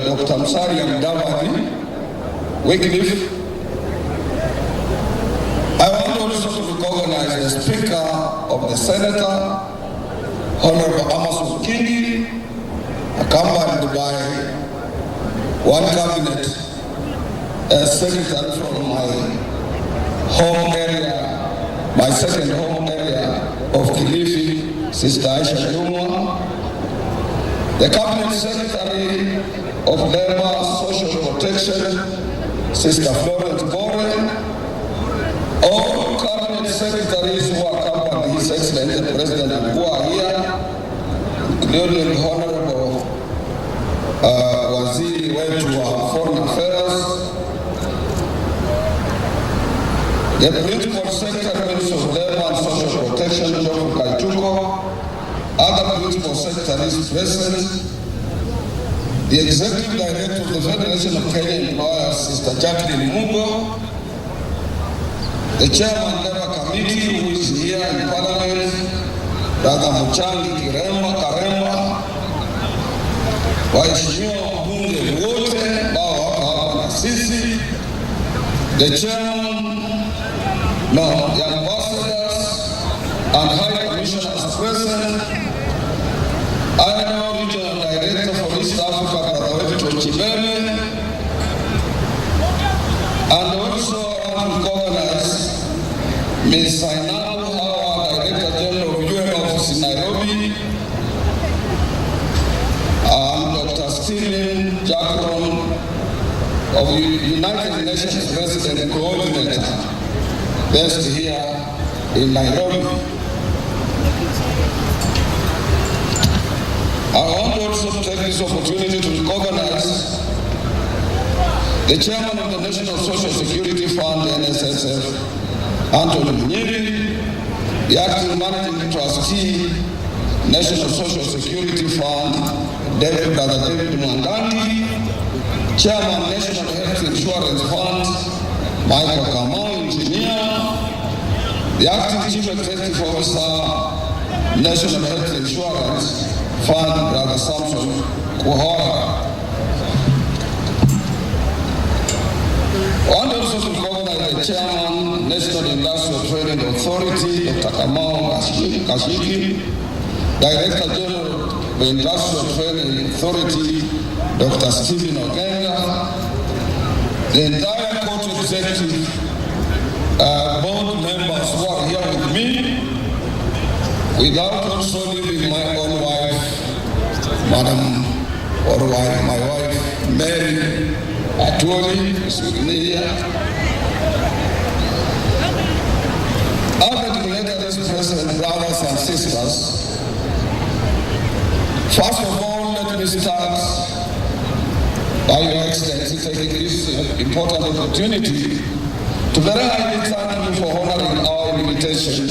Dr. Musalia Mudavadi, Wycliffe. I want also to recognize the Speaker of the Senate, Honorable Amason Kingi, accompanied by one cabinet secretary from my home area, my second home area of Kilifi, Sister Aisha Jumwa, the cabinet secretary of Labor Social Protection, Sister Florence Bore, all cabinet secretaries who accompany His Excellency the President and who are here, including Honorable Waziri wetu wa Foreign Affairs, the Principal Secretaries of Labor and Social Protection, Dr. Kaituko, other Principal Secretaries present, the Executive Director of the Federation of Kenya Employers, Sister Jacqueline Mungo, the Chairman of the Labor Committee who is here in Parliament, Brother Muchangi Karema, waheshimiwa wabunge wote ambao wako hapa na sisi, the Chairman, the ambassadors and High Commissioners present, I know Regional Director for East Africa, Brother Wetto Chibeme, and also I want to recognize Ms. Sainabu, our Director General of UN Office in Nairobi, and Dr. Stephen Jackron of United Nations Resident Coordinator, based here in Nairobi. I want also to take this opportunity to recognize the Chairman of the National Social Security Fund, NSSF, Anthony Munyiri, the Acting Managing Trustee, National Social Security Fund, Brother David Mwangani, Chairman, National Health Insurance Fund, Michael Kamau, Engineer, the Acting Chief Executive Officer, National Health Insurance Fund, Brother Samson Kuhora. I want also to recognize the Chairman, National Industrial Training Authority, Dr. Kamau Kashiki, Director General of the Industrial Training Authority, Dr. Stephen Ogenga, the entire court executive board members who are here with me, without also leaving my own wife, Madam, or wife, my wife, Mary Atwoli, is with me here. Other dignitaries present, brothers and sisters, first of all, let me start by Your Excellency taking this important opportunity to very highly thank you for honoring our invitation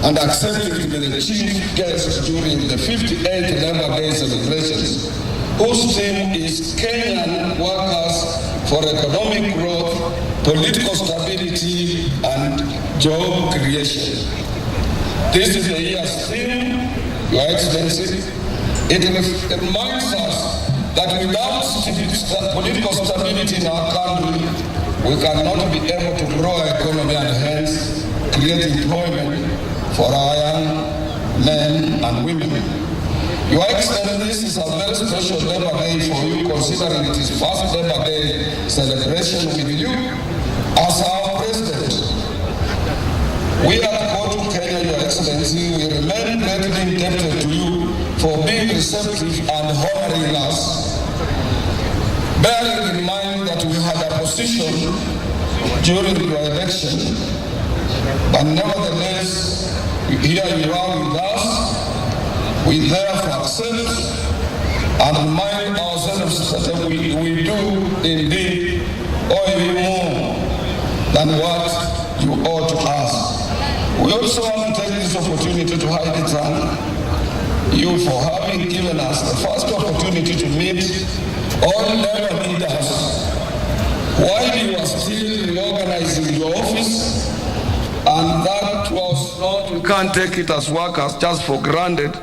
and accepting to be the chief guest during the 58th Labor Day celebrations, whose theme is Kenyan Workers for Economic Growth, Political Stability and Job Creation. This is the year's theme, Your Excellency. It reminds us that without political stability in our country, we cannot be able to grow our economy and hence create employment for our young men and women. Your Excellency, this is a very special Labor Day for you, considering it is first Labor Day celebration with you as our President.
We at Court Kenya, Your Excellency, we remain greatly indebted to you for being receptive and honoring us. Bearing in mind that we had a position during your election, but nevertheless, here you are with us. We therefore accept and remind ourselves that we do indeed owe you more than what you owe to us. We also want to take this opportunity to highly thank you for having given us the first opportunity to meet all Labour leaders while you are still reorganizing your office, and that was not, we can't take it as workers just for granted,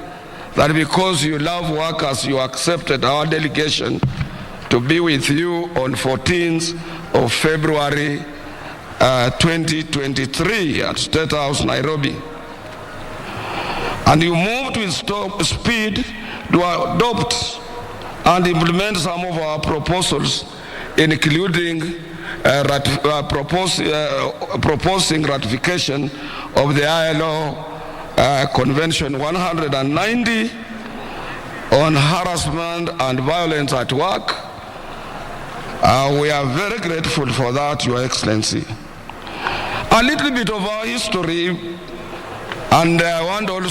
that because you love workers, you accepted our delegation to be with you on 14th of February 2023 at State House, Nairobi. And you moved with speed to adopt and implement some of our proposals, including proposing ratification of the ILO Convention 190 on harassment and violence at work. We are very grateful for that, Your Excellency. A little bit of our history, and I want also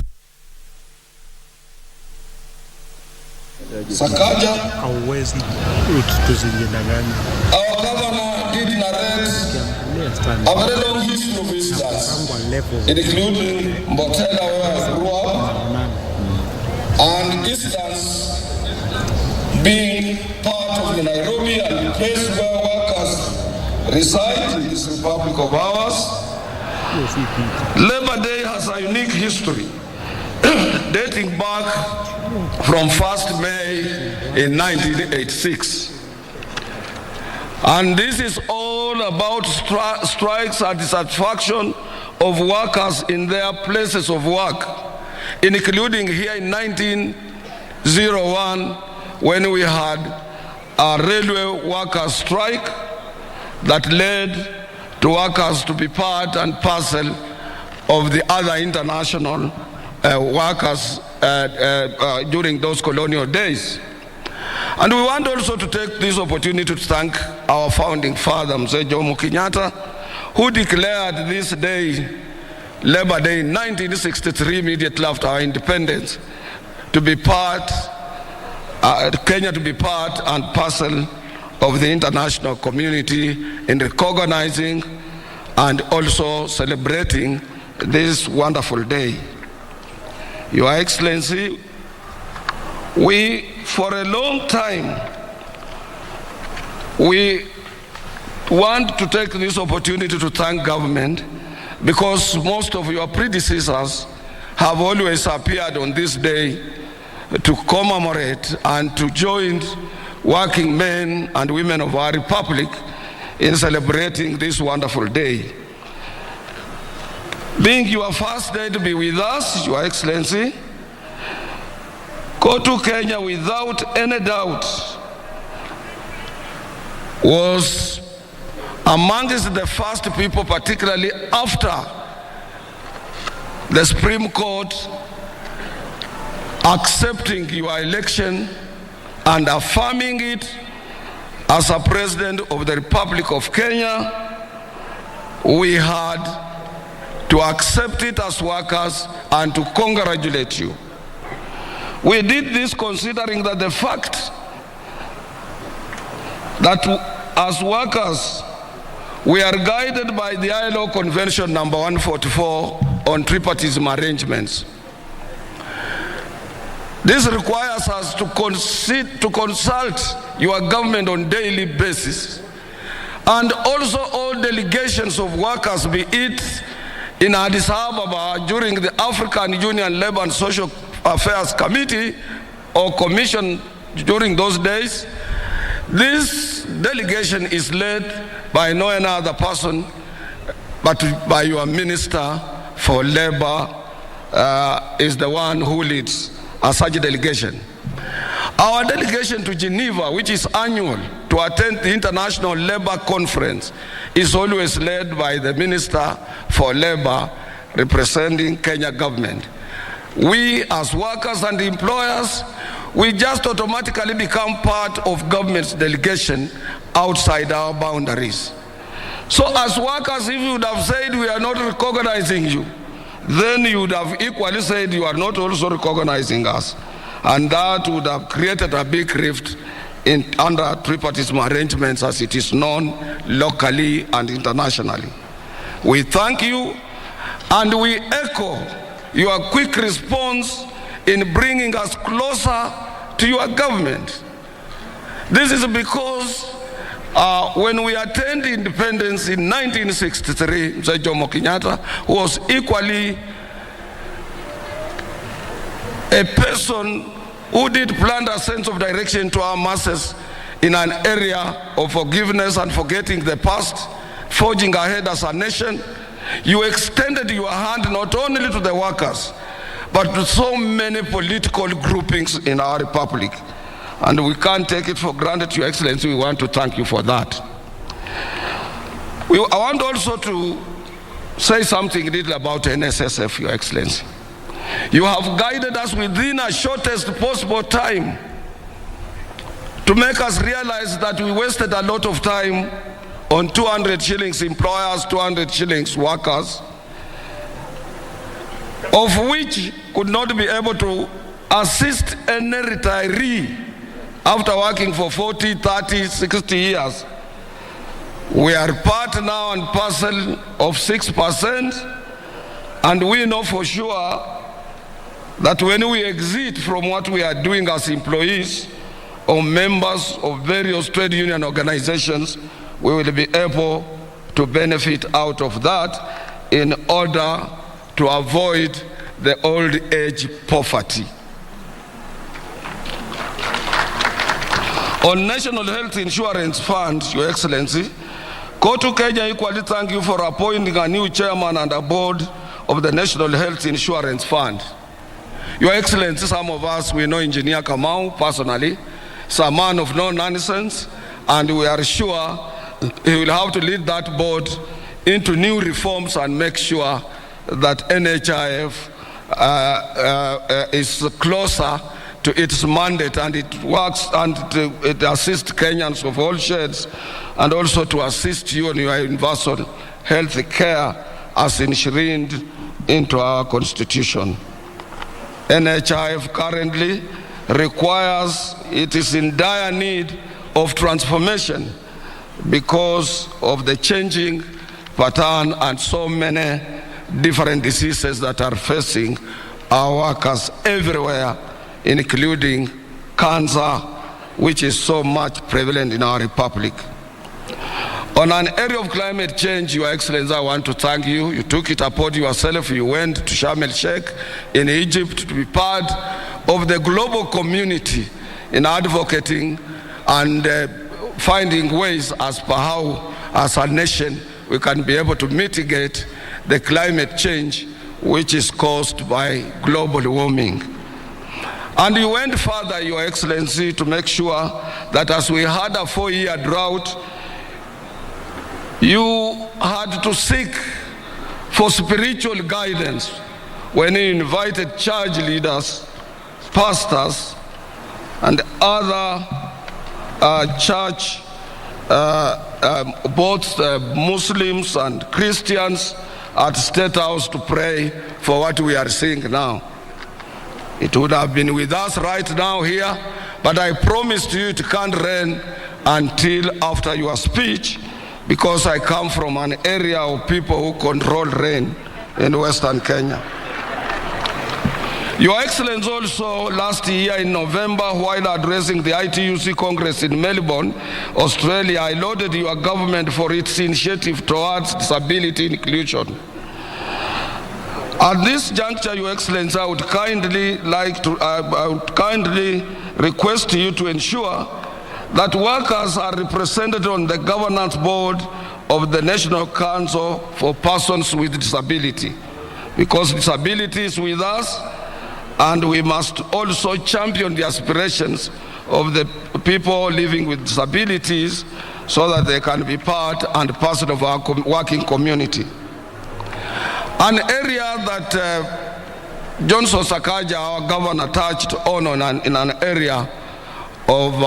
Sakaja, our governor did narrate a very long history of visitors, including Mbotela, where I grew up, and Eastlands being part of the Nairobi and the place where workers reside in this republic of ours. Labor Day has a unique history dating back from 1st May in 1986. And this is all about strikes and dissatisfaction of workers in their places of work, including here in 1901 when we had a railway workers' strike that led to workers to be part and parcel of the other international workers during those colonial days. And we want also to take this opportunity to thank our founding father, Mzee Jomo Kenyatta, who declared this day, Labor Day, in 1963, immediately after our independence, to be part, Kenya to be part and parcel of the international community in recognizing and also celebrating this wonderful day. Your Excellency, we, for a long time, we want to take this opportunity to thank government, because most of your predecessors have always appeared on this day to commemorate and to join working men and women of our republic in celebrating this wonderful day. Being your first day to be with us, Your Excellency, Court Kenya, without any doubt, was amongst the first people, particularly after the Supreme Court accepting your election and affirming it as a president of the Republic of Kenya. We had to accept it as workers and to congratulate you. We did this considering that the fact that as workers we are guided by the ILO Convention number 144 on tripartism arrangements. This requires us to consult your government on a daily basis, and also all delegations of workers, be it in Addis Ababa during the African Union Labor and Social Affairs Committee or Commission during those days. This delegation is led by no other person but by your Minister for Labor, is the one who leads such a delegation. Our delegation to Geneva, which is annual to attend the International Labor Conference, is always led by the Minister for Labor, representing Kenya government. We as workers and employers, we just automatically become part of government's delegation outside our boundaries. So as workers, if you would have said we are not recognizing you, then you would have equally said you are not also recognizing us. And that would have created a big rift under tripartism arrangements as it is known locally and internationally. We thank you and we echo your quick response in bringing us closer to your government. This is because when we attained independence in 1963, Mzee Jomo Kenyatta was equally a person who did plant a sense of direction to our masses in an area of forgiveness and forgetting the past, forging ahead as a nation. You extended your hand not only to the workers, but to so many political groupings in our republic. And we can't take it for granted, Your Excellency. We want to thank you for that. I want also to say something little about NSSF, Your Excellency. You have guided us within a shortest possible time to make us realize that we wasted a lot of time on 200 shillings employers, 200 shillings workers, of which could not be able to assist any retiree after working for 40, 30, 60 years. We are part now and parcel of 6%, and we know for sure that when we exit from what we are doing as employees or members of various trade union organizations, we will be able to benefit out of that in order to avoid the old age poverty. On National Health Insurance Fund, Your Excellency, Kotu Kenya equally thank you for appointing a new chairman and a board of the National Health Insurance Fund. Your Excellency, some of us, we know Engineer Kamau personally. He's a man of no nonsense, and we are sure he will have to lead that board into new reforms and make sure that NHIF is closer to its mandate, and it works and it assists Kenyans of all shades, and also to assist you in your universal health care as enshrined into our constitution. NHIF currently requires, it is in dire need of transformation because of the changing pattern and so many different diseases that are facing our workers everywhere, including cancer, which is so much prevalent in our republic. On an area of climate change, Your Excellency, I want to thank you. You took it upon yourself. You went to Sharm el-Sheikh in Egypt to be part of the global community in advocating and finding ways as per how, as a nation, we can be able to mitigate the climate change which is caused by global warming. And you went further, Your Excellency, to make sure that as we had a 4-year drought, you had to seek for spiritual guidance when you invited church leaders, pastors, and other church, both Muslims and Christians, at State House to pray for what we are seeing now. It would have been with us right now here, but I promised you it can't rain until after your speech, because I come from an area of people who control rain in Western Kenya. Your Excellency, also last year in November, while addressing the ITUC Congress in Melbourne, Australia, I lauded your government for its initiative towards disability inclusion. At this juncture, Your Excellency, I would kindly request you to ensure that workers are represented on the governance board of the National Council for Persons with Disability, because disability is with us, and we must also champion the aspirations of the people living with disabilities so that they can be part and parcel of our working community. An area that Johnson Sakaja, our governor, touched on in an area of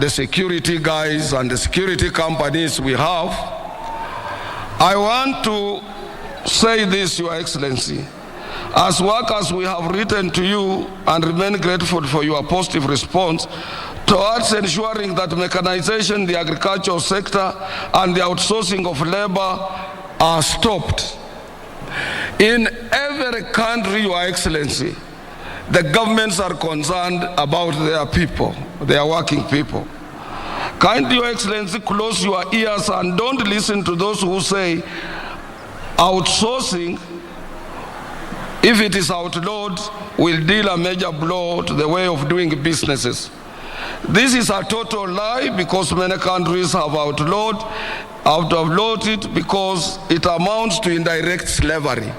the security guys and the security companies we have. I want to say this, Your Excellency. As workers, we have written to you and remain grateful for your positive response towards ensuring that mechanization in the agricultural sector and the outsourcing of labor are stopped. In every country, Your Excellency, the governments are concerned about their people, their working people. Kindly, Your Excellency, close your ears and don't listen to those who say outsourcing, if it is outlawed, will deal a major blow to the way of doing businesses. This is a total lie, because many countries have outlawed it because it amounts to indirect slavery.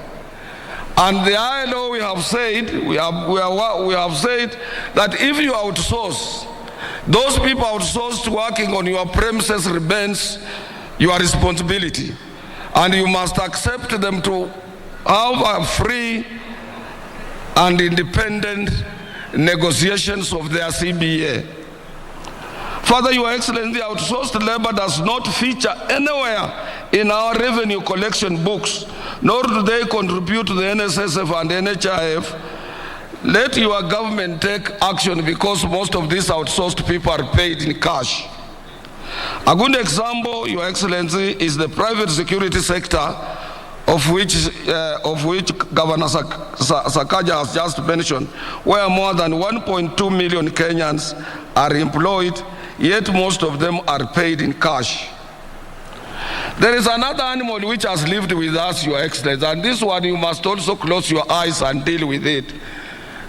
And the ILO, we have said that if you outsource, those people outsourced working on your premises remains your responsibility, and you must accept them to have a free and independent negotiations of their CBA. Further, Your Excellency, outsourced labor does not feature anywhere in our revenue collection books, nor do they contribute to the NSSF and NHIF. Let your government take action, because most of these outsourced people are paid in cash. A good example, Your Excellency, is the private security sector, of which Governor Sakaja has just mentioned, where more than 1.2 million Kenyans are employed, yet most of them are paid in cash. There is another animal which has lived with us, Your Excellency, and this one you must also close your eyes and deal with it.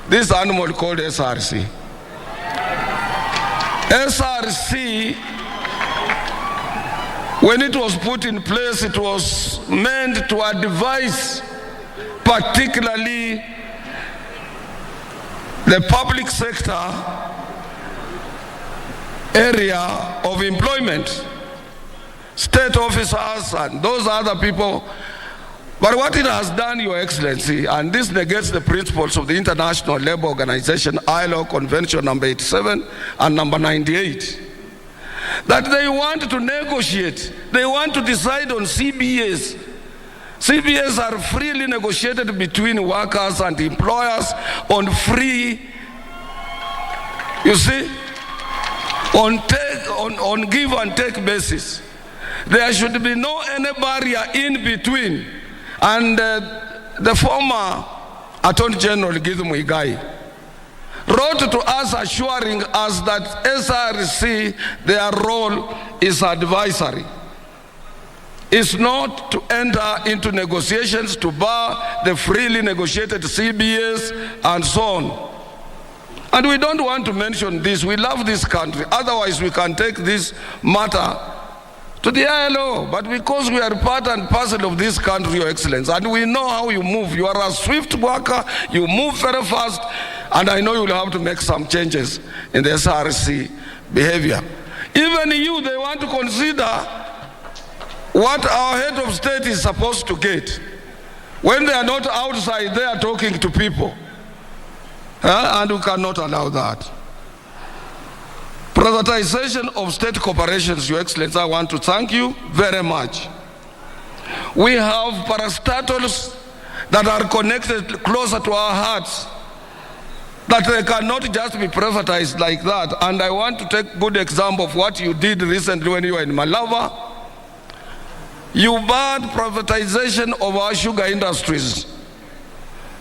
This animal called SRC. SRC, when it was put in place, it was meant to advise particularly the public sector area of employment, state officers and those other people. But what it has done, Your Excellency, and this negates the principles of the International Labour Organization, ILO Convention number 87 and number 98, that they want to negotiate, they want to decide on CBAs. CBAs are freely negotiated between workers and employers on free, you see, on give and take basis. There should be no any barrier in between. And the former Attorney General Githu Muigai wrote to us assuring us that SRC, their role is advisory. It's not to enter into negotiations to bar the freely negotiated CBAs and so on. And we don't want to mention this. We love this country. Otherwise, we can take this matter to the ILO. But because we are part and parcel of this country, Your Excellency, and we know how you move. You are a swift worker. You move very fast. And I know you will have to make some changes in the SRC behavior. Even you, they want to consider what our head of state is supposed to get when they are not outside there talking to people. And we cannot allow that. Privatization of state corporations, Your Excellency, I want to thank you very much. We have parastatals that are connected closer to our hearts, that they cannot just be privatized like that. And I want to take a good example of what you did recently when you were in Malava. You barred privatization of our sugar industries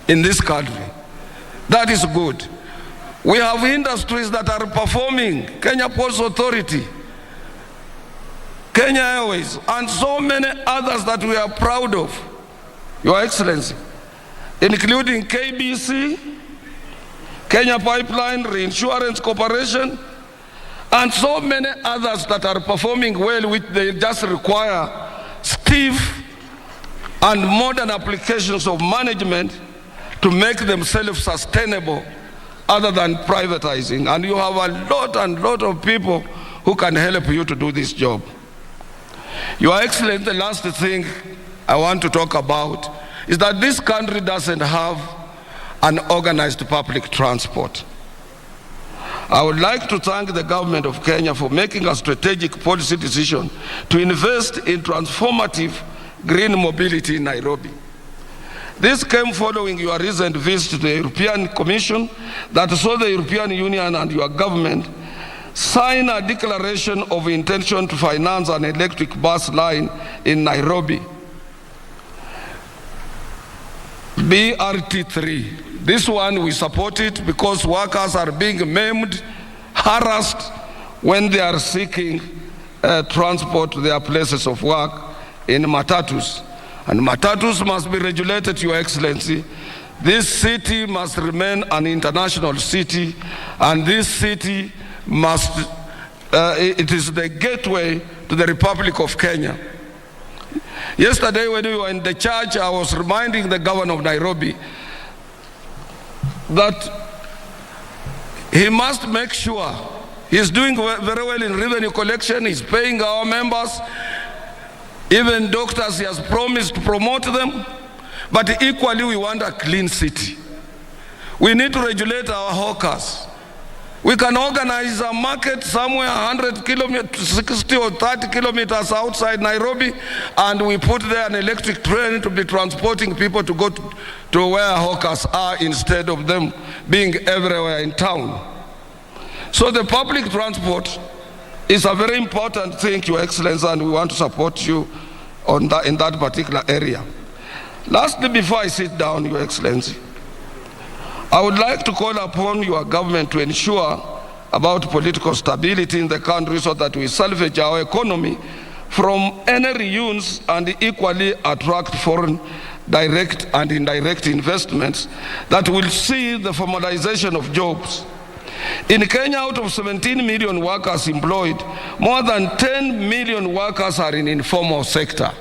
in this country. That is good. We have industries that are performing, Kenya Ports Authority, Kenya Airways, and so many others that we are proud of, Your Excellency, including KBC, Kenya Pipeline Reinsurance Corporation, and so many others that are performing well, which they just require stiff and modern applications of management to make them self-sustainable other than privatizing. And you have a lot of people who can help you to do this job. Your Excellency, the last thing I want to talk about is that this country doesn't have an organized public transport. I would like to thank the government of Kenya for making a strategic policy decision to invest in transformative green mobility in Nairobi. This came following your recent visit to the European Commission that saw the European Union and your government sign a declaration of intention to finance an electric bus line in Nairobi, BRT3. This one we support it because workers are being maimed, harassed when they are seeking transport to their places of work in matatus. And matatus must be regulated, Your Excellency. This city must remain an international city, and this city must, it is the gateway to the Republic of Kenya. Yesterday when we were in the church, I was reminding the governor of Nairobi that he must make sure he's doing very well in revenue collection, he's paying our members, even doctors he has promised to promote them, but equally we want a clean city. We need to regulate our hawkers. We can organize a market somewhere 100 kilometers, 60 or 30 kilometers outside Nairobi, and we put there an electric train to be transporting people to go to where hawkers are instead of them being everywhere in town. So the public transport is a very important thing, Your Excellency, and we want to support you on that, in that particular area. Lastly, before I sit down, Your Excellency, I would like to call upon your government to ensure about political stability in the country so that we salvage our economy from any reunions and equally attract foreign direct and indirect investments that will see the formalization of jobs. In Kenya, out of 17 million workers employed, more than 10 million workers are in informal sector.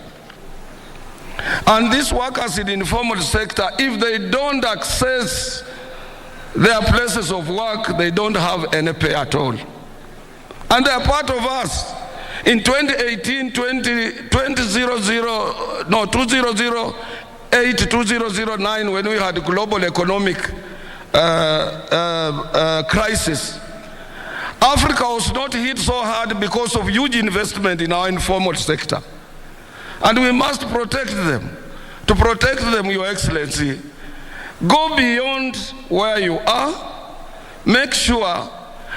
And these workers in the informal sector, if they don't access their places of work, they don't have any pay at all. And they are part of us. In 2018, 2008, 2009, when we had global economic crisis, Africa was not hit so hard because of huge investment in our informal sector. And we must protect them. To protect them, Your Excellency, go beyond where you are. Make sure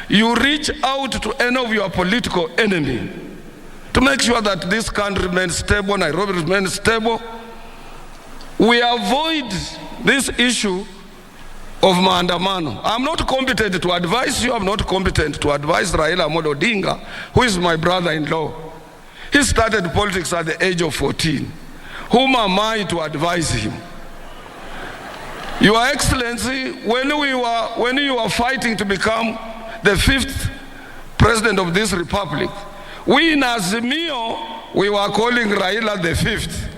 you reach out to any of your political enemy to make sure that this country remains stable, Nairobi remains stable. We avoid this issue of maandamano. I'm not competent to advise you. I'm not competent to advise Raila Amolo Odinga, who is my brother-in-law. He started politics at the age of 14. Whom am I to advise him? Your Excellency, when you were fighting to become the 5th president of this republic, we in Azimio, we were calling Raila the 5th.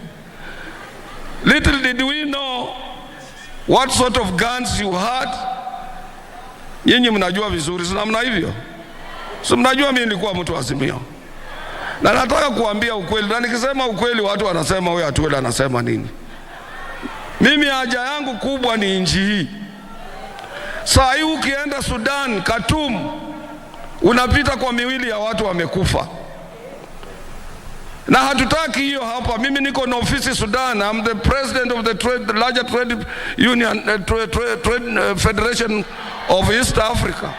Little did we know what sort of guns you had. Nyinyi mnajua vizuri, si namna hivyo? Si mnajua mimi nilikuwa mtu wa Azimio. Na nataka kuambia ukweli, na nikisema ukweli watu wanasema wewe Atuele anasema nini? Mimi haja yangu kubwa ni nchi hii. Saa hii ukienda Sudan, Khartoum, unapita kwa miwili ya watu wamekufa. Na hatutaki hiyo hapa. Mimi niko na ofisi Sudan. I'm the president of the larger trade union, trade federation of East Africa.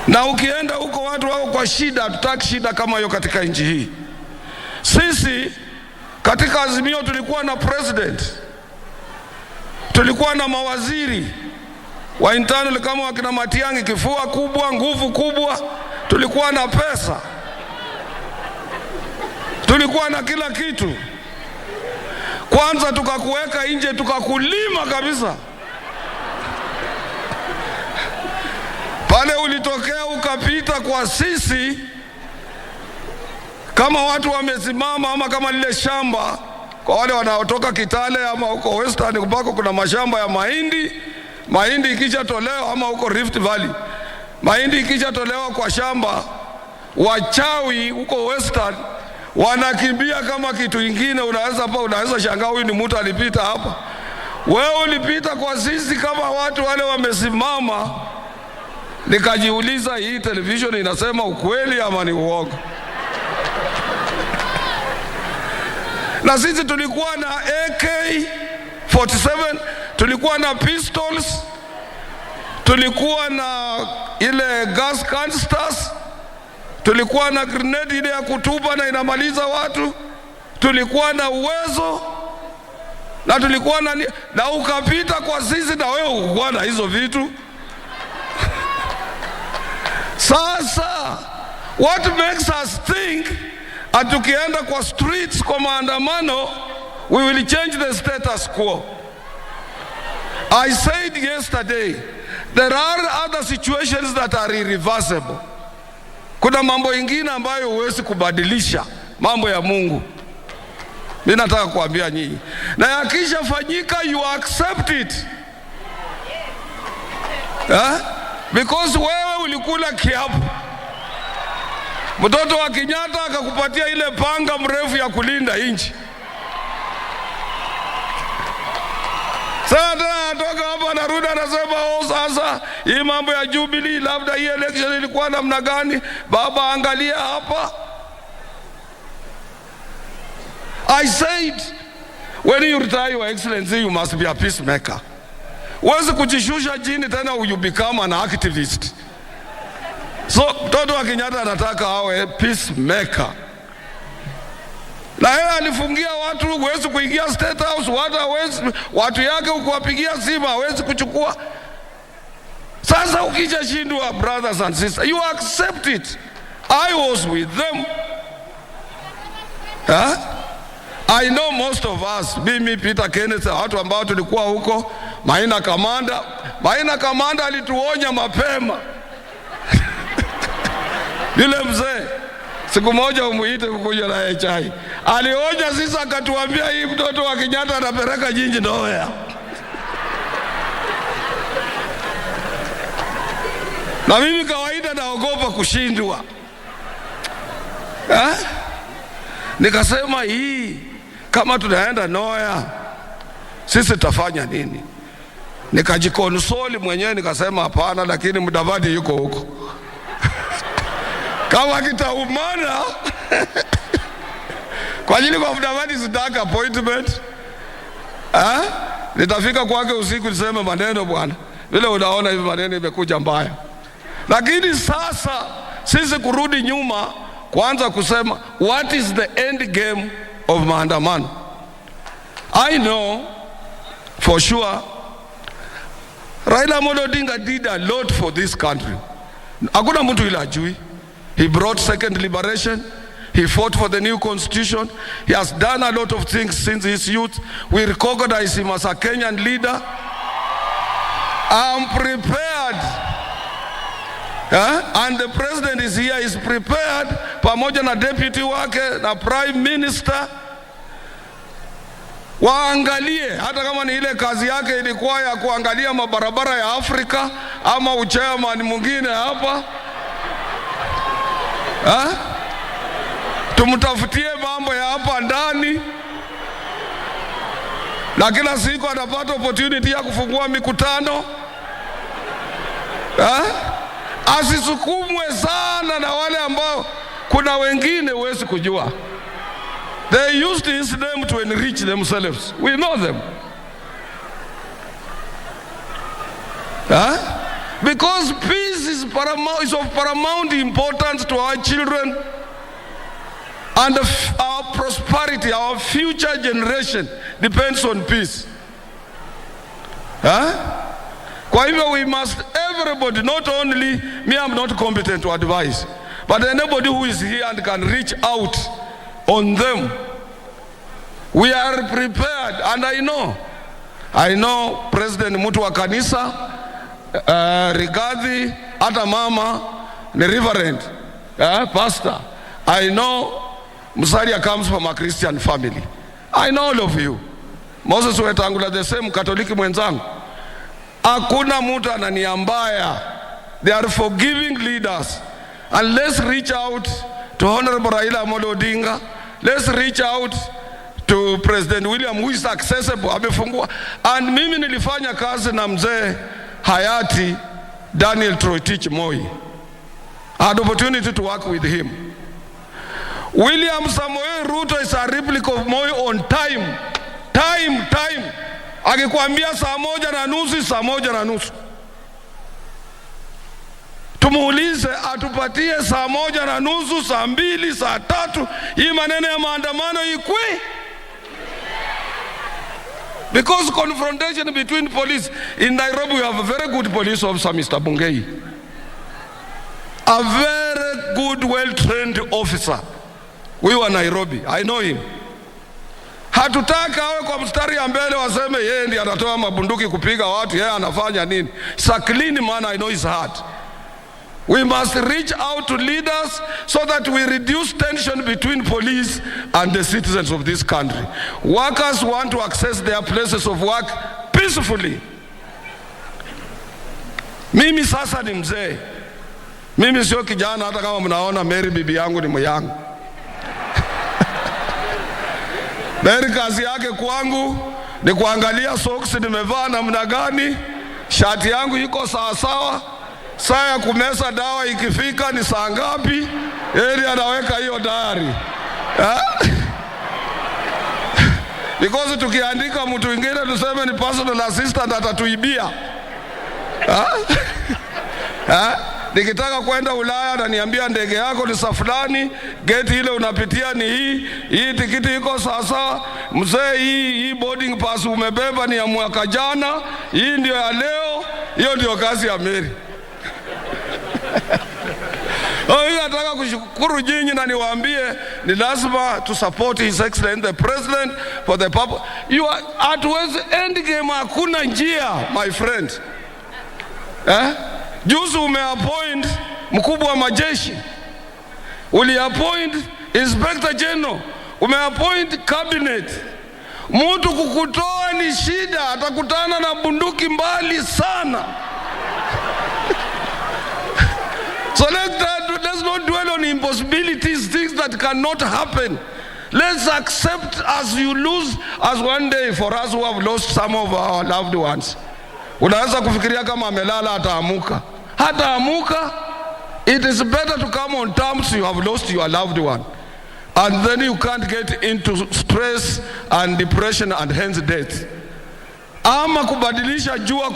Na ukienda huko watu wako kwa shida, hatutaki shida kama hiyo katika nchi hii. Sisi katika Azimio tulikuwa na president, tulikuwa na mawaziri wa internal kama wakina Matiang'i, kifua kubwa, nguvu kubwa, tulikuwa na pesa, tulikuwa na kila kitu. Kwanza tukakuweka nje, tukakulima kabisa. Pale ulitokea ukapita kwa sisi kama watu wamesimama, ama kama lile shamba kwa wale wanaotoka Kitale ama huko Western kubako kuna mashamba ya mahindi. Mahindi ikisha tolewa, ama huko Rift Valley, mahindi ikisha tolewa kwa shamba, wachawi huko Western
wanakimbia kama kitu ingine. Unaweza shangaa huyu ni mtu alipita hapa. Wewe ulipita kwa sisi kama watu wale wamesimama. Nikajiuliza, hii television inasema ukweli ama ni uongo? Na sisi tulikuwa na AK-47, tulikuwa na pistols, tulikuwa na ile gas canisters, tulikuwa na grenade ile ya kutupa na inamaliza watu, tulikuwa na uwezo, na tulikuwa na ukapita kwa sisi na wewe ukuwa na hizo vitu. Sasa what makes us think atukienda kwa streets kwa maandamano we will change the status quo? I said yesterday there are other situations that are irreversible. Kuna mambo ingine ambayo huwezi kubadilisha, mambo ya Mungu. Mimi nataka kuambia nyinyi, na yakishafanyika you accept it. Because wewe ulikula kiapo. Mtoto wa Kenyatta akakupatia ile panga mrefu ya kulinda nchi. Sasa anatoka hapa anarudi anasema, sasa hii mambo ya Jubilee, labda hii election ilikuwa namna gani? Baba, angalia hapa. I said when you retire, Your Excellency, you must be a peacemaker. Huwezi kujishusha chini tena you become an activist. So mtoto wa Kenyatta anataka awe peacemaker. Na yeye alifungia watu, huwezi kuingia State House, watu yake ukuwapigia simu hawezi kuchukua. Sasa ukishashindwa, brothers and sisters, you accept it. I was with them. I know most of us, mimi, Peter Kenneth, watu ambao tulikuwa huko. Maina Kamanda alituonya mapema. Yule mzee, siku moja umuite kukuja na chai, alionya sisi akatuambia, hii mtoto wa Kenyatta anapeleka jinji nowhere. Na mimi kawaida naogopa kushindwa. Nikasema hii kama tunaenda nowhere, sisi tutafanya nini? Nikajikonsoli mwenyewe nikasema hapana, lakini Mudavadi yuko huko. Kama kitaumana kwa ajili kwa Mudavadi sitaka appointment. Nitafika kwake usiku niseme maneno, bwana, vile unaona hivi maneno imekuja mbaya. Lakini sasa sisi kurudi nyuma, kwanza kusema what is the end game of maandamano. I know for sure Raila Amolo Odinga did a lot for this country. Hakuna mtu ila ajui. He brought second liberation. He fought for the new constitution. He has done a lot of things since his youth. We recognize him as a Kenyan leader. I'm prepared. And the president is here, is prepared, pamoja na deputy wake na prime minister. Waangalie, hata kama ni ile kazi yake ilikuwa ya kuangalia mabarabara ya Afrika ama uchairman mwingine hapa. Tumtafutie mambo ya hapa ndani. Na kila siku anapata opportunity ya kufungua mikutano. Asisukumwe sana na wale ambao kuna wengine huwezi kujua. They used his name to enrich themselves. We know them. Because peace is of paramount importance to our children and our prosperity, our future generation depends on peace. Kwa hivyo we must, everybody, not only me, I'm not competent to advise, but anybody who is here and can reach out on them. We are prepared, and I know President Mutu wa kanisa, Rigathi, hata mama ni reverend, pastor. I know Musalia comes from a Christian family. I know all of you. Moses Wetangula the same, Katoliki mwenzangu. Hakuna mtu ananiambaya. They are forgiving leaders. And let's reach out to Honorable Raila Amolo Odinga let's reach out to President William who is accessible, amefungua. And mimi nilifanya kazi na mzee hayati Daniel Toroitich Moi. I had opportunity to work with him. William Samoei Ruto is a replica of Moi on time. Akikwambia 1:30, 1:30. Tumuulize atupatie 1:30, 2:00, 3:00. Hii maneno ya maandamano ikwe. Because confrontation between police in Nairobi, we have a very good police officer, Mr. Bungei. A very good, well-trained officer. We were Nairobi. I know him. Hatutaka awe kwa mstari ya mbele waseme yeye ndiye anatoa mabunduki kupiga watu, yeye anafanya nini. It's a clean man, I know his heart. We must reach out to leaders so that we reduce tension between police and the citizens of this country. Workers want to access their places of work peacefully. Mimi sasa ni mzee. Mimi sio kijana, hata kama mnaona Mary bibi yangu ni myangu. Mary kazi yake kwangu ni kuangalia socks nimevaa namna gani, shati yangu iko sawa sawa, saa ya kumeza dawa ikifika ni saa ngapi, yeye anaweka hiyo diary. Because tukiandika mtu mwingine tuseme ni personal assistant atatuibia. Nikitaka kwenda Ulaya ananiambia ndege yako ni safulani, gate ile unapitia ni hii tikiti iko sasa, mzee hii boarding pass umebeba ni ya mwaka jana, hii ndio ya leo. Hiyo ndio kazi ya Mary. Nataka kushukuru nyinyi na niwaambie ni lazima to support His Excellency the President for the purpose. You are at end game, hakuna njia my friend. Juzi umeappoint mkubwa wa majeshi, uliappoint Inspector General, umeappoint cabinet. Mtu kukutoa ni shida, atakutana na bunduki mbali sana. So let's not dwell on impossibilities, things that cannot happen. Let's accept as you lose, as one day for us who have lost some of our loved ones. Unaweza kufikiria kama amelala ataamuka. Hataamuka. It is better to come on terms you have lost your loved one. And then you can't get into stress and depression and hence death. Ama kubadilisha jua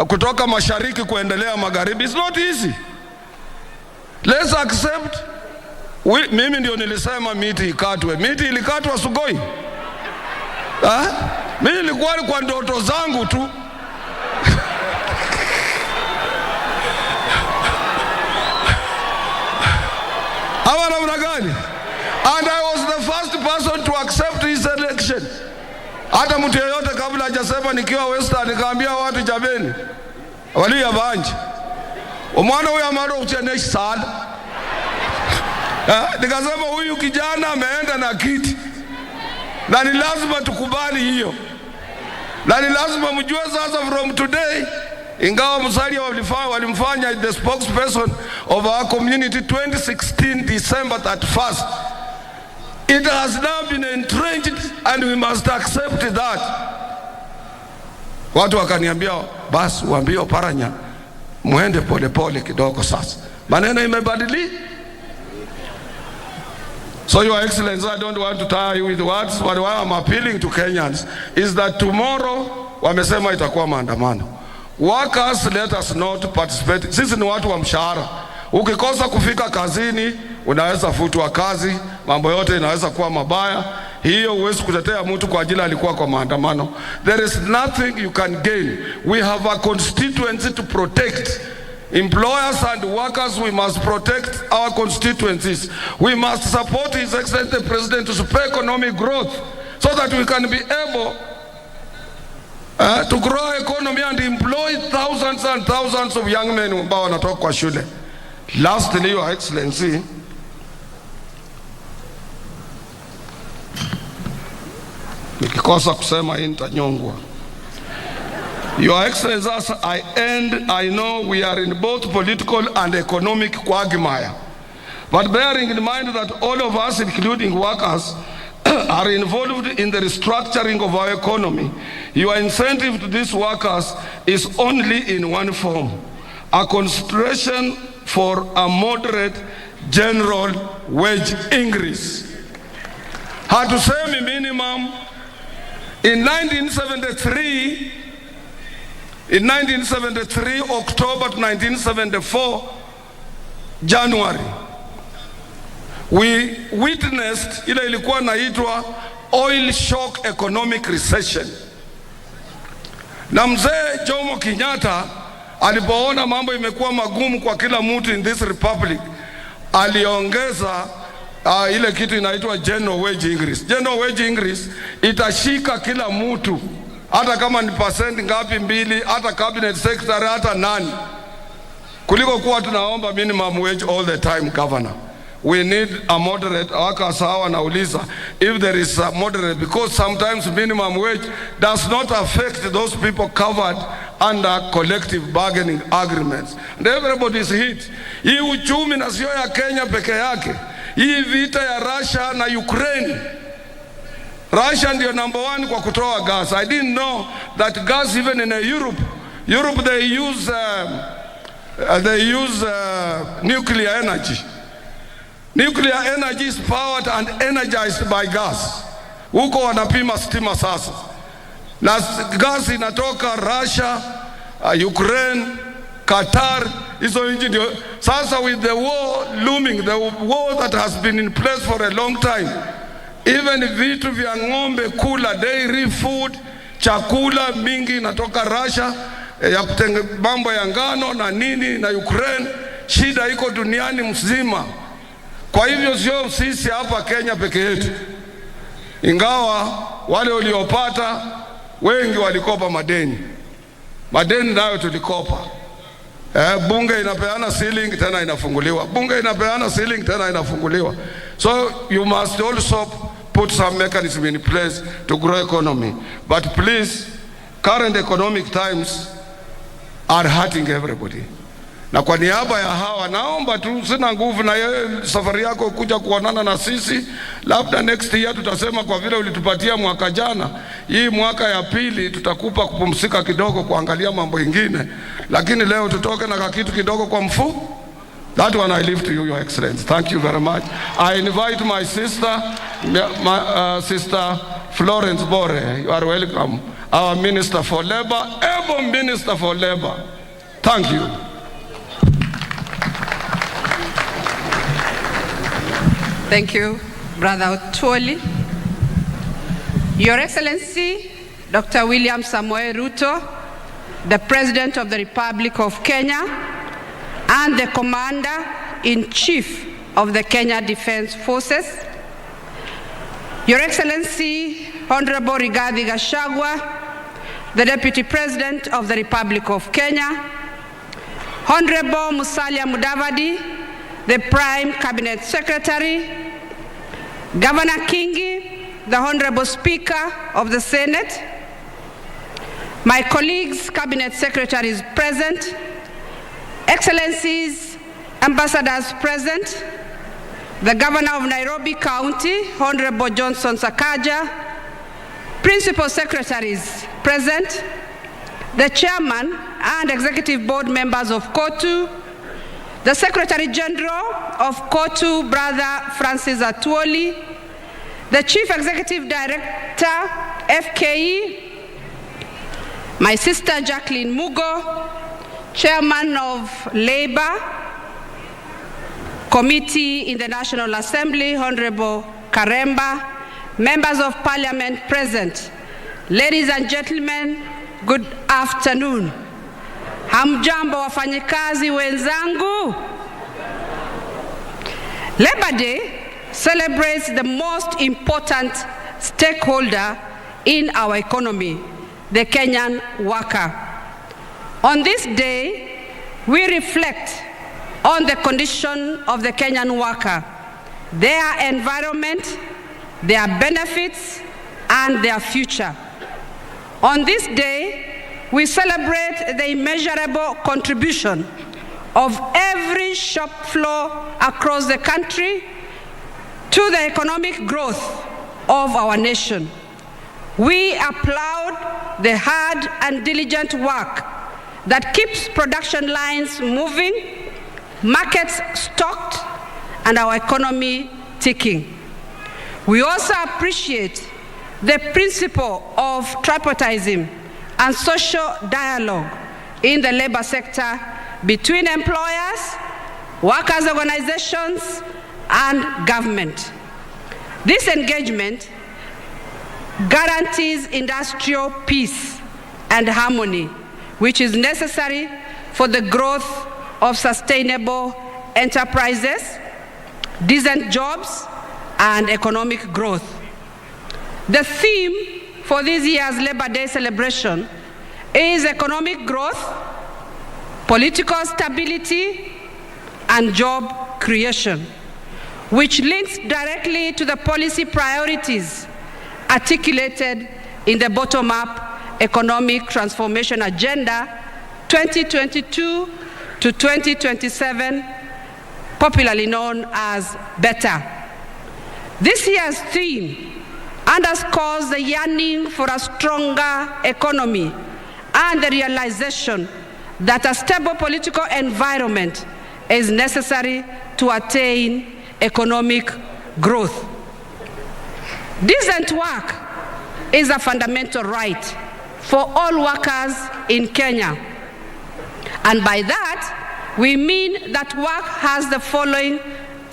kutoka mashariki kuendelea magharibi. It's not easy. Let's accept. Mimi ndio nilisema miti ikatwe. Miti ilikatwa Sugoi. Mimi nilikuwa kwa ndoto zangu tu. Hawa namna gani? And I was the first person to accept his election. Hata mtu yeyote kabla hajasema nikiwa Western nikaambia watu jameni, wali ya banji umwana huyu amaro ucheneshi sana. Nikasema huyu kijana ameenda na kiti, na ni lazima tukubali hiyo, na ni lazima mjue sasa from today, ingawa Musalia walimfanya the spokesperson of our community 2016 December 31st, it has now been entrenched and we must accept that. Watu wakaniambia basi waambie Oparanya muende pole kidogo sasa, maneno imebadilika. So Your Excellency, I don't want to tire you with words, but what I'm appealing to Kenyans is that tomorrow wamesema itakuwa maandamano. Workers, let us not participate. Sisi ni watu wa mshahara. Ukikosa kufika kazini, unaweza futwa kazi, mambo yote inaweza kuwa mabaya. Hiyo huwezi kutetea mtu kwa ajili alikuwa kwa maandamano. There is nothing you can gain. We have a constituency to protect. Employers and workers, we must protect our constituencies. We must support His Excellency the President to spur economic growth so that we can be able to grow economy and employ thousands and thousands of young men ambao wanatoka kwa shule. Lastly, Your Excellency, nikikosa kusema hii nitanyongwa. Your Excellency, as I end, I know we are in both political and economic quagmire. But bearing in mind that all of us, including workers, are involved in the restructuring of our economy, your incentive to these workers is only in one form: a consideration for a moderate general wage increase. Hatusemi minimum. In 1973, October to 1974, January, we witnessed ile ilikuwa naitwa oil shock economic recession. Na mzee Jomo Kenyatta alipoona mambo imekuwa magumu kwa kila mtu in this republic, aliongeza ile kitu inaitwa general wage increase. General wage increase itashika kila mtu, hata kama ni percent ngapi mbili, hata cabinet secretary, hata nani, kuliko kuwa tunaomba minimum wage all the time. Governor, we need a moderate. Wakasawa nauliza if there is a moderate, because sometimes minimum wage does not affect those people covered under collective bargaining agreements, and everybody is hit. Hii uchumi na sio ya Kenya peke yake. Hii vita ya Russia na Ukraine, Russia ndio number one kwa kutoa gas. I didn't know that gas even in Europe they use nuclear energy. Nuclear energy is powered and energized by gas. Huko wanapima stima sasa, na gas inatoka Russia, Ukraine, Qatar, hizo nchi ndio sasa. With the war looming, the war that has been in place for a long time, even vitu vya ng'ombe kula, dairy food, chakula mingi inatoka Russia, ya kutenge mambo ya ngano na nini na Ukraine. Shida iko duniani mzima. Kwa hivyo sio sisi hapa Kenya peke yetu, ingawa wale waliopata wengi walikopa madeni nayo tulikopa. Bunge inapeana ceiling tena inafunguliwa, bunge inapeana ceiling tena inafunguliwa. So you must also put some mechanism in place to grow economy. But please, current economic times are hurting everybody. Na kwa niaba ya hawa naomba tu, sina nguvu na safari yako kuja kuonana na sisi, labda next year tutasema kwa vile ulitupatia mwaka jana, hii mwaka ya pili tutakupa kupumzika kidogo kuangalia mambo ingine, lakini leo tutoke na kitu kidogo kwa mfu. That one I leave to you, Your Excellency. Thank you very much. I invite my sister, Sister Florence Bore. You are welcome. Our Minister for Labor, able Minister for Labor. Thank you.
Thank you, Brother Otuoli. Your Excellency, Dr. William Samoei Ruto, the President of the Republic of Kenya and the Commander-in-Chief of the Kenya Defense Forces, Your Excellency, Honorable Rigathi Gachagua, the Deputy President of the Republic of Kenya, Honorable Musalia Mudavadi, the Prime Cabinet Secretary, Governor Kingi, the Honorable Speaker of the Senate, my colleagues, Cabinet Secretaries present, Excellencies, Ambassadors present, the Governor of Nairobi County, Honorable Johnson Sakaja, Principal Secretaries present, the Chairman and Executive Board members of KOTU, the Secretary General of KOTU, Brother Francis Atwoli, the Chief Executive Director, FKE, my sister Jacqueline Mugo, Chairman of Labor Committee in the National Assembly, Honorable Karemba, members of Parliament present, ladies and gentlemen, good afternoon. Hamjambo wafanyikazi wenzangu. Labor Day celebrates the most important stakeholder in our economy, the Kenyan worker. On this day, we reflect on the condition of the Kenyan worker, their environment, their benefits, and their future. On this day, we celebrate the immeasurable contribution of every shop floor across the country to the economic growth of our nation. We applaud the hard and diligent work that keeps production lines moving, markets stocked, and our economy ticking. We also appreciate the principle of tripartism and social dialogue in the labor sector between employers, workers' organizations, and government. This engagement guarantees industrial peace and harmony, which is necessary for the growth of sustainable enterprises, decent jobs, and economic growth. The theme for this year's Labor Day celebration is economic growth, political stability, and job creation, which links directly to the policy priorities articulated in the bottom-up economic transformation agenda 2022 to 2027, popularly known as BETTER. This year's theme underscores the yearning for a stronger economy and the realization that a stable political environment is necessary to attain economic growth. Decent work is a fundamental right for all workers in Kenya. And by that, we mean that work has the following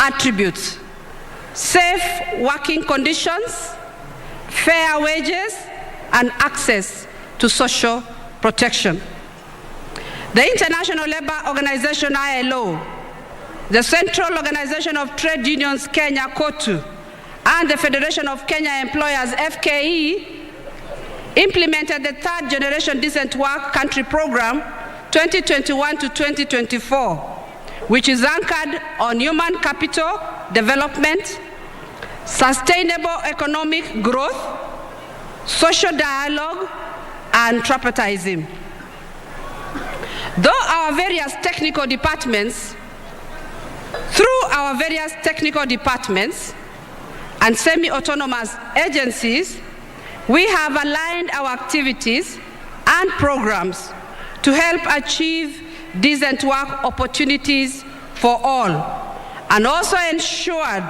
attributes: safe working conditions, fair wages, and access to social protection. The International Labour Organization, ILO, the Central Organization of Trade Unions, Kenya, KOTU, and the Federation of Kenya Employers, FKE, implemented the Third Generation Decent Work Country Program 2021 to 2024, which is anchored on human capital development, sustainable economic growth, social dialogue, and tripartism. Through our various technical departments and semi-autonomous agencies, we have aligned our activities and programs to help achieve decent work opportunities for all, and also ensured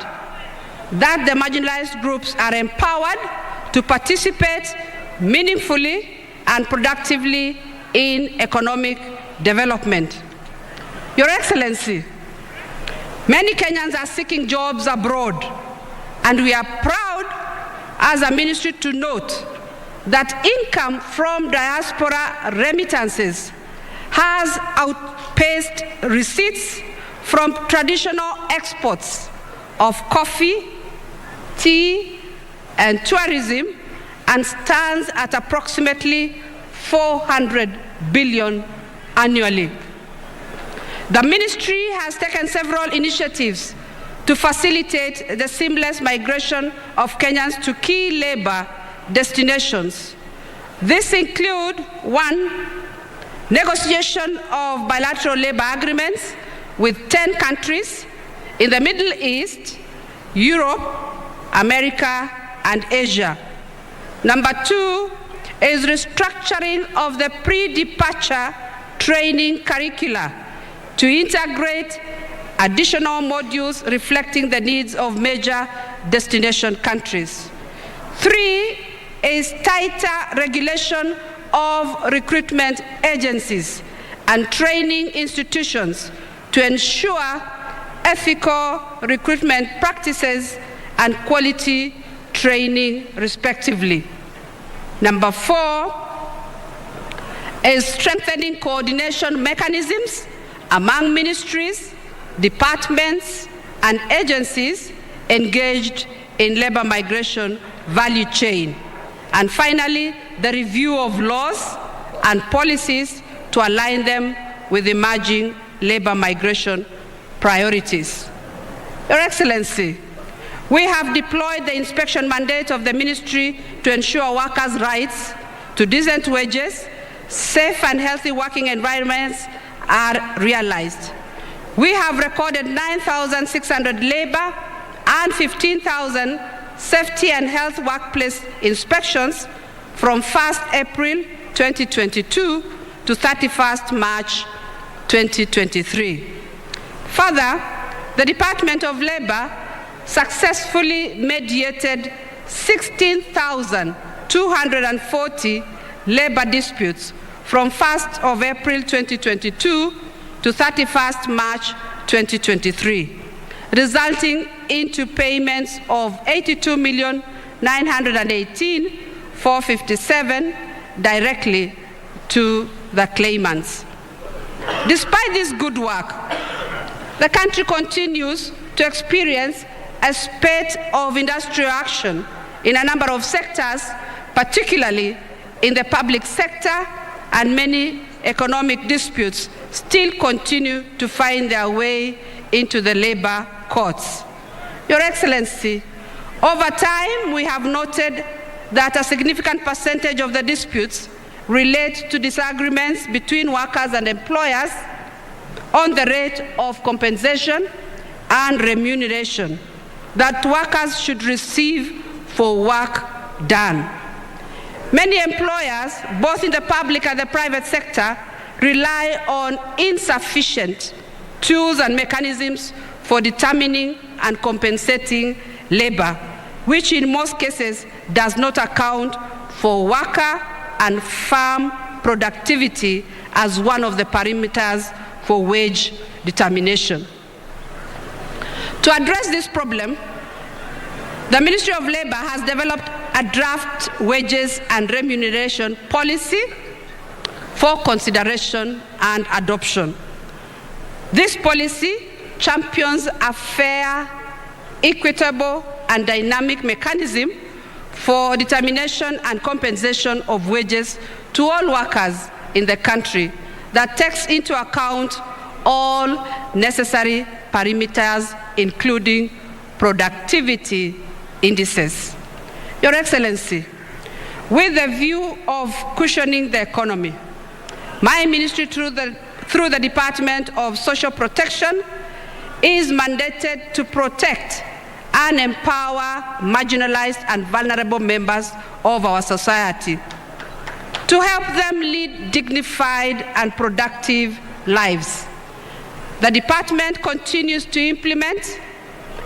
that the marginalized groups are empowered to participate meaningfully and productively in economic development. Your Excellency, many Kenyans are seeking jobs abroad, and we are proud as a ministry to note that income from diaspora remittances has outpaced receipts from traditional exports of coffee, tea, and tourism, and stands at approximately 400 billion annually. The ministry has taken several initiatives to facilitate the seamless migration of Kenyans to key labor destinations. These include: 1, negotiation of bilateral labor agreements with 10 countries in the Middle East, Europe, America, and Asia. Number 2 is restructuring of the pre-departure training curricula to integrate additional modules reflecting the needs of major destination countries. 3 is tighter regulation of recruitment agencies and training institutions to ensure ethical recruitment practices and quality training, respectively. Number 4 is strengthening coordination mechanisms among ministries, departments, and agencies engaged in labor migration value chain. And finally, the review of laws and policies to align them with emerging labor migration priorities. Your Excellency, we have deployed the inspection mandate of the ministry to ensure workers' rights to decent wages, safe and healthy working environments are realized. We have recorded 9,600 labor and 15,000 safety and health workplace inspections from 1st April 2022 to 31st March 2023. Further, the Department of Labor successfully mediated 16,240 labor disputes from 1st of April 2022 to 31st March 2023, resulting into payments of 82,918,457 directly to the claimants. Despite this good work, the country continues to experience a spate of industrial action in a number of sectors, particularly in the public sector, and many economic disputes still continue to find their way into the labor courts. Your Excellency, over time we have noted that a significant percentage of the disputes relate to disagreements between workers and employers on the rate of compensation and remuneration that workers should receive for work done. Many employers, both in the public and the private sector, rely on insufficient tools and mechanisms for determining and compensating labor, which in most cases does not account for worker and farm productivity as one of the parameters for wage determination. To address this problem, the Ministry of Labor has developed a draft wages and remuneration policy for consideration and adoption. This policy champions a fair, equitable, and dynamic mechanism for determination and compensation of wages to all workers in the country that takes into account all necessary parameters, including productivity indices. Your Excellency, with the view of cushioning the economy, my ministry through the Department of Social Protection is mandated to protect and empower marginalized and vulnerable members of our society, to help them lead dignified and productive lives. The department continues to implement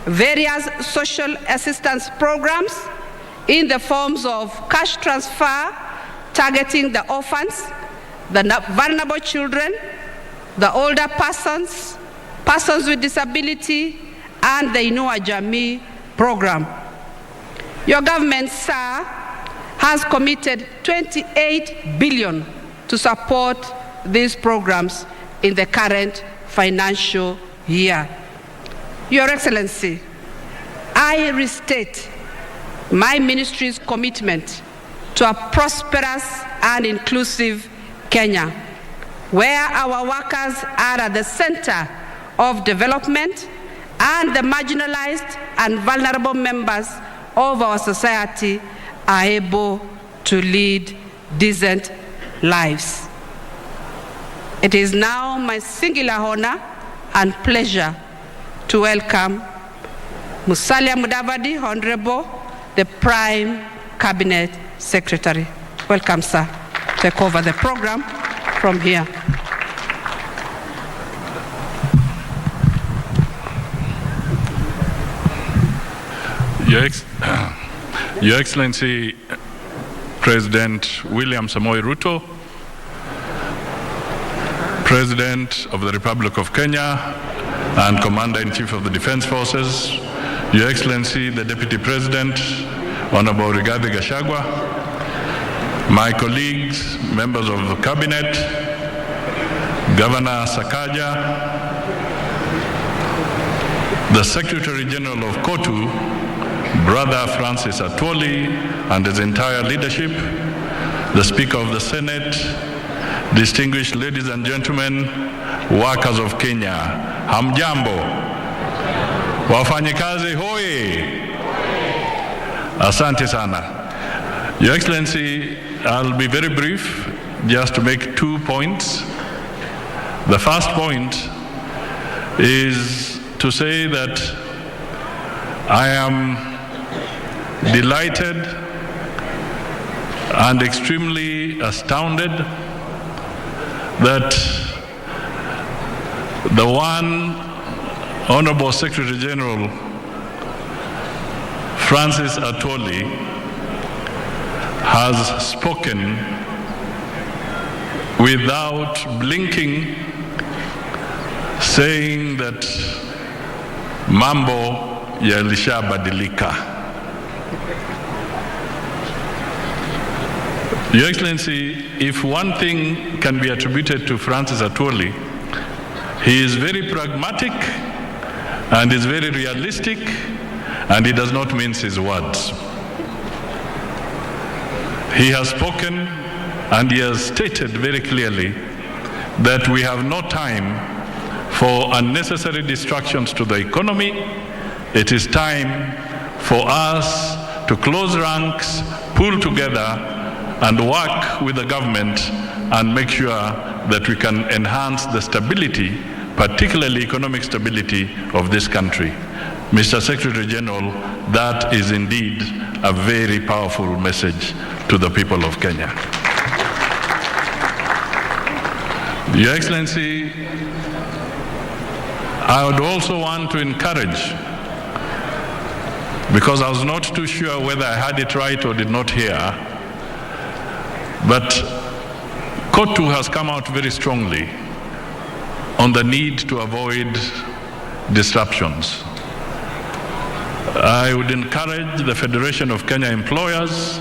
various social assistance programs in the forms of cash transfer targeting the orphans, the vulnerable children, the older persons, persons with disability, and the Inua Jamii program. Your government, sir, has committed 28 billion to support these programs in the current financial year. Your Excellency, I restate my ministry's commitment to a prosperous and inclusive Kenya, where our workers are at the center of development and the marginalized and vulnerable members of our society are able to lead decent lives. It is now my singular honor and pleasure to welcome Musalia Mudavadi, Honorable, the Prime Cabinet Secretary. Welcome, sir. Take over the program from here.
Your Excellency, President William Samoei Ruto, President of the Republic of Kenya and Commander-in-Chief of the Defense Forces, Your Excellency, the Deputy President, Honorable Rigathi Gachagua, my colleagues, members of the Cabinet, Governor Sakaja, the Secretary General of KOTU, Brother Francis Atwoli and his entire leadership, the Speaker of the Senate, distinguished ladies and gentlemen, workers of Kenya, hamjambo, wafanyikazi hoi, asante sana. Your Excellency, I'll be very brief, just to make 2 points. The first point is to say that I am delighted and extremely astounded that the one Honorable Secretary General Francis Atwoli has spoken without blinking, saying that mambo yalishabadilika. Your Excellency, if one thing can be attributed to Francis Atwoli, he is very pragmatic and is very realistic, and he does not mince his words. He has spoken and he has stated very clearly that we have no time for unnecessary distractions to the economy. It is time for us to close ranks, pull together, and work with the government and make sure that we can enhance the stability, particularly economic stability of this country. Mr. Secretary General, that is indeed a very powerful message to the people of Kenya. Your Excellency, I would also want to encourage, because I was not too sure whether I had it right or did not hear, but KOTU has come out very strongly on the need to avoid disruptions. I would encourage the Federation of Kenya Employers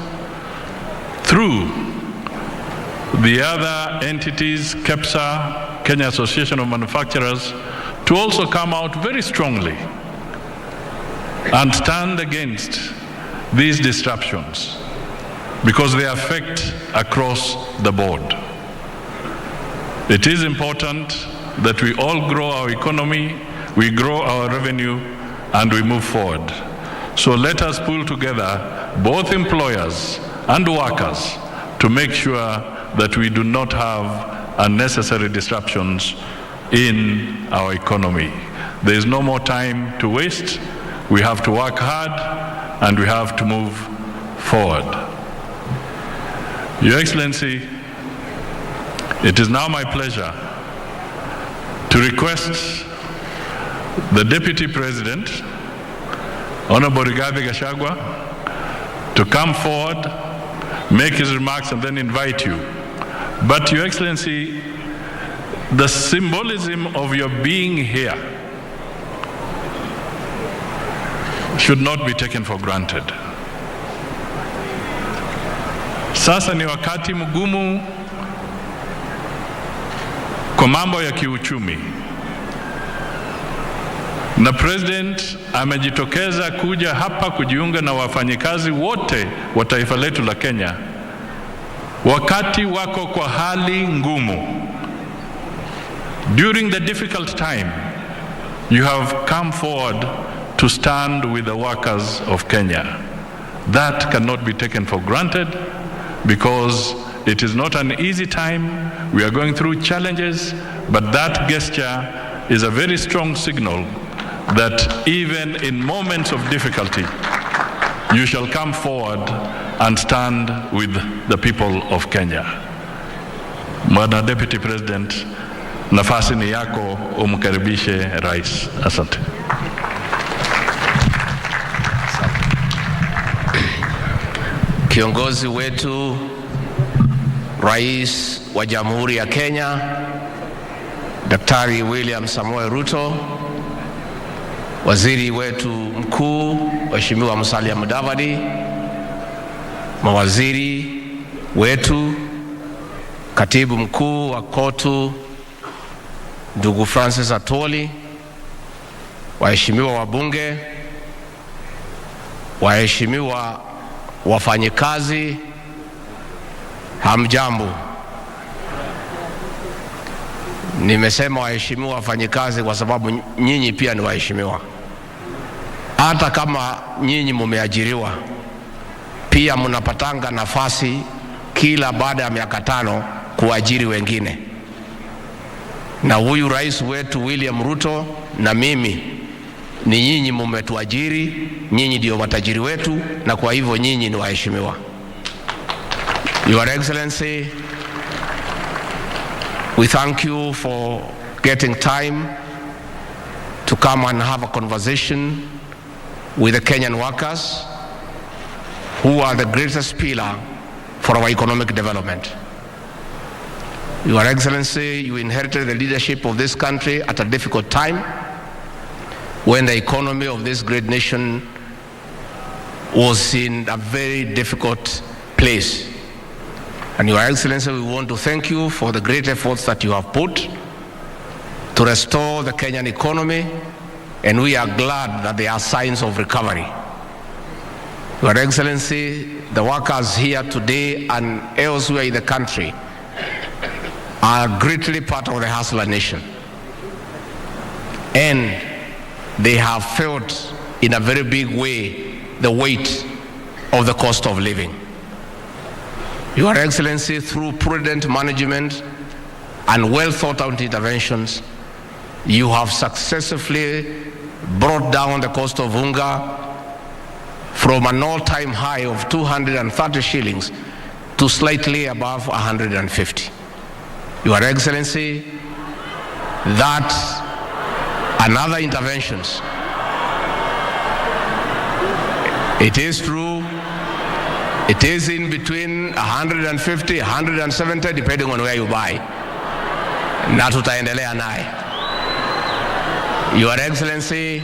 through the other entities, KEPSA, Kenya Association of Manufacturers, to also come out very strongly and stand against these disruptions, because they affect across the board. It is important that we all grow our economy, we grow our revenue, and we move forward. So let us pull together both employers and workers to make sure that we do not have unnecessary disruptions in our economy. There is no more time to waste. We have to work hard and we have to move forward. Your Excellency, it is now my pleasure to request the Deputy President, Honorable Rigathi Gachagua, to come forward, make his remarks, and then invite you. But Your Excellency, the symbolism of your being here should not be taken for granted. Sasa ni wakati mgumu kwa mambo ya kiuchumi, na President amejitokeza kuja hapa kujiunga na wafanyikazi wote wa taifa letu la Kenya wakati wako kwa hali ngumu. During the difficult time, you have come forward to stand with the workers of Kenya. That cannot be taken for granted, because it is not an easy time. We are going through challenges, but that gesture is a very strong signal that even in moments of difficulty, you shall come forward and stand with the people of Kenya. Bwana Deputy President, nafasi ni yako, umkaribishe Rais. Asante.
Kiongozi wetu Rais wa Jamhuri ya Kenya Daktari William Samoei Ruto, Waziri wetu mkuu Mheshimiwa Musalia Mudavadi, mawaziri wetu, Katibu mkuu wa KOTU ndugu Francis Atwoli, waheshimiwa wabunge, waheshimiwa wafanyikazi, hamjambo. Nimesema waheshimiwa wafanyikazi kwa sababu nyinyi pia ni waheshimiwa. Hata kama nyinyi mumeajiriwa, pia mnapatanga nafasi kila baada ya miaka 5 kuajiri wengine. Na huyu rais wetu William Ruto na mimi ni nyinyi mmetuajiri, nyinyi ndio matajiri wetu, na kwa hivyo nyinyi ni waheshimiwa. Your Excellency, we thank you for getting time to come and have a conversation with the Kenyan workers who are the greatest pillar for our economic development. Your Excellency, you inherited the leadership of this country at a difficult time when the economy of this great nation was in a very difficult place. And Your Excellency, we want to thank you for the great efforts that you have put to restore the Kenyan economy, and we are glad that there are signs of recovery. Your Excellency, the workers here today and elsewhere in the country are greatly part of the hustler nation, and they have felt in a very big way the weight of the cost of living. Your Excellency, through prudent management and well thought out interventions, you have successfully brought down the cost of unga from an all-time high of 230 shillings to slightly above 150. Your Excellency, that and other interventions, it is true, it is in between 150, 170, depending on where you buy. Na tutaendelea naye. Your Excellency,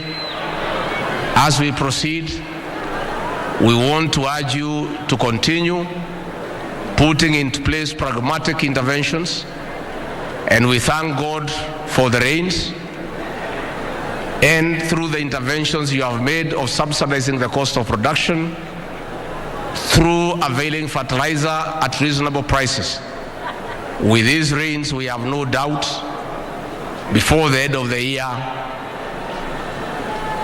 as we proceed, we want to urge you to continue putting into place pragmatic interventions, and we thank God for the rains and through the interventions you have made of subsidizing the cost of production through availing fertilizer at reasonable prices. With these rains, we have no doubt before the end of the year,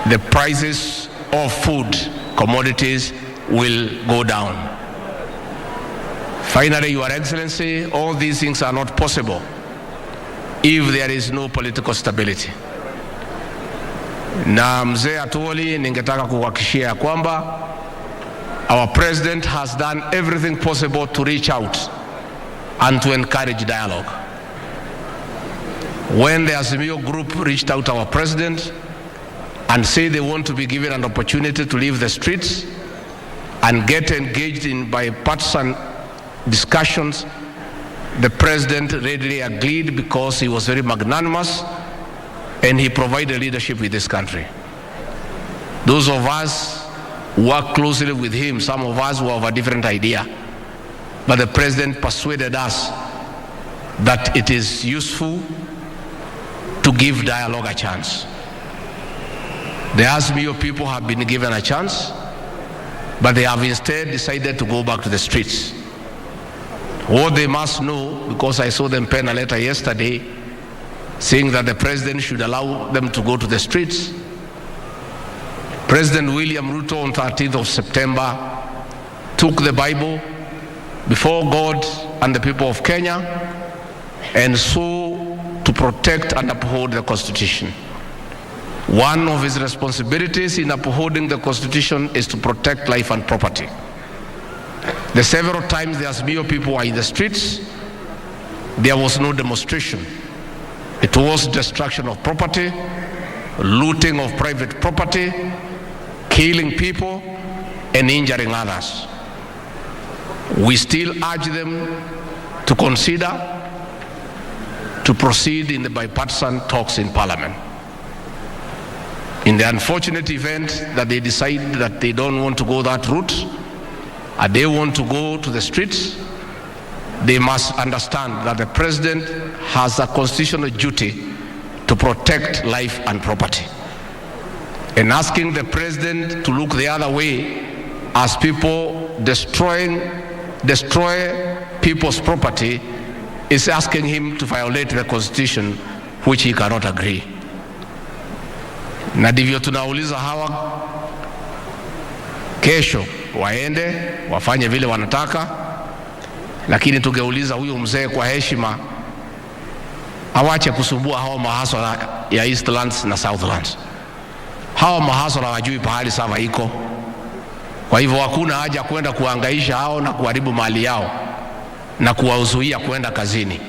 the prices of food commodities will go down. Finally, Your Excellency, all these things are not possible if there is no political stability. Na mzee Atwoli, ningetaka kuhakikishia kwamba our president has done everything possible to reach out and to encourage dialogue. When the Azimio group reached out to our president and said they want to be given an opportunity to leave the streets and get engaged in bipartisan discussions, the president readily agreed because he was very magnanimous and he provided leadership with this country. Those of us who work closely with him, some of us who have a different idea, but the president persuaded us that it is useful to give dialogue a chance. The Azimio people have been given a chance, but they have instead decided to go back to the streets. What they must know, because I saw them pen a letter yesterday saying that the president should allow them to go to the streets. President William Ruto on 13th of September took the Bible before God and the people of Kenya and swore to protect and uphold the Constitution. One of his responsibilities in upholding the Constitution is to protect life and property. The several times the Azimio people were in the streets, there was no demonstration. It was destruction of property, looting of private property, killing people, and injuring others. We still urge them to consider to proceed in the bipartisan talks in Parliament. In the unfortunate event that they decide that they don't want to go that route, and they want to go to the streets, they must understand that the president has a constitutional duty to protect life and property. And asking the president to look the other way as people destroy people's property is asking him to violate the Constitution, which he cannot agree. Na ndivyo tunauliza hawa kesho waende wafanye vile wanataka, lakini tungeuliza huyo mzee kwa heshima, awache kusumbua hawa mahasara ya Eastlands na Southlands. Hawa mahasara wajui pahali sawa iko. Kwa hivyo hakuna haja kwenda kuhangaisha hao na kuharibu mali yao na kuwazuia kwenda kazini.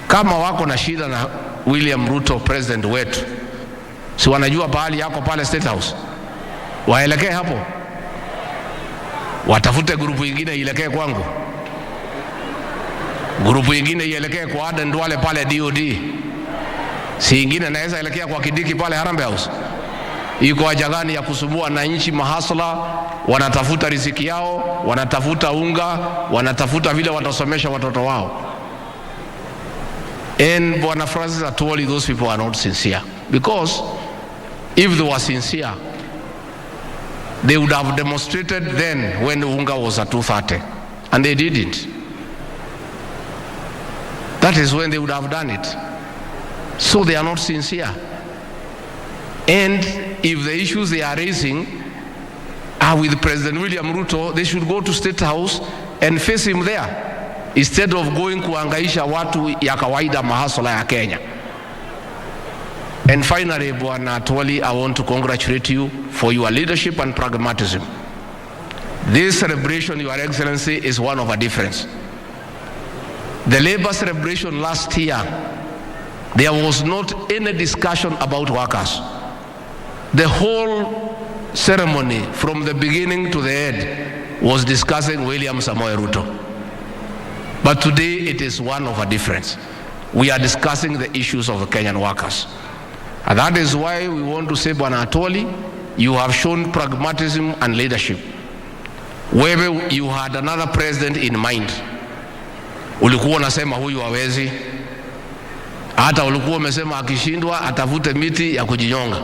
Kama wako na shida na William Ruto president wetu, si wanajua pahali yako pale State House, waelekee hapo, watafute grupu ingine ielekee kwangu, grupu ingine ielekee kwa Aden Duale pale DOD, si ingine naweza elekea kwa Kidiki pale Harambee House. Iko haja gani ya kusumbua na nchi mahasla? Wanatafuta riziki yao, wanatafuta unga, wanatafuta vile watasomesha watoto wao. And Bwana Francis Atwoli, those people are not sincere, because if they were sincere, they would have demonstrated then when unga was at 230, and they didn't. That is when they would have done it. So they are not sincere. And if the issues they are raising are with President William Ruto, they should go to State House and face him there, instead of going kuangaisha watu ya kawaida mahasla ya Kenya. And finally, Bwana Atwoli, I want to congratulate you for your leadership and pragmatism. This celebration, Your Excellency, is one of a difference. The labor celebration last year, there was not any discussion about workers. The whole ceremony from the beginning to the end was discussing William Samoei Ruto. But today it is one of a difference. We are discussing the issues of the Kenyan workers. And that is why we want to say, Bwana Atwoli, you have shown pragmatism and leadership. Wewe, you had another president in mind. Ulikuwa unasema huyu hawezi. Hata ulikuwa umesema akishindwa atafute miti ya kujinyonga.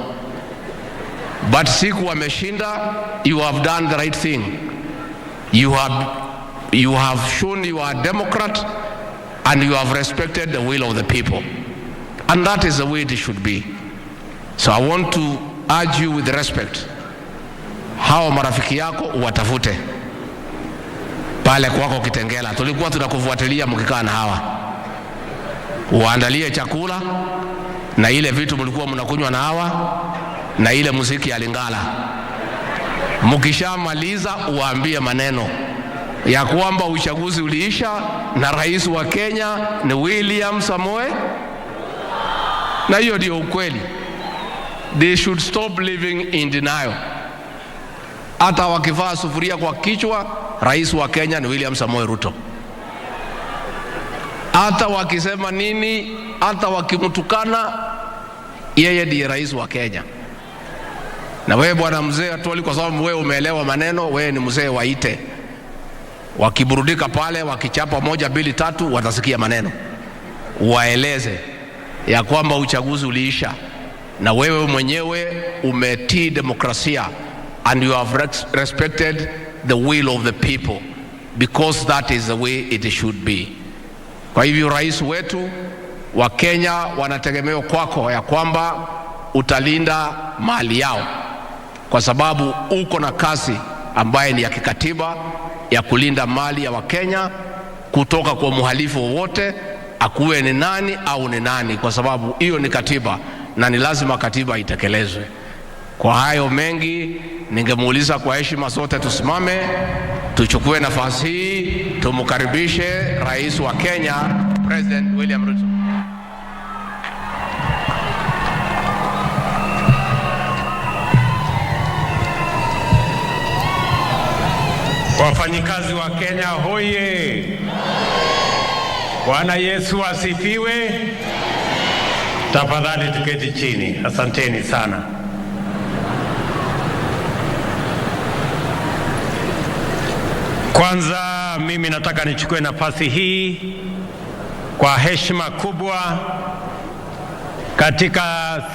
But siku ameshinda, you have done the right thing. You have shown you are a Democrat and you have respected the will of the people. And that is the way it should be. So I want to urge you with respect. Hao marafiki yako uwatafute pale kwako Kitengela. Tulikuwa tunakufuatilia mkikaa na hawa. Uandalie chakula na ile vitu mlikuwa mnakunywa na hawa na ile muziki ya Lingala. Mkishamaliza uwaambie maneno ya kwamba uchaguzi uliisha na rais wa Kenya ni William Samoei, na hiyo ndio ukweli. They should stop living in denial. Hata wakivaa sufuria kwa kichwa, rais wa Kenya ni William Samoei Ruto. Hata wakisema nini, hata wakimtukana, yeye ndiye rais wa Kenya. Na wewe Bwana Mzee Atwoli, kwa sababu wewe umeelewa maneno, wewe ni mzee waite. Wakiburudika pale, wakichapa 1, 2, 3, watasikia maneno. Waeleze ya kwamba uchaguzi uliisha na wewe mwenyewe umetii demokrasia and you have respected the will of the people, because that is the way it should be. Kwa hivyo rais wetu wa Kenya wanategemea kwako ya kwamba utalinda mali yao, kwa sababu uko na kazi ambaye ni ya kikatiba ya kulinda mali ya Wakenya kutoka kwa muhalifu wowote, akuwe ni nani au ni nani, kwa sababu hiyo ni katiba na ni lazima katiba itekelezwe. Kwa hayo mengi, ningemuuliza kwa heshima sote tusimame, tuchukue nafasi hii, tumukaribishe rais wa Kenya, President William Ruto.
Wafanyikazi wa Kenya hoye! Bwana Yesu asifiwe. Tafadhali tuketi chini. Asanteni sana. Kwanza mimi nataka nichukue nafasi hii kwa heshima kubwa katika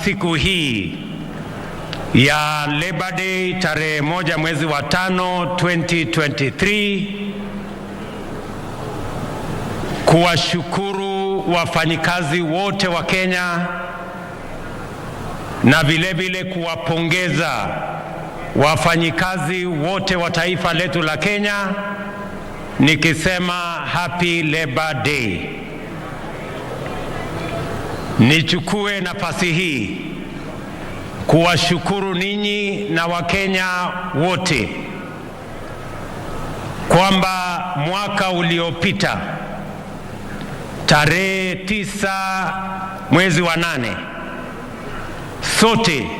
siku hii ya Labor Day tarehe 1 mwezi wa 5 2023 kuwashukuru wafanyikazi wote wa Kenya na vile vile kuwapongeza wafanyikazi wote wa taifa letu la Kenya nikisema Happy Labor Day.
Nichukue nafasi hii kuwashukuru ninyi na Wakenya wote kwamba mwaka uliopita tarehe 9 mwezi wa 8 sote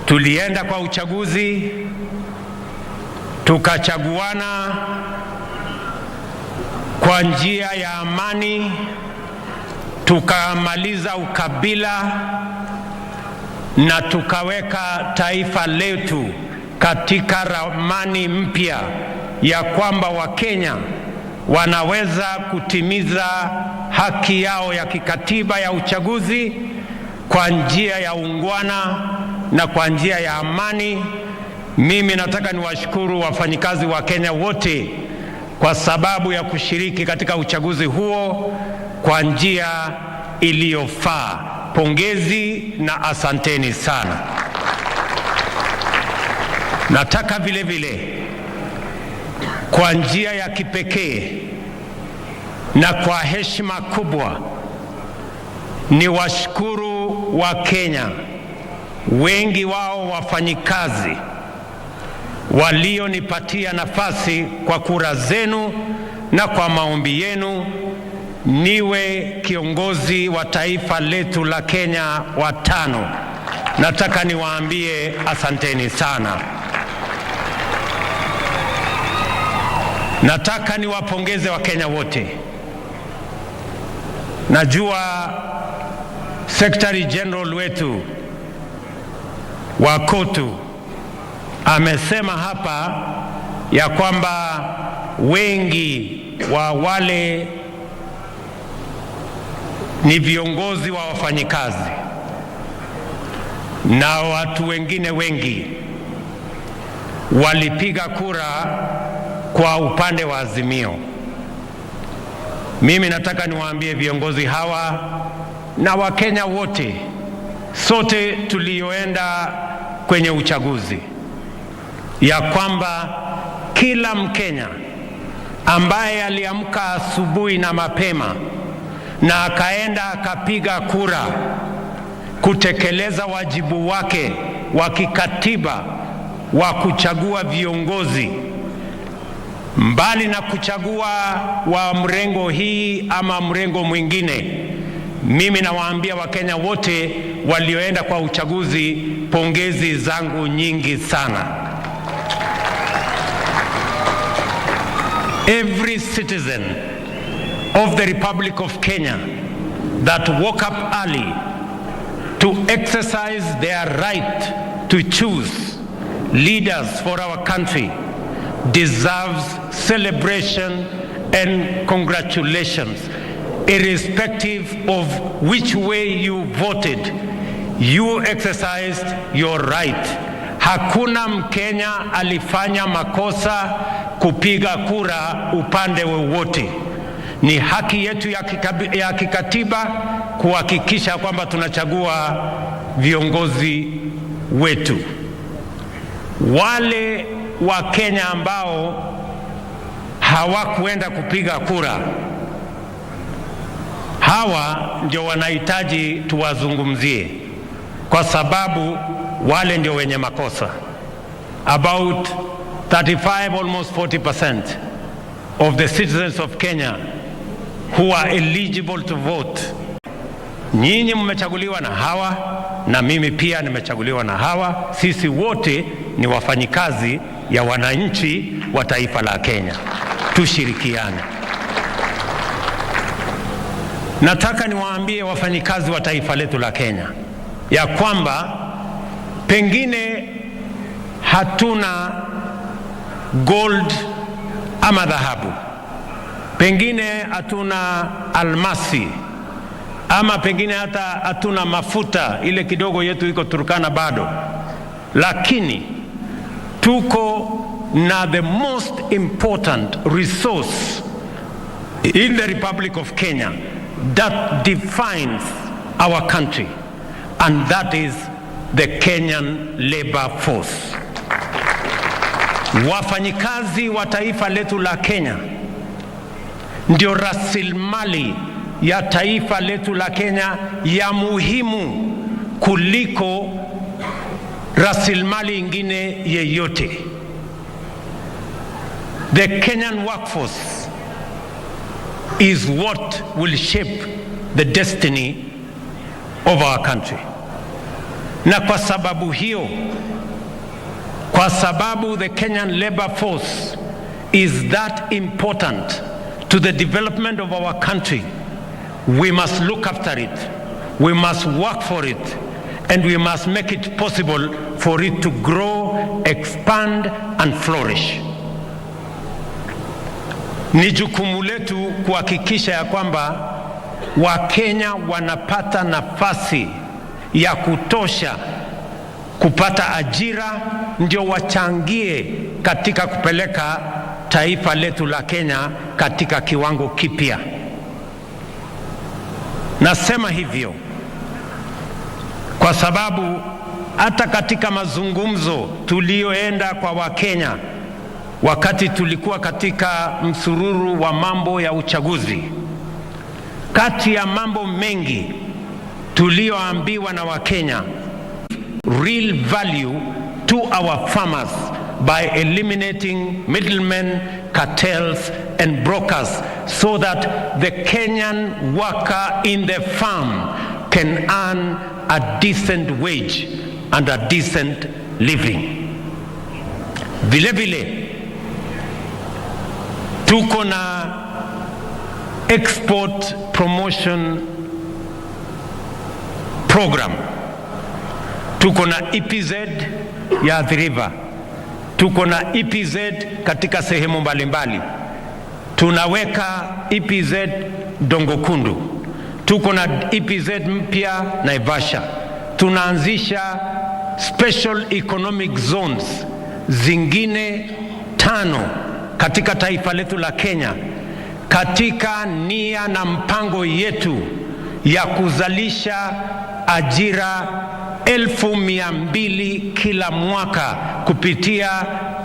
tulienda kwa uchaguzi, tukachaguana kwa njia ya amani, tukamaliza ukabila na tukaweka taifa letu katika ramani mpya ya kwamba Wakenya wanaweza kutimiza haki yao ya kikatiba ya uchaguzi kwa njia ya ungwana na kwa njia ya amani. Mimi nataka niwashukuru wafanyikazi wa Kenya wote kwa sababu ya kushiriki katika uchaguzi huo kwa njia iliyofaa. Pongezi na asanteni sana. Nataka vile vile kwa njia ya kipekee na kwa heshima kubwa ni washukuru wa Kenya, wengi wao wafanyikazi walionipatia nafasi kwa kura zenu na kwa maombi yenu niwe kiongozi wa taifa letu la Kenya wa 5. Nataka niwaambie asanteni sana. Nataka niwapongeze Wakenya wote. Najua Secretary General wetu wa KOTU amesema hapa ya kwamba wengi wa wale ni viongozi wa wafanyikazi na watu wengine wengi walipiga kura kwa upande wa Azimio. Mimi nataka niwaambie viongozi hawa na Wakenya wote, sote tulioenda kwenye uchaguzi, ya kwamba kila Mkenya ambaye aliamka asubuhi na mapema na akaenda akapiga kura kutekeleza wajibu wake wa kikatiba wa kuchagua viongozi, mbali na kuchagua wa mrengo hii ama mrengo mwingine, mimi nawaambia Wakenya wote walioenda kwa uchaguzi, pongezi zangu nyingi sana. Every citizen of the Republic of Kenya that woke up early to exercise their right to choose leaders for our country deserves celebration and congratulations. Irrespective of which way you voted, you exercised your right. Hakuna Mkenya alifanya makosa kupiga kura upande wowote. Ni haki yetu ya kikatiba kuhakikisha kwamba tunachagua viongozi wetu. Wale wa Kenya ambao hawakuenda kupiga kura, hawa ndio wanahitaji tuwazungumzie, kwa sababu wale ndio wenye makosa. About 35, almost 40% of the citizens of Kenya who are eligible to vote. Nyinyi mmechaguliwa na hawa na mimi pia nimechaguliwa na hawa. Sisi wote ni wafanyikazi ya wananchi wa taifa la Kenya. Tushirikiane. Nataka niwaambie wafanyikazi wa taifa letu la Kenya ya kwamba pengine hatuna gold ama dhahabu, pengine hatuna almasi, ama pengine hata hatuna mafuta, ile kidogo yetu iko Turkana bado, lakini tuko na the most important resource in the Republic of Kenya that defines our country, and that is the Kenyan labor force. Wafanyikazi wa taifa letu la Kenya ndio rasilimali ya taifa letu la Kenya ya muhimu kuliko rasilimali ingine yeyote. The Kenyan workforce is what will shape the destiny of our country. Na kwa sababu hiyo, kwa sababu the Kenyan labor force is that important to the development of our country, we must look after it, we must work for it, and we must make it possible for it to grow, expand, and flourish. Ni jukumu letu kuhakikisha ya kwamba Wakenya wanapata nafasi ya kutosha kupata ajira, ndio wachangie katika kupeleka taifa letu la Kenya katika kiwango kipya. Nasema hivyo kwa sababu hata katika mazungumzo tulioenda kwa Wakenya wakati tulikuwa katika msururu wa mambo ya uchaguzi, kati ya mambo mengi tulioambiwa na Wakenya, real value to our farmers by eliminating middlemen, cartels and brokers, so that the Kenyan worker in the farm can earn a decent wage and a decent living. Vile vile tuko na export promotion program, tuko na EPZ ya Athi River, tuko na EPZ katika sehemu mbalimbali, tunaweka EPZ Dongokundu, tuko na EPZ mpya Naivasha, tunaanzisha special economic zones zingine 5 katika taifa letu la Kenya, katika nia na mpango yetu ya kuzalisha ajira 200,000 kila mwaka kupitia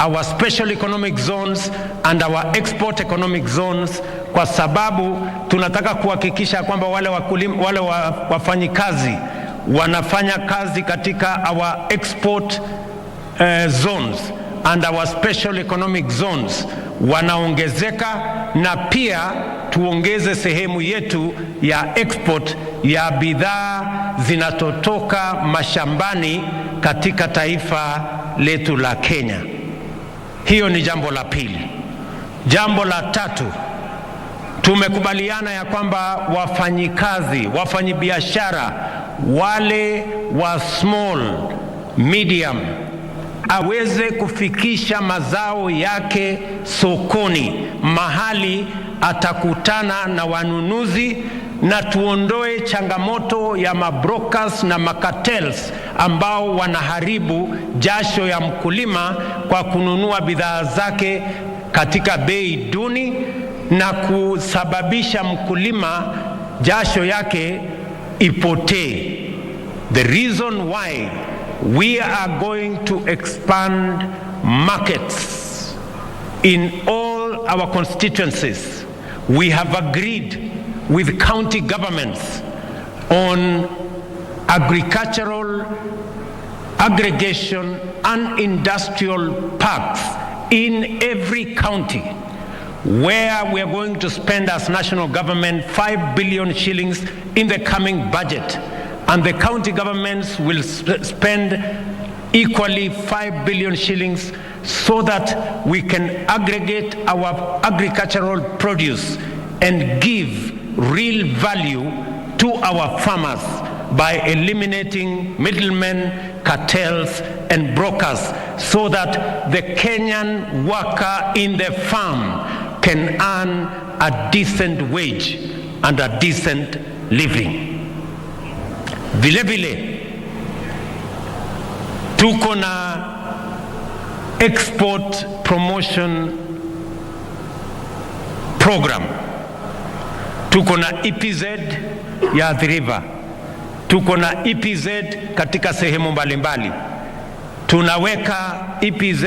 our special economic zones and our export economic zones, kwa sababu tunataka kuhakikisha kwamba wale wafanyikazi wanafanya kazi katika our export zones and our special economic zones wanaongezeka, na pia tuongeze sehemu yetu ya export ya bidhaa zinatotoka mashambani katika taifa letu la Kenya. Hiyo ni jambo la pili. Jambo la tatu, tumekubaliana ya kwamba wafanyikazi, wafanyibiashara wale wa small, medium aweze kufikisha mazao yake sokoni, mahali atakutana na wanunuzi, na tuondoe changamoto ya mabrokers na makartels ambao wanaharibu jasho ya mkulima kwa kununua bidhaa zake katika bei duni na kusababisha mkulima jasho yake ipotee. The reason why we are going to expand markets in all our constituencies, we have agreed with county governments on agricultural aggregation and industrial parks in every county, where we are going to spend as national government 5 billion shillings in the coming budget, and the county governments will spend equally 5 billion shillings, so that we can aggregate our agricultural produce and give real value to our farmers by eliminating middlemen, cartels and brokers, so that the Kenyan worker in the farm can earn a decent wage and a decent living. Vile vile tuko na export promotion program, tuko na EPZ ya Athi River, tuko na EPZ katika sehemu mbalimbali, tunaweka EPZ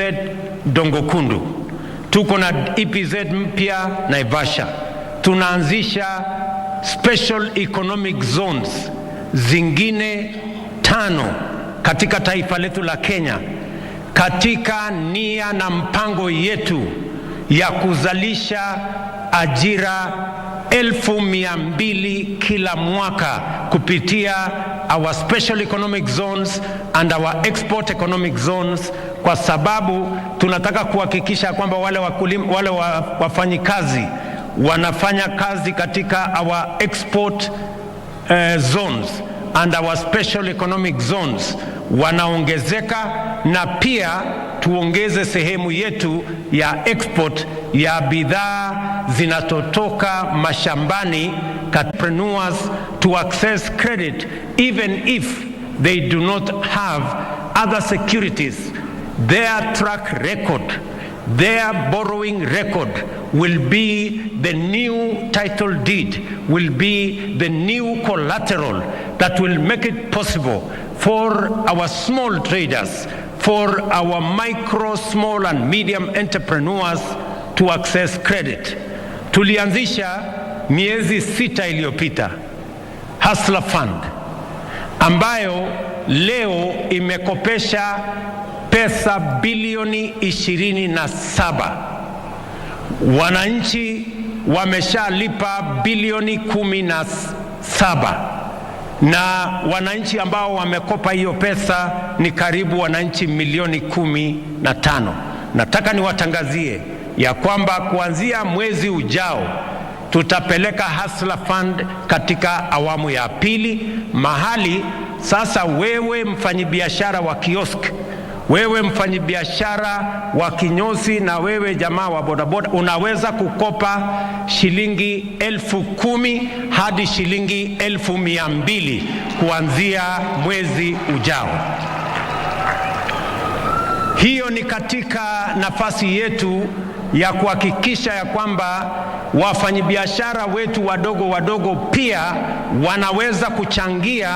Dongokundu, tuko na EPZ mpya Naivasha, tunaanzisha special economic zones zingine 5 katika taifa letu la Kenya, katika nia na mpango yetu ya kuzalisha ajira 200,000 kila mwaka kupitia our special economic zones and our export economic zones, kwa sababu tunataka kuhakikisha kwamba wale wafanyikazi wanafanya kazi katika our export zones and our special economic zones wanaongezeka, na pia tuongeze sehemu yetu ya export ya bidhaa zinatotoka mashambani, entrepreneurs to access credit even if they do not have other securities. Their track record, their borrowing record will be the new title deed, will be the new collateral that will make it possible for our small traders, for our micro, small and medium entrepreneurs to access credit. Tulianzisha miezi 6 iliyopita Hustler Fund ambayo leo imekopesha pesa bilioni 27. Wananchi wameshalipa bilioni 17, na wananchi ambao wamekopa hiyo pesa ni karibu wananchi milioni 15. Nataka niwatangazie ya kwamba kuanzia mwezi ujao tutapeleka Hustler Fund katika awamu ya 2, mahali sasa wewe mfanyibiashara wa kiosk, wewe mfanyibiashara wa kinyozi, na wewe jamaa wa bodaboda unaweza kukopa shilingi 10,000 hadi shilingi 200,000 kuanzia mwezi ujao. Hiyo ni katika nafasi yetu ya kuhakikisha ya kwamba wafanyabiashara wetu wadogo pia wanaweza kuchangia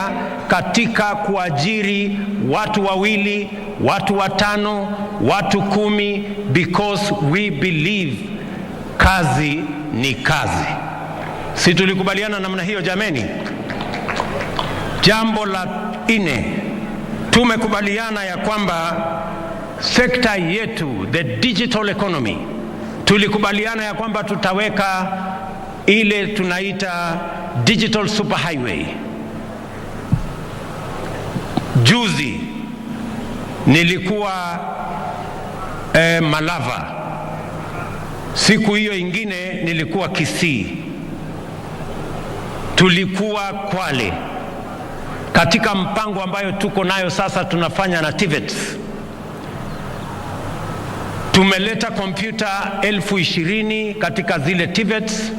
katika kuajiri watu 2, watu 5, watu 10, because we believe kazi ni kazi. Si tulikubaliana namna hiyo jameni? Jambo la 4, tumekubaliana ya kwamba sekta yetu, the digital economy, tulikubaliana ya kwamba tutaweka ile tunaita digital superhighway. Juzi nilikuwa Malava, siku hiyo ingine nilikuwa Kisii, tulikuwa Kwale, katika mpango ambayo tuko nayo sasa tunafanya na TVETs. Tumeleta kompyuta 20,000 katika zile TVETs.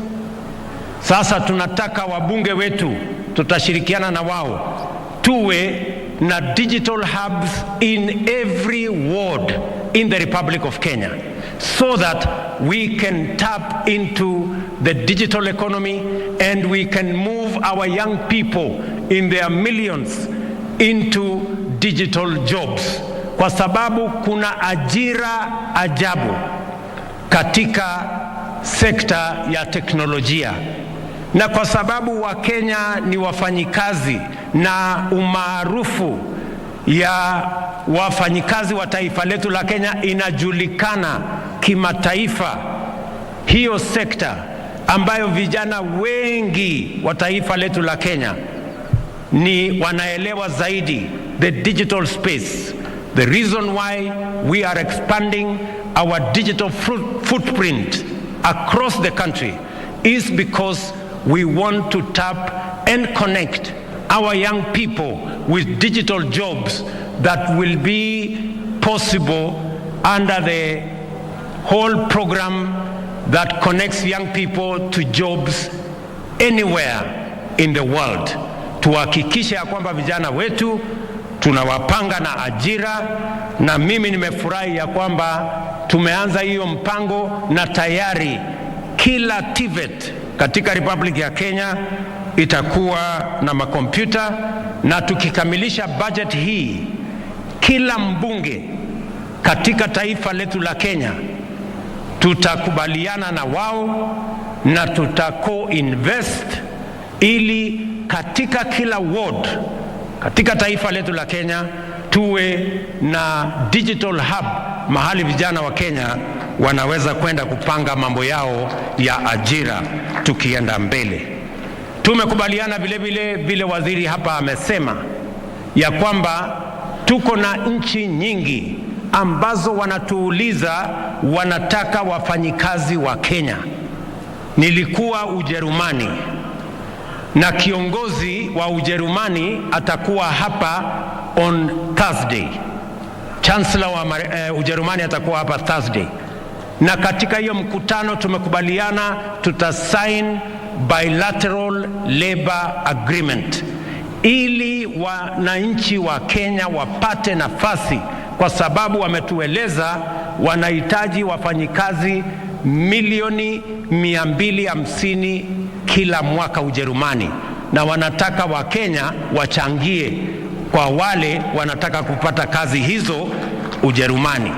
Sasa tunataka wabunge wetu, tutashirikiana na wao, tuwe na digital hubs in every ward in the Republic of Kenya, so that we can tap into the digital economy and we can move our young people in their millions into digital jobs, kwa sababu kuna ajira ajabu katika sekta ya teknolojia, na kwa sababu Wakenya ni wafanyikazi na umaarufu ya wafanyikazi wa taifa letu la Kenya inajulikana kimataifa, hiyo sekta ambayo vijana wengi wa taifa letu la Kenya ni wanaelewa zaidi the digital space. The reason why we are expanding our digital footprint across the country is because we want to tap and connect our young people with digital jobs that will be possible under the whole program that connects young people to jobs anywhere in the world. Tuhakikishe ya kwamba vijana wetu tunawapanga na ajira, na mimi nimefurahi ya kwamba tumeanza hiyo mpango, na tayari kila TVET katika Republic ya Kenya itakuwa na makompyuta, na tukikamilisha budget hii, kila mbunge katika taifa letu la Kenya tutakubaliana na wao na tutako invest ili katika kila ward katika taifa letu la Kenya tuwe na digital hub mahali vijana wa Kenya wanaweza kwenda kupanga mambo yao ya ajira tukienda mbele. Tumekubaliana vile waziri hapa amesema ya kwamba tuko na nchi nyingi ambazo wanatuuliza wanataka wafanyikazi wa Kenya. Nilikuwa Ujerumani na kiongozi wa Ujerumani atakuwa hapa on Thursday. Chancellor wa Ujerumani atakuwa hapa Thursday. Na katika hiyo mkutano tumekubaliana tutasign bilateral labor agreement ili wananchi wa Kenya wapate nafasi, kwa sababu wametueleza wanahitaji wafanyikazi milioni 250 kila mwaka Ujerumani, na wanataka wa Kenya wachangie kwa wale wanataka kupata kazi hizo Ujerumani.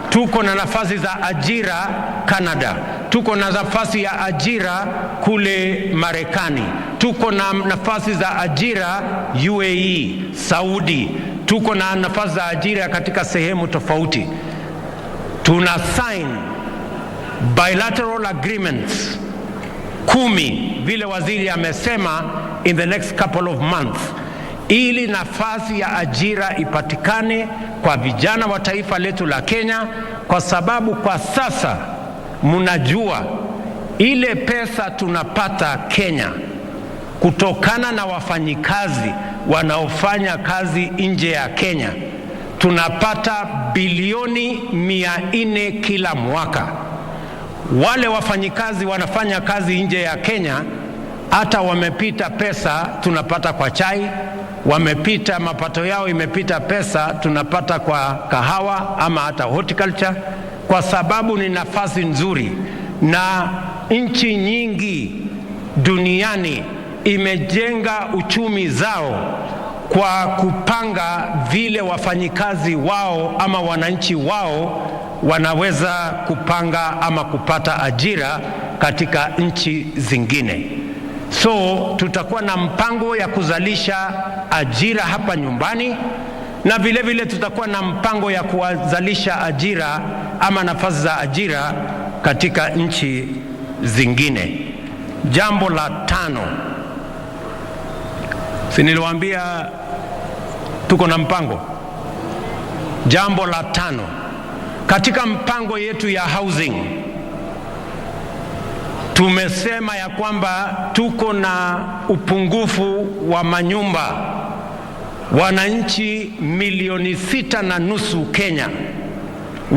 Tuko na nafasi za ajira Canada, tuko na nafasi ya ajira kule Marekani, tuko na nafasi za ajira UAE, Saudi, tuko na nafasi za ajira katika sehemu tofauti. Tuna sign bilateral agreements 10 vile waziri amesema in the next couple of months, ili nafasi ya ajira ipatikane kwa vijana wa taifa letu la Kenya, kwa sababu kwa sasa mnajua ile pesa tunapata Kenya kutokana na wafanyikazi wanaofanya kazi nje ya Kenya, tunapata bilioni 400 kila mwaka. Wale wafanyikazi wanafanya kazi nje ya Kenya hata wamepita pesa tunapata kwa chai, wamepita mapato yao imepita pesa tunapata kwa kahawa ama hata horticulture, kwa sababu ni nafasi nzuri. Na nchi nyingi duniani imejenga uchumi zao kwa kupanga vile wafanyikazi wao ama wananchi wao wanaweza kupanga ama kupata ajira katika nchi zingine. So tutakuwa na mpango ya kuzalisha ajira hapa nyumbani, na vile tutakuwa na mpango ya kuzalisha ajira ama nafasi za ajira katika nchi zingine. Jambo la 5, si niliwaambia tuko na mpango? Jambo la 5, katika mpango yetu ya housing tumesema ya kwamba tuko na upungufu wa manyumba. Wananchi milioni 6.5 Kenya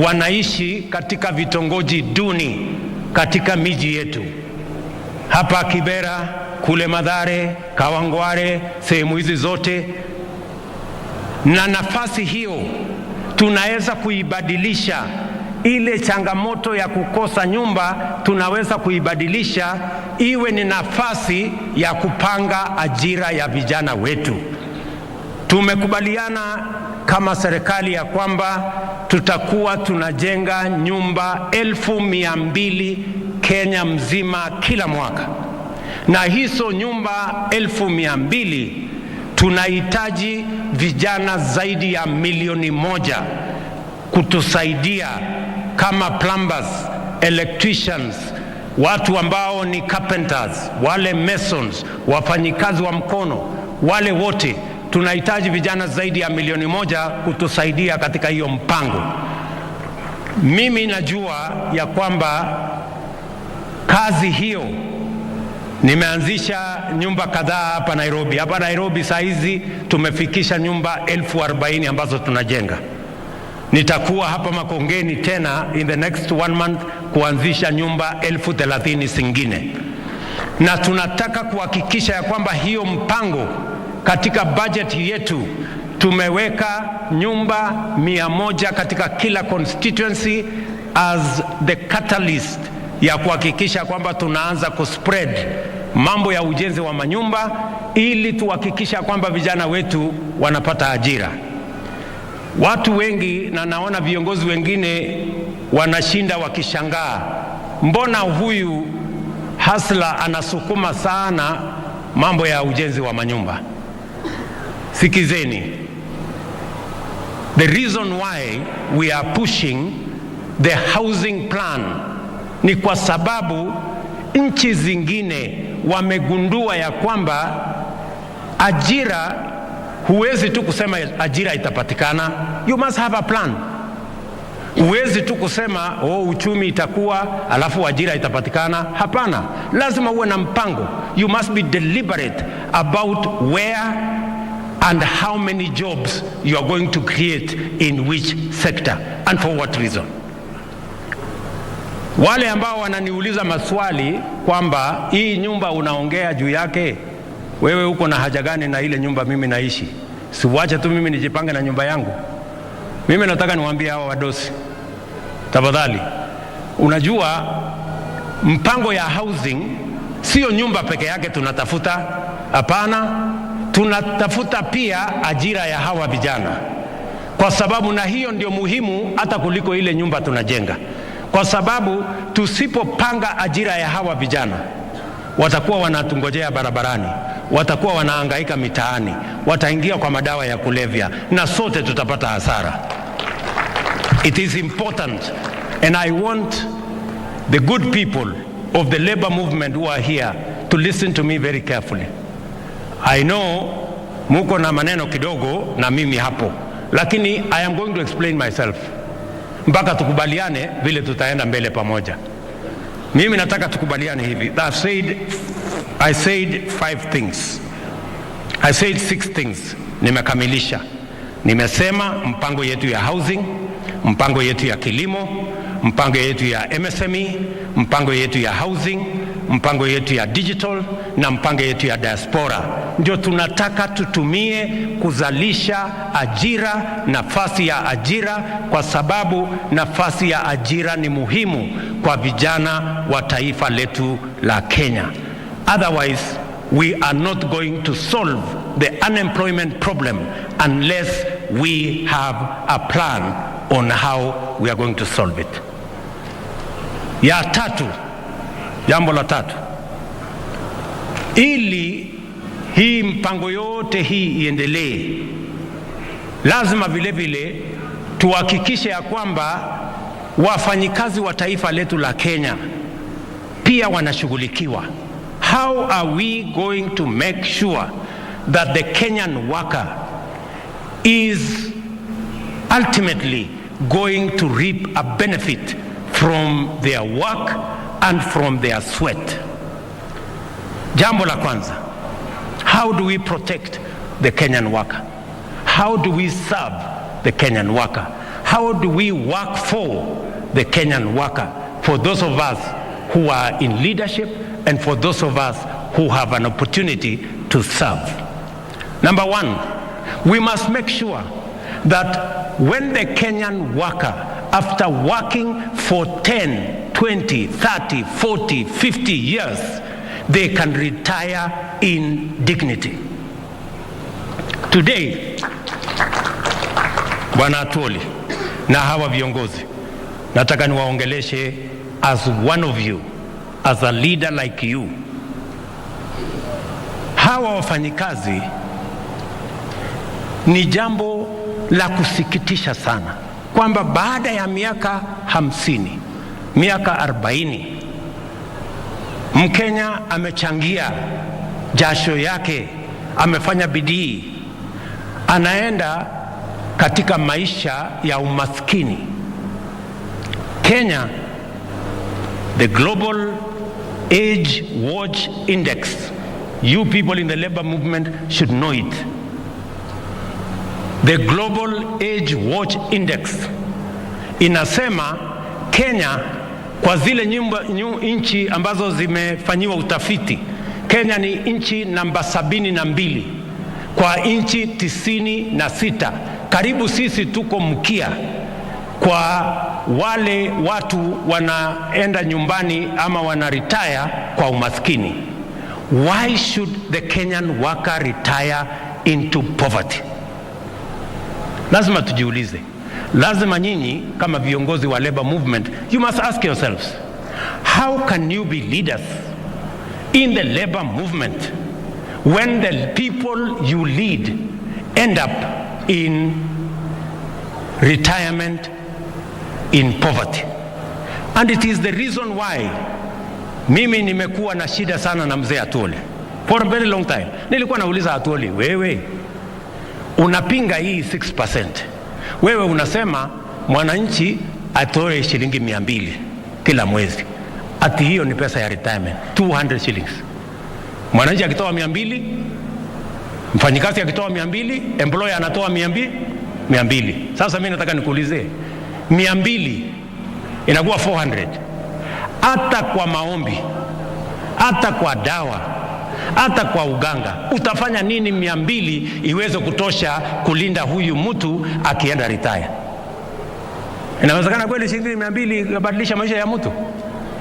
wanaishi katika vitongoji duni katika miji yetu hapa Kibera, kule Mathare, Kawangware, sehemu hizi zote. Na nafasi hiyo tunaweza kuibadilisha. Ile changamoto ya kukosa nyumba tunaweza kuibadilisha iwe ni nafasi ya kupanga ajira ya vijana wetu. Tumekubaliana kama serikali ya kwamba tutakuwa tunajenga nyumba 200,000 Kenya mzima kila mwaka, na hizo nyumba 200,000 tunahitaji vijana zaidi ya 1,000,000 kutusaidia kama plumbers, electricians, watu ambao ni carpenters, wale masons, wafanyikazi wa mkono, wale wote tunahitaji vijana zaidi ya 1,000,000 kutusaidia katika hiyo mpango. Mimi najua ya kwamba kazi hiyo, nimeanzisha nyumba kadhaa hapa Nairobi. Hapa Nairobi saa hizi tumefikisha nyumba 40,000 ambazo tunajenga. Nitakuwa hapa Makongeni tena in the next 1 month kuanzisha nyumba 30,000 zingine, na tunataka kuhakikisha ya kwamba hiyo mpango katika budget yetu tumeweka nyumba 100 katika kila constituency as the catalyst ya kuhakikisha kwamba tunaanza kuspread mambo ya ujenzi wa manyumba, ili tuhakikisha kwamba vijana wetu wanapata ajira. Watu wengi na naona viongozi wengine wanashinda wakishangaa, mbona huyu hasla anasukuma sana mambo ya ujenzi wa manyumba. Sikizeni. The reason why we are pushing the housing plan ni kwa sababu nchi zingine wamegundua ya kwamba ajira, huwezi tu kusema ajira itapatikana. You must have a plan. Huwezi tu kusema uchumi itakuwa alafu ajira itapatikana. Hapana, lazima uwe na mpango. You must be deliberate about where and how many jobs you are going to create in which sector and for what reason. Wale ambao wananiuliza maswali kwamba hii nyumba unaongea juu yake, wewe uko na haja gani na ile nyumba mimi naishi? Siwache tu mimi nijipange na nyumba yangu. Mimi nataka niwaambie hawa wadosi, tafadhali, unajua mpango ya housing sio nyumba peke yake tunatafuta. Hapana, tunatafuta pia ajira ya hawa vijana, kwa sababu na hiyo ndio muhimu hata kuliko ile nyumba tunajenga. Kwa sababu tusipopanga ajira ya hawa vijana, watakuwa wanatungojea barabarani, watakuwa wanahangaika mitaani, wataingia kwa madawa ya kulevya na sote tutapata hasara. It is important, and I want the good people of the labor movement who are here to listen to me very carefully. I know muko na maneno kidogo na mimi hapo, lakini I am going to explain myself mpaka tukubaliane vile tutaenda mbele pamoja. Mimi nataka tukubaliane hivi. I said 5 things. I said 6 things. Nimekamilisha. Nimesema mpango yetu ya housing, mpango yetu ya kilimo, mpango yetu ya MSME, mpango yetu ya housing, mpango yetu ya digital na mpango yetu ya diaspora. Ndio tunataka tutumie kuzalisha ajira, nafasi ya ajira, kwa sababu nafasi ya ajira ni muhimu kwa vijana wa taifa letu la Kenya. Otherwise, we are not going to solve the unemployment problem unless we have a plan on how we are going to solve it. Ya tatu, jambo la tatu, ili hii mpango yote hii iendelee, lazima vile vile tuhakikishe ya kwamba wafanyikazi wa taifa letu la Kenya pia wanashughulikiwa. How are we going to make sure that the Kenyan worker is ultimately going to reap a benefit from their work and from their sweat? Jambo la kwanza, how do we protect the Kenyan worker? How do we serve the Kenyan worker? How do we work for the Kenyan worker? For those of us who are in leadership and for those of us who have an opportunity to serve. Number one, we must make sure that when the Kenyan worker, after working for 10, 20, 30, 40, 50 years, they can retire in dignity. Today, Bwana Atwoli na hawa viongozi, nataka niwaongeleshe as one of you, as a leader like you. Hawa wafanyikazi ni jambo la kusikitisha sana kwamba baada ya miaka 50, miaka 40, Mkenya amechangia jasho yake, amefanya bidii, anaenda katika maisha ya umaskini. Kenya, the Global Age Watch Index, you people in the labor movement should know it. The Global Age Watch Index inasema Kenya, kwa zile nchi ambazo zimefanyiwa utafiti, Kenya ni nchi namba 72 kwa nchi 96. Karibu sisi tuko mkia kwa wale watu wanaenda nyumbani ama wanaretire kwa umaskini. Why should the Kenyan worker retire into poverty? Lazima tujiulize. Lazima nyinyi kama viongozi wa labor movement, you must ask yourselves, how can you be leaders in the labor movement when the people you lead end up in retirement, in poverty. And it is the reason why mimi nimekuwa na shida sana na mzee Atwoli for a very long time. Nilikuwa nauliza Atwoli, wewe unapinga hii 6%, wewe unasema mwananchi atoe shilingi 200 kila mwezi, ati hiyo ni pesa ya retirement, 200 shillings. Mwananchi akitoa 200, mfanyikazi akitoa 200, employer anatoa 200. Sasa mimi nataka nikuulize, 200 inakuwa 400. Hata kwa maombi, hata kwa dawa, hata kwa uganga, utafanya nini 200 iweze kutosha kulinda huyu mtu akienda retire? Inawezekana kweli shilingi 200 kubadilisha maisha ya mtu?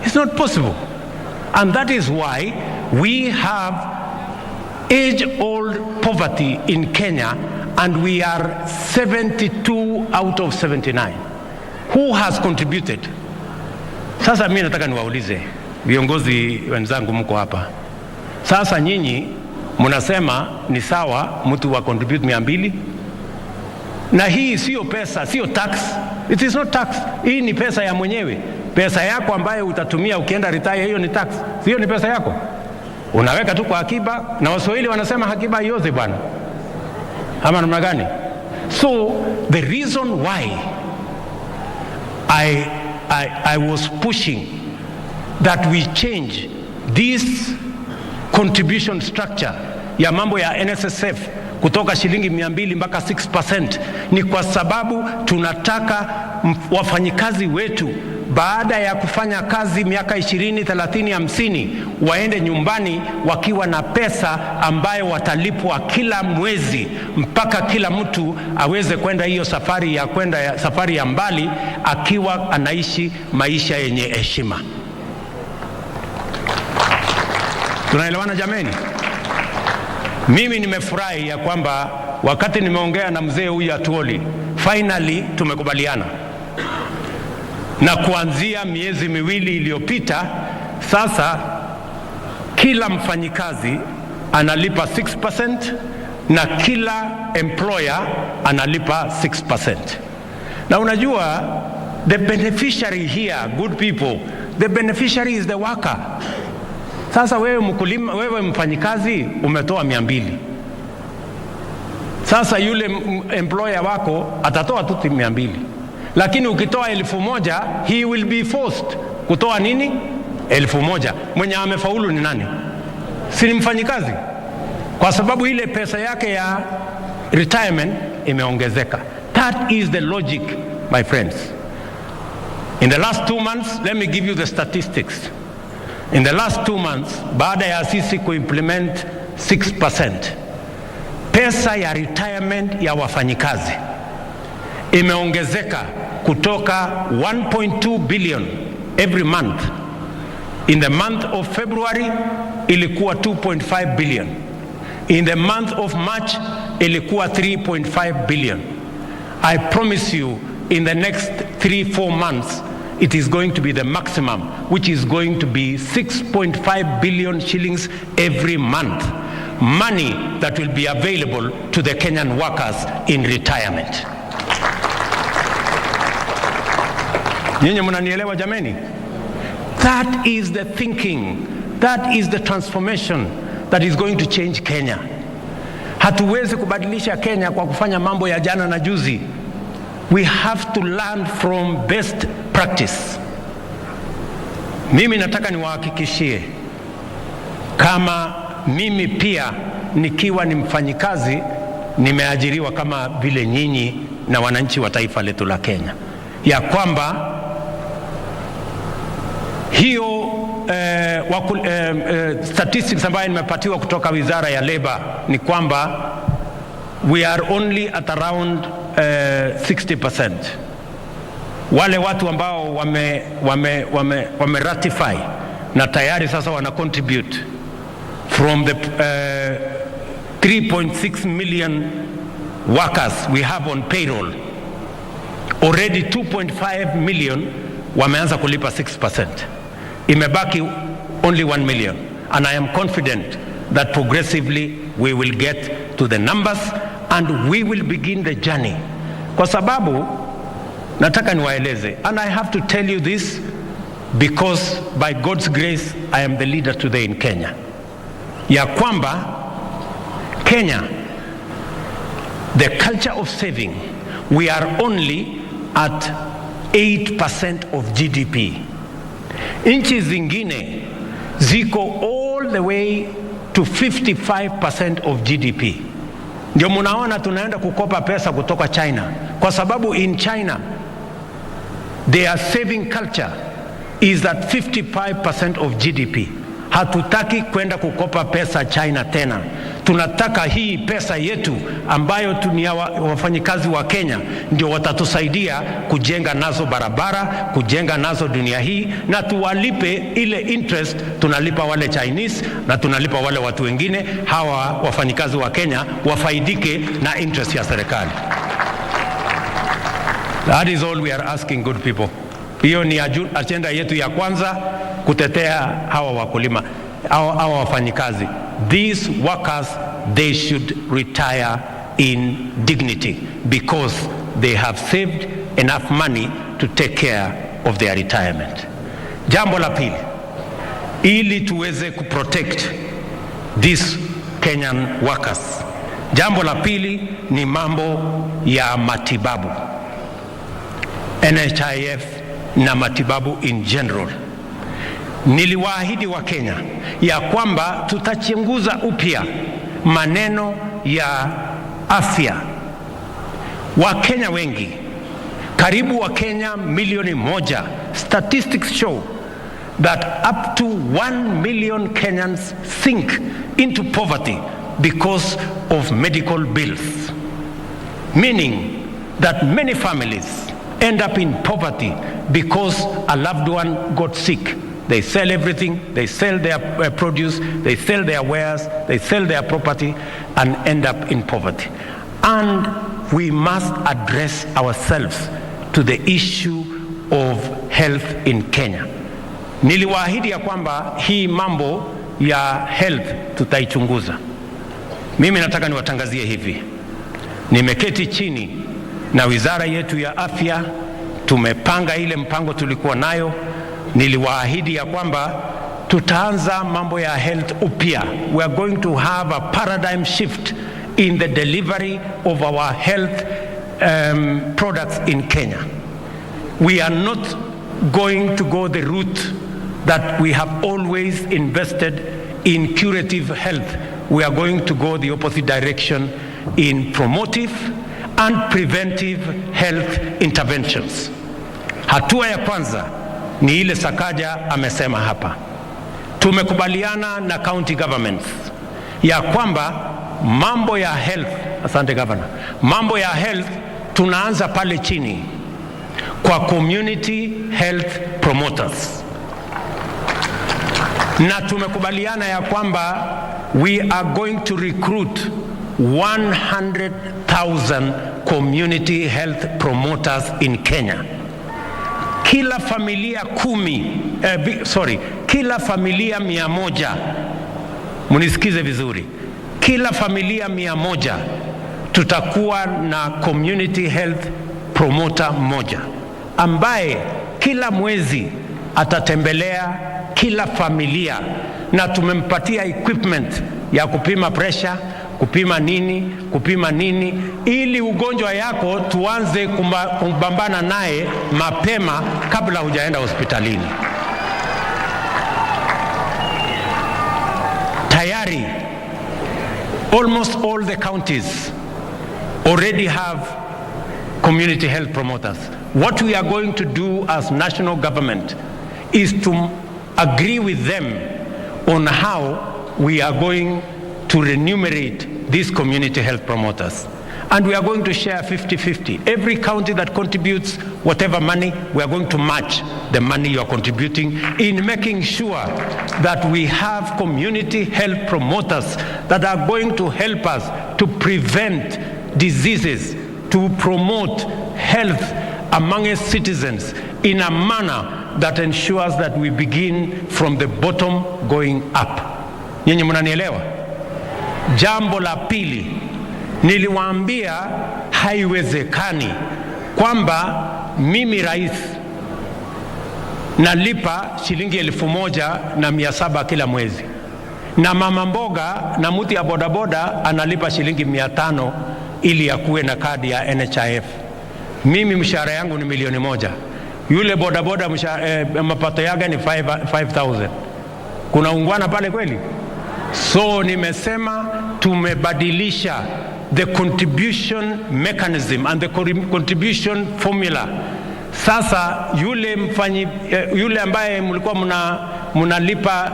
It's not possible. And that is why we have age-old poverty in Kenya, and we are 72 out of 79. Who has contributed? Sasa mimi nataka niwaulize viongozi wenzangu, mko hapa sasa, nyinyi mnasema ni sawa mtu wa contribute 200, na hii sio pesa, sio tax. It is not tax. Hii ni pesa ya mwenyewe, pesa yako ambayo utatumia ukienda retire. Hiyo ni tax, sio ni pesa yako, unaweka tu kwa akiba, na Waswahili wanasema akiba haiozi bwana, ama namna gani? So the reason why I was pushing that we change this contribution structure ya mambo ya NSSF kutoka shilingi 200 mpaka 6%, ni kwa sababu tunataka wafanyikazi wetu baada ya kufanya kazi miaka 20, 30, 50 waende nyumbani wakiwa na pesa ambayo watalipwa kila mwezi, mpaka kila mtu aweze kwenda hiyo safari ya mbali akiwa anaishi maisha yenye heshima. Tunaelewana jameni? Mimi nimefurahi ya kwamba wakati nimeongea na mzee huyu Atwoli, finally tumekubaliana, na kuanzia miezi miwili iliyopita sasa kila mfanyikazi analipa 6% na kila employer analipa 6%. Na unajua the beneficiary here, good people, the beneficiary is the worker. Sasa wewe mkulima, wewe mfanyikazi umetoa 200. Sasa yule employer wako atatoa tu 200. Lakini ukitoa 1,000, he will be forced kutoa nini? 1,000. Mwenye amefaulu ni nani? Si ni mfanyikazi, kwa sababu ile pesa yake ya retirement imeongezeka. That is the logic, my friends. In the last 2 months, let me give you the statistics. In the last 2 months, baada ya sisi kuimplement 6%, pesa ya retirement ya wafanyikazi imeongezeka kutoka 1.2 billion every month. In the month of February ilikuwa 2.5 billion. In the month of March ilikuwa 3.5 billion. I promise you, in the next 3-4 months, it is going to be the maximum, which is going to be 6.5 billion shillings every month. Money that will be available to the Kenyan workers in retirement. Nyinyi mnanielewa jameni? That is the thinking, that is the transformation that is going to change Kenya. Hatuwezi kubadilisha Kenya kwa kufanya mambo ya jana na juzi. We have to learn from best practice. Mimi nataka niwahakikishie, kama mimi pia nikiwa ni mfanyikazi, nimeajiriwa kama vile nyinyi na wananchi wa taifa letu la Kenya, ya kwamba hiyo statistics ambayo nimepatiwa kutoka Wizara ya Labor ni kwamba we are only at around 60%. Wale watu ambao wame ratify na tayari sasa wana contribute from the 3.6 million workers we have on payroll, already 2.5 million wameanza kulipa 6%. Imebaki only 1 million, and I am confident that progressively we will get to the numbers and we will begin the journey. Kwa sababu nataka niwaeleze, and I have to tell you this because by God's grace I am the leader today in Kenya, ya kwamba Kenya, the culture of saving, we are only at 8% of GDP. Nchi zingine ziko all the way to 55% of GDP. Ndio munaona tunaenda kukopa pesa kutoka China, kwa sababu in China their saving culture is at 55% of GDP. Hatutaki kwenda kukopa pesa China tena. Tunataka hii pesa yetu ambayo tunia wafanyikazi wa Kenya ndio watatusaidia kujenga nazo barabara, kujenga nazo dunia hii, na tuwalipe ile interest tunalipa wale Chinese na tunalipa wale watu wengine. Hawa wafanyikazi wa Kenya wafaidike na interest ya serikali. That is all we are asking, good people. Hiyo ni agenda yetu ya kwanza, kutetea hawa wakulima, hawa wafanyikazi. These workers, they should retire in dignity because they have saved enough money to take care of their retirement. Jambo la pili, ili tuweze kuprotect these Kenyan workers, jambo la pili ni mambo ya matibabu, NHIF na matibabu in general. Niliwaahidi wa Kenya ya kwamba tutachunguza upya maneno ya afya. Wakenya wengi, karibu Wakenya milioni 1, statistics show that up to 1 million Kenyans sink into poverty because of medical bills, meaning that many families end up in poverty because a loved one got sick. They sell everything, they sell their produce, they sell their wares, they sell their property and end up in poverty. And we must address ourselves to the issue of health in Kenya. Niliwaahidi ya kwamba hii mambo ya health tutaichunguza. Mimi nataka niwatangazie hivi. Nimeketi chini na wizara yetu ya afya, tumepanga ile mpango tulikuwa nayo. Niliwaahidi ya kwamba tutaanza mambo ya health upya. We are going to have a paradigm shift in the delivery of our health products in Kenya. We are not going to go the route that we have always invested in curative health. We are going to go the opposite direction in promotive and preventive health interventions. Hatua ya kwanza ni ile Sakaja amesema hapa. Tumekubaliana na county governments ya kwamba mambo ya health, asante governor, mambo ya health tunaanza pale chini kwa community health promoters. Na tumekubaliana ya kwamba we are going to recruit 100,000 community health promoters in Kenya. Kila familia kila familia 100, munisikize vizuri, kila familia 100 tutakuwa na community health promoter mmoja ambaye kila mwezi atatembelea kila familia, na tumempatia equipment ya kupima pressure, kupima nini, ili ugonjwa yako tuanze kumbambana naye mapema kabla hujaenda hospitalini. Tayari almost all the counties already have community health promoters. What we are going to do as national government is to agree with them on how we are going to remunerate these community health promoters. And we are going to share 50-50. Every county that contributes whatever money, we are going to match the money you are contributing in making sure that we have community health promoters that are going to help us to prevent diseases, to promote health among its citizens in a manner that ensures that we begin from the bottom going up. Nyinyi mnanielewa? Jambo la pili, niliwaambia haiwezekani kwamba mimi rais nalipa shilingi 1,700 kila mwezi na mama mboga na mtu ya bodaboda analipa shilingi 500 ili akuwe na kadi ya NHIF. Mimi mshahara yangu ni 1,000,000. Yule bodaboda mapato yake ni 5,000. Kuna ungwana pale kweli? So nimesema tumebadilisha the contribution mechanism and the contribution formula. Sasa yule ambaye mlikuwa mnalipa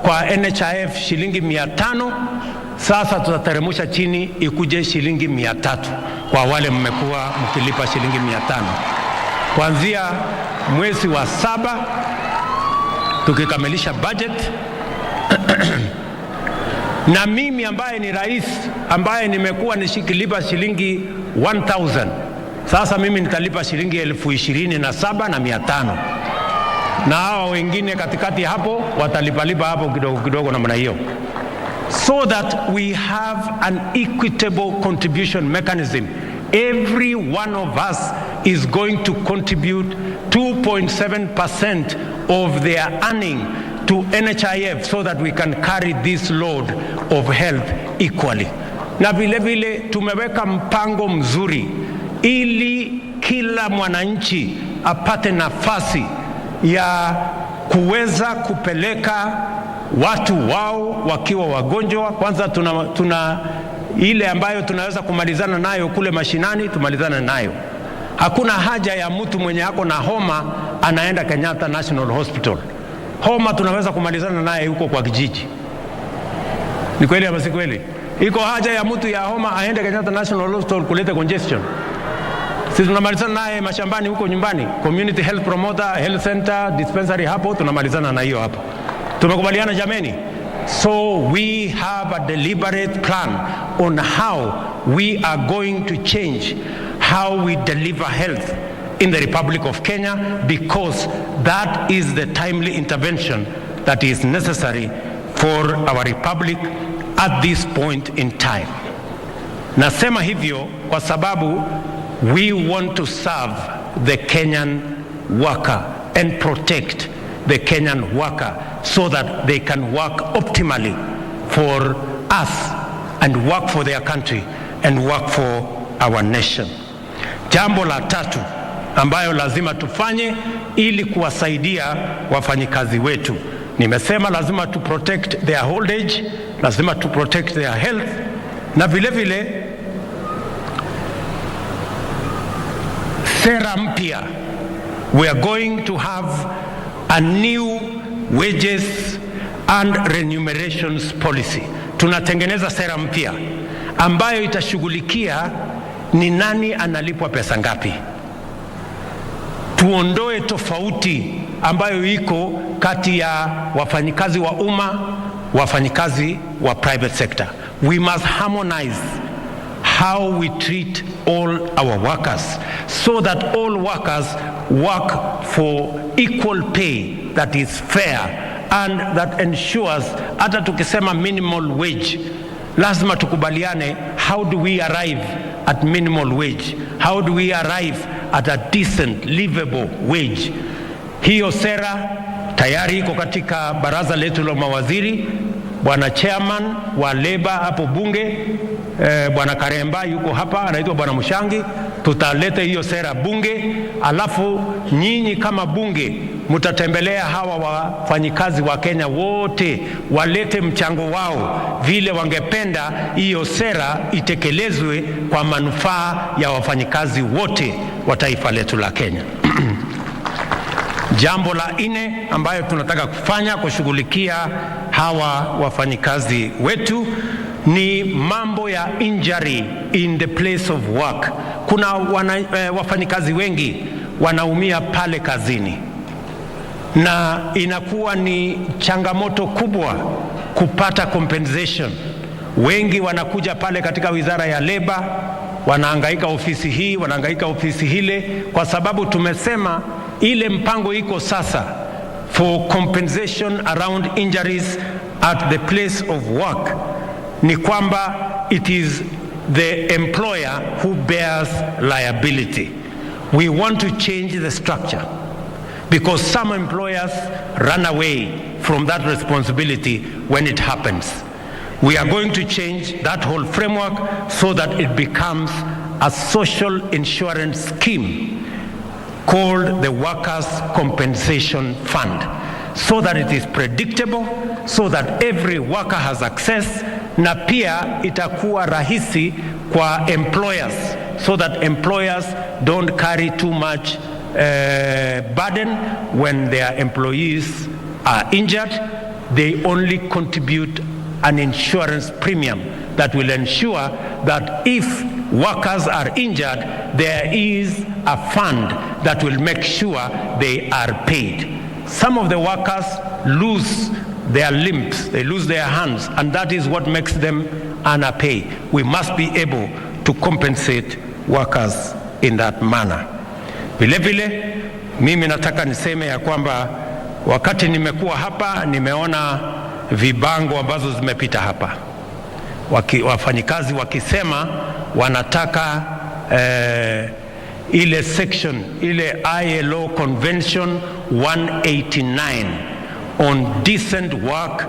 kwa NHIF shilingi 500, sasa tutateremsha chini ikuje shilingi 300 kwa wale mmekuwa mkilipa shilingi 500. Kuanzia mwezi wa 7 tukikamilisha budget na mimi ambaye ni rais ambaye nimekuwa nishikilipa shilingi 1,000, sasa mimi nitalipa shilingi 27,500 na hao wengine katikati hapo watalipalipa hapo kidogo kidogo namna hiyo, so that we have an equitable contribution mechanism. Every one of us is going to contribute 2.7% of their earning to NHIF so that we can carry this load of health equally. Na vile vile tumeweka mpango mzuri ili kila mwananchi apate nafasi ya kuweza kupeleka watu wao wakiwa wagonjwa. Kwanza tuna ile ambayo tunaweza kumalizana nayo kule mashinani, tumalizana nayo. Hakuna haja ya mtu mwenye ako na homa anaenda Kenyatta National Hospital. Homa tunaweza kumalizana naye huko kwa kijiji. Ni kweli ama si kweli? Iko haja ya mtu ya homa aende Kenyatta National Hospital kuleta congestion? Sisi tunamalizana naye mashambani huko nyumbani, community health promoter, health center, dispensary, hapo tunamalizana na hiyo hapo. Tumekubaliana jameni? So we have a deliberate plan on how we are going to change how we deliver health in the Republic of Kenya, because that is the timely intervention that is necessary for our republic at this point in time. Nasema hivyo kwa sababu we want to serve the Kenyan worker and protect the Kenyan worker so that they can work optimally for us and work for their country and work for our nation. Jambo la tatu ambayo lazima tufanye ili kuwasaidia wafanyikazi wetu, nimesema lazima to protect their old age, lazima to protect their health, na vile vile sera mpya. We are going to have a new wages and remunerations policy. Tunatengeneza sera mpya ambayo itashughulikia ni nani analipwa pesa ngapi. Tuondoe tofauti ambayo iko kati ya wafanyikazi wa umma, wafanyikazi wa private sector. We must harmonize how we treat all our workers so that all workers work for equal pay that is fair and that ensures, hata tukisema minimal wage, lazima tukubaliane, how do we arrive at minimal wage? How do we arrive at a decent livable wage? Hiyo sera tayari iko katika baraza letu la mawaziri. Bwana chairman wa Labour hapo bunge, Bwana Karemba yuko hapa, anaitwa Bwana Mushangi. Tutaleta hiyo sera bunge, alafu nyinyi kama bunge mtatembelea hawa wafanyikazi wa Kenya wote, walete mchango wao vile wangependa hiyo sera itekelezwe kwa manufaa ya wafanyikazi wote wa taifa letu la Kenya. Jambo la 4 ambayo tunataka kufanya kushughulikia hawa wafanyikazi wetu ni mambo ya injury in the place of work. Kuna wafanyikazi wengi wanaumia pale kazini, na inakuwa ni changamoto kubwa kupata compensation. Wengi wanakuja pale katika wizara ya Labour, wanahangaika ofisi hii, wanahangaika ofisi hile, kwa sababu tumesema ile mpango iko sasa for compensation around injuries at the place of work ni kwamba it is the employer who bears liability. We want to change the structure because some employers run away from that responsibility when it happens. We are going to change that whole framework so that it becomes a social insurance scheme called the Workers' Compensation Fund, so that it is predictable, so that every worker has access, na pia itakuwa rahisi kwa employers, so that employers don't carry too much burden when their employees are injured. They only contribute an insurance premium that will ensure that if workers are injured, there is a fund that will make sure they are paid. Some of the workers lose their limbs, they lose their hands, and that is what makes them underpay. We must be able to compensate workers in that manner. Vile vile, mimi nataka niseme ya kwamba wakati nimekuwa hapa nimeona vibango ambazo zimepita hapa. Wafanyikazi wakisema wanataka ile section, ile ILO Convention 189 on decent work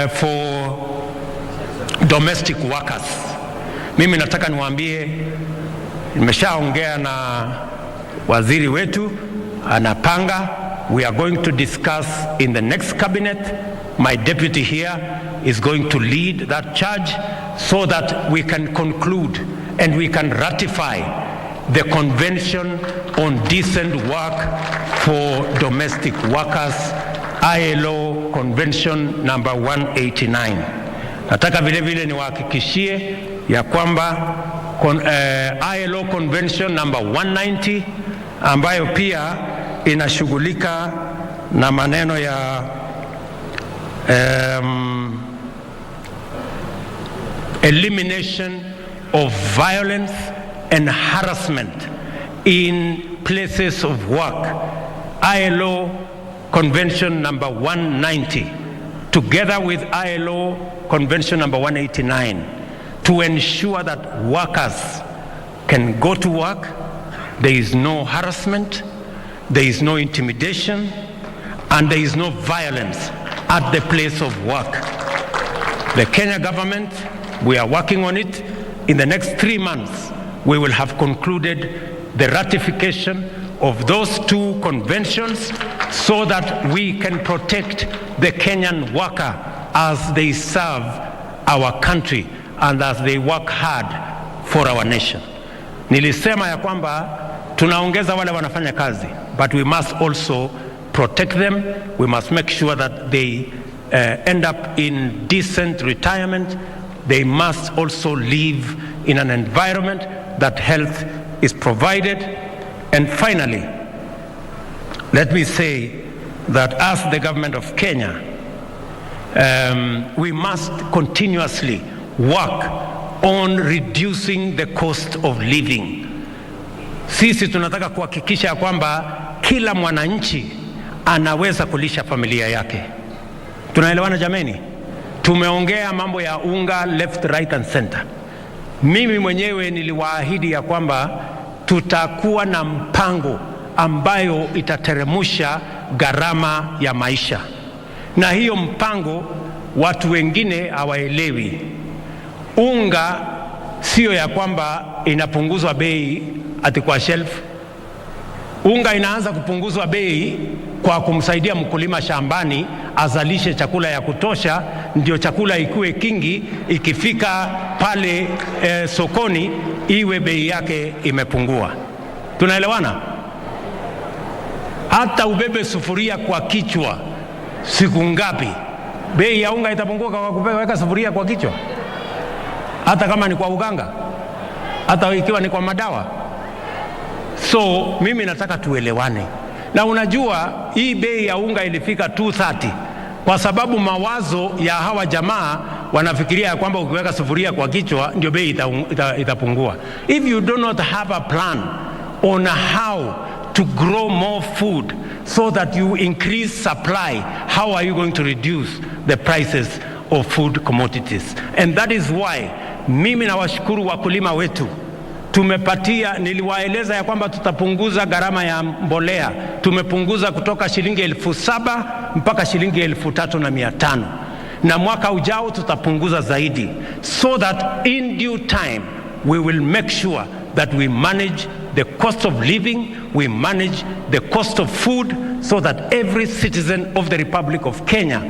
for domestic workers. Mimi nataka niwaambie, nimeshaongea na waziri wetu, anapanga. We are going to discuss in the next cabinet. My deputy here is going to lead that charge so that we can conclude and we can ratify the Convention on Decent Work for Domestic Workers, ILO Convention number 189. Nataka vile vile niwahakikishie ya kwamba ILO Convention number 190 ambayo pia inashughulika na maneno ya elimination of violence and harassment in places of work, ILO Convention number 190, together with ILO Convention number 189, to ensure that workers can go to work, there is no harassment, there is no intimidation, and there is no violence at the place of work. The Kenya government, we are working on it. In the next 3 months, we will have concluded the ratification of those two conventions so that we can protect the Kenyan worker as they serve our country and as they work hard for our nation. Nilisema ya kwamba tunaongeza wale wanafanya kazi, but we must also protect them. We must make sure that they end up in decent retirement. They must also live in an environment that health is provided. And finally, let me say that as the government of Kenya, we must continuously work on reducing the cost of living. Sisi tunataka kuhakikisha ya kwamba kila mwananchi anaweza kulisha familia yake. Tunaelewana jameni? Tumeongea mambo ya unga left, right and center. Mimi mwenyewe niliwaahidi ya kwamba tutakuwa na mpango ambayo itateremusha gharama ya maisha. Na hiyo mpango watu wengine hawaelewi. Unga sio ya kwamba inapunguzwa bei ati kwa shelf. Unga inaanza kupunguzwa bei kwa kumsaidia mkulima shambani azalishe chakula ya kutosha, ndio chakula ikuwe kingi, ikifika pale sokoni iwe bei yake imepungua. Tunaelewana? Hata ubebe sufuria kwa kichwa siku ngapi, bei ya unga itapungua kwa kuweka sufuria kwa kichwa? Hata kama ni kwa uganga, hata ikiwa ni kwa madawa. So mimi nataka tuelewane. Na unajua hii bei ya unga ilifika 230 kwa sababu mawazo ya hawa jamaa wanafikiria ya kwamba ukiweka sufuria kwa kichwa ndio bei itapungua. If you do not have a plan on how to grow more food so that you increase supply, how are you going to reduce the prices of food commodities? And that is why mimi nawashukuru wakulima wetu. Tumepatia, niliwaeleza ya kwamba tutapunguza gharama ya mbolea. Tumepunguza kutoka shilingi 7,000 mpaka shilingi 3,500. Na mwaka ujao tutapunguza zaidi, so that in due time we will make sure that we manage the cost of living, we manage the cost of food, so that every citizen of the Republic of Kenya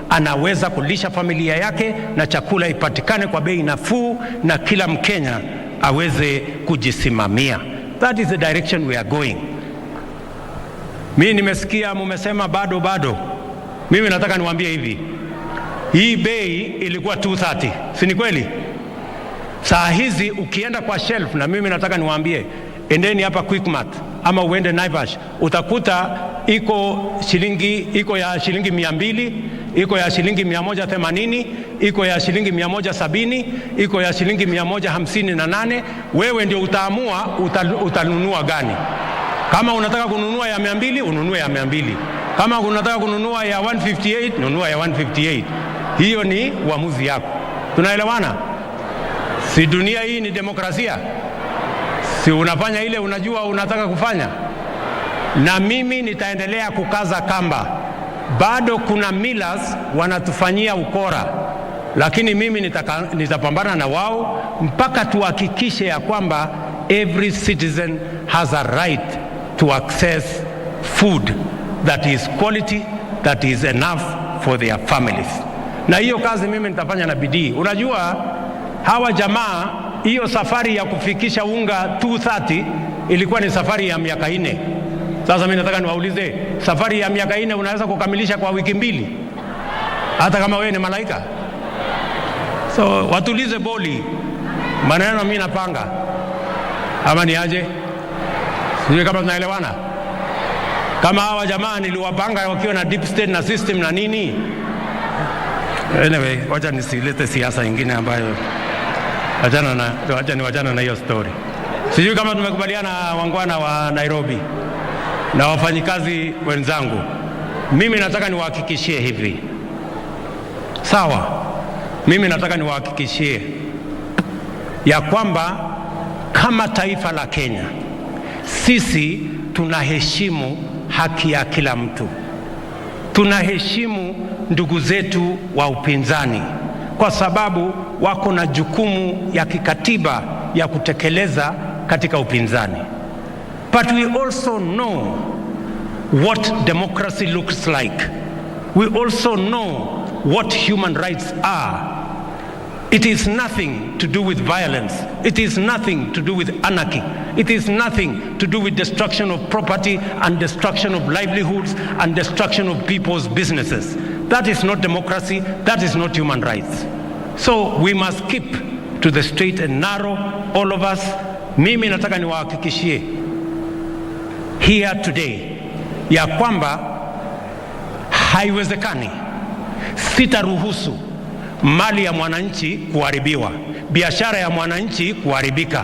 anaweza kulisha familia yake na chakula ipatikane kwa bei nafuu na kila Mkenya aweze kujisimamia. That is the direction we are going. Mimi nimesikia mumesema bado. Mimi nataka niwaambie hivi. Hii bei ilikuwa 230, si ni kweli? Saa hizi ukienda kwa shelf, na mimi nataka niwaambie, endeni hapa Quickmart ama uende Naivas, utakuta iko ya shilingi 200, iko ya shilingi 180, iko ya shilingi 170, iko ya shilingi 158. Wewe ndio utaamua utanunua gani. Kama unataka kununua ya 200, ununue ya 200. Kama unataka kununua ya 158, nunua ya 158. Hiyo ni uamuzi yako. Tunaelewana? Si dunia hii ni demokrasia? Si unafanya ile unajua unataka kufanya? Na mimi nitaendelea kukaza kamba. Bado kuna millers wanatufanyia ukora, lakini mimi nitapambana na wao mpaka tuhakikishe ya kwamba every citizen has a right to access food that is quality, that is enough for their families. Na hiyo kazi mimi nitafanya na bidii. Unajua hawa jamaa, hiyo safari ya kufikisha unga 230 ilikuwa ni safari ya miaka 4. Sasa mimi nataka niwaulize, safari ya miaka 4 unaweza kukamilisha kwa wiki 2? Hata kama wewe ni malaika? So watulize boli. Maneno mimi napanga. Ama ni aje? Sio kama tunaelewana? Kama hawa jamaa niliwapanga wakiwa na deep state na system na nini? Anyway, wacha nisilete siasa nyingine ambayo wachana na hiyo story. Sijui kama tumekubaliana wangwana wa Nairobi na wafanyikazi wenzangu. Mimi nataka niwahakikishie hivi. Sawa? Mimi nataka niwahakikishie ya kwamba kama taifa la Kenya, sisi tunaheshimu haki ya kila mtu. Tunaheshimu ndugu zetu wa upinzani kwa sababu wako na jukumu ya kikatiba ya kutekeleza katika upinzani. But we also know what democracy looks like. We also know what human rights are. It is nothing to do with violence. It is nothing to do with anarchy. It is nothing to do with destruction of property and destruction of livelihoods and destruction of people's businesses. That is not democracy. That is not human rights. So we must keep to the straight and narrow, all of us. Mimi nataka niwahakikishie here today ya kwamba haiwezekani, sitaruhusu mali ya mwananchi kuharibiwa, biashara ya mwananchi kuharibika,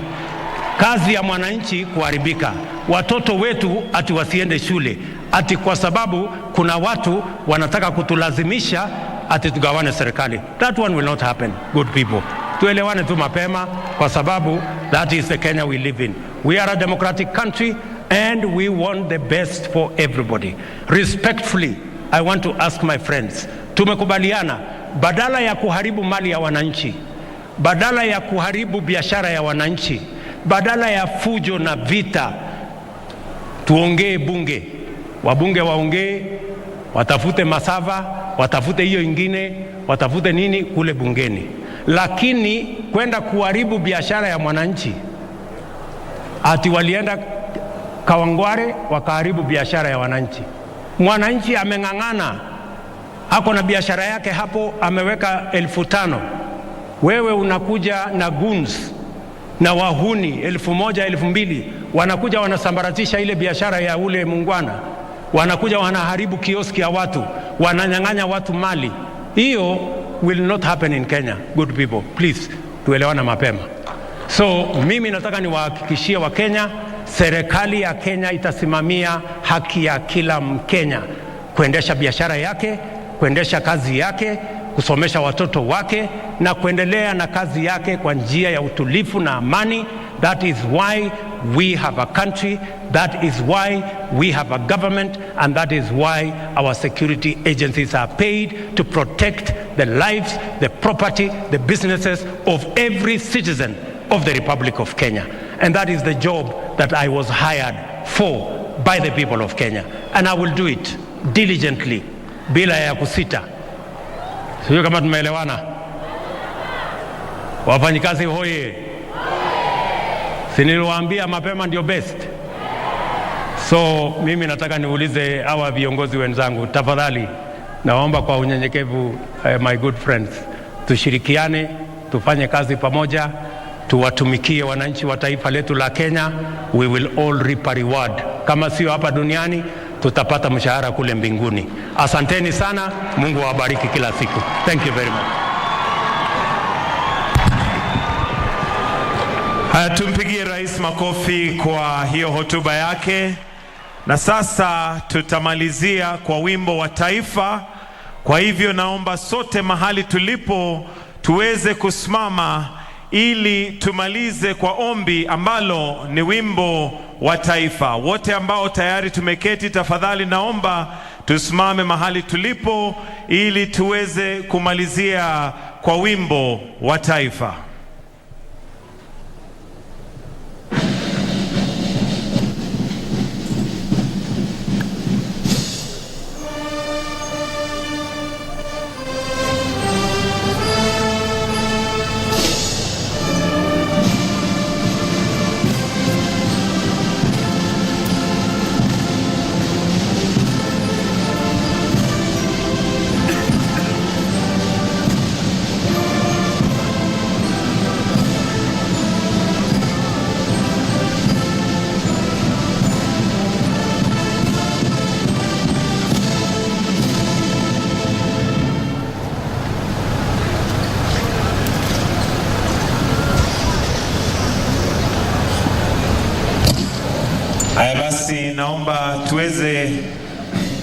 kazi ya mwananchi kuharibika, watoto wetu ati wasiende shule ati kwa sababu kuna watu wanataka kutulazimisha ati tugawane serikali. That one will not happen, good people. Tuelewane tu mapema kwa sababu that is the Kenya we live in. We are a democratic country and we want the best for everybody. Respectfully, I want to ask my friends, tumekubaliana badala ya kuharibu mali ya wananchi, badala ya kuharibu biashara ya wananchi, badala ya fujo na vita, tuongee bunge. Wabunge waongee, watafute masava, watafute hiyo ingine, watafute nini kule bungeni. Lakini kwenda kuharibu biashara ya mwananchi, ati walienda Kawangware wakaharibu biashara ya wananchi. Mwananchi ameng'ang'ana, hako na biashara yake hapo, ameweka 5,000. Wewe unakuja na goons na wahuni 1,000, 2,000, wanakuja wanasambaratisha ile biashara ya ule mungwana, wanakuja wanaharibu kioski ya watu, wananyang'anya watu mali. Hiyo will not happen in Kenya, good people. Please, tuelewana mapema. So mimi nataka niwahakikishie wa Kenya, serikali ya Kenya itasimamia haki ya kila Mkenya kuendesha biashara yake, kuendesha kazi yake, kusomesha watoto wake na kuendelea na kazi yake kwa njia ya utulivu na amani. That is why we have a country, that is why we have a government, and that is why our security agencies are paid to protect the lives, the property, the businesses of every citizen of the Republic of Kenya. And that is the job that I was hired for by the people of Kenya. And I will do it diligently, bila ya kusita. Sio kama tumeelewana? Wafanyikazi hoye. Siniliwaambia mapema ndio best. So mimi nataka niulize hawa viongozi wenzangu, tafadhali naomba kwa unyenyekevu, my good friends, tushirikiane, tufanye kazi pamoja, tuwatumikie wananchi wa taifa letu la Kenya. We will all reap a reward. Kama sio hapa duniani, tutapata mshahara kule mbinguni. Asanteni sana, Mungu awabariki kila siku. Thank you very much.
Tumpigie rais makofi kwa hiyo hotuba yake. Na sasa tutamalizia kwa wimbo wa taifa. Kwa hivyo naomba sote mahali tulipo tuweze kusimama ili tumalize kwa ombi ambalo ni wimbo wa taifa. Wote ambao tayari tumeketi, tafadhali naomba tusimame mahali tulipo ili tuweze kumalizia kwa wimbo wa taifa. Haya basi, naomba tuweze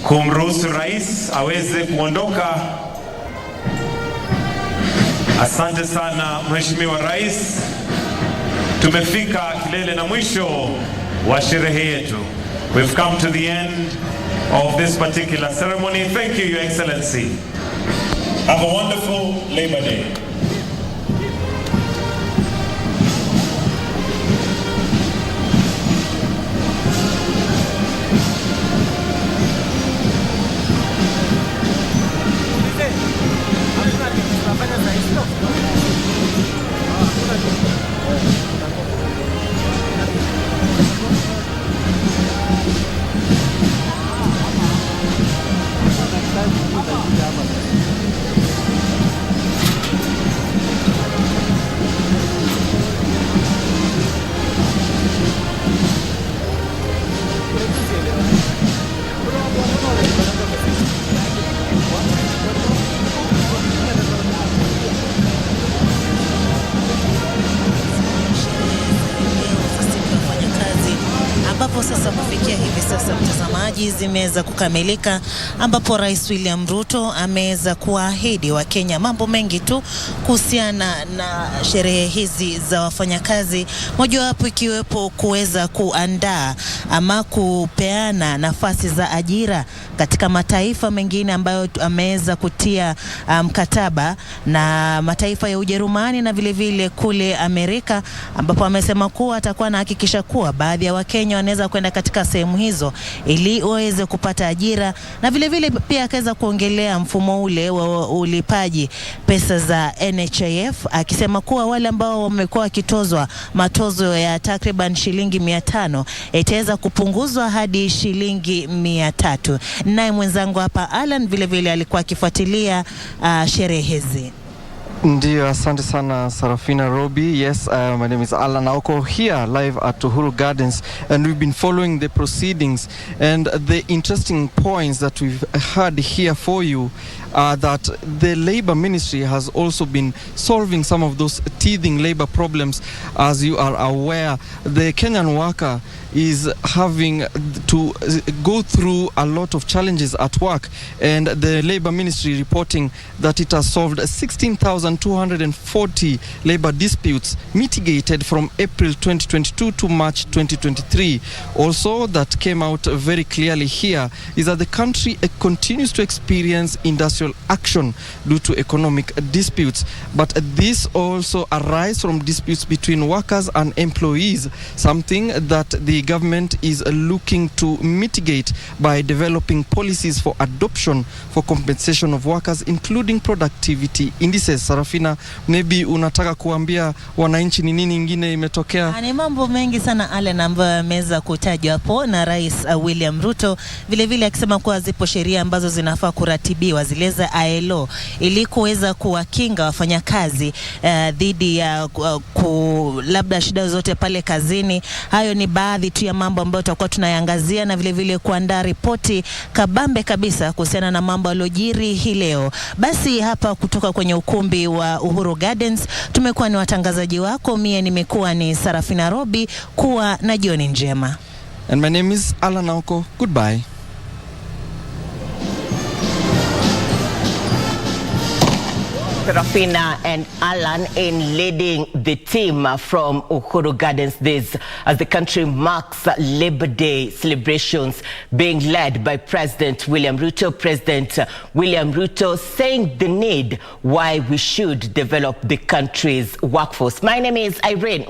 kumruhusu rais aweze kuondoka. Asante sana Mheshimiwa Rais. Tumefika kilele na mwisho wa sherehe yetu. We've come to the end of this particular ceremony. Thank you, Your Excellency. Have a wonderful Labor Day.
Sasa kufikia hivi sasa, mtazamaji, zimeweza kukamilika, ambapo Rais William Ruto ameweza kuahidi wa Kenya mambo mengi tu kuhusiana na sherehe hizi za wafanyakazi, mojawapo ikiwepo kuweza kuandaa ama kupeana nafasi za ajira katika mataifa mengine ambayo ameweza kutia mkataba na mataifa ya Ujerumani na vile vile kule Amerika, ambapo amesema kuwa atakuwa anahakikisha kuwa baadhi ya Wakenya wanaweza kwenda katika sehemu hizo ili waweze kupata ajira, na vile vile pia akaweza kuongelea mfumo ule wa ulipaji pesa za NHIF, akisema kuwa wale ambao wamekuwa wakitozwa matozo ya takriban shilingi 500 itaweza kupunguzwa hadi shilingi 300. Naye mwenzangu hapa Alan vile vile alikuwa akifuatilia sherehe hizi.
Ndio, asante sana Sarafina Robi. Yes, my name is Alan Aoko here live at Uhuru Gardens, and we've been following the proceedings, and the interesting points that we've heard here for you are that the Labour Ministry has also been solving some of those teething labour problems. As you are aware, the Kenyan worker is having to go through a lot of challenges at work, and the Labour Ministry reporting that it has solved 16,240 labour disputes, mitigated from April 2022 to March 2023. Also, that came out very clearly here is that the country continues to experience industrial action due to economic disputes, but this also arises from disputes between workers and employees, something that the government is looking to mitigate by developing policies for adoption for compensation of workers, including productivity indices. Sarafina, maybe unataka kuambia wananchi ni nini ingine imetokea?
Ni mambo mengi sana Allen ambayo yameweza kutajwa hapo na Rais William Ruto, vile vile akisema kuwa zipo sheria ambazo zinafaa kuratibiwa, zile za ILO, ili kuweza kuwakinga wafanyakazi dhidi ya labda shida zote pale kazini. Hayo ni baadhi tu ya mambo ambayo tutakuwa tunayangazia, na vile vile kuandaa ripoti kabambe kabisa kuhusiana na mambo yaliyojiri hii leo. Basi hapa kutoka kwenye ukumbi wa Uhuru Gardens tumekuwa ni watangazaji wako, mie nimekuwa ni Sarafina Robi. Kuwa na jioni njema.
And my name is Alan Aoko. Goodbye.
Serafina and Alan in leading the team from Uhuru Gardens this as the country marks Labor Day celebrations being led by President William Ruto. President William Ruto saying the need why we should develop the country's workforce. My name is Irene.